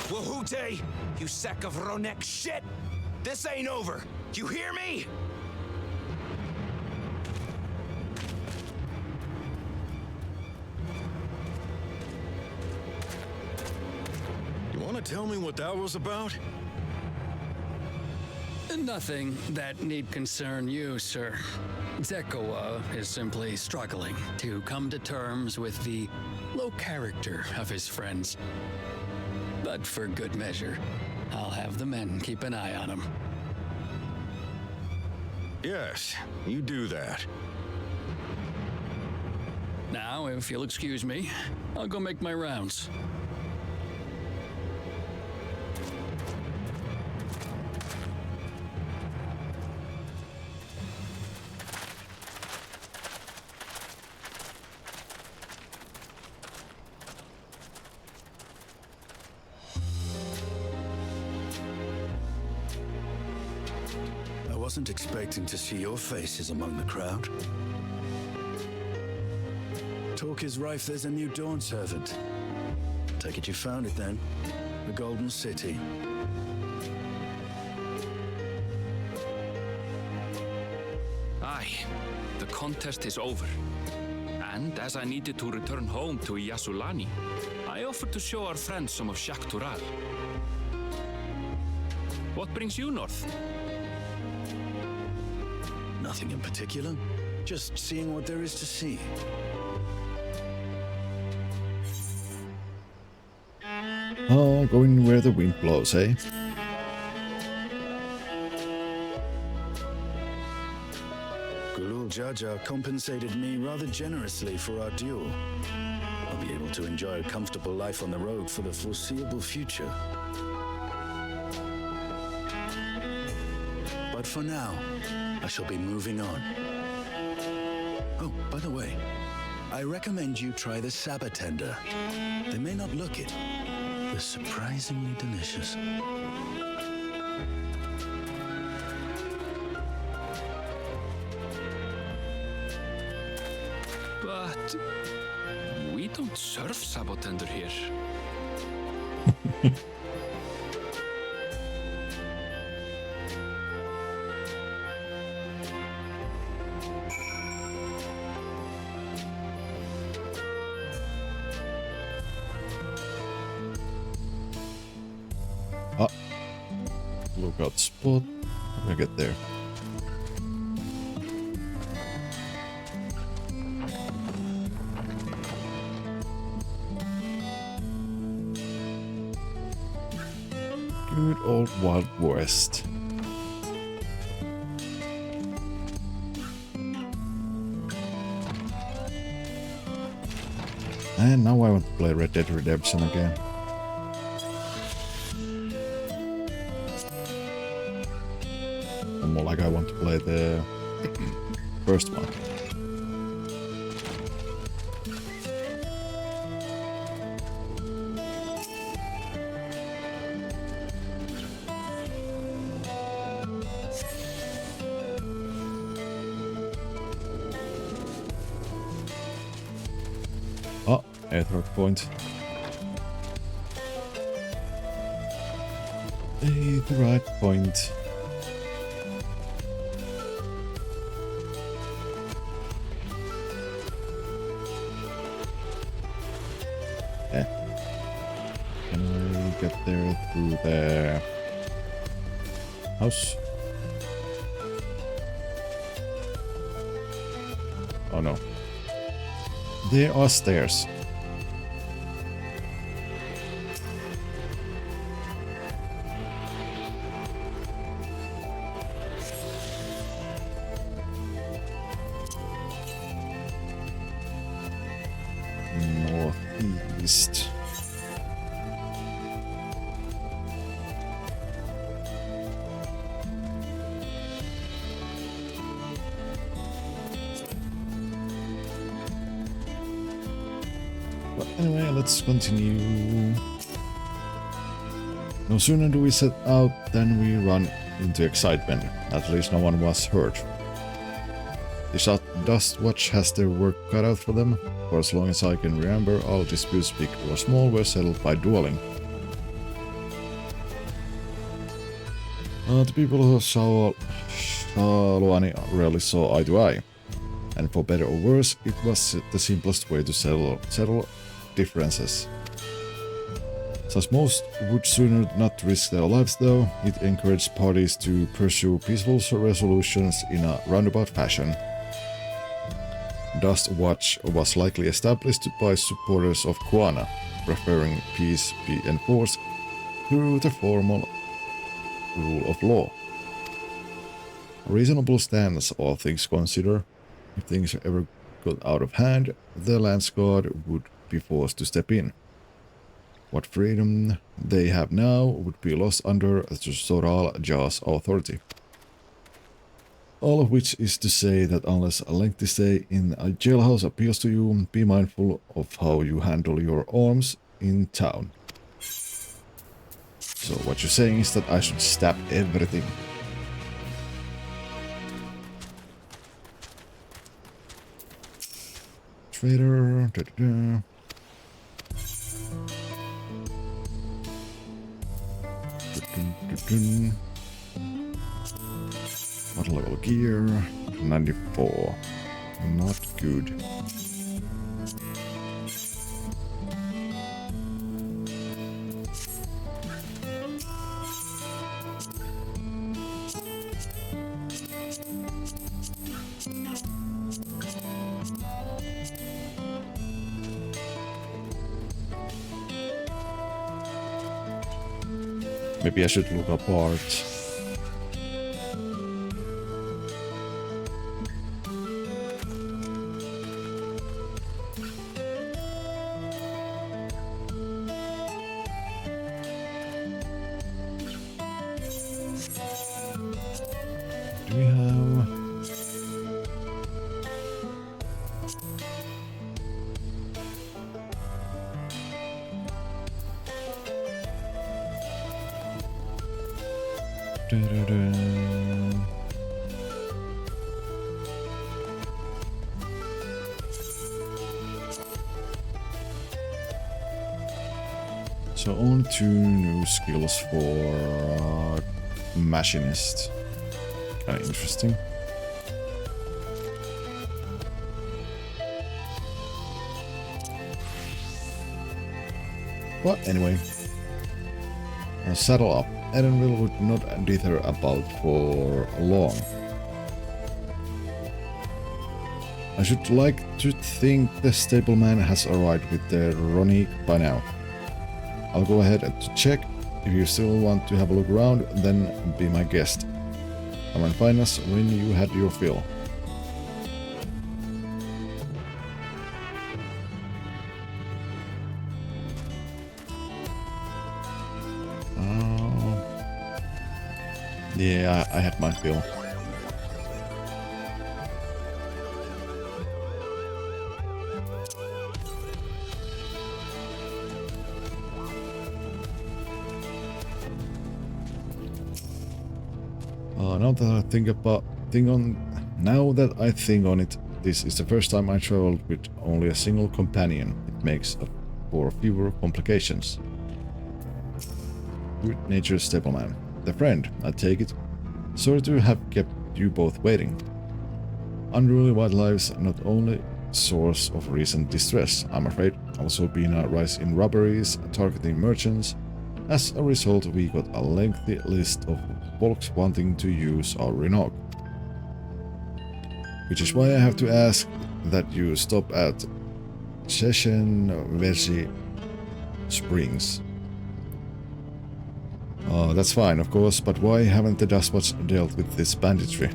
Wahute, you sack of Ronek shit! This ain't over! You hear me? You want to tell me what that was about? Nothing that need concern you, sir. Zekua is simply struggling to come to terms with the low character of his friends. But for good measure, I'll have the men keep an eye on him. Yes, you do that. Now, if you'll excuse me, I'll go make my rounds. I wasn't expecting to see your faces among the crowd. Talk is rife, there's a new Dawn servant. Take it you found it then. The Golden City. The contest is over. And as I needed to return home to Yasulani, I offered to show our friends some of Shak Tural. What brings you north? Nothing in particular. Just seeing what there is to see. Oh, going where the wind blows, eh? Gulul Jaja compensated me rather generously for our duel. I'll be able to enjoy a comfortable life on the road for the foreseeable future. But for now, I shall be moving on. Oh, by the way, I recommend you try the Sabatender. They may not look it, but surprisingly delicious. But we don't serve Sabatender here. Ah, lookout spot. How do I get there? Good old Wild West. And now I want to play Red Dead Redemption again. Or more like I want to play the first one. Oh, Aether point. The right point. Yeah. Can I get there through the house? Oh no. There are stairs. Northeast. But anyway, let's continue. No sooner do we set out than we run into excitement. At least no one was hurt. The Dustwatch has their work cut out for them. For as long as I can remember, all disputes, big or small, were settled by dueling. The people of Shaluani rarely saw eye to eye. And for better or worse, it was the simplest way to settle differences. Since most would sooner not risk their lives though, it encouraged parties to pursue peaceful resolutions in a roundabout fashion. Dustwatch was likely established by supporters of Kuana, preferring peace be enforced through the formal rule of law. A reasonable stance, all things considered. If things ever got out of hand, the Lance Guard would be forced to step in. What freedom they have now would be lost under the Tural Jaw's authority. All of which is to say that unless a lengthy stay in a jailhouse appeals to you, be mindful of how you handle your arms in town. So what you're saying is that I should stab everything. Trader. What level gear? 94. Not good. Maybe I should look apart. Do we have... So only 2 new skills for machinist. Kinda interesting. But anyway, saddle up. Edenville would not dither about for long. I should like to think the stableman has arrived with the Ronique by now. I'll go ahead and check. If you still want to have a look around, then be my guest. Come and find us when you had your fill. Yeah, I had my fill. Now that I think on it, this is the first time I traveled with only a single companion. It makes up for fewer complications. Good natured stableman. The friend, I take it. Sorry to have kept you both waiting. Unruly wildlife's not only source of recent distress, I'm afraid, also been a rise in robberies targeting merchants. As a result, we got a lengthy list of folks wanting to use our Renog. Which is why I have to ask that you stop at XIV Springs. That's fine, of course, but why haven't the Dustwatch dealt with this banditry?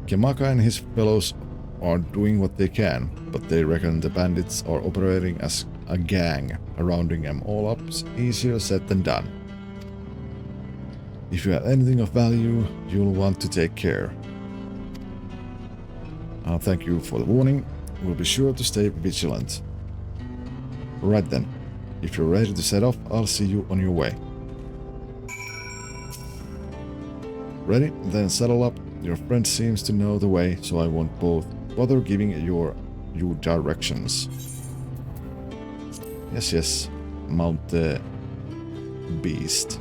Kemaka and his fellows are doing what they can, but they reckon the bandits are operating as a gang. Rounding them all up's easier said than done. If you have anything of value, you'll want to take care. Thank you for the warning. We'll be sure to stay vigilant. Right then. If you're ready to set off, I'll see you on your way. Ready? Then saddle up. Your friend seems to know the way, so I won't bother giving you directions. Yes. Mount the beast.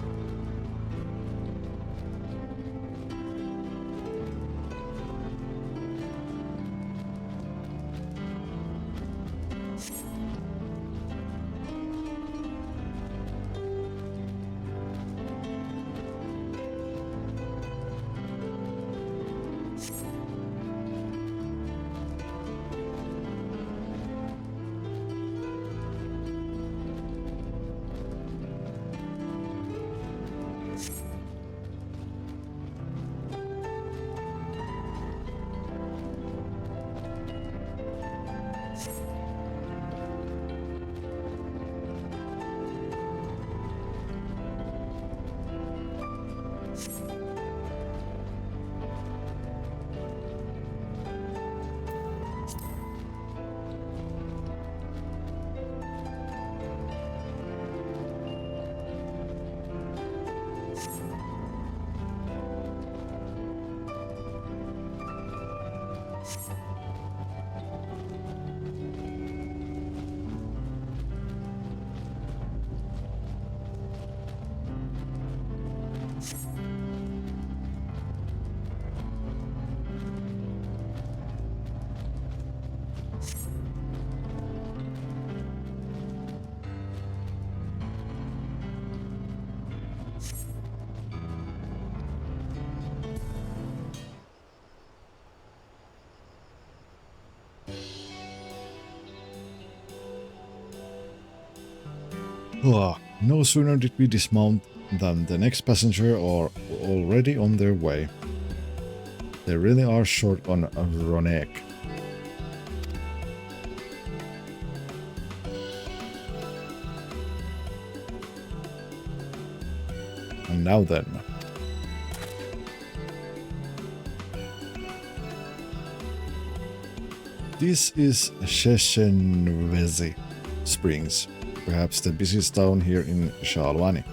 No sooner did we dismount than the next passenger are already on their way. They really are short on Ronek. And now then. This is Sheshenvezi Springs, perhaps the busiest town here in Shalwani.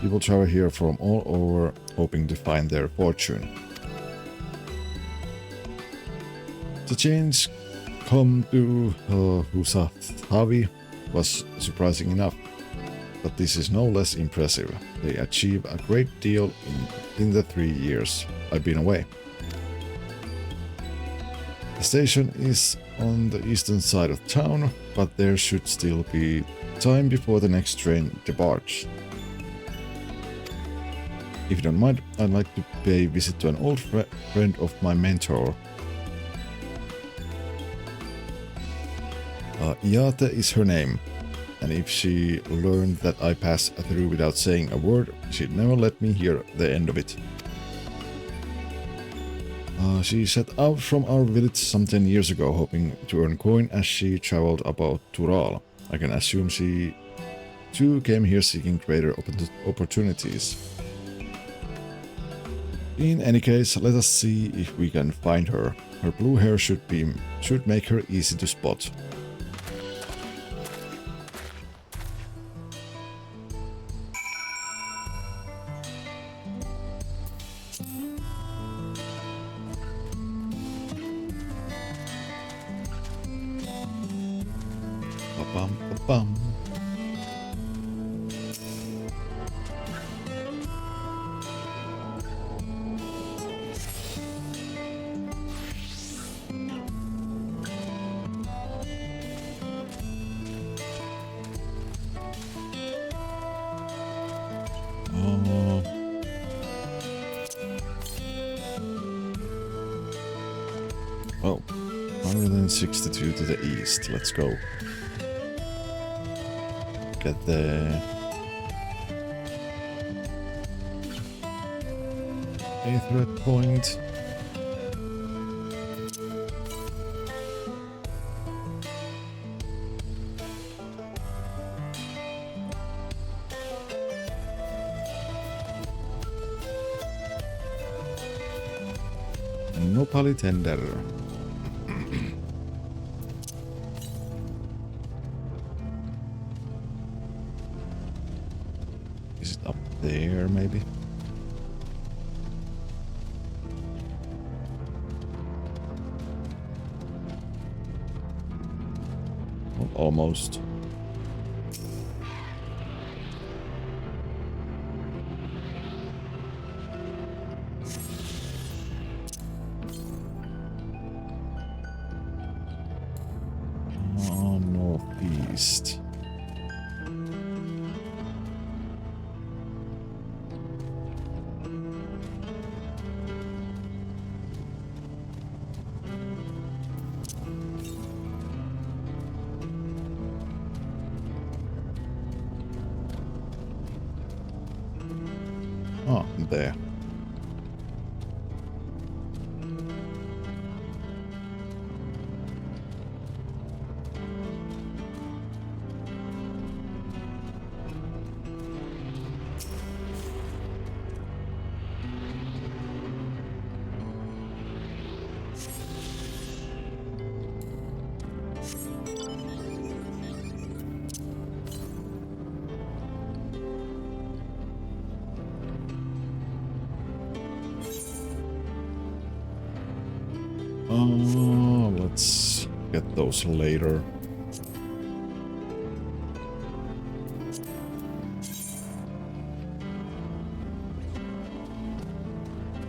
People travel here from all over, hoping to find their fortune. The change come to Husathavi was surprising enough, but this is no less impressive. They achieve a great deal in the 3 years I've been away. The station is on the eastern side of town, but there should still be time before the next train departs. If you don't mind, I'd like to pay a visit to an old friend of my mentor. Iate is her name, and if she learned that I passed through without saying a word, she'd never let me hear the end of it. She set out from our village some 10 years ago, hoping to earn coin as she traveled about Tural. I can assume she too came here seeking greater opportunities. In any case, let us see if we can find her. Her blue hair should make her easy to spot. Ba-bum. Oh, 162 to the east. Let's go. Get the 8th red point. No pali tender. Is it up there, maybe? Well, almost. Northeast. Oh, there. Let's get those later.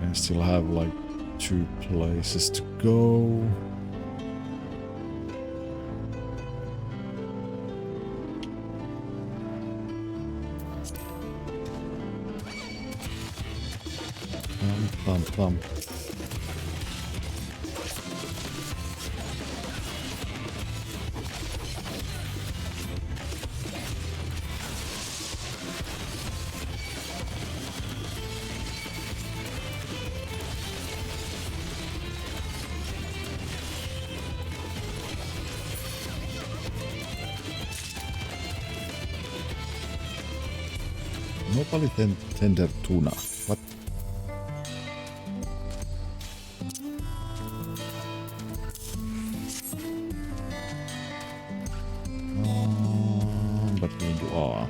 I still have like 2 places to go. Bum. Nobody tender tuna. What? But we are.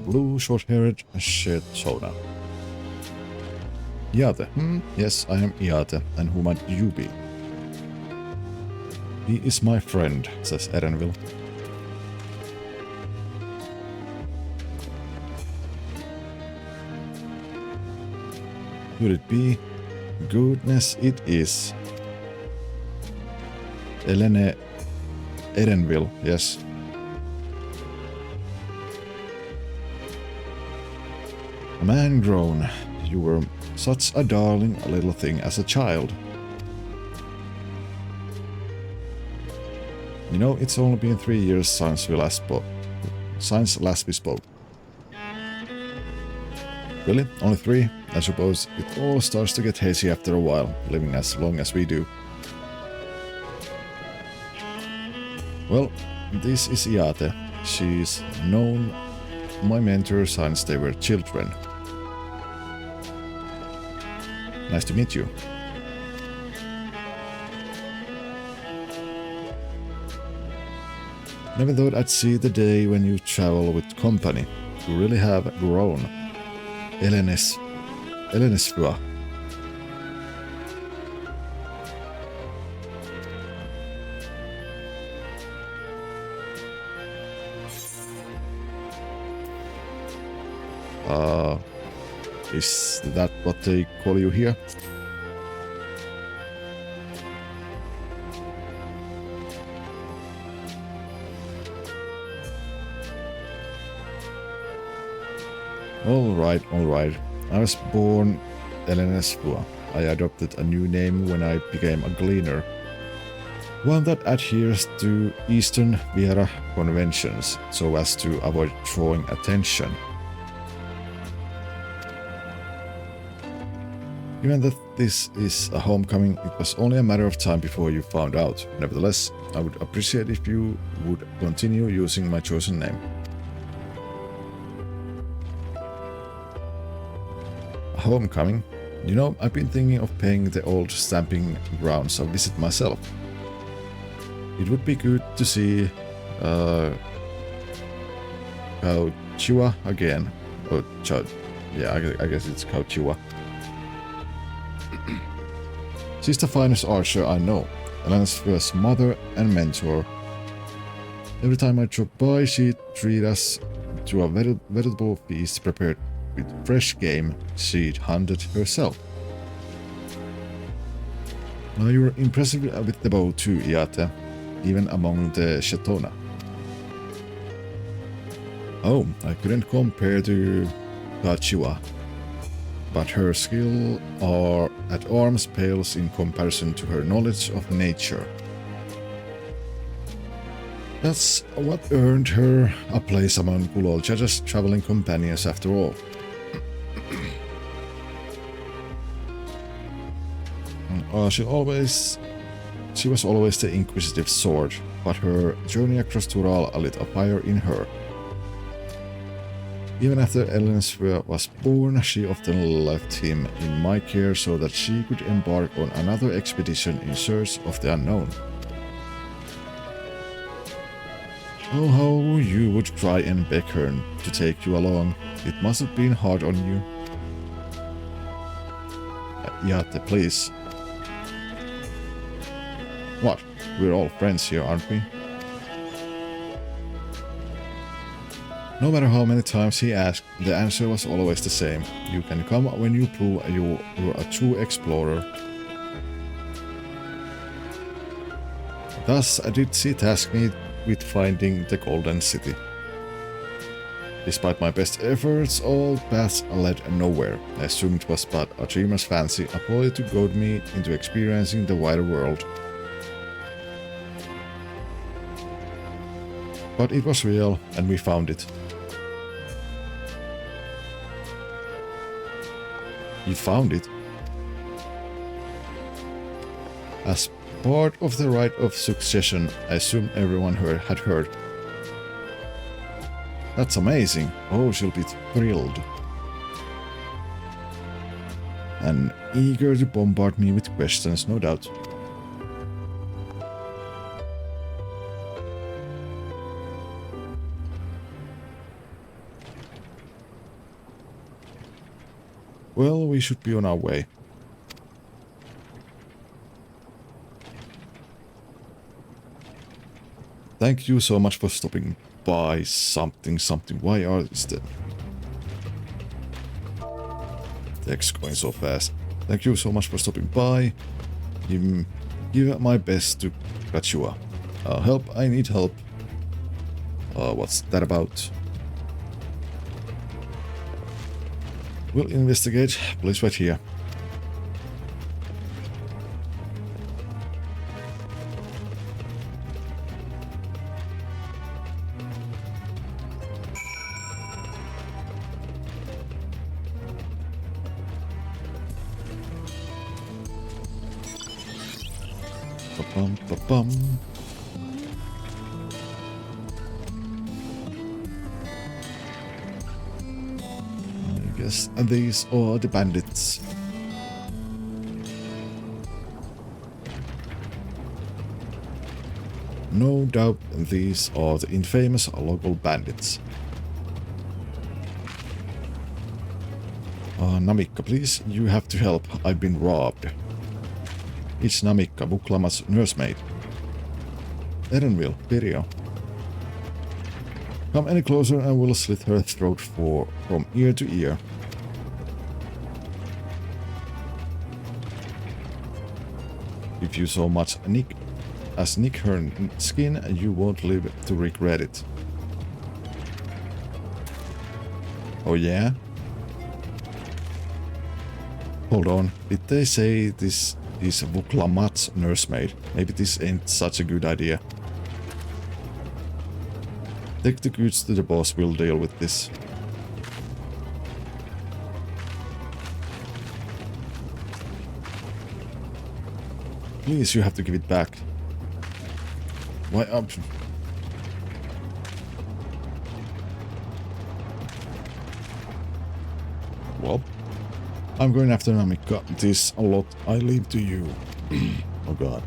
Blue short-haired shared soda. Iate. Yes, I am Iate. And who might you be? He is my friend, says Erenville. Could it be? Goodness, it is. Elene Erenville, yes. A man grown. You were such a darling little thing as a child. You know, it's only been 3 years since last we spoke. Really? Only 3? I suppose it all starts to get hazy after a while, living as long as we do. Well, this is Iate. She's known my mentor since they were children. Nice to meet you. Never thought I'd see the day when you travel with company. You really have grown. Elenesvua. Is that what they call you here? Alright. I was born Elenesvua. I adopted a new name when I became a gleaner. One that adheres to Eastern Viera conventions, so as to avoid drawing attention. Given that this is a homecoming, it was only a matter of time before you found out. Nevertheless, I would appreciate if you would continue using my chosen name. Homecoming? You know, I've been thinking of paying the old stamping grounds a visit myself. It would be good to see Kauchua again. Oh, yeah, I guess it's Kauchua. She's the finest archer I know, Elenesvua's mother and mentor. Every time I drop by, she treats us to a veritable feast prepared with fresh game she'd hunted herself. Now you're impressive with the bow too, Iate, even among the Shetona. Oh, I couldn't compare to Kauchua, but her skill at arms pales in comparison to her knowledge of nature. That's what earned her a place among Kuloljaja's traveling companions after all. She was always the inquisitive sort, but her journey across Tural lit a fire in her. Even after Elenesvua was born, she often left him in my care so that she could embark on another expedition in search of the unknown. Oh, how you would try and beg her to take you along. It must have been hard on you. Iate, please. What? We're all friends here, aren't we? No matter how many times he asked, the answer was always the same. You can come when you prove you're a true explorer. Thus, did she task me with finding the Golden City. Despite my best efforts, all paths led nowhere. I assumed it was but a dreamer's fancy, a ploy to goad me into experiencing the wider world. But it was real, and we found it. You found it? As part of the rite of succession, I assume everyone had heard. That's amazing. Oh, she'll be thrilled. And eager to bombard me with questions, no doubt. Well, we should be on our way. Thank you so much for stopping by something. Why are the text going so fast? Thank you so much for stopping by. Give my best to catch you up. Help, I need help. What's that about? We'll investigate. Please wait here. Ba-bum, ba-bum. I guess these are the bandits. No doubt these are the infamous local bandits. Namikka, please, you have to help. I've been robbed. It's Namikka, Vuklama's nursemaid. Erenville, Pirio. Come any closer and we'll slit her throat from ear to ear. If you so much nick her skin, you won't live to regret it. Oh yeah? Hold on, did they say this is Vuklamat's nursemaid? Maybe this ain't such a good idea. Take the goods to the boss, we'll deal with this. Please, you have to give it back. Why up? Well, I'm going after Namikka. This a lot I leave to you. Oh god.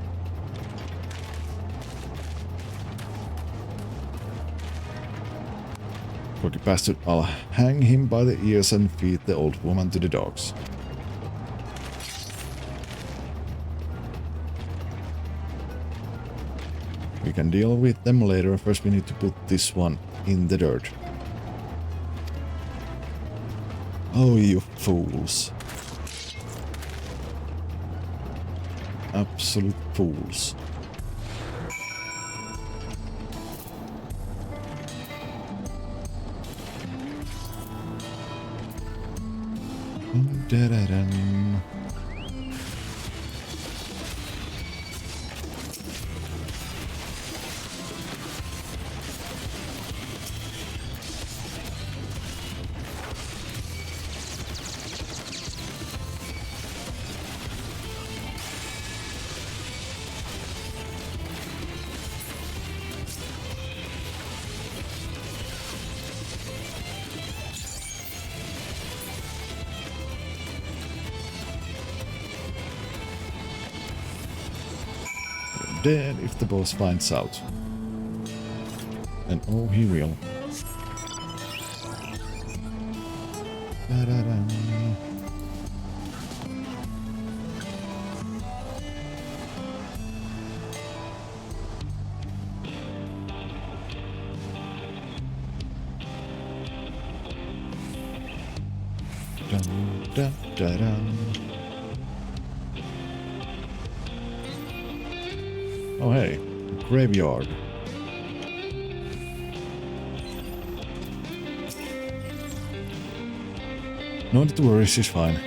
Cocky bastard, I'll hang him by the ears and feed the old woman to the dogs. We can deal with them later. First we need to put this one in the dirt. Oh, you fools. Absolute fools. Da-da-dum. Dead if the boss finds out. And oh, he will. Da-da-da. Dun-dun-dun-dun. Oh hey, graveyard. No need to worry, she's fine.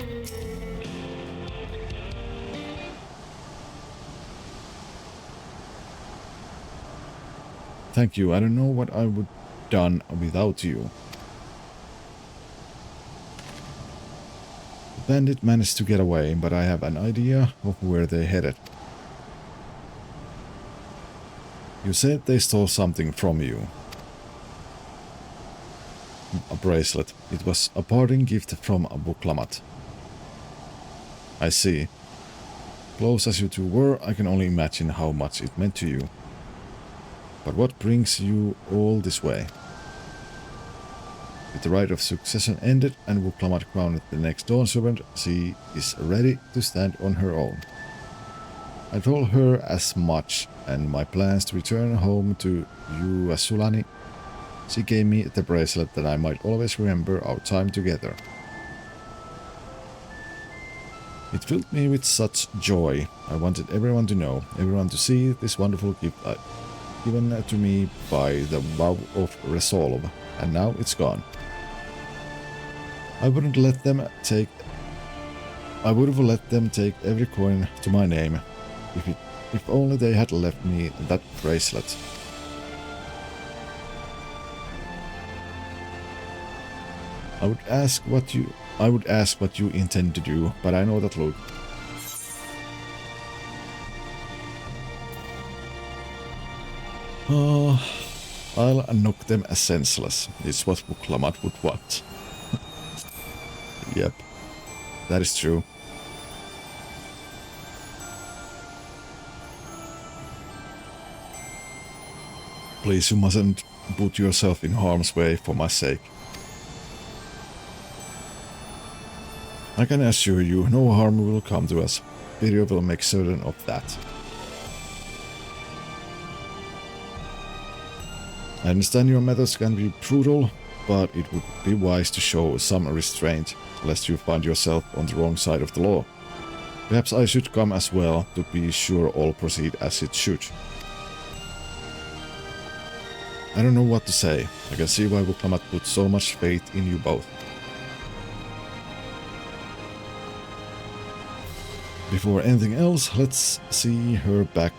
Thank you, I don't know what I would have done without you. The bandit managed to get away, but I have an idea of where they headed. You said they stole something from you. a bracelet. It was a parting gift from Wuklamat. I see. Close as you two were, I can only imagine how much it meant to you. But what brings you all this way? With the right of succession ended and Wuklamat crowned the next Dawn Servant, she is ready to stand on her own. I told her as much, and my plans to return home to Sulani. She gave me the bracelet that I might always remember our time together. It filled me with such joy. I wanted everyone to know, everyone to see this wonderful gift given to me by the vow of resolve, and now it's gone. I would have let them take every coin to my name, if only they had left me that bracelet. I would ask what you intend to do, but I know that look. I'll knock them as senseless. It's what Wuklamat would want. Yep, that is true. Please, you mustn't put yourself in harm's way for my sake. I can assure you, no harm will come to us. Video will make certain of that. I understand your methods can be brutal, but it would be wise to show some restraint, lest you find yourself on the wrong side of the law. Perhaps I should come as well, to be sure all proceed as it should. I don't know what to say. I can see why Wuklamat put so much faith in you both. Before anything else, let's see her back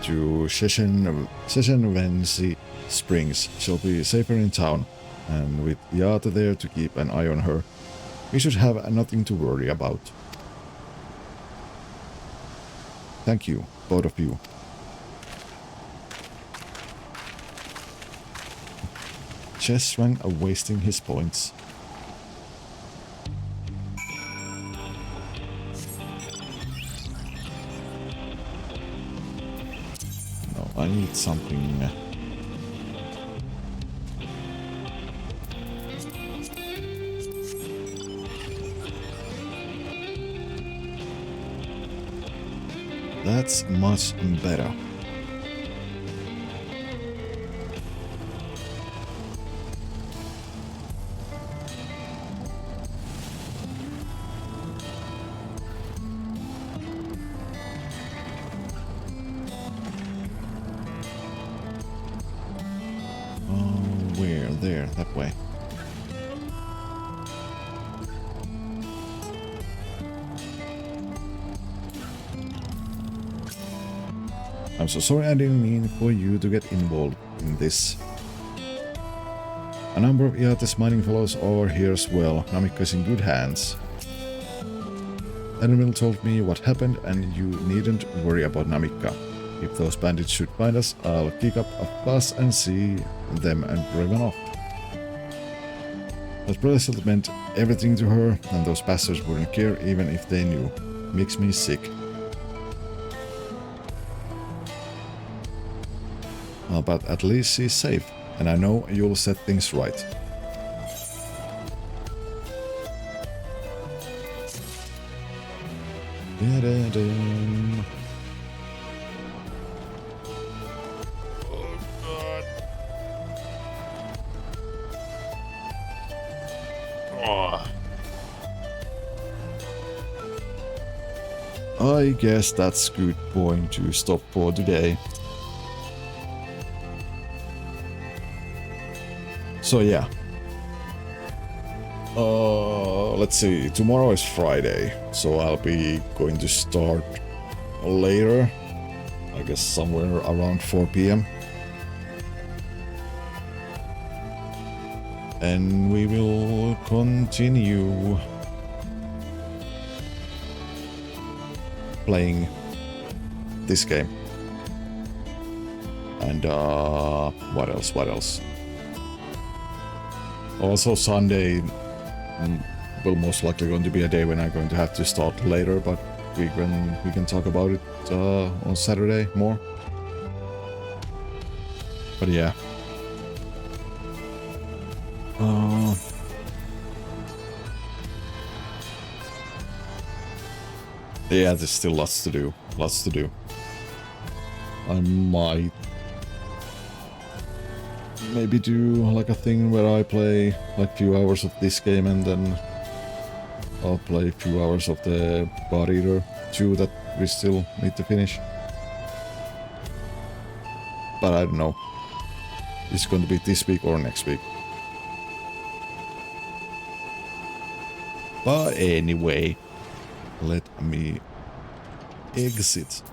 to Seshenvensi Springs. She'll be safer in town, and with Yata there to keep an eye on her, we should have nothing to worry about. Thank you, both of you. Chess rang wasting his points. No, I need something. That's much better. Where? There, that way. I'm so sorry, I didn't mean for you to get involved in this. A number of Iate's mining fellows are here as well. Namika is in good hands. Admiral told me what happened, and you needn't worry about Namika. If those bandits should find us, I'll kick up a fuss and see them and drive off. That bracelet meant everything to her, and those bastards wouldn't care even if they knew. Makes me sick. But at least she's safe, and I know you'll set things right. Da-da-dum. I guess that's a good point to stop for today. So yeah. Let's see, tomorrow is Friday, so I'll be going to start later. I guess somewhere around 4 PM. And we will continue playing this game. And what else? Also Sunday will most likely going to be a day when I'm going to have to start later, but we can talk about it on Saturday more. But yeah. Yeah, there's still lots to do. Lots to do. I might maybe do like a thing where I play like few hours of this game and then I'll play a few hours of the God Eater 2 that we still need to finish. But I don't know. It's going to be this week or next week. But anyway, let me exit.